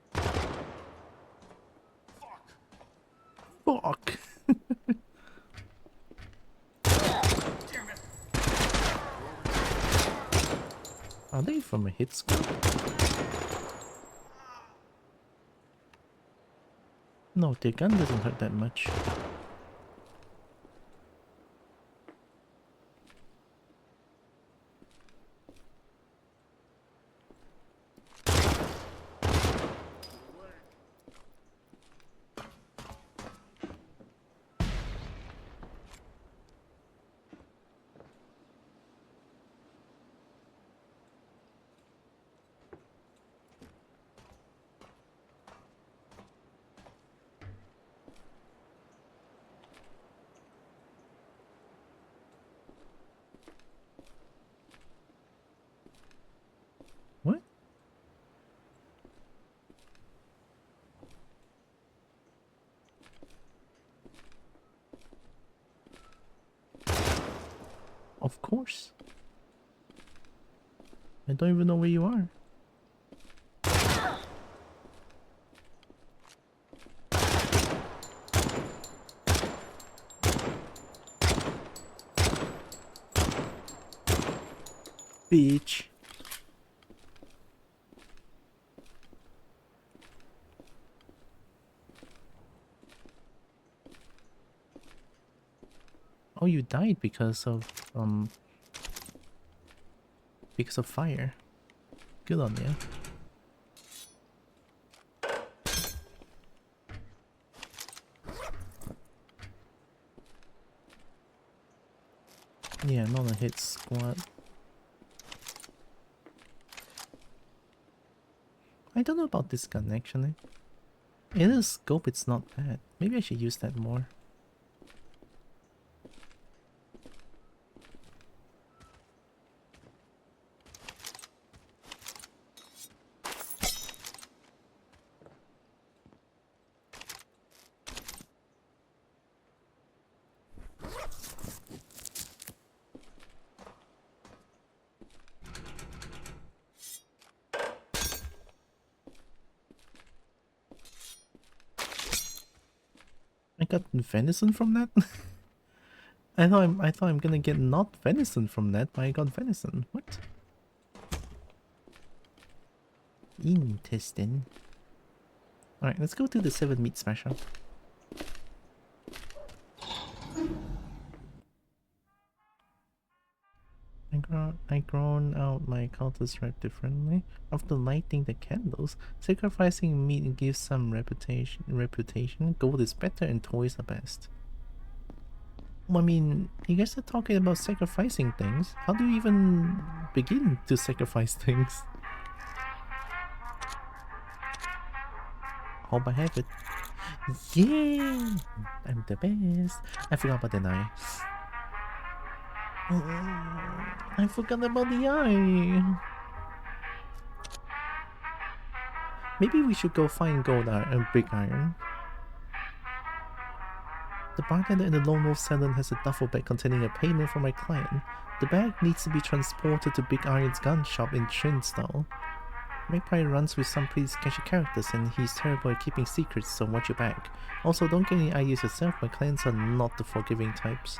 Fuck! Damn it. Are they from a hit squad? No, their gun doesn't hurt that much. Of course. I don't even know where you are. Bitch. Oh, you died because of fire. Good on you. Yeah, not a hit squad. I don't know about this gun actually. In a scope it's not bad. Maybe I should use that more. I got venison from that? I thought I'm gonna get not venison from that, but I got venison. What? Interesting. Alright, let's go to the 7 meat smasher. I grown out my cultist rep differently. After lighting the candles, sacrificing meat gives some reputation. Gold is better and toys are best. Well, I mean, you guys are talking about sacrificing things. How do you even begin to sacrifice things? Hope I have it. Yeah! I'm the best. I forgot about the eye. I forgot about the eye. Maybe we should go find gold iron, big iron. The bartender in the Lone Wolf Salon has a duffel bag containing a payment for my client. The bag needs to be transported to Big Iron's gun shop in Trinstall. Magpie runs with some pretty sketchy characters and he's terrible at keeping secrets, so watch your back. Also, don't get any ideas yourself, my clients are not the forgiving types.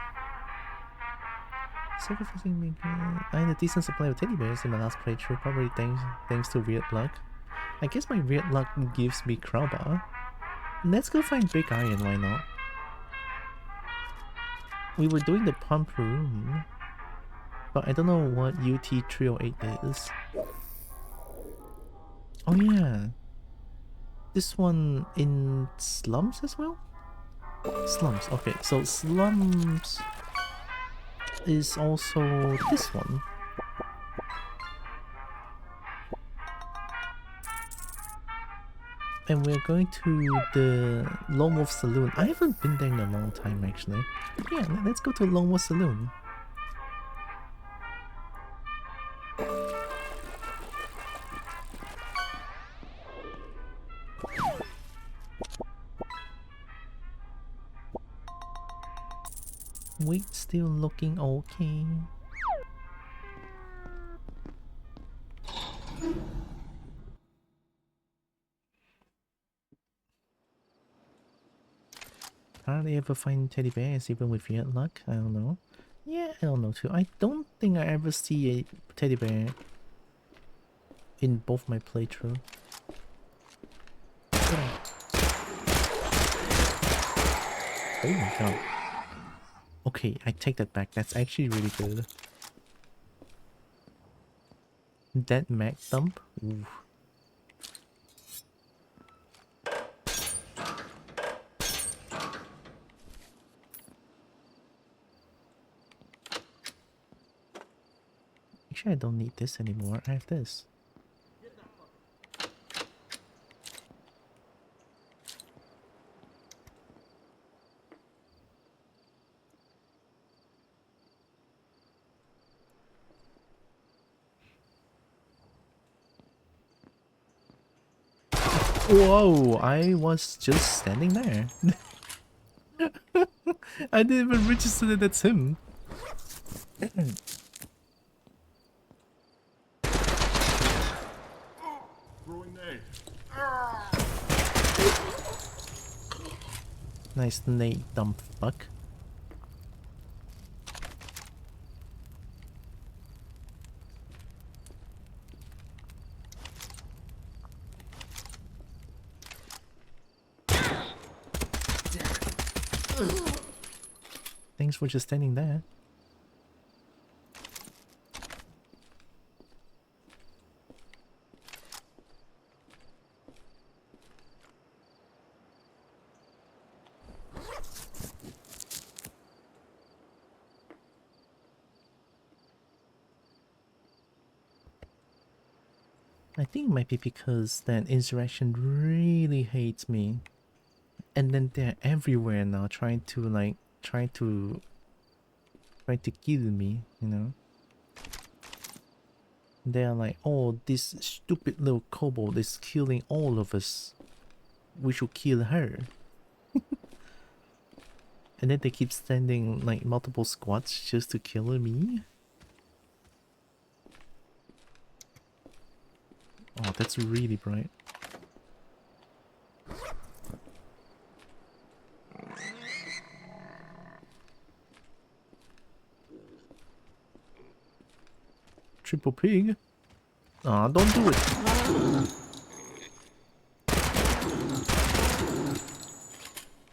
Sacrificing me. I had a decent supply of teddy bears in my last playthrough, probably thanks to weird luck. I guess my weird luck gives me crowbar. Let's go find Big Iron, why not? We were doing the pump room, but I don't know what UT308 is. Oh yeah, this one in slums as well? Slums, okay, so slums is also this one. And we're going to the Lone Wolf Saloon. I haven't been there in a long time actually. Yeah, let's go to Lone Wolf Saloon. Wait, still looking okay. Hardly ever find teddy bears even with weird luck. I don't know. Yeah, I don't know too. I don't think I ever see a teddy bear in both my playthrough. Oh my god. Okay, I take that back. That's actually really good. That mag thump? Ooh. Actually, I don't need this anymore. I have this. Whoa, I was just standing there. I didn't even register that that's him. Throwing nade. Nice nade, dumb fuck. Thanks for just standing there. I think it might be because that insurrection really hates me. And then they're everywhere now trying to like try to kill me, you know. They're like, oh, this stupid little kobold is killing all of us. We should kill her. And then they keep sending like multiple squads just to kill me. Oh, that's really bright. Triple pig? Aw, don't do it.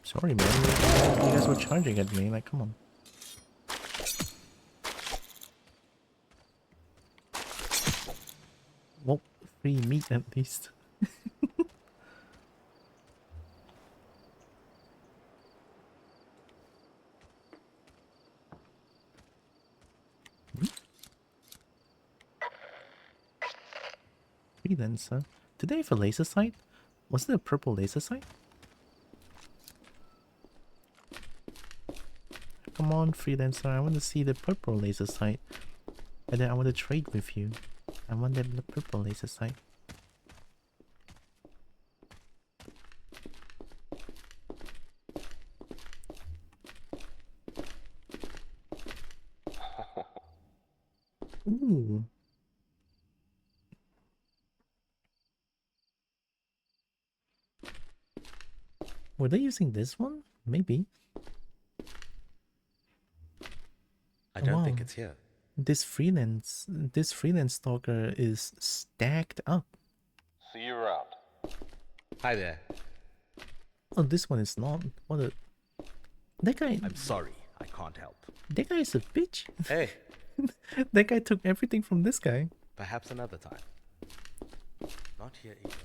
Sorry, man. You guys were charging at me. Like, come on. Well, free meat at least. Freelancer. Did they have a laser sight? Was there a purple laser sight? Come on, freelancer. I want to see the purple laser sight. And then I want to trade with you. I want the purple laser sight. Ooh. Were they using this one? Maybe. I don't think Wow. it's here. This freelance stalker is stacked up. See you around. Hi there. Oh, this one is not. What a... That guy... I'm sorry, I can't help. That guy is a bitch. Hey, That guy took everything from this guy. perhaps another time. Not here either.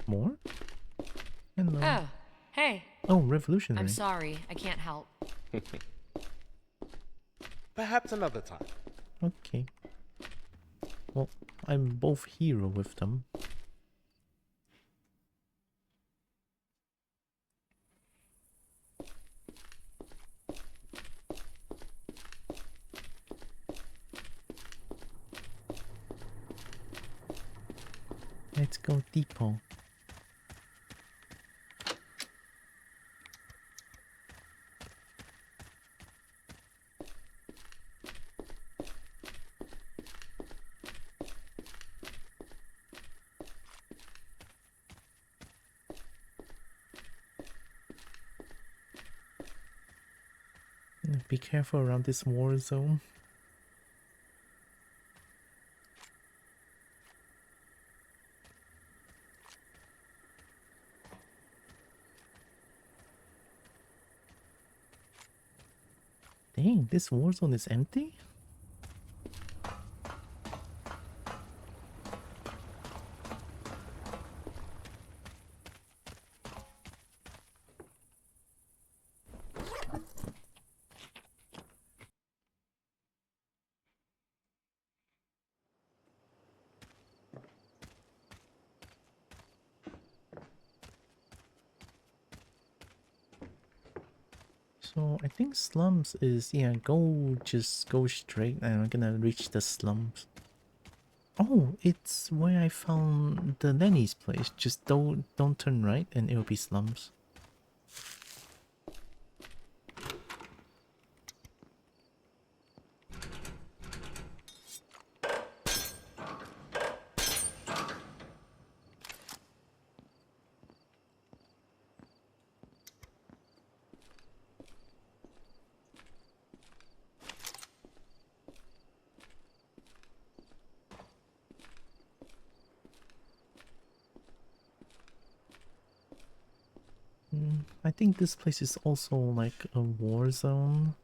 More? Hello. Oh, hey. Oh, revolutionary. I'm sorry. I can't help. Perhaps another time. Okay. Well, I'm both hero with them. Let's go depot. Be careful around this war zone. Dang, this war zone is empty? So I think slums is, yeah, just go straight and I'm gonna reach the slums. Oh, it's where I found the Lenny's place. Just don't turn right and it'll be slums. I think this place is also like a war zone.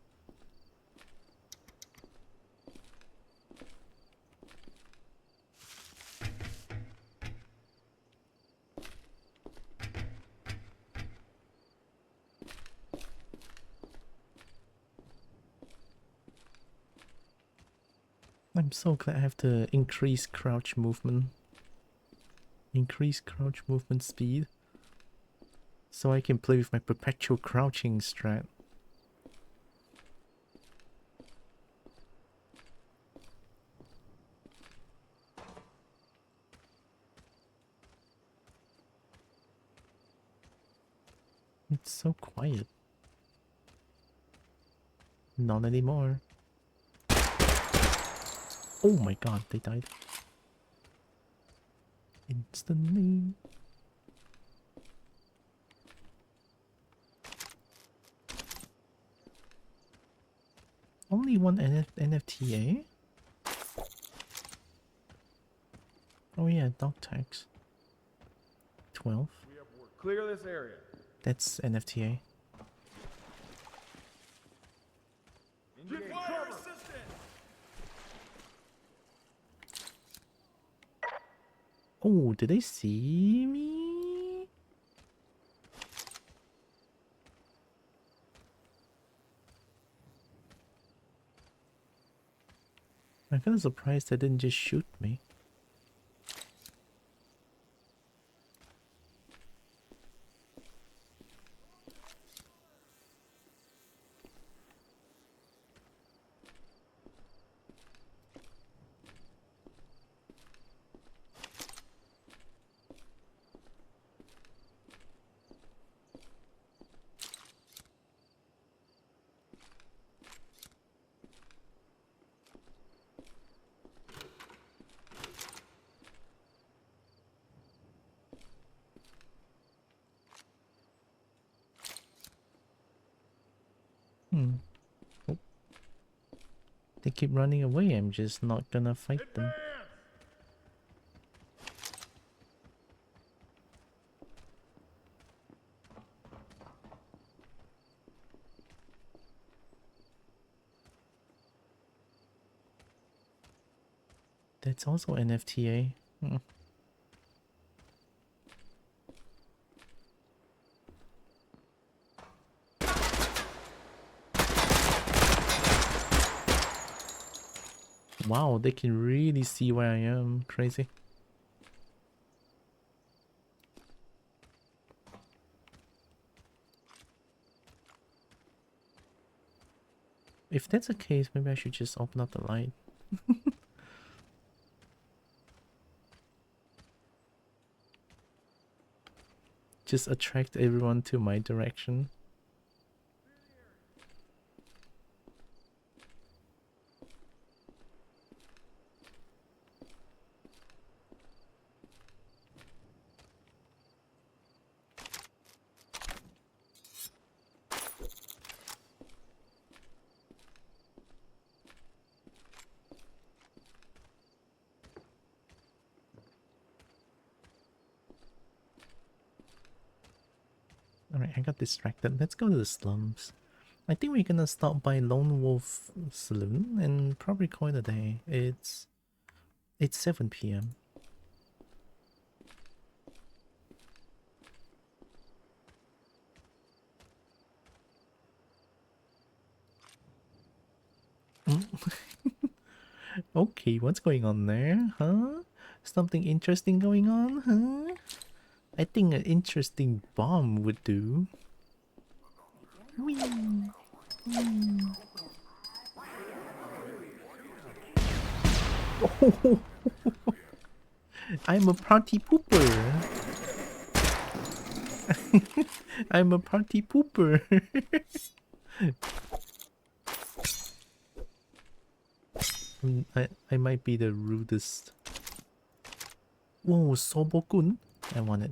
I'm so glad I have the increased crouch movement. Increase crouch movement speed. So I can play with my perpetual crouching strat. It's so quiet. Not anymore. Oh my god, they died. Instantly. Only one NFTA? Oh yeah, dog tags. 12. Clear this area. That's NFTA. Fire assistant! Oh, did they see me? I'm kind of surprised they didn't just shoot me. Oh. They keep running away, I'm just not gonna fight them. That's also NFTA. Wow, they can really see where I am. Crazy. If that's the case, maybe I should just open up the light. Just attract everyone to my direction. Alright, I got distracted. Let's go to the slums. I think we're gonna stop by Lone Wolf Saloon and probably call it a day. It's 7 PM. Okay, what's going on there? Huh? Something interesting going on? Huh? I think an interesting bomb would do. Whee! Whee! I'm a party pooper. I'm a party pooper. I might be the rudest. Whoa, Sobokun? I want it.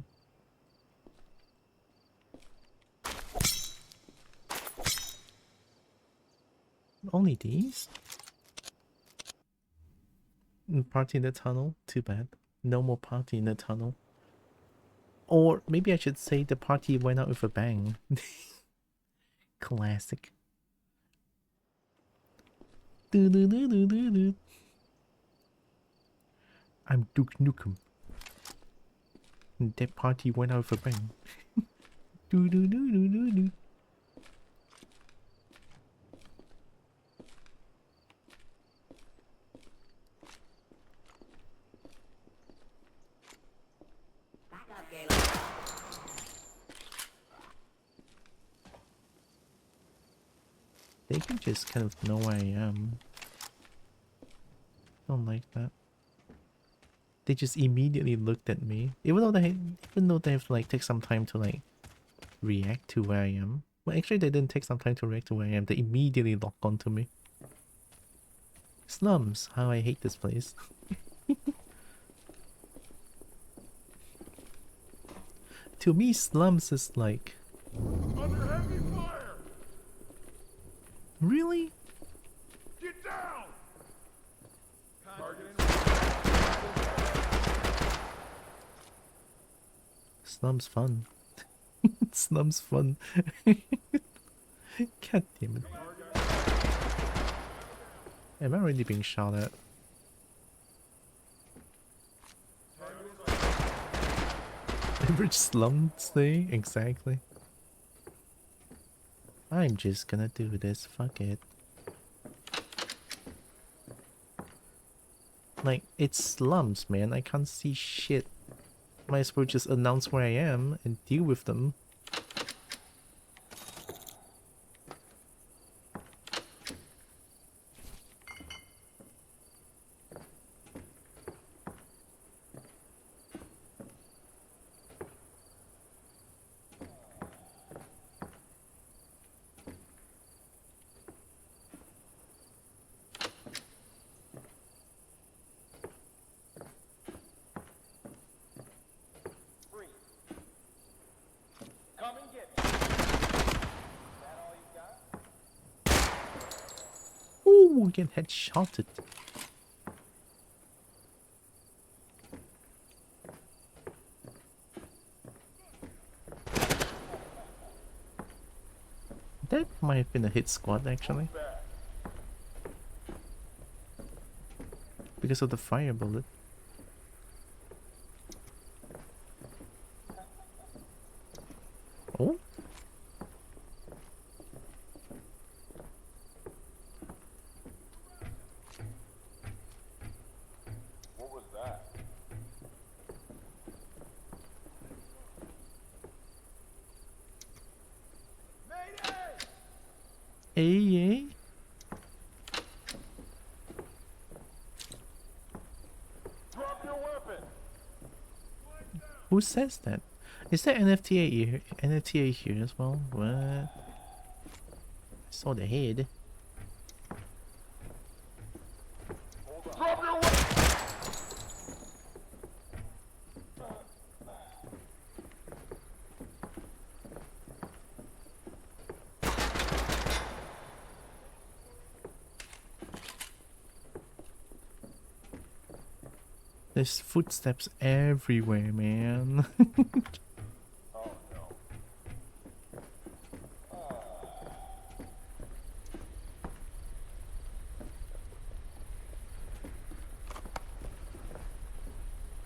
Only these? Party in the tunnel? Too bad. No more party in the tunnel. Or maybe I should say the party went out with a bang. Classic. I'm Duke Nukem. That party went out with a bang. Do do do do do do. They can just kind of know where I am. Don't like that. They just immediately looked at me, even though they have to like take some time to like react to where I am. Well, actually, they didn't take some time to react to where I am. They immediately locked onto me. Slums, how I hate this place. To me, slums is like. Under heavy fire! Really? Get down! Slums fun. Slums fun. God damn it. Am I already being shot at? Average slum stay? Exactly. I'm just gonna do this, fuck it. Like, it's slums, man, I can't see shit. Might as well just announce where I am and deal with them. Ooh, get headshotted. That might have been a hit squad actually. Because of the fire bullet. Oh? What was that? Hey, Drop your weapon! who says that? Is there NFTA here? NFTA here as well? What? I saw the head. Drop your weapon! There's footsteps everywhere, man. Oh no.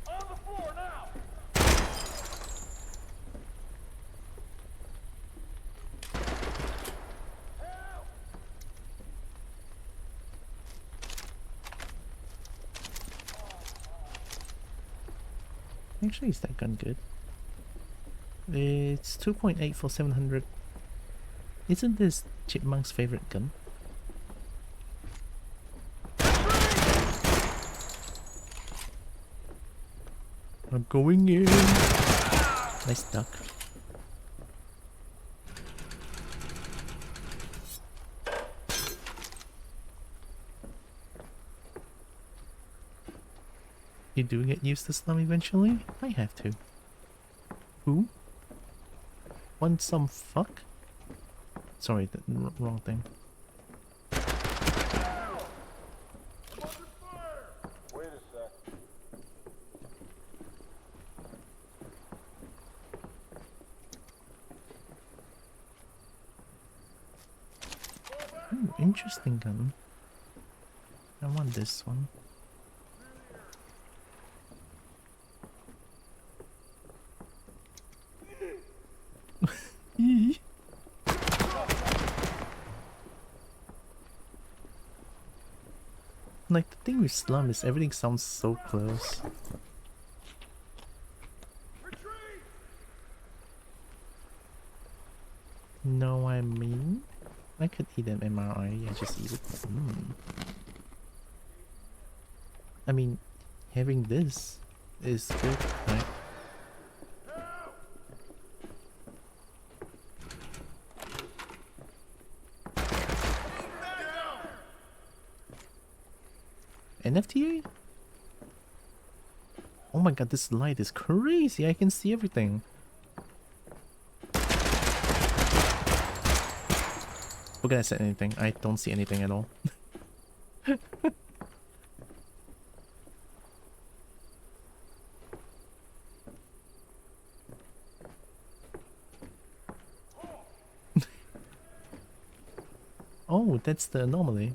On the floor now! Actually, is that gun good? It's 2.8 for 700. Isn't this Chipmunk's favorite gun? I'm going in. Nice duck. You do get used to slum eventually? I have to. Who? Want some fuck? Sorry, the wrong thing. Wait a sec. Ooh, interesting gun. I want this one. Like, the thing with slum is everything sounds so close. No, I mean, I could eat an MRI. I just eat it. I mean, having this is good, right? NFTA? Oh my god, this light is crazy. I can see everything. Forget I said anything. I don't see anything at all. Oh, that's the anomaly.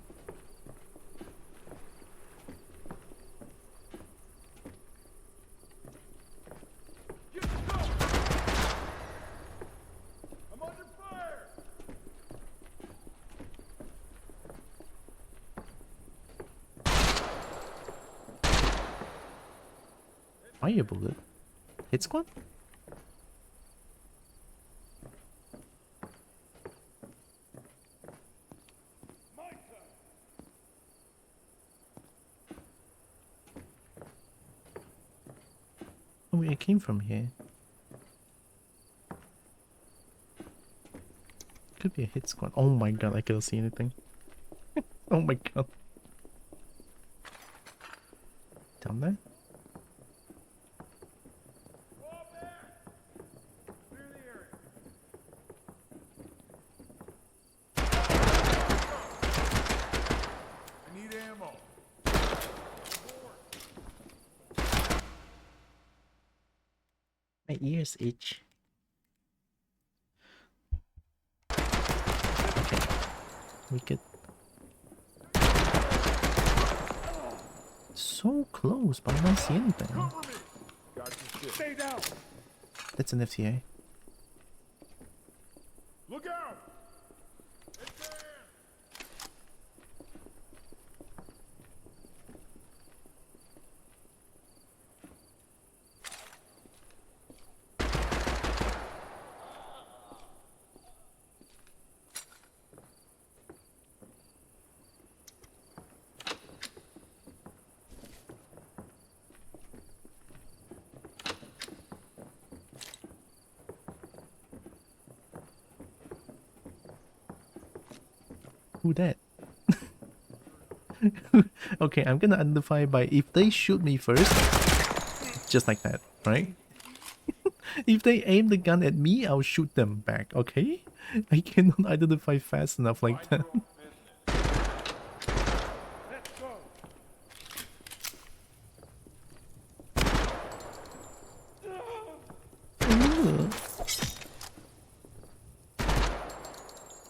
Fire bullet? Hit squad? Oh wait, it came from here. Could be a hit squad. Oh my god, I can't see anything. Oh my god. Down there? My ears itch. Okay, we could. So close, but I don't see anything. Stay down. That's an FTA. Look out. Who that? Okay, I'm gonna identify by if they shoot me first, just like that, right? If they aim the gun at me, I'll shoot them back, okay? I cannot identify fast enough like that. Let's go.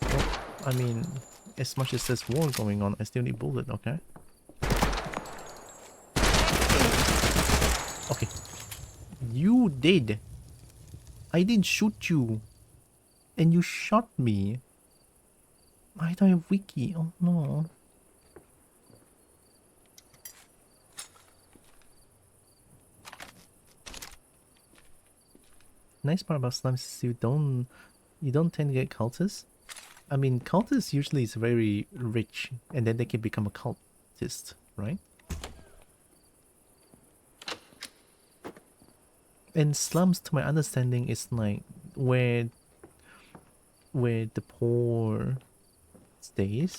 Well, I mean, as much as there's war going on, I still need bullet, okay? Okay. You did. I didn't shoot you. And you shot me. I don't have wiki. Oh no. Nice part about slums is you don't tend to get cultists. I mean, cultists usually is very rich, and then they can become a cultist, right? And slums, to my understanding, is like where the poor stays,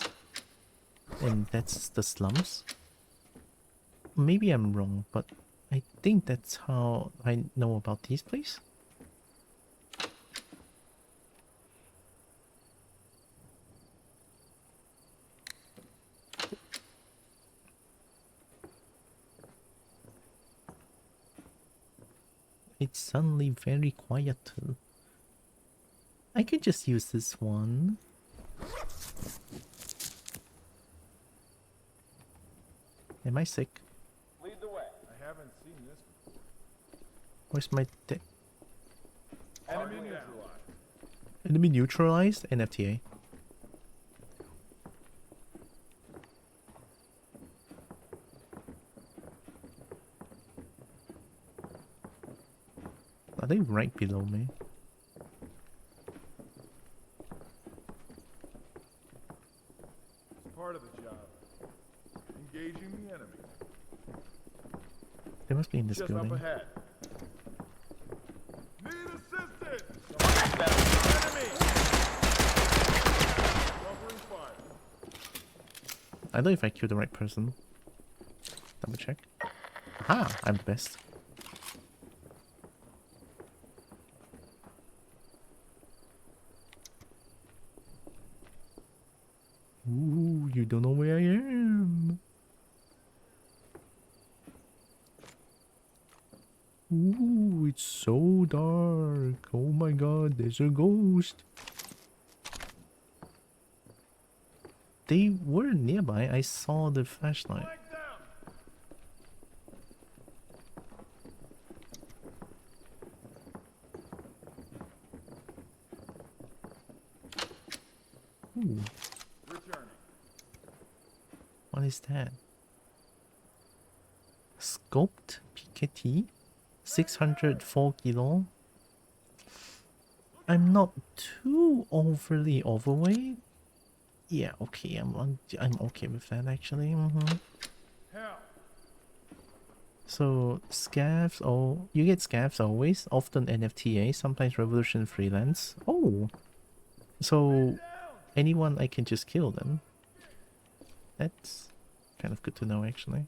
and that's the slums. Maybe I'm wrong, but I think that's how I know about this place. It's suddenly very quiet. I could just use this one. Am I sick? Lead the way. I haven't seen this before. Where's my Enemy neutralized. enemy neutralized? NFTA. Are they right below me? It's part of the job. Engaging the enemy. They must be in this Just building. up ahead. Need assistance! Enemy! Covering fire. I don't know if I killed the right person. Double check. Aha! I'm the best. Ooh, you don't know where I am. Ooh, it's so dark. Oh my god, there's a ghost. They were nearby. I saw the flashlight. Ooh. Returning. What is that? Scoped Piketty, 604 kilo. I'm not too overly overweight. Yeah, okay, I'm okay with that actually. Hell. So scavs, oh, you get scavs always, often NFTA, sometimes Revolution freelance. Oh, so anyone I can just kill then. That's kind of good to know actually.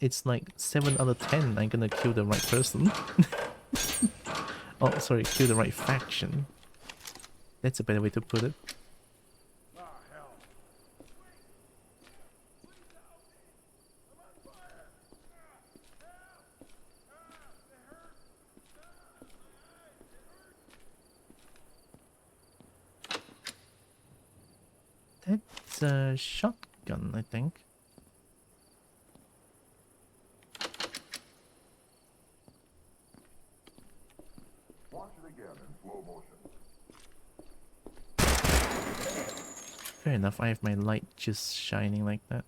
It's like 7 out of 10 I'm gonna kill the right person. Oh, sorry, kill the right faction. That's a better way to put it. Ah, hell. That's a shotgun, I think. Watch it again in slow motion. Fair enough, I have my light just shining like that.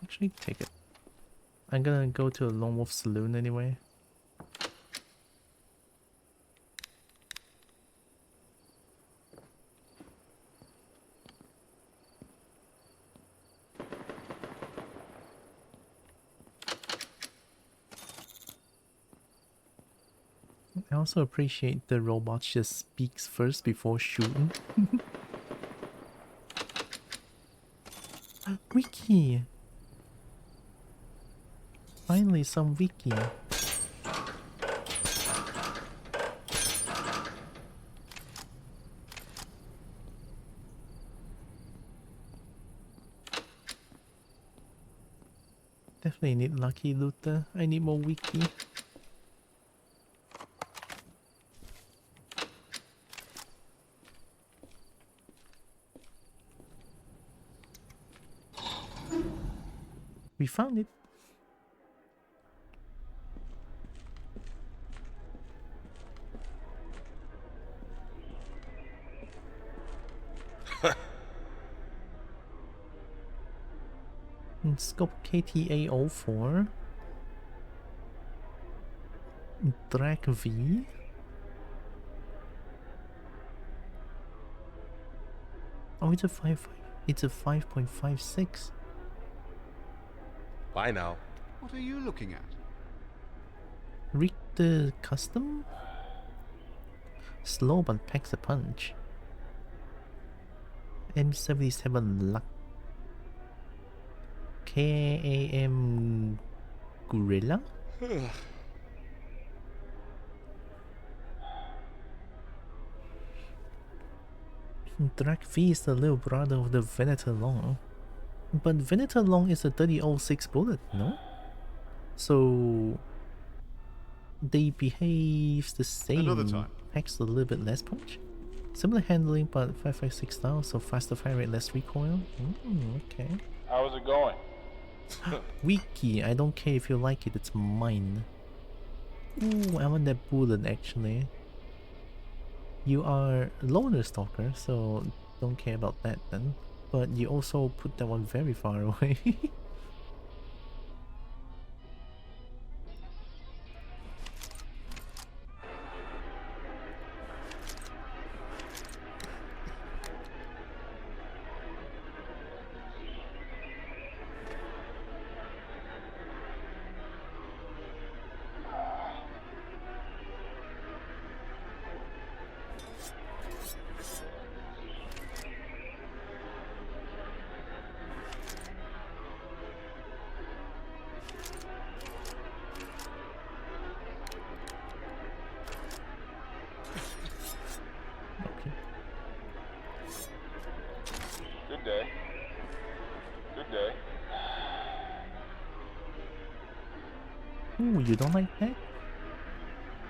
Actually, take it. I'm gonna go to a Lone Wolf Saloon anyway. I also appreciate the robot just speaks first before shooting. Wiki! Finally some wiki. Definitely need Lucky Looter. I need more wiki. We found it. Scope KTA-04. Drag V. Oh, it's a 5.5. It's a 5.56. Bye now. What are you looking at? Richter Custom? Slow but packs a punch. M77 Luck. KAM Gorilla? Drakvi is the little brother of the Venator Long. But Venator Long is a 3006 bullet, no? So they behave the same. Another time. Packs a little bit less punch. Similar handling but 556 style, so faster fire rate, less recoil. Okay. How's it going? Wiki, I don't care if you like it, it's mine. Ooh, I want that bullet actually. You are Loner Stalker, so don't care about that then. But you also put that one very far away. Good day. Good day. Ooh, you don't like that?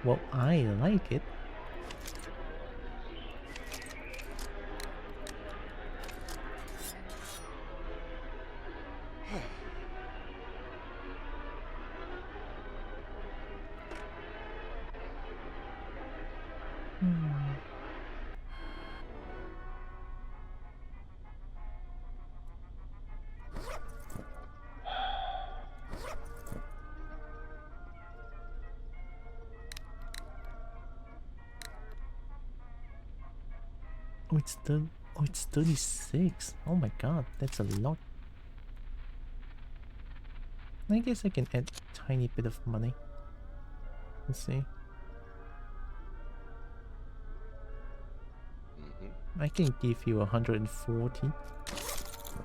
Well, I like it. Oh, it's 36. Oh my god, that's a lot. I guess I can add a tiny bit of money. Let's see. I can give you 140.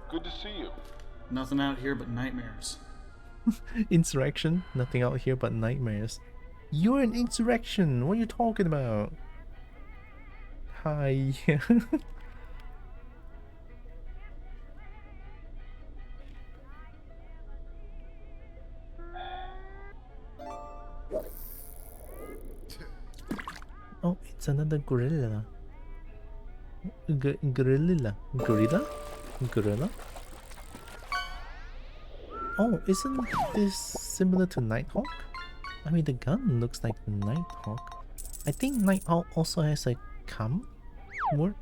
Good to see you. Nothing out here but nightmares. Insurrection? Nothing out here but nightmares. You're an insurrection! What are you talking about? Hi. Oh, it's another gorilla. Gorilla? Gorilla? Oh, isn't this similar to Nighthawk? I mean, the gun looks like Nighthawk. I think Nighthawk also has a CAM word,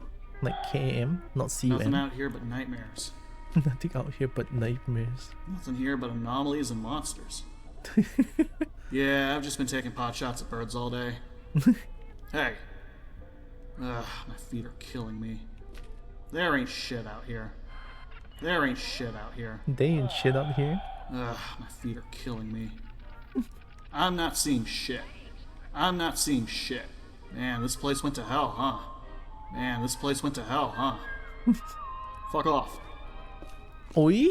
like KAM, not CUM. Nothing out here but nightmares. Nothing out here but nightmares. Nothing here but anomalies and monsters. Yeah, I've just been taking pot shots at birds all day. Hey. Ugh, my feet are killing me. There ain't shit out here. There ain't shit out here. They ain't shit out here. Ugh, my feet are killing me. I'm not seeing shit. I'm not seeing shit. Man, this place went to hell, huh? Man, this place went to hell, huh? Fuck off. Oi?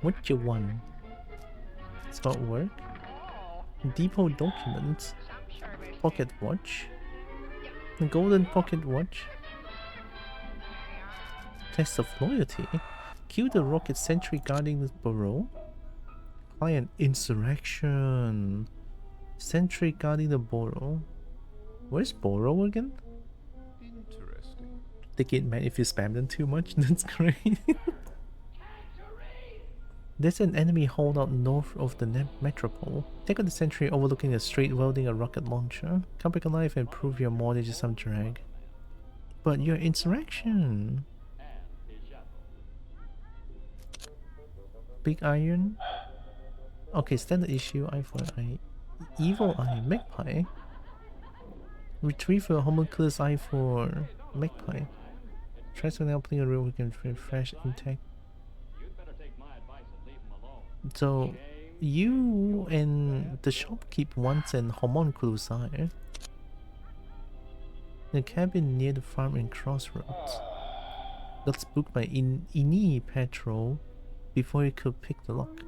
What you want? It's not work. Depot documents. Pocket watch. The golden pocket watch. Test of loyalty. Kill the rocket sentry guarding the burrow. Client insurrection. Sentry guarding the burrow. Where's burrow again? Interesting. They get mad if you spam them too much. That's great. There's an enemy holdout north of the metropole. Take out the sentry overlooking the strait wielding a rocket launcher. Come back alive and prove your mortgage is some drag. But your insurrection. Big Iron. Okay, standard issue, eye for eye. Evil Eye, Magpie. Retrieve a homunculus eye for Magpie. Try to now play a real we can refresh intact. So you and the shopkeep wants an homunculus eye. The cabin near the farm and crossroads. Got spooked by Ini Patrol before he could pick the lock.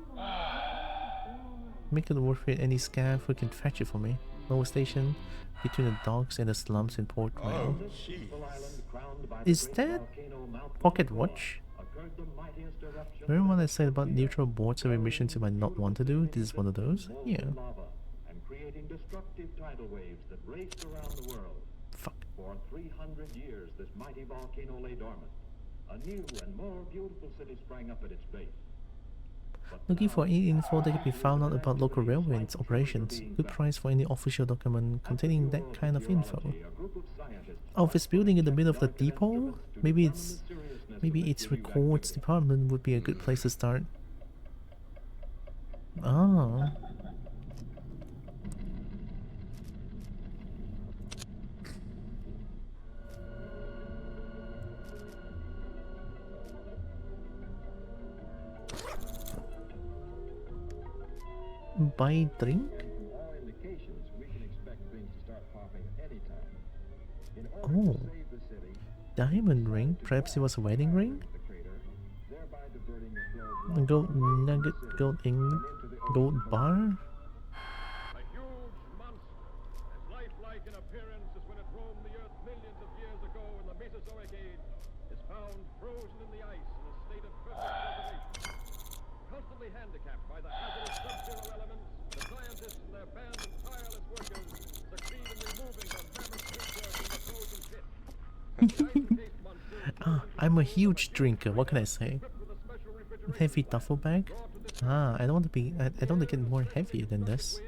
Make it worth it. Any scav who can fetch it for me. Lower station between the docks and the slums in Port Royal. Is that Pocket Watch? Remember what I said about neutral boards of emissions you might not want to do? This is one of those? Yeah. Fuck. For 300 years, this mighty volcano lay dormant. A new and more beautiful city sprang up at its base. Looking for any info that can be found out about local railway operations. Good price for any official document containing that kind of info. Office building in the middle of the depot? Maybe its records department would be a good place to start. Ah. Buy drink? Oh. Diamond ring? Perhaps it was a wedding ring? Gold nugget, gold ink, gold bar? I'm a huge drinker, what can I say? Heavy duffel bag? I don't want to be I don't want to get more heavier than this.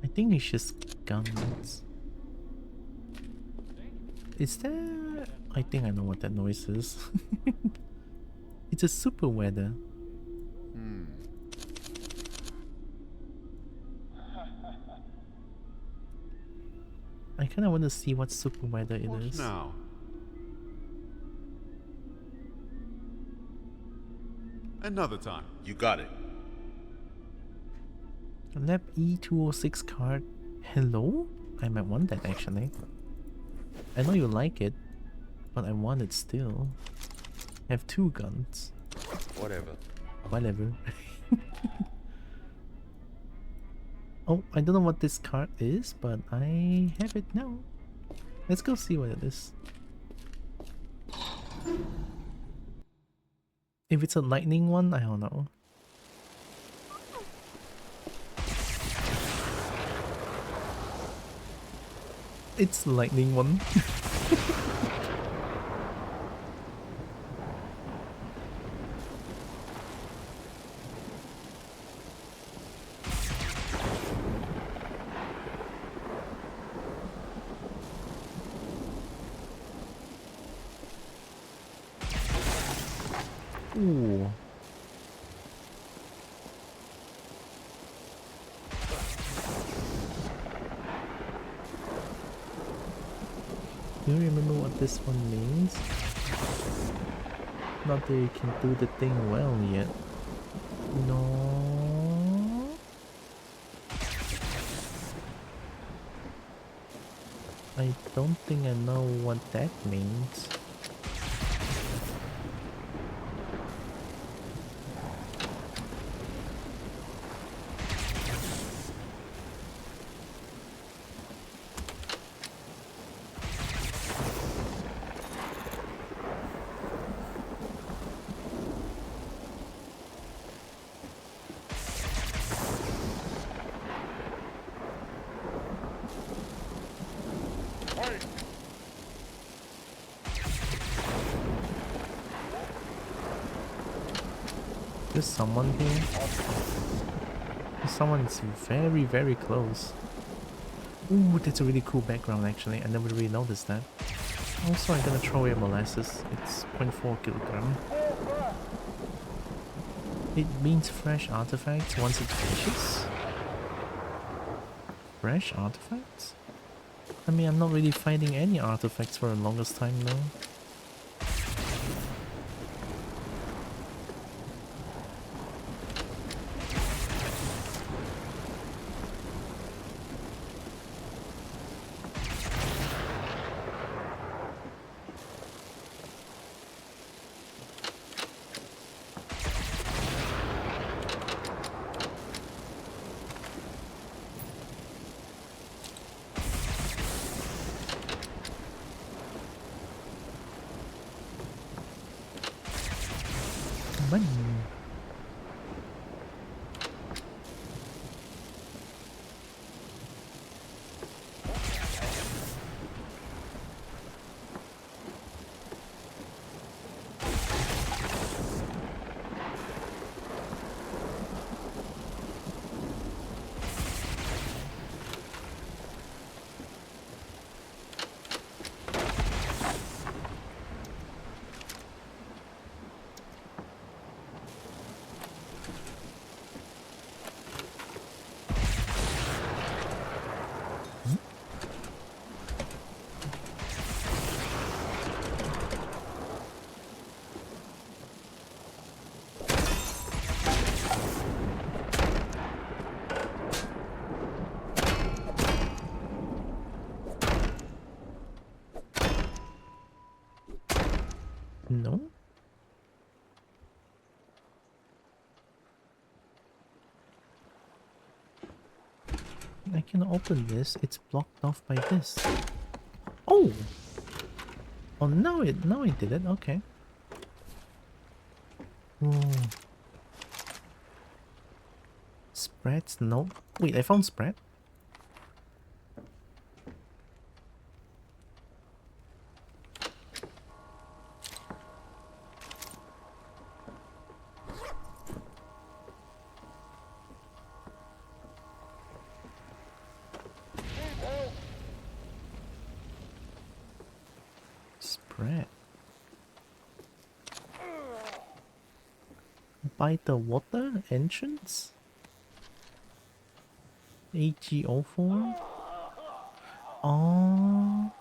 I think it's just guns. Is there... I think I know what that noise is. It's a super weather. I kinda want to see what super weather it is. Now? Another time. You got it. Lab E206 card. Hello? I might want that actually. I know you like it, but I want it still. I have 2 guns. Whatever. Whatever. Oh, I don't know what this card is, but I have it now. Let's go see what it is. If it's a lightning one, I don't know. It's lightning one. Ooh. Do you remember what this one means? Not that you can do the thing well yet. No. I don't think I know what that means. There's someone here. Someone's very, very close. Ooh, that's a really cool background actually. I never really noticed that. Also, I'm gonna throw away molasses. It's 0.4 kilogram. It means fresh artifacts once it finishes. Fresh artifacts? I mean, I'm not really finding any artifacts for the longest time now. Money. No? I can open this. It's blocked off by this. Oh! Oh, now it did it. Okay. Oh. Spreads? No. Wait, I found spread. Spread. By the water entrance? AG04? Oh.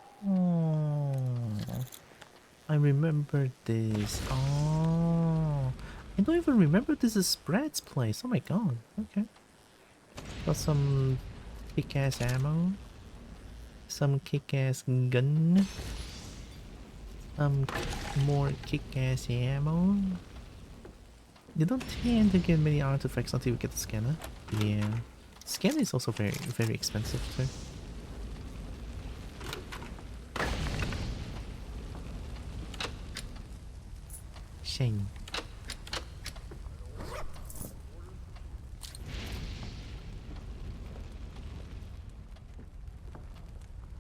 I remember this. Oh. I don't even remember this is Spread's place. Oh my god. Okay. Got some kick-ass ammo. Some kick-ass gun. More kick-ass ammo. You don't tend to get many artifacts until you get the scanner. Yeah. Scanner is also very, very expensive too. Shame.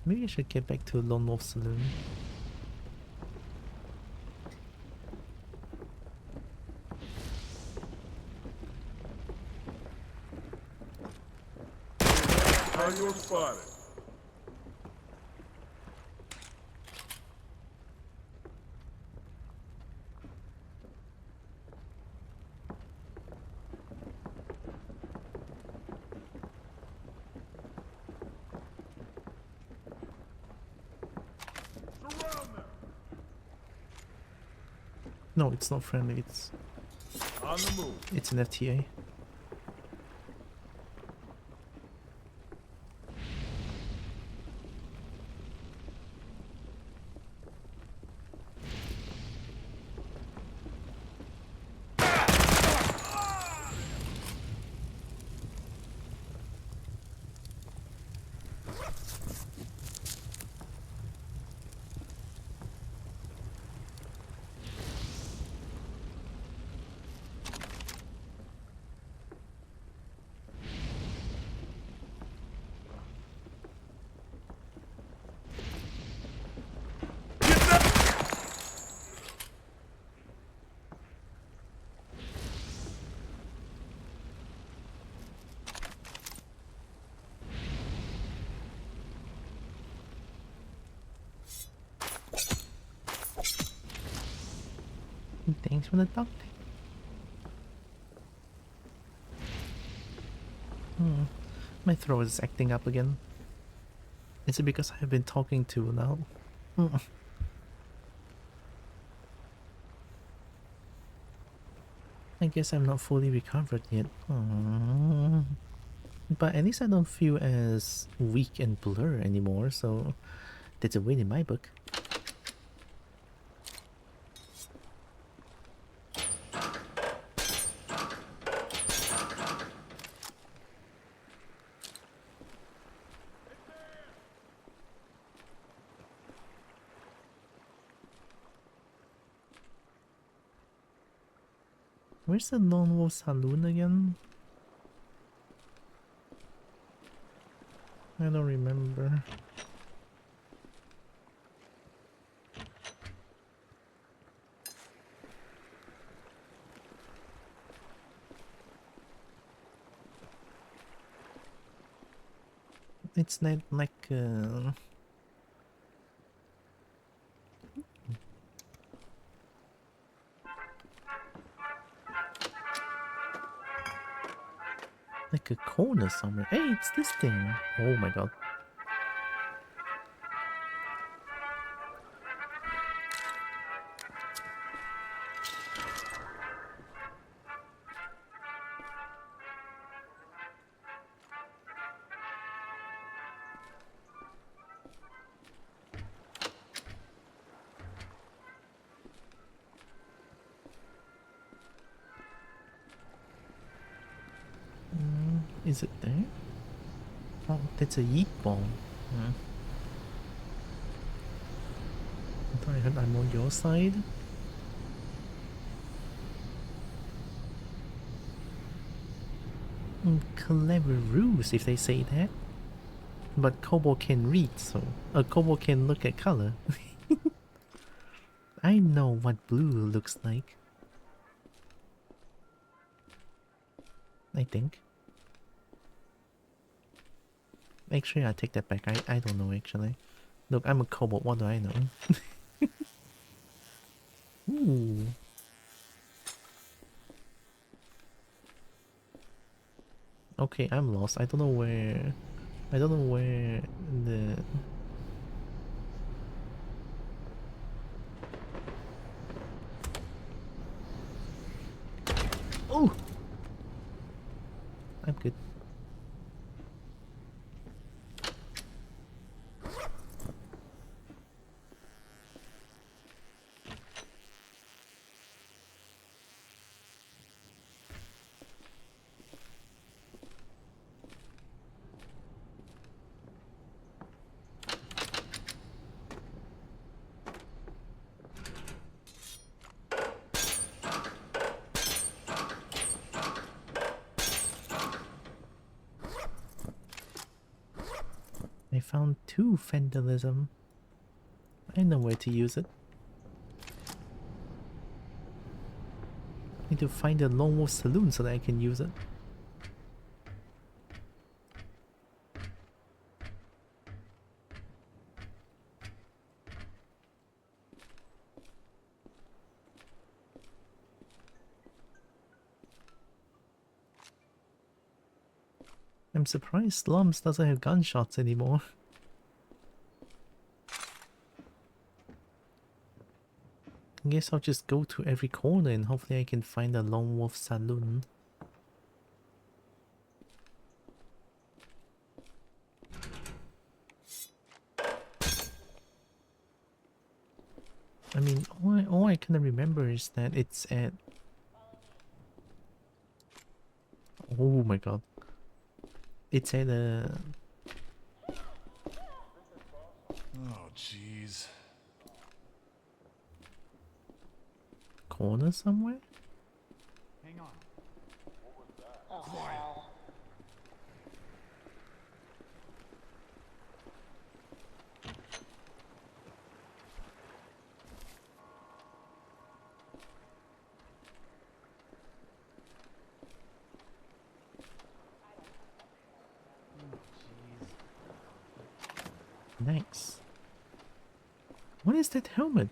Maybe I should get back to Lone Wolf Saloon. You're spotted. No, it's not friendly. It's on the move. It's an FTA. Thanks for the duct tape. My throat is acting up again. Is it because I have been talking too loud? I guess I'm not fully recovered yet. But at least I don't feel as weak and blur anymore, so that's a win in my book. Where's the Lone Wolf Saloon again? I don't remember. It's not like like a corner somewhere. Hey, it's this thing. Oh my god. Is it there? Oh, that's a yeet ball. I thought I heard I'm on your side. Clever ruse if they say that. But Kobo can read, so a Kobo can look at color. I know what blue looks like. I think. Actually, I take that back. I don't know actually. Look, I'm a kobold. What do I know? Ooh. Okay, I'm lost. I don't know where the... Oh! I'm good. I found 2 Fendelism. I know where to use it. Need to find a Lone Wolf Saloon so that I can use it. I'm surprised Slums doesn't have gunshots anymore. I guess I'll just go to every corner and hopefully I can find a Lone Wolf Saloon. I mean, all I kind of remember is that it's at... Oh my god. It's at a... Oh, jeez. Corner somewhere? Hang on. Nice. What is that helmet?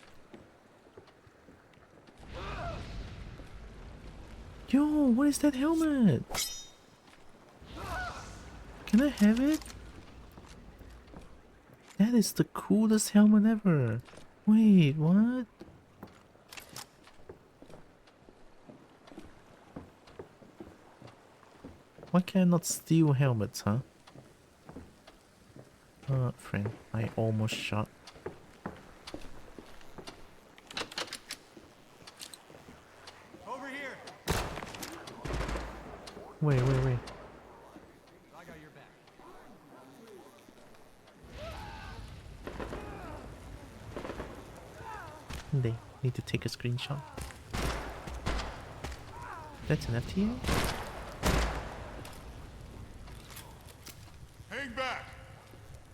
Yo, what is that helmet? Can I have it? That is the coolest helmet ever. Wait, what? Why can I not steal helmets, huh? Friend, I almost shot. Over here. Wait. I got your back. They need to take a screenshot. That's an FTA? Hang back.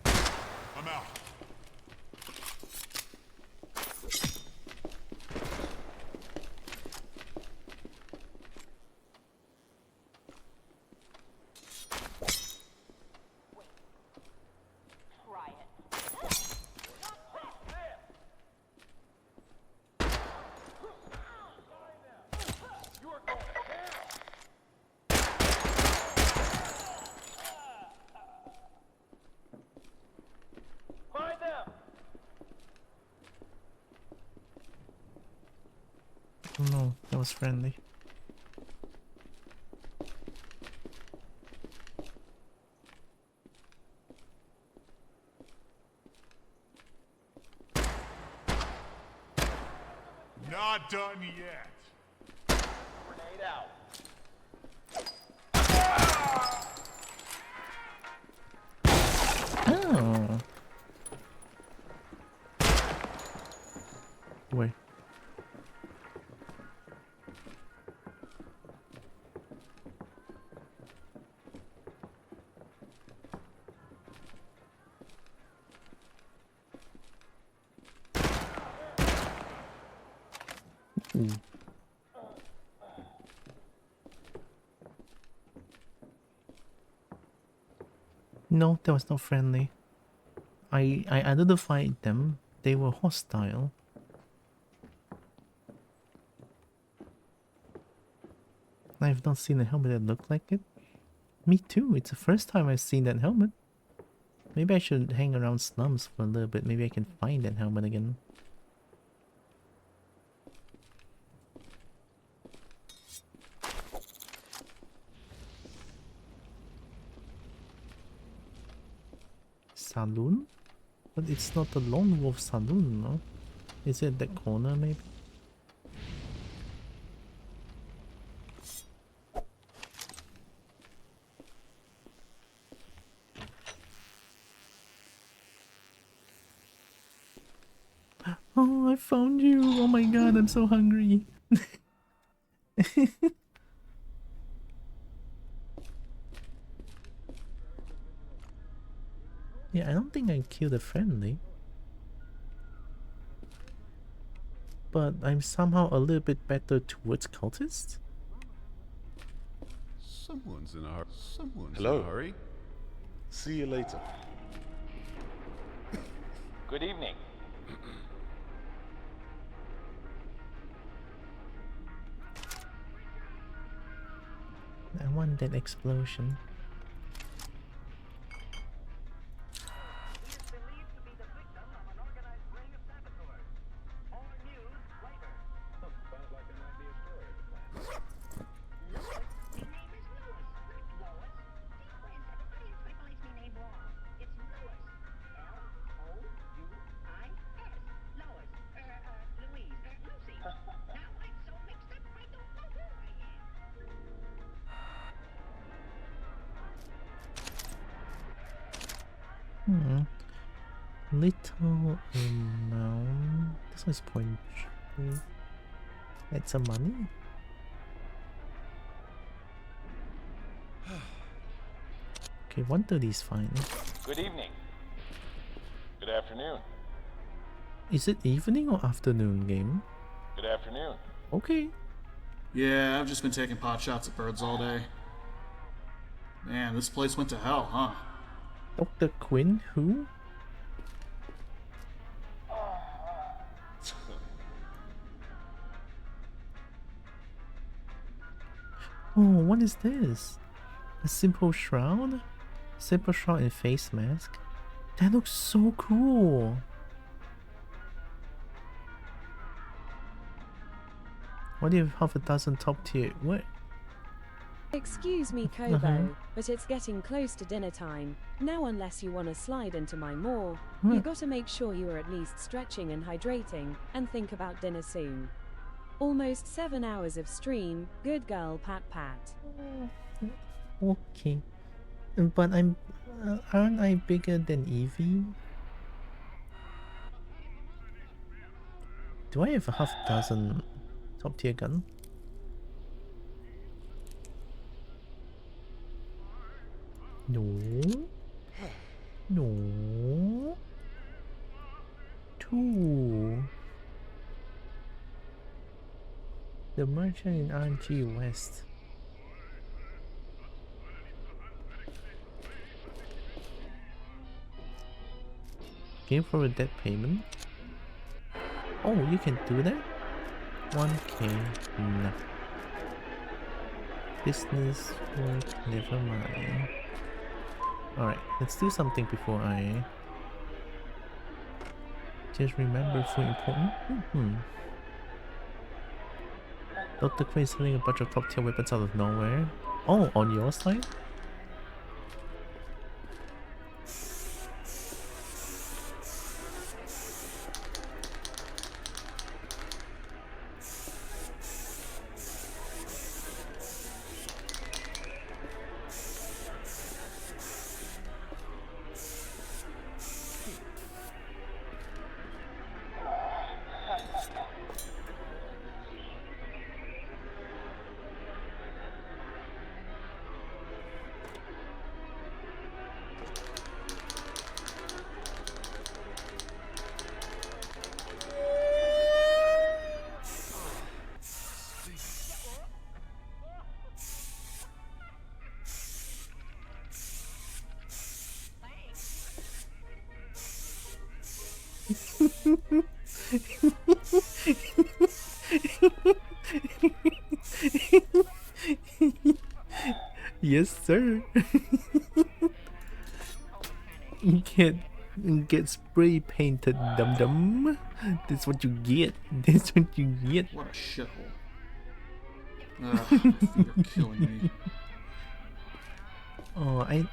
I'm out. Oh no, that was friendly. Not done yet. Grenade out. Oh. Wait. Ooh. No, that was not friendly. I identified them. They were hostile. I've not seen a helmet that looked like it. Me too. It's the first time I've seen that helmet. Maybe I should hang around slums for a little bit. Maybe I can find that helmet again. Saloon? But it's not the Lone Wolf Saloon, no? Is it that corner, maybe? Oh, I found you! Oh my god, I'm so hungry! Yeah, I don't think I killed a friendly. But I'm somehow a little bit better towards cultists? Someone's in a hurry. Someone's Hello. in a hurry. See you later. Good evening. I want that explosion. Little amount. This one's 0.3. That's some money. Okay, 130 is fine. Good evening. Good afternoon. Is it evening or afternoon game? Good afternoon. Okay. Yeah, I've just been taking pot shots at birds all day. Man, this place went to hell, huh? Dr. Quinn, who? Oh, what is this? A simple shroud? Simple shroud and face mask? That looks so cool! What if half a dozen top tier? What? Excuse me, Kobo, but it's getting close to dinner time. Now unless you want to slide into my maw, you gotta make sure you are at least stretching and hydrating, and think about dinner soon. Almost 7 hours of stream, good girl pat pat. Okay. But I'm... aren't I bigger than Evie? Do I have a half dozen top tier gun? No. No. 2. The merchant in RNG West. Game for a debt payment? Oh, you can do that? 1k. No. Business work, never mind. Alright, let's do something before I... Just remember for important. Dr. Quinn is selling a bunch of top tier weapons out of nowhere. Oh, on your side? Yes, sir. Get spray painted, dum dum. That's what you get. That's what you get. What a shithole. My feet are killing me. Oh, I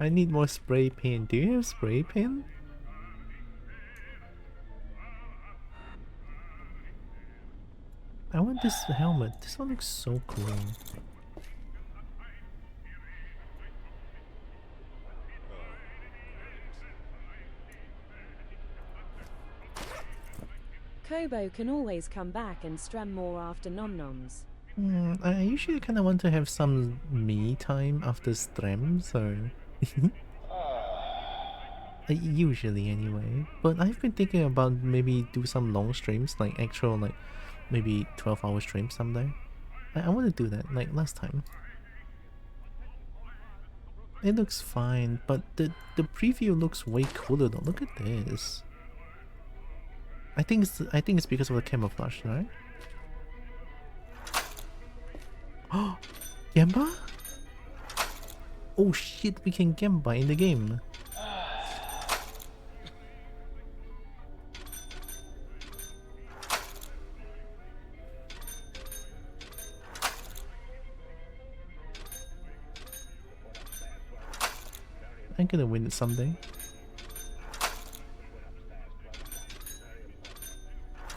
need more spray paint. Do you have spray paint? I want this helmet. This one looks so cool. Kobo can always come back and strum more after nom-noms. I usually kind of want to have some me time after stream, so... usually anyway. But I've been thinking about maybe do some long streams, like actual, like maybe 12-hour streams someday. I want to do that, like last time. It looks fine, but the preview looks way cooler though. Look at this. I think it's because of the camouflage, right? Oh, Gemba? Oh shit, we can Gemba in the game. I'm gonna win it someday.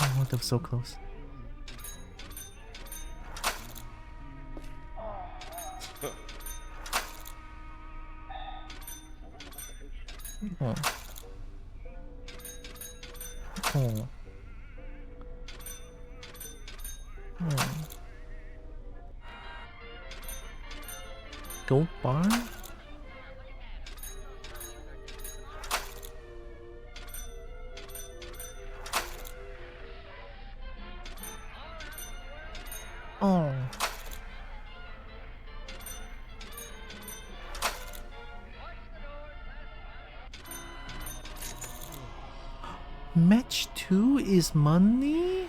Oh, that was so close. Oh. Oh. Oh. Gold bar? Oh. Match 2 is money?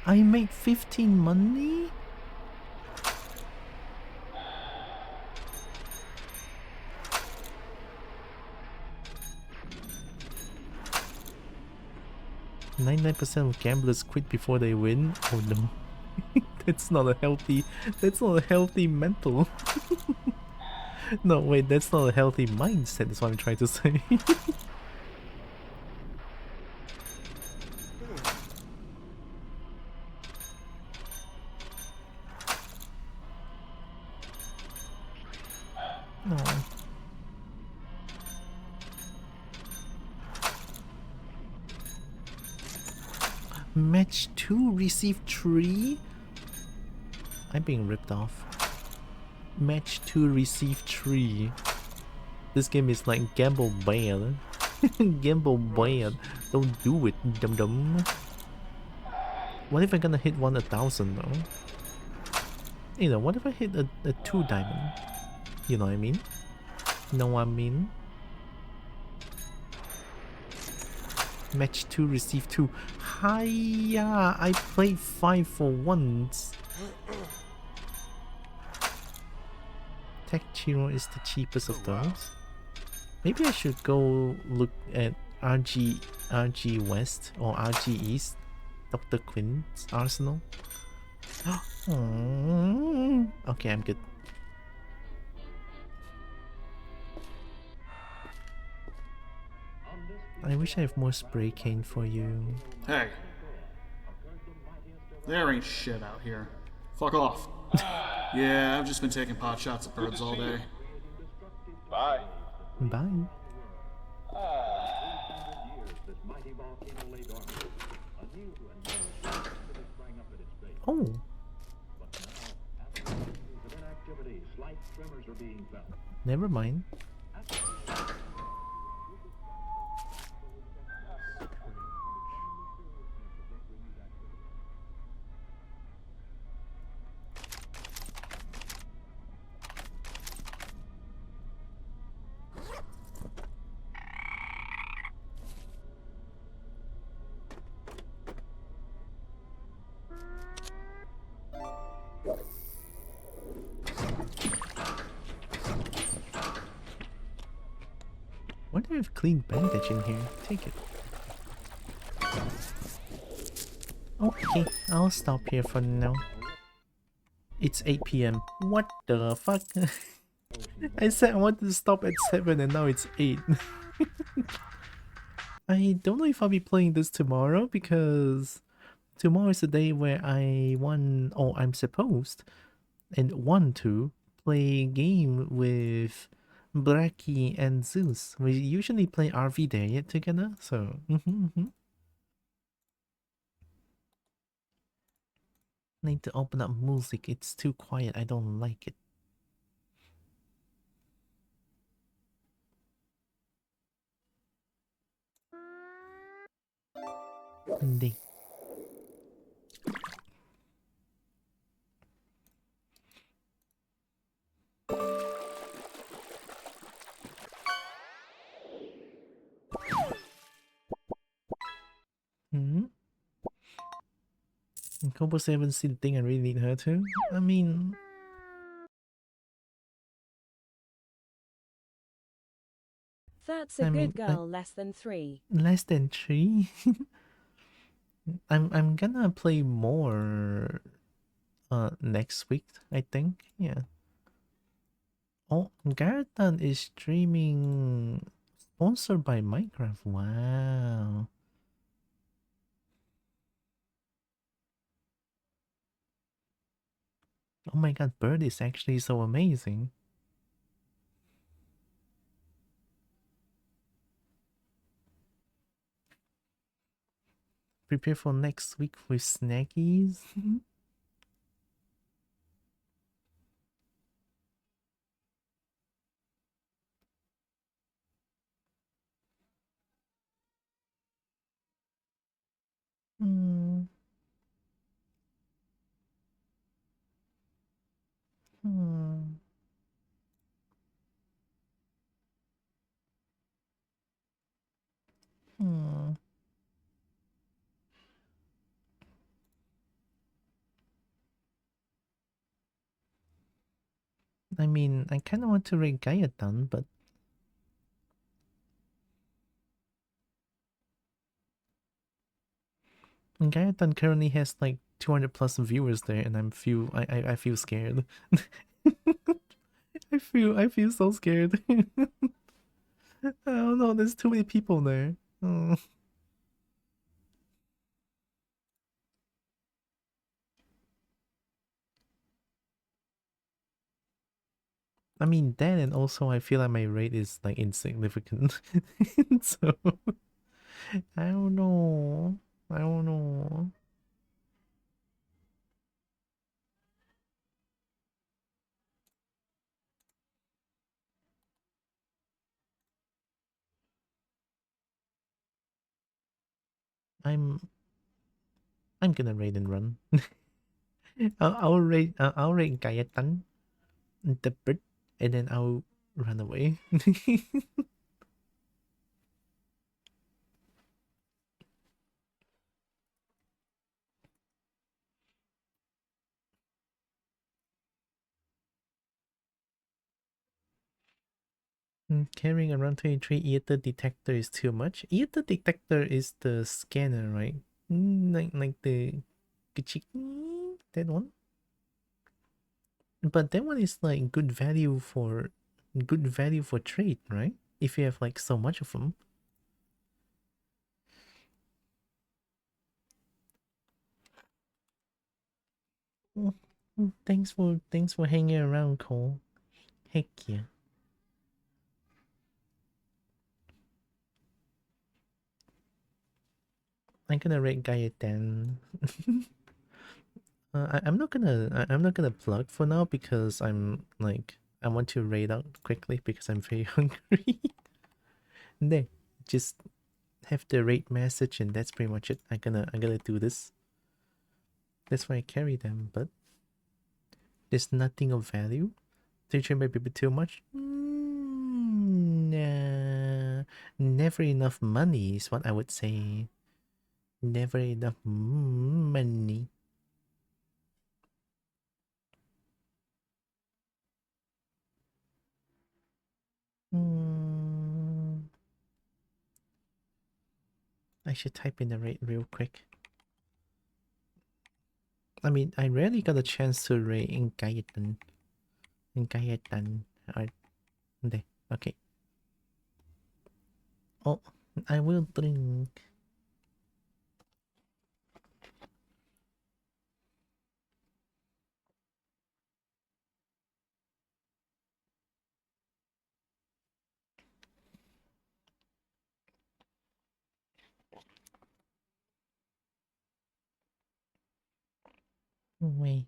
I made 15 money? 99% of gamblers quit before they win. Oh no. That's not a healthy mental. No, wait, that's not a healthy mindset, that's what I'm trying to say. No. Match 2 received 3? I'm being ripped off. Match 2 received 3. This game is like gamble bad. Gamble bad. Don't do it, dum dum. What if I'm gonna hit 1,000 though? You know, what if I hit a 2 diamond? You know what I mean? Know what I mean? Match 2 received 2. Hiya! I played 5 for once. Tech Chiro is the cheapest of those. Maybe I should go look at RG West or RG East. Dr. Quinn's Arsenal. Okay, I'm good. I wish I have more spray cane for you. Hey. There ain't shit out here. Fuck off. Yeah, I've just been taking pot shots at birds all day. Bye. Bye. Oh. Never mind. Why do I have clean bandage in here? Take it. Okay, I'll stop here for now. It's 8 PM. What the fuck? I said I wanted to stop at 7 and now it's 8. I don't know if I'll be playing this tomorrow because tomorrow is the day where I'm supposed and want to play a game with Bracky and Zeus. We usually play RV there yet together, so Need to open up music. It's too quiet. I don't like it. Hindi. Kobo 7 still think I really need her to? I mean... That's a good girl, less than 3. Less than 3? I'm gonna play more next week, I think. Yeah. Oh, Garatan is streaming sponsored by Minecraft. Wow. Oh my god, Bird is actually so amazing. Prepare for next week with snackies. I mean, I kind of want to rate Gaiatan, but Gaiatan currently has like 200 plus viewers there, and I feel scared. I feel so scared. Oh no, there's too many people there. Oh. I mean that, and also I feel like my rate is like insignificant. So I don't know. I don't know. I'm gonna raid and run. I'll raid Gayatan, the bird, and then I'll run away. Carrying around 23 ether detector is too much. Ether detector is the scanner, right? Like the that one. But that one is like good value for trade, right? If you have like so much of them. Thanks for hanging around, Cole. Heck yeah. I'm gonna rate Gaetan. I'm not gonna plug for now because I want to raid out quickly because I'm very hungry. There, just have the raid message and that's pretty much it. I'm gonna do this. That's why I carry them, but there's nothing of value. Teacher may be a bit too much. Nah, never enough money is what I would say. Never enough money. I should type in the rate real quick. I mean, I rarely got a chance to rate in Gaetan. Okay. Oh, I will drink. Wait.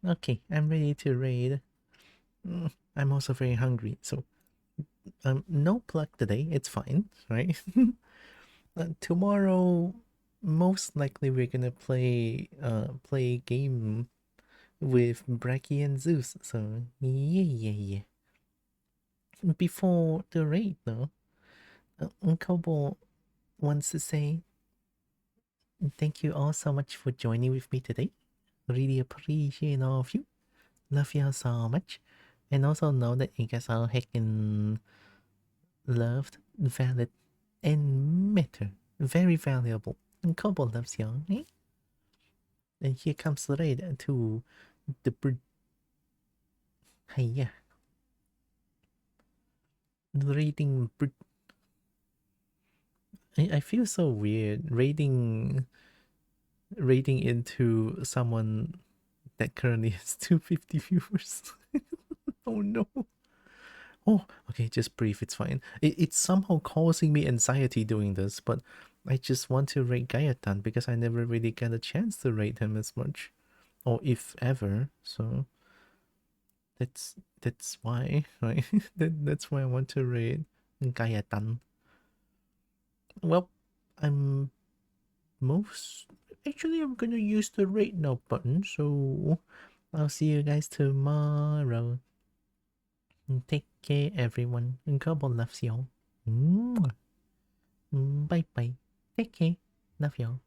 Okay, I'm ready to raid. I'm also very hungry, so no plug today. It's fine, right? Tomorrow, most likely we're gonna play a game with Bracky and Zeus. So yeah. Before the raid, though, Kobo wants to say thank you all so much for joining with me today. Really appreciate all of you. Love you all so much. And also know that you guys are heckin' loved, valid, and matter. Very valuable. And Kobo loves you, eh? And here comes the raid to the bird. Hiya. Raiding bird. I feel so weird raiding into someone that currently has 250 viewers. Oh no. Oh, okay, just breathe, it's fine. It's somehow causing me anxiety doing this, but I just want to rate Gaetan because I never really get a chance to rate him as much. Or if ever, so that's why, right? That's why I want to rate Gaetan. Well, I'm gonna use the rate now button, so I'll see you guys tomorrow. Take care, everyone. Couple loves y'all. Bye bye. Take care. Love y'all.